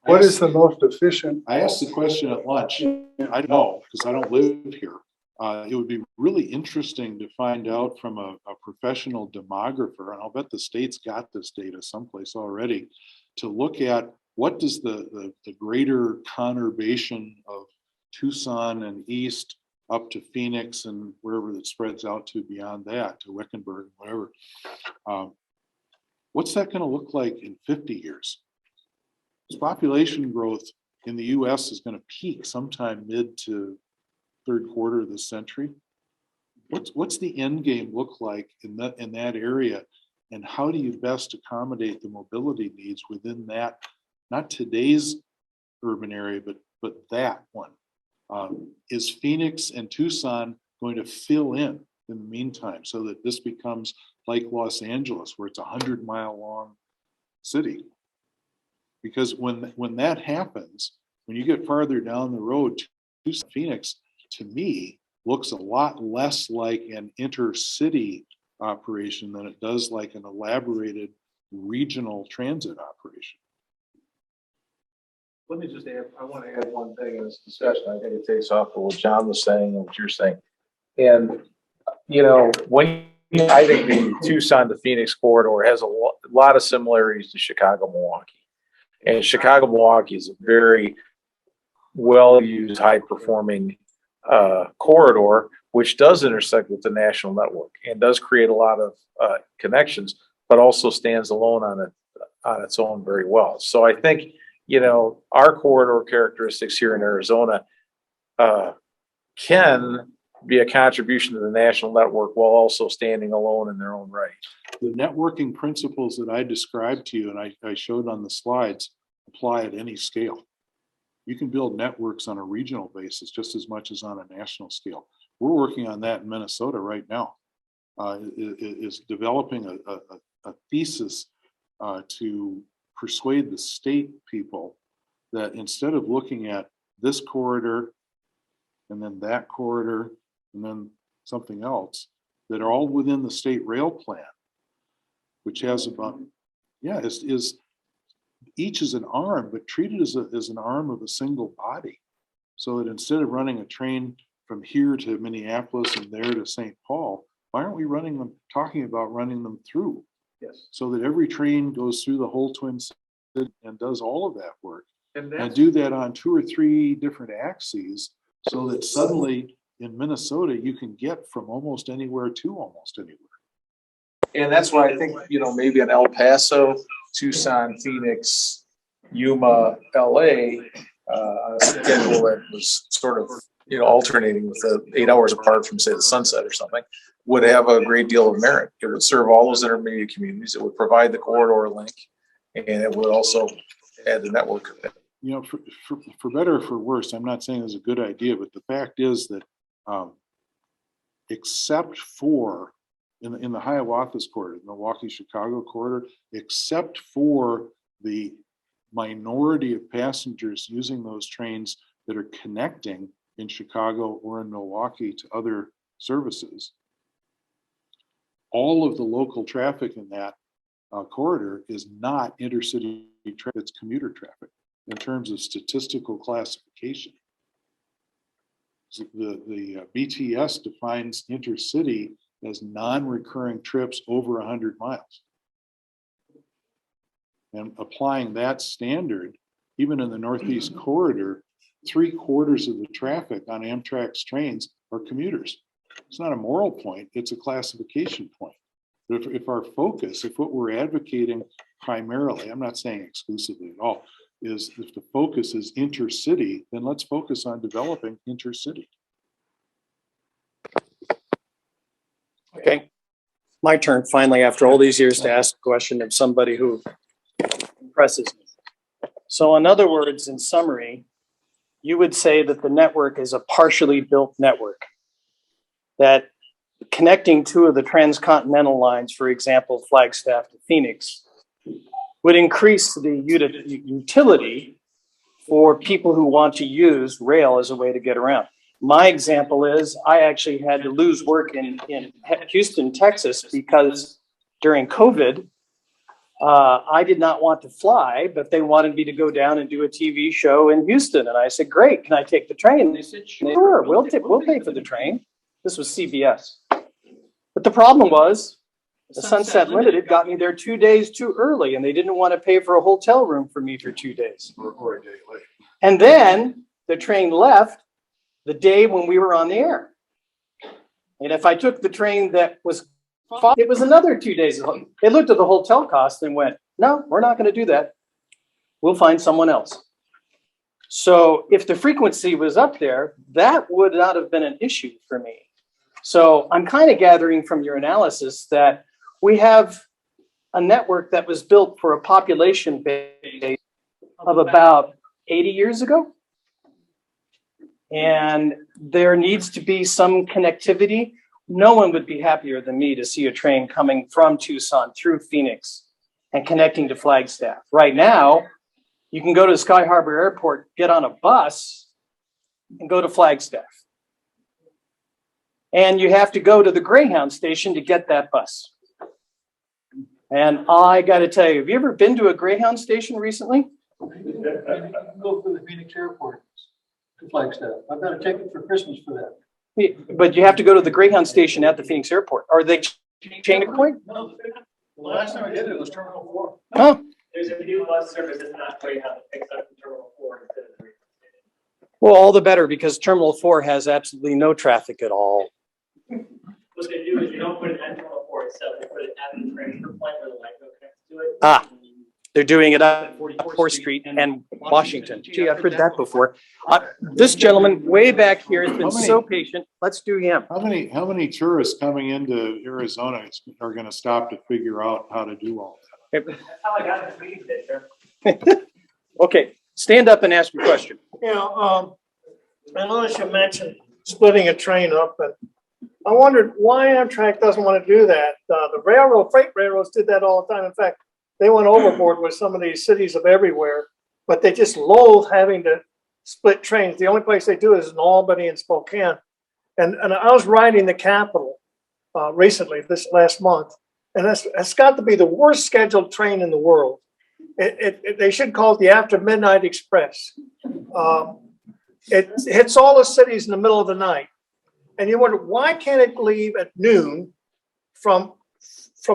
What is the most efficient? I asked the question at lunch. I don't know because I don't live here. It would be really interesting to find out from a professional demographer, and I'll bet the state's got this data someplace already, to look at what does the greater conurbation of Tucson and east up to Phoenix and wherever it spreads out to beyond that, to Wickenburg, whatever. What's that going to look like in 50 years? This population growth in the US is going to peak sometime mid to third quarter of this century. What's the end game look like in that area, and how do you best accommodate the mobility needs within that, not today's urban area, but that one? Is Phoenix and Tucson going to fill in the meantime so that this becomes like Los Angeles, where it's a 100-mile long city? Because when that happens, when you get farther down the road, Tucson, Phoenix, to me, looks a lot less like an intercity operation than it does like an elaborated regional transit operation. Let me just add, I want to add one thing in this discussion. I think it takes off of what John was saying and what you're saying. And, you know, I think the Tucson to Phoenix corridor has a lot of similarities to Chicago-Milwaukee. And Chicago-Milwaukee is a very well-used, high-performing corridor, which does intersect with the national network and does create a lot of connections, but also stands alone on its own very well. So I think, you know, our corridor characteristics here in Arizona can be a contribution to the national network while also standing alone in their own right. The networking principles that I described to you and I showed on the slides apply at any scale. You can build networks on a regional basis just as much as on a national scale. We're working on that in Minnesota right now. Is developing a thesis to persuade the state people that instead of looking at this corridor and then that corridor and then something else, that are all within the state rail plan, which has about, is each is an arm, but treated as an arm of a single body. So that instead of running a train from here to Minneapolis and there to St. Paul, why aren't we talking about running them through? Yes. So that every train goes through the whole Twin Cities and does all of that work. And do that on 2 or 3 different axes so that suddenly in Minnesota, you can get from almost anywhere to almost anywhere. And that's why I think, you know, maybe an El Paso, Tucson, Phoenix, Yuma, LA, on a schedule that was sort of, you know, alternating with 8 hours apart from, say, the Sunset or something, would have a great deal of merit. It would serve all those intermediate communities. It would provide the corridor link, and it would also add the network. You know, for better or for worse, I'm not saying it's a good idea, but the fact is that except for in the Hiawathas corridor, the Milwaukee-Chicago corridor, except for the minority of passengers using those trains that are connecting in Chicago or in Milwaukee to other services, all of the local traffic in that corridor is not intercity traffic, it's commuter traffic. in terms of statistical classification. The BTS defines intercity as non-recurring trips over 100 miles. And applying that standard, even in the Northeast corridor, 3/4 of the traffic on Amtrak's trains are commuters. It's not a moral point, it's a classification point. But if our focus, if what we're advocating primarily, I'm not saying exclusively at all, is if the focus is intercity, then let's focus on developing intercity. Okay, my turn finally after all these years to ask a question of somebody who impresses me. So in other words, in summary, you would say that the network is a partially built network, that connecting two of the transcontinental lines, for example, Flagstaff to Phoenix, would increase the utility for people who want to use rail as a way to get around. My example is I actually had to lose work in Houston, Texas, because during COVID, I did not want to fly, but they wanted me to go down and do a TV show in Houston. And I said, great, can I take the train? They said, sure, we'll pay for the train. This was CBS. But the problem was the Sunset Limited got me there 2 days too early, and they didn't want to pay for a hotel room for me for 2 days. Or a day late. And then the train left the day when we were on the air. And if I took the train that was, it was another 2 days. They looked at the hotel cost and went, no, we're not going to do that. We'll find someone else. So if the frequency was up there, that would not have been an issue for me. So I'm kind of gathering from your analysis that we have a network that was built for a population base of about 80 years ago. And there needs to be some connectivity. No one would be happier than me to see a train coming from Tucson through Phoenix and connecting to Flagstaff. Right now, you can go to Sky Harbor Airport, get on a bus, and go to Flagstaff. And you have to go to the Greyhound station to get that bus. And I got to tell you, have you ever been to a Greyhound station recently? Go to the Phoenix airport to Flagstaff. I've got a ticket for Christmas for that. But you have to go to the Greyhound station at the Phoenix airport. Are they chain a point? No, the last time I did it was Terminal 4. Oh. There's a new bus service that's not Greyhound that picks up from Terminal 4 instead of Greyhound. Well, all the better, because Terminal 4 has absolutely no traffic at all. What they do is you don't put it at Terminal 4 itself, they put it at the transfer point where the light rail connects to it. Ah, they're doing it at 44th Street and Washington. Gee, I've heard that before. This gentleman way back here has been so patient. Let's do him. How many tourists coming into Arizona are going to stop to figure out how to do all that? That's how I got this meeting today, sir. Okay, stand up and ask your question. You know, I noticed you mentioned splitting a train up, but I wondered why Amtrak doesn't want to do that. The freight railroads did that all the time. In fact, they went overboard with some of these cities of everywhere, but they just loathe having to split trains. The only place they do is in Albany and Spokane. And I was riding the Capitol recently, this last month, and it's got to be the worst scheduled train in the world. They should call it the After Midnight Express. It hits all the cities in the middle of the night. And you wonder, why can't it leave at noon from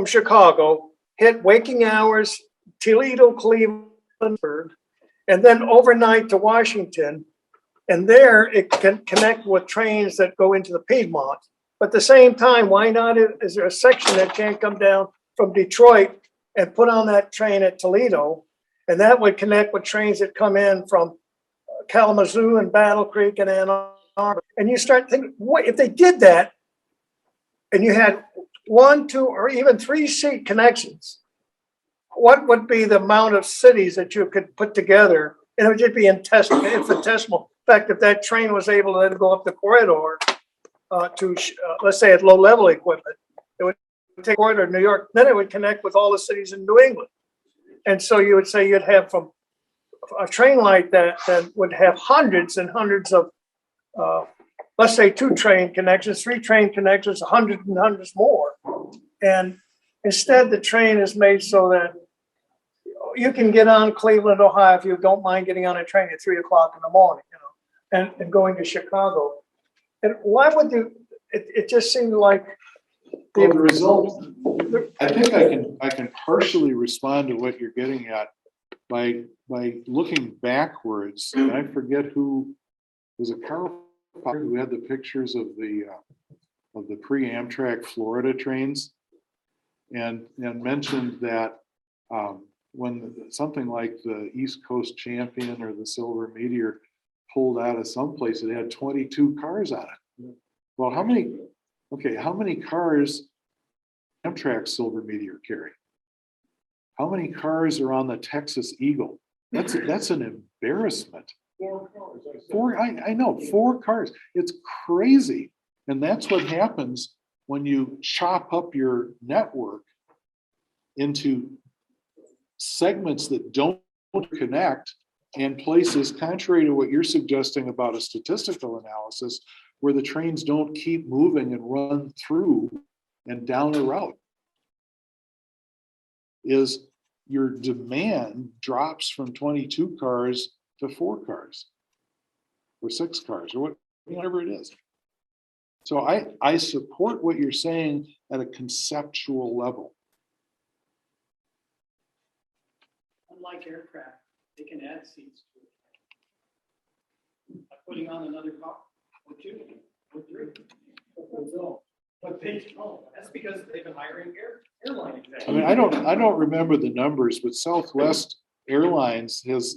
Chicago, hit waking hours, Toledo, Cleveland, and then overnight to Washington. And there it can connect with trains that go into the Piedmont. But at the same time, why not, is there a section that can't come down from Detroit and put on that train at Toledo? And that would connect with trains that come in from Kalamazoo and Battle Creek and Ann Arbor. And you start thinking, what if they did that and you had 1, 2, or even 3 seat connections? What would be the amount of cities that you could put together? And it would just be infinitesimal. In fact, if that train was able to then go up the corridor to, let's say, at low level equipment, it would take corridor to New York, then it would connect with all the cities in New England. And so you would say you'd have from a train like that would have hundreds and hundreds of, let's say 2 train connections, 3 train connections, hundreds and hundreds more. And instead the train is made so that you can get on Cleveland, Ohio, if you don't mind getting on a train at 3 o'clock in the morning, you know, and going to Chicago. And why would it just seemed like. Well, the result, I think I can partially respond to what you're getting at by looking backwards. And I forget who was it, Carl who had the pictures of the pre-Amtrak Florida trains, and mentioned that when something like the East Coast Champion or the Silver Meteor pulled out of someplace, it had 22 cars on it. Well, how many cars Amtrak Silver Meteor carry? How many cars are on the Texas Eagle? That's an embarrassment. 4 cars. Four, I know, 4 cars. It's crazy. And that's what happens when you chop up your network into segments that don't connect, and places, contrary to what you're suggesting about a statistical analysis, where the trains don't keep moving and run through and down a route, is your demand drops from 22 cars to 4 cars or 6 cars or whatever it is. So I support what you're saying at a conceptual level. Unlike aircraft, they can add seats to it. By putting on another car, or 2, or 3. But they don't. That's because they've been hiring airline executives. I mean, I don't remember the numbers, but Southwest Airlines has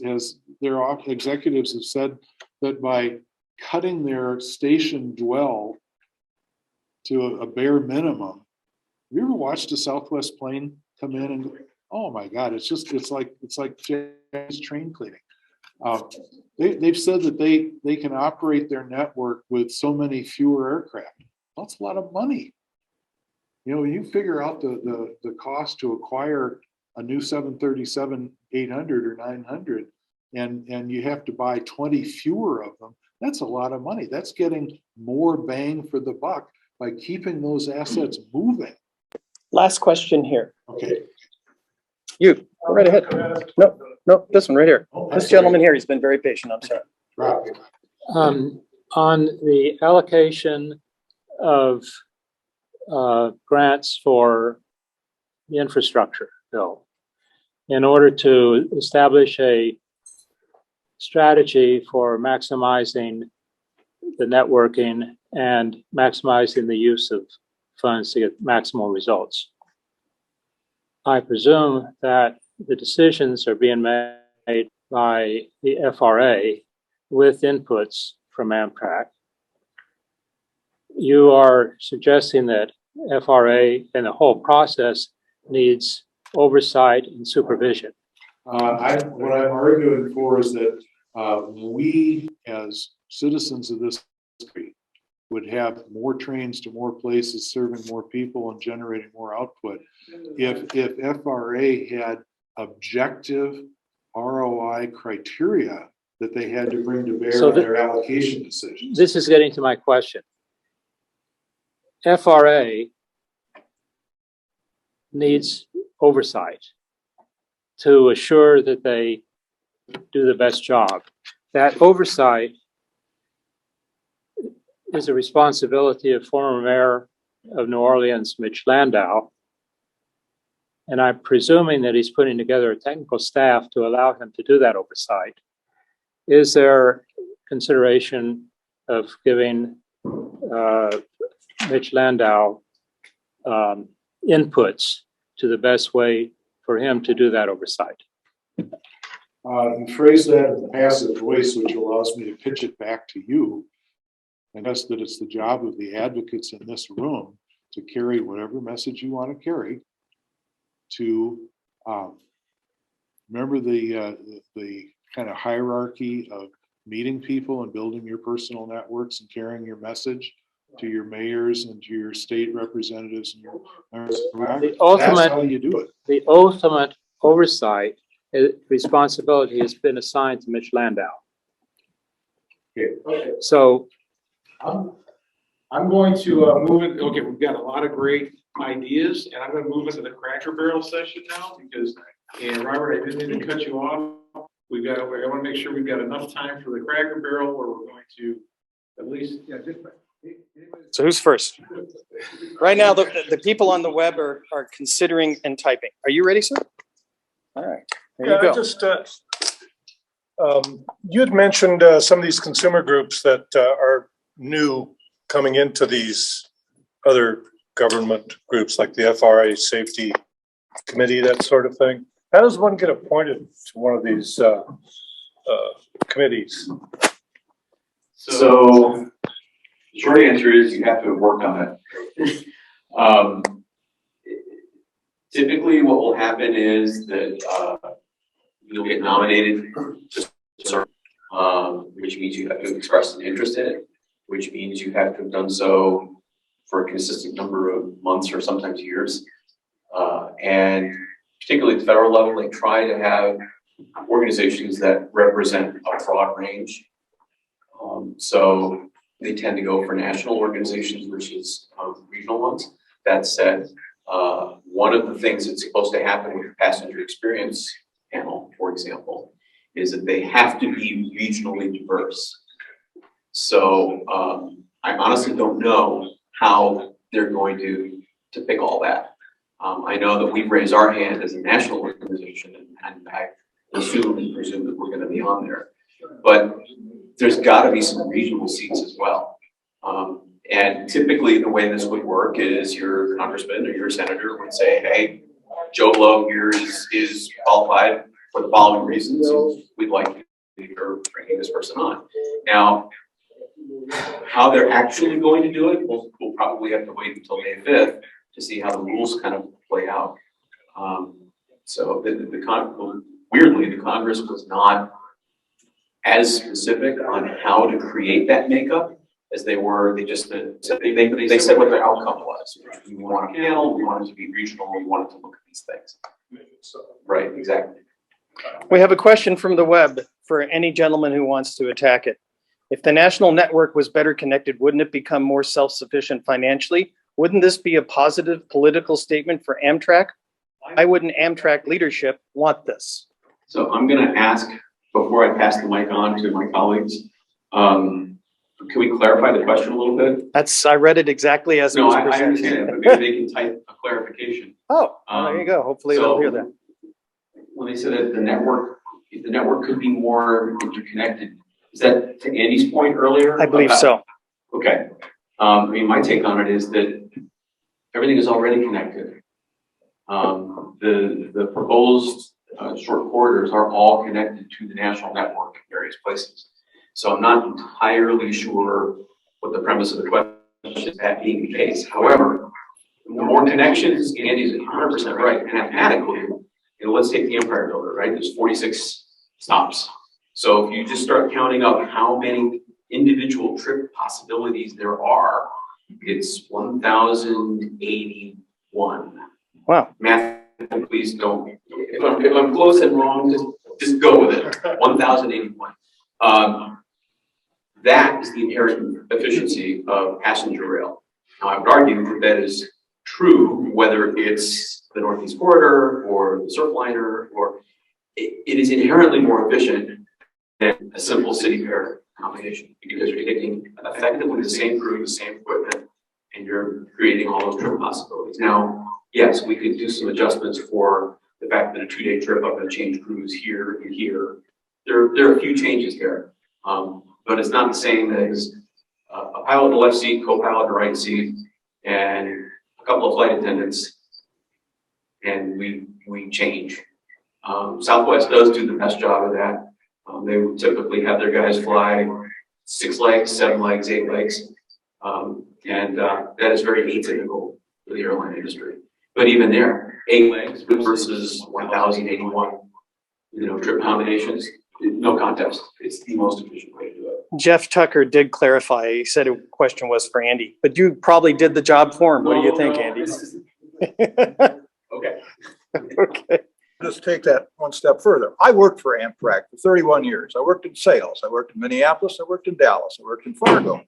their executives have said that by cutting their station dwell to a bare minimum. Have you ever watched a Southwest plane come in and go, oh my God, it's like Japanese train cleaning. They've said that they can operate their network with so many fewer aircraft. That's a lot of money. You know, when you figure out the cost to acquire a new 737-800 or 900, and you have to buy 20 fewer of them, that's a lot of money. That's getting more bang for the buck by keeping those assets moving. Last question here. Okay. You, go right ahead. No, this one right here. This gentleman here, he's been very patient. I'm sorry. On the allocation of grants for the infrastructure bill, in order to establish a strategy for maximizing the networking and maximizing the use of funds to get maximal results. I presume that the decisions are being made by the FRA with inputs from Amtrak. You are suggesting that FRA and the whole process needs oversight and supervision. What I'm arguing for is that we, as citizens of this country, would have more trains to more places, serving more people and generating more output if FRA had objective ROI criteria that they had to bring to bear on their allocation decisions. This is getting to my question. FRA needs oversight to assure that they do the best job. That oversight is a responsibility of former mayor of New Orleans, Mitch Landau. And I'm presuming that he's putting together a technical staff to allow him to do that oversight. Is there consideration of giving Mitch Landau inputs to the best way for him to do that oversight? You phrase that in the passive voice, which allows me to pitch it back to you. And that's that it's the job of the advocates in this room to carry whatever message you want to carry to remember the kind of hierarchy of meeting people and building your personal networks and carrying your message to your mayors and to your state representatives and your members of Congress. That's how you do it. The ultimate oversight responsibility has been assigned to Mitch Landau. Okay. So I'm going to move it. Okay, we've got a lot of great ideas, and I'm going to move into the Cracker Barrel session now because And Robert, I didn't mean to cut you off. I want to make sure we've got enough time for the Cracker Barrel where we're going to at least, So who's first? Right now, the people on the web are considering and typing. Are you ready, sir? All right, there you go. You had mentioned some of these consumer groups that are new coming into these other government groups like the FRA Safety Committee, that sort of thing. How does one get appointed to one of these committees? So the short answer is you have to work on it. Typically what will happen is that you'll get nominated to serve, which means you have to express an interest in it, which means you have to have done so for a consistent number of months or sometimes years. And particularly at the federal level, they try to have organizations that represent a broad range. So they tend to go for national organizations versus regional ones. That said, one of the things that's supposed to happen with the passenger experience panel, for example, is that they have to be regionally diverse. So I honestly don't know how they're going to pick all that. I know that we've raised our hand as a national organization, and I assume and presume that we're going to be on there. But there's got to be some regional seats as well. And typically the way this would work is your congressman or your senator would say, hey, Joe Blow here is qualified for the following reasons. We'd like you to bring this person on. Now, how they're actually going to do it, we'll probably have to wait until May 5th to see how the rules kind of play out. So weirdly, the Congress was not as specific on how to create that makeup as they were. They said what their outcome was. We want a panel, we want it to be regional, we want it to look at these things. Right, exactly. We have a question from the web for any gentleman who wants to attack it. If the national network was better connected, wouldn't it become more self-sufficient financially? Wouldn't this be a positive political statement for Amtrak? Why wouldn't Amtrak leadership want this? So I'm going to ask, before I pass the mic on to my colleagues, can we clarify the question a little bit? I read it exactly as it was presented. I understand, but maybe they can type a clarification. Oh, well, there you go. Hopefully they'll hear that. When they said that the network could be more interconnected, is that to Andy's point earlier? I believe so. Okay. I mean, my take on it is that everything is already connected. The proposed short corridors are all connected to the national network in various places. So I'm not entirely sure what the premise of the question is, that being the case. However, the more connections, Andy's 100% right, mathematically, let's take the Empire Builder, right? There's 46 stops. So if you just start counting up how many individual trip possibilities there are, it's 1,081. Wow. Math, please don't. If I'm close and wrong, just go with it. 1,081. That is the inherent efficiency of passenger rail. Now, I would argue that that is true whether it's the Northeast Corridor or the Surfliner, or it is inherently more efficient than a simple city pair combination, because you're taking effectively the same crew, the same equipment, and you're creating all those trip possibilities. Now, yes, we could do some adjustments for the fact that a 2-day trip, I'm going to change crews here and here. There are a few changes there, but it's not the same as a pilot in the left seat, co-pilot in the right seat, and a couple of flight attendants, and we change. Southwest does do the best job of that. They would typically have their guys fly 6 legs, 7 legs, 8 legs, and that is very atypical for the airline industry. But even there, 8 legs versus 1,081, trip combinations, no contest. It's the most efficient way to do it. Jeff Tucker did clarify. He said a question was for Andy, but you probably did the job for him. What do you think, Andy? Okay. Okay. Just take that one step further. I worked for Amtrak for 31 years. I worked in sales. I worked in Minneapolis. I worked in Dallas. I worked in Fargo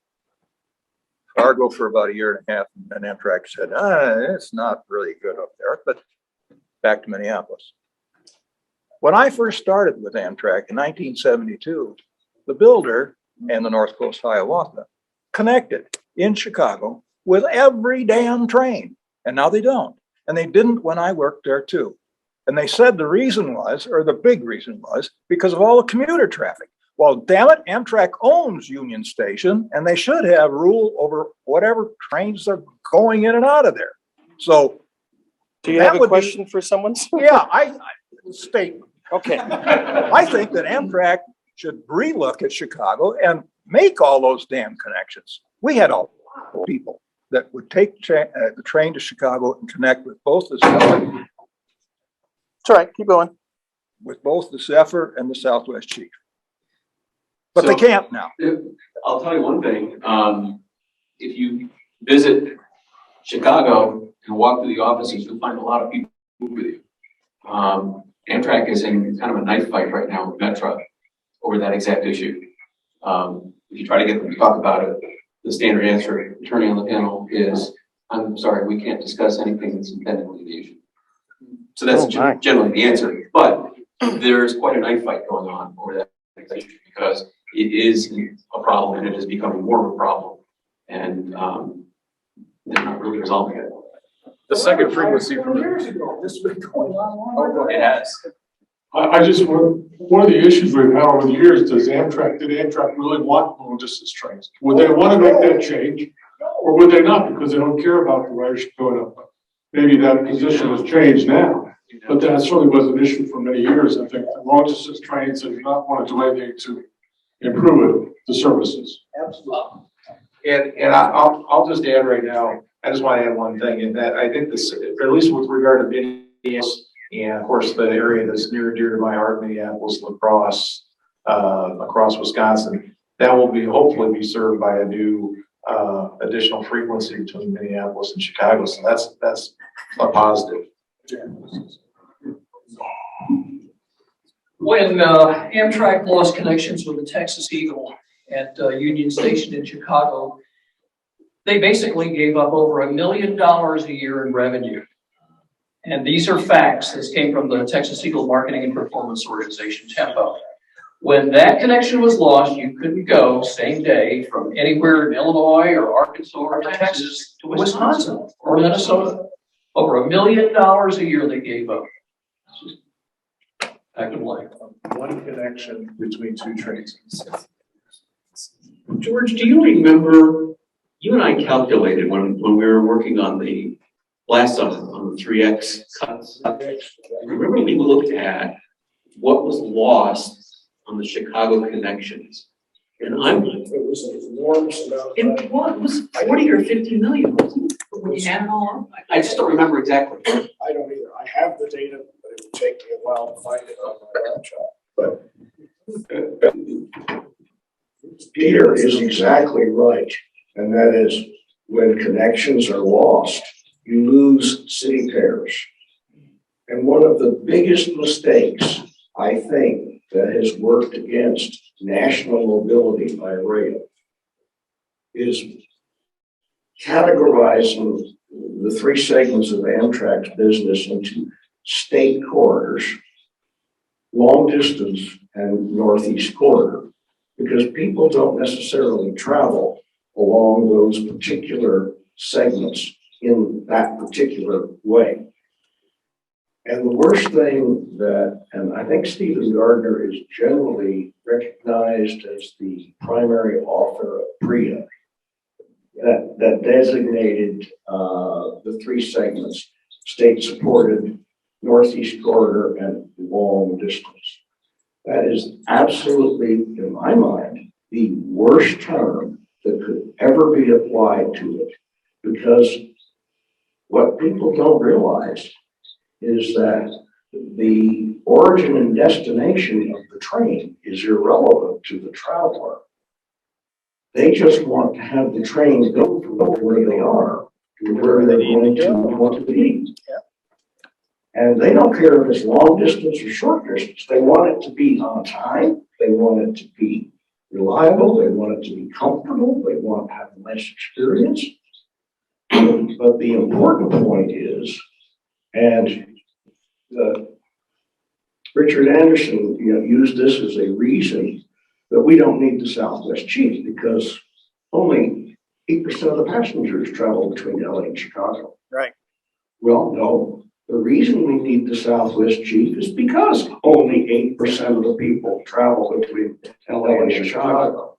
for about 1.5 years, and Amtrak said, it's not really good up there, but back to Minneapolis. When I first started with Amtrak in 1972, the builder and the North Coast Hiawatha connected in Chicago with every damn train. And now they don't. And they didn't when I worked there too. And they said the reason was, or the big reason was, because of all the commuter traffic. Well, damn it, Amtrak owns Union Station and they should have rule over whatever trains are going in and out of there. So do you have a question for someone? Yeah, statement. Okay. I think that Amtrak should relook at Chicago and make all those damn connections. We had a lot of people that would take the train to Chicago and connect with both the Zephyr. It's all right, keep going. With both the Zephyr and the Southwest Chief. But they can't now. I'll tell you one thing. If you visit Chicago and walk through the offices, you'll find a lot of people with you. Amtrak is in kind of a knife fight right now with Metra over that exact issue. If you try to get them to talk about it, the standard answer, turning on the panel, is, I'm sorry, we can't discuss anything that's impending litigation. So that's generally the answer. But there's quite a knife fight going on over that issue because it is a problem and it is becoming more of a problem. And they're not really resolving it. The second frequency from years ago, this has been going on. It has. I just, one of the issues we've had over the years, did Amtrak really want long distance trains? Would they want to make that change? Or would they not, because they don't care about the ridership going up? Maybe that position has changed now, but that certainly was an issue for many years. I think the long distance trains have not wanted to do anything to improve the services. Absolutely. And I'll just add right now, I just want to add one thing in that I think this, at least with regard to Minneapolis, and of course the area that's near and dear to my heart, Minneapolis, La Crosse, across Wisconsin, that will be hopefully be served by a new additional frequency between Minneapolis and Chicago. So that's a positive. When Amtrak lost connections with the Texas Eagle at Union Station in Chicago, they basically gave up over $1 million a year in revenue. And these are facts. This came from the Texas Eagle Marketing and Performance Organization, TEMPO. When that connection was lost, you couldn't go same day from anywhere in Illinois or Arkansas or Texas to Wisconsin or Minnesota. Over $1 million a year they gave up. Back to life. One connection between two trains. George, do you remember, you and I calculated when we were working on the last on the 3X cuts. Remember we looked at what was lost on the Chicago connections. And it was an enormous amount. It was 40 or 50 million, wasn't it? When you add it all up? I just don't remember exactly. I don't either. I have the data, but it would take me a while to find it on my laptop. But Peter is exactly right. And that is when connections are lost, you lose city pairs. And one of the biggest mistakes, I think, that has worked against national mobility by rail is categorizing the three segments of Amtrak's business into state corridors, long distance, and northeast corridor, because people don't necessarily travel along those particular segments in that particular way. And the worst thing that, and I think Stephen Gardner is generally recognized as the primary author of PRIA, that designated the three segments, state-supported, northeast corridor, and long distance. That is absolutely, in my mind, the worst term that could ever be applied to it, because what people don't realize is that the origin and destination of the train is irrelevant to the traveler. They just want to have the train go from where they are to where they're going to want to be. And they don't care if it's long distance or short distance. They want it to be on time. They want it to be reliable. They want it to be comfortable. They want to have a nice experience. But the important point is, and Richard Anderson, used this as a reason that we don't need the Southwest Chief because only 8% of the passengers travel between LA and Chicago. Right. Well, no, the reason we need the Southwest Chief is because only 8% of the people travel between LA and Chicago.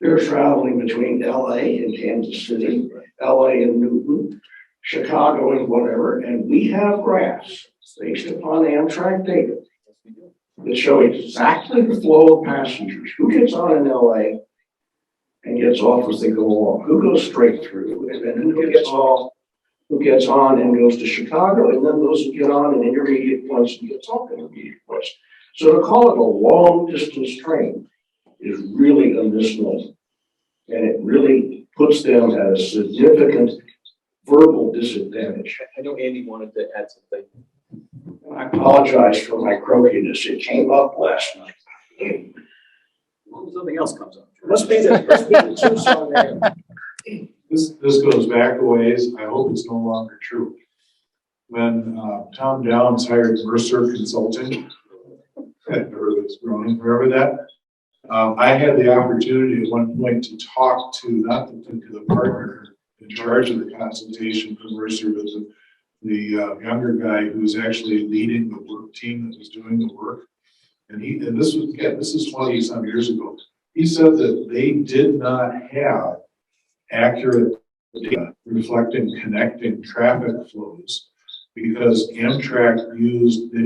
They're traveling between LA and Kansas City, LA and Newton, Chicago and whatever, and we have graphs based upon Amtrak data that show exactly the flow of passengers, who gets on in LA and gets off as they go along, who goes straight through, and then who gets on and goes to Chicago, and then those who get on an intermediate place and gets off an intermediate place. So to call it a long distance train is really a misnomer. And it really puts them at a significant verbal disadvantage. I know Andy wanted to add something. I apologize for my croakiness. It came up last night. As long as nothing else comes up. Must be the Tucson area. This goes back a ways. I hope it's no longer true. When Tom Downs hired Mercer Consulting, remember that? I had the opportunity at one point to talk to not the partner in charge of the consultation for Mercer, but the younger guy who's actually leading the work team that was doing the work. And this is 20 some years ago. He said that they did not have accurate data reflecting connecting traffic flows because Amtrak they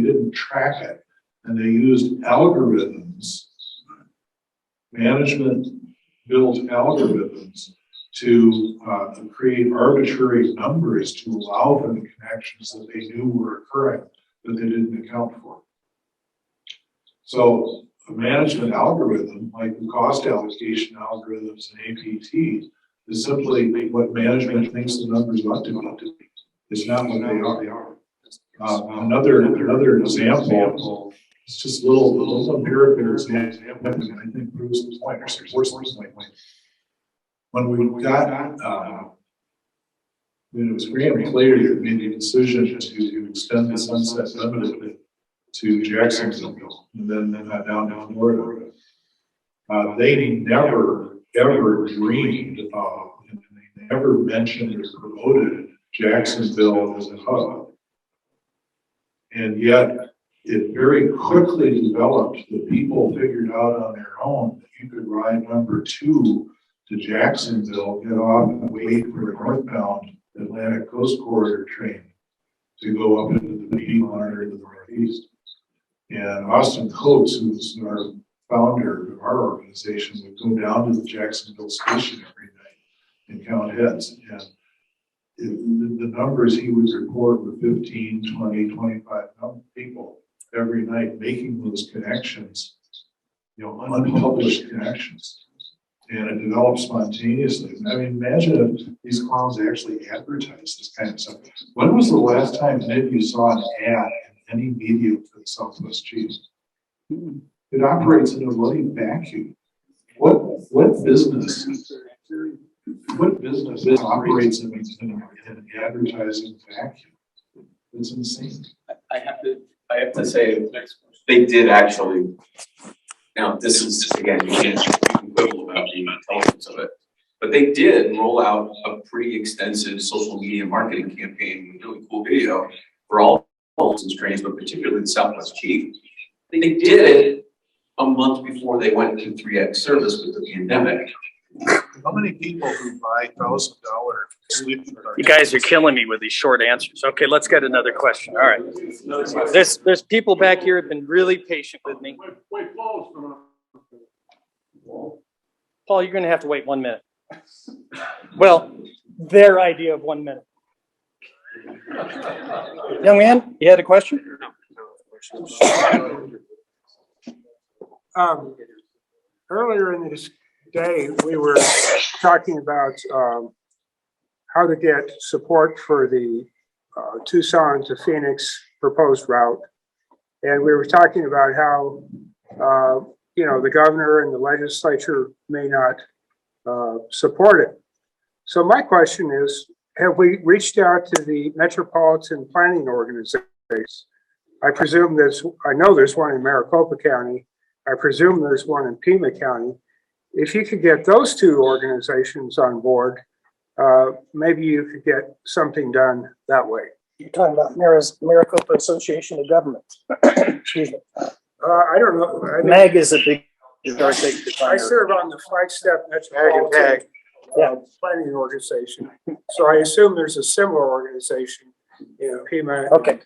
didn't track it, and they used algorithms. Management built algorithms to create arbitrary numbers to allow for the connections that they knew were occurring that they didn't account for. So a management algorithm, like the cost allocation algorithms in APT, is simply what management thinks the numbers ought to be. It's not what they are. Another example. It's just a little empirical example, and I think proves the point or supports the point. When we got, it was Graham Clay that made the decision to extend the Sunset Limited to Jacksonville and then down to Florida. They never ever dreamed of, and they never mentioned or promoted Jacksonville as a hub, and yet it very quickly developed that people figured out on their own that you could ride number 2 to Jacksonville, get off and wait for a northbound Atlantic Coast Corridor train to go up into the Piedmont or to the Northeast. And Austin Coates, who's our founder of our organization, would go down to the Jacksonville station every night and count heads. And the numbers he would report were 15, 20, 25 people every night making those connections, unpublished connections. And it developed spontaneously. I mean, imagine if these clowns actually advertised this kind of stuff. When was the last time any of you saw an ad in any media for the Southwest Chief? It operates in a running vacuum. What business operates in an advertising vacuum? It's insane. I have to say, they did actually. Now, this is again, you can quibble about the intelligence of it, but they did roll out a pretty extensive social media marketing campaign with really cool video for all Wilson's trains, but particularly the Southwest Chief. They did it a month before they went to 3X service with the pandemic. How many people who buy $1,000 sleeping cars? You guys are killing me with these short answers. Okay, let's get another question. All right. There's people back here have been really patient with me. Paul, you're going to have to wait 1 minute. Well, their idea of 1 minute. Young man, you had a question? Earlier in this day, we were talking about how to get support for the Tucson to Phoenix proposed route. And we were talking about how, the governor and the legislature may not support it. So my question is, have we reached out to the metropolitan planning organizations? I presume I know there's one in Maricopa County. I presume there's one in Pima County. If you could get those two organizations on board, maybe you could get something done that way. You're talking about Maricopa Association of Governments. Excuse me. I don't know. I mean, MAG is a big. I serve on the Flagstaff Metropolitan Planning Organization. So I assume there's a similar organization in Pima. Okay.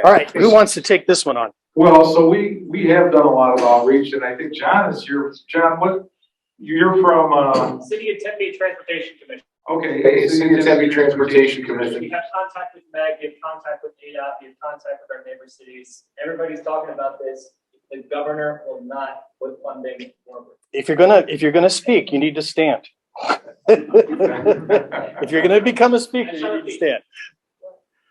All right. Who wants to take this one on? Well, so we have done a lot of outreach, and I think John is here. John, you're from? City of Tempe Transportation Commission. Okay, City of Tempe Transportation Commission. We have contact with MAG, we have contact with ADOT, we have contact with our neighbor cities. Everybody's talking about this. The governor will not put funding forward. If you're gonna speak, you need to stand. If you're gonna become a speaker, you need to stand.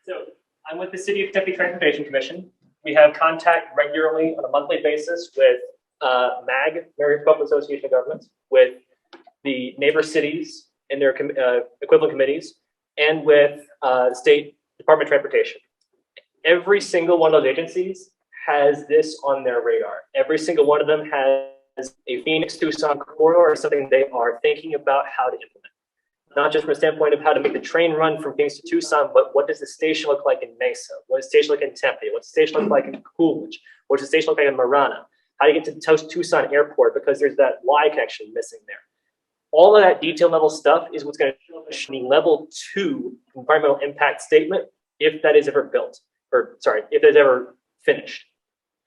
So I'm with the City of Tempe Transportation Commission. We have contact regularly on a monthly basis with MAG, Maricopa Association of Governments, with the neighbor cities and their equivalent committees, and with the State Department of Transportation. Every single one of those agencies has this on their radar. Every single one of them has a Phoenix-Tucson corridor or something they are thinking about how to implement. Not just from a standpoint of how to make the train run from Phoenix to Tucson, but what does the station look like in Mesa? What does the station look like in Tempe? What's the station look like in Coolidge? What does the station look like in Marana? How do you get to Tucson Airport? Because there's that Y connection missing there. All of that detail level stuff is what's going to show up in the level 2 environmental impact statement, if that is ever built, or sorry, if it's ever finished.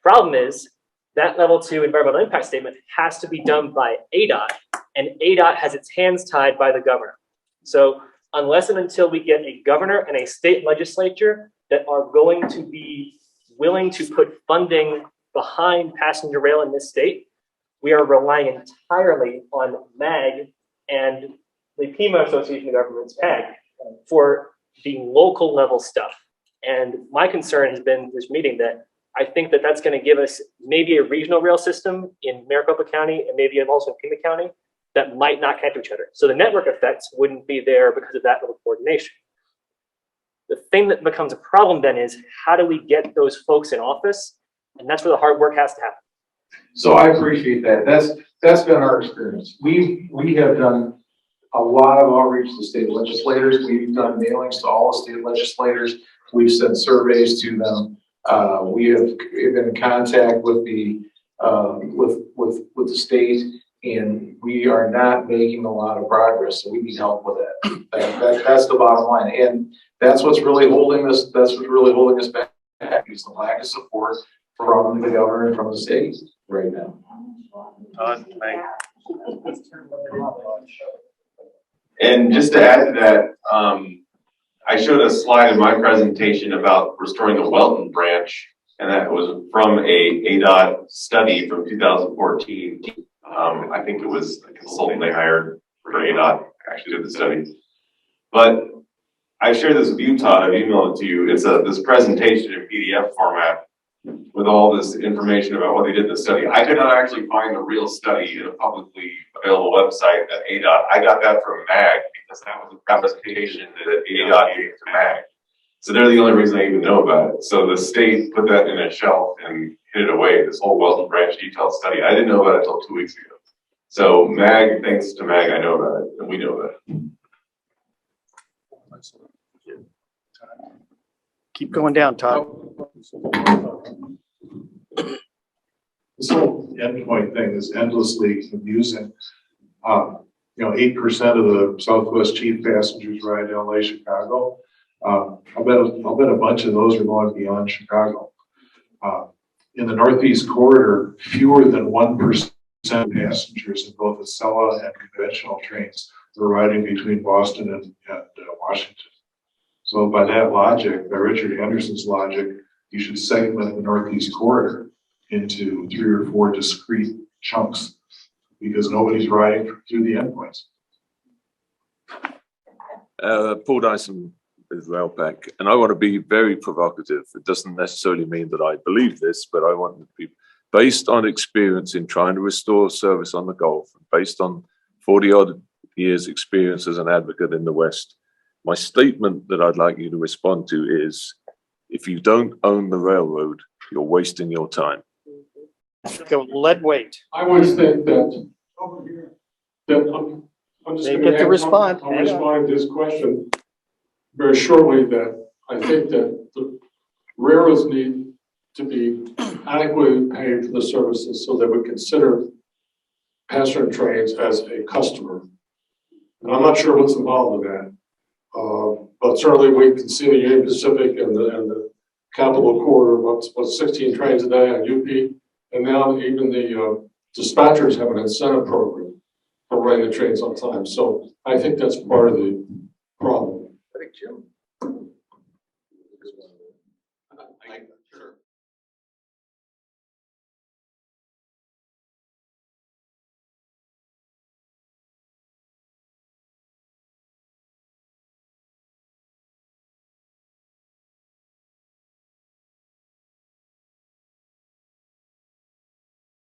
Problem is that level 2 environmental impact statement has to be done by ADOT, and ADOT has its hands tied by the governor. So unless and until we get a governor and a state legislature that are going to be willing to put funding behind passenger rail in this state, we are relying entirely on MAG and the Pima Association of Governments, PAG, for the local level stuff. And my concern has been this meeting that I think that that's going to give us maybe a regional rail system in Maricopa County and maybe also in Pima County that might not connect to each other. So the network effects wouldn't be there because of that little coordination. The thing that becomes a problem then is how do we get those folks in office? And that's where the hard work has to happen. So I appreciate that. That's been our experience. We have done a lot of outreach to state legislators. We've done mailings to all the state legislators. We've sent surveys to them. We have been in contact with the with the state, and we are not making a lot of progress. So we need help with that. That's the bottom line, and that's what's really holding us. That's what's really holding us back is the lack of support from the governor and from the state right now. Todd, And just to add to that, I showed a slide in my presentation about restoring the Welton branch, and that was from a ADOT study from 2014. I think it was a consultant they hired for ADOT actually did the study. But I shared this with you, Todd. I've emailed it to you. It's this presentation in PDF format with all this information about what they did in the study. I could not actually find the real study in a publicly available website at ADOT. I got that from MAG because that was a presentation that ADOT gave to MAG. So they're the only reason I even know about it. So the state put that in a shelf and hid it away, this whole Welton branch detailed study. I didn't know about it until 2 weeks ago. So MAG, thanks to MAG, I know about it, and we know about it. keep going down, Todd. This whole endpoint thing is endlessly confusing. 8% of the Southwest chief passengers ride to LA, Chicago. I'll bet a bunch of those are going beyond Chicago. In the Northeast corridor, fewer than 1% of passengers in both Acela and conventional trains are riding between Boston and Washington. So by that logic, by Richard Henderson's logic, you should segment the Northeast corridor into 3 or 4 discrete chunks because nobody's riding through the endpoints. Paul Dyson with Railpack, and I want to be very provocative. It doesn't necessarily mean that I believe this, but I want to be based on experience in trying to restore service on the Gulf, based on 40-odd years experience as an advocate in the West. My statement that I'd like you to respond to is, If you don't own the railroad, you're wasting your time. Go lead weight. I always think that I'm just They gonna get to respond. I'll Hang on. respond to this question very shortly, that I think that the railroads need to be adequately paid for the services so that we consider passenger trains as a customer. And I'm not sure what's involved in that. But certainly we can see the Union Pacific and the Capital Corridor, what's 16 trains a day on UP. And now even the dispatchers have an incentive program for running the trains on time. So I think that's part of the problem. I think Jim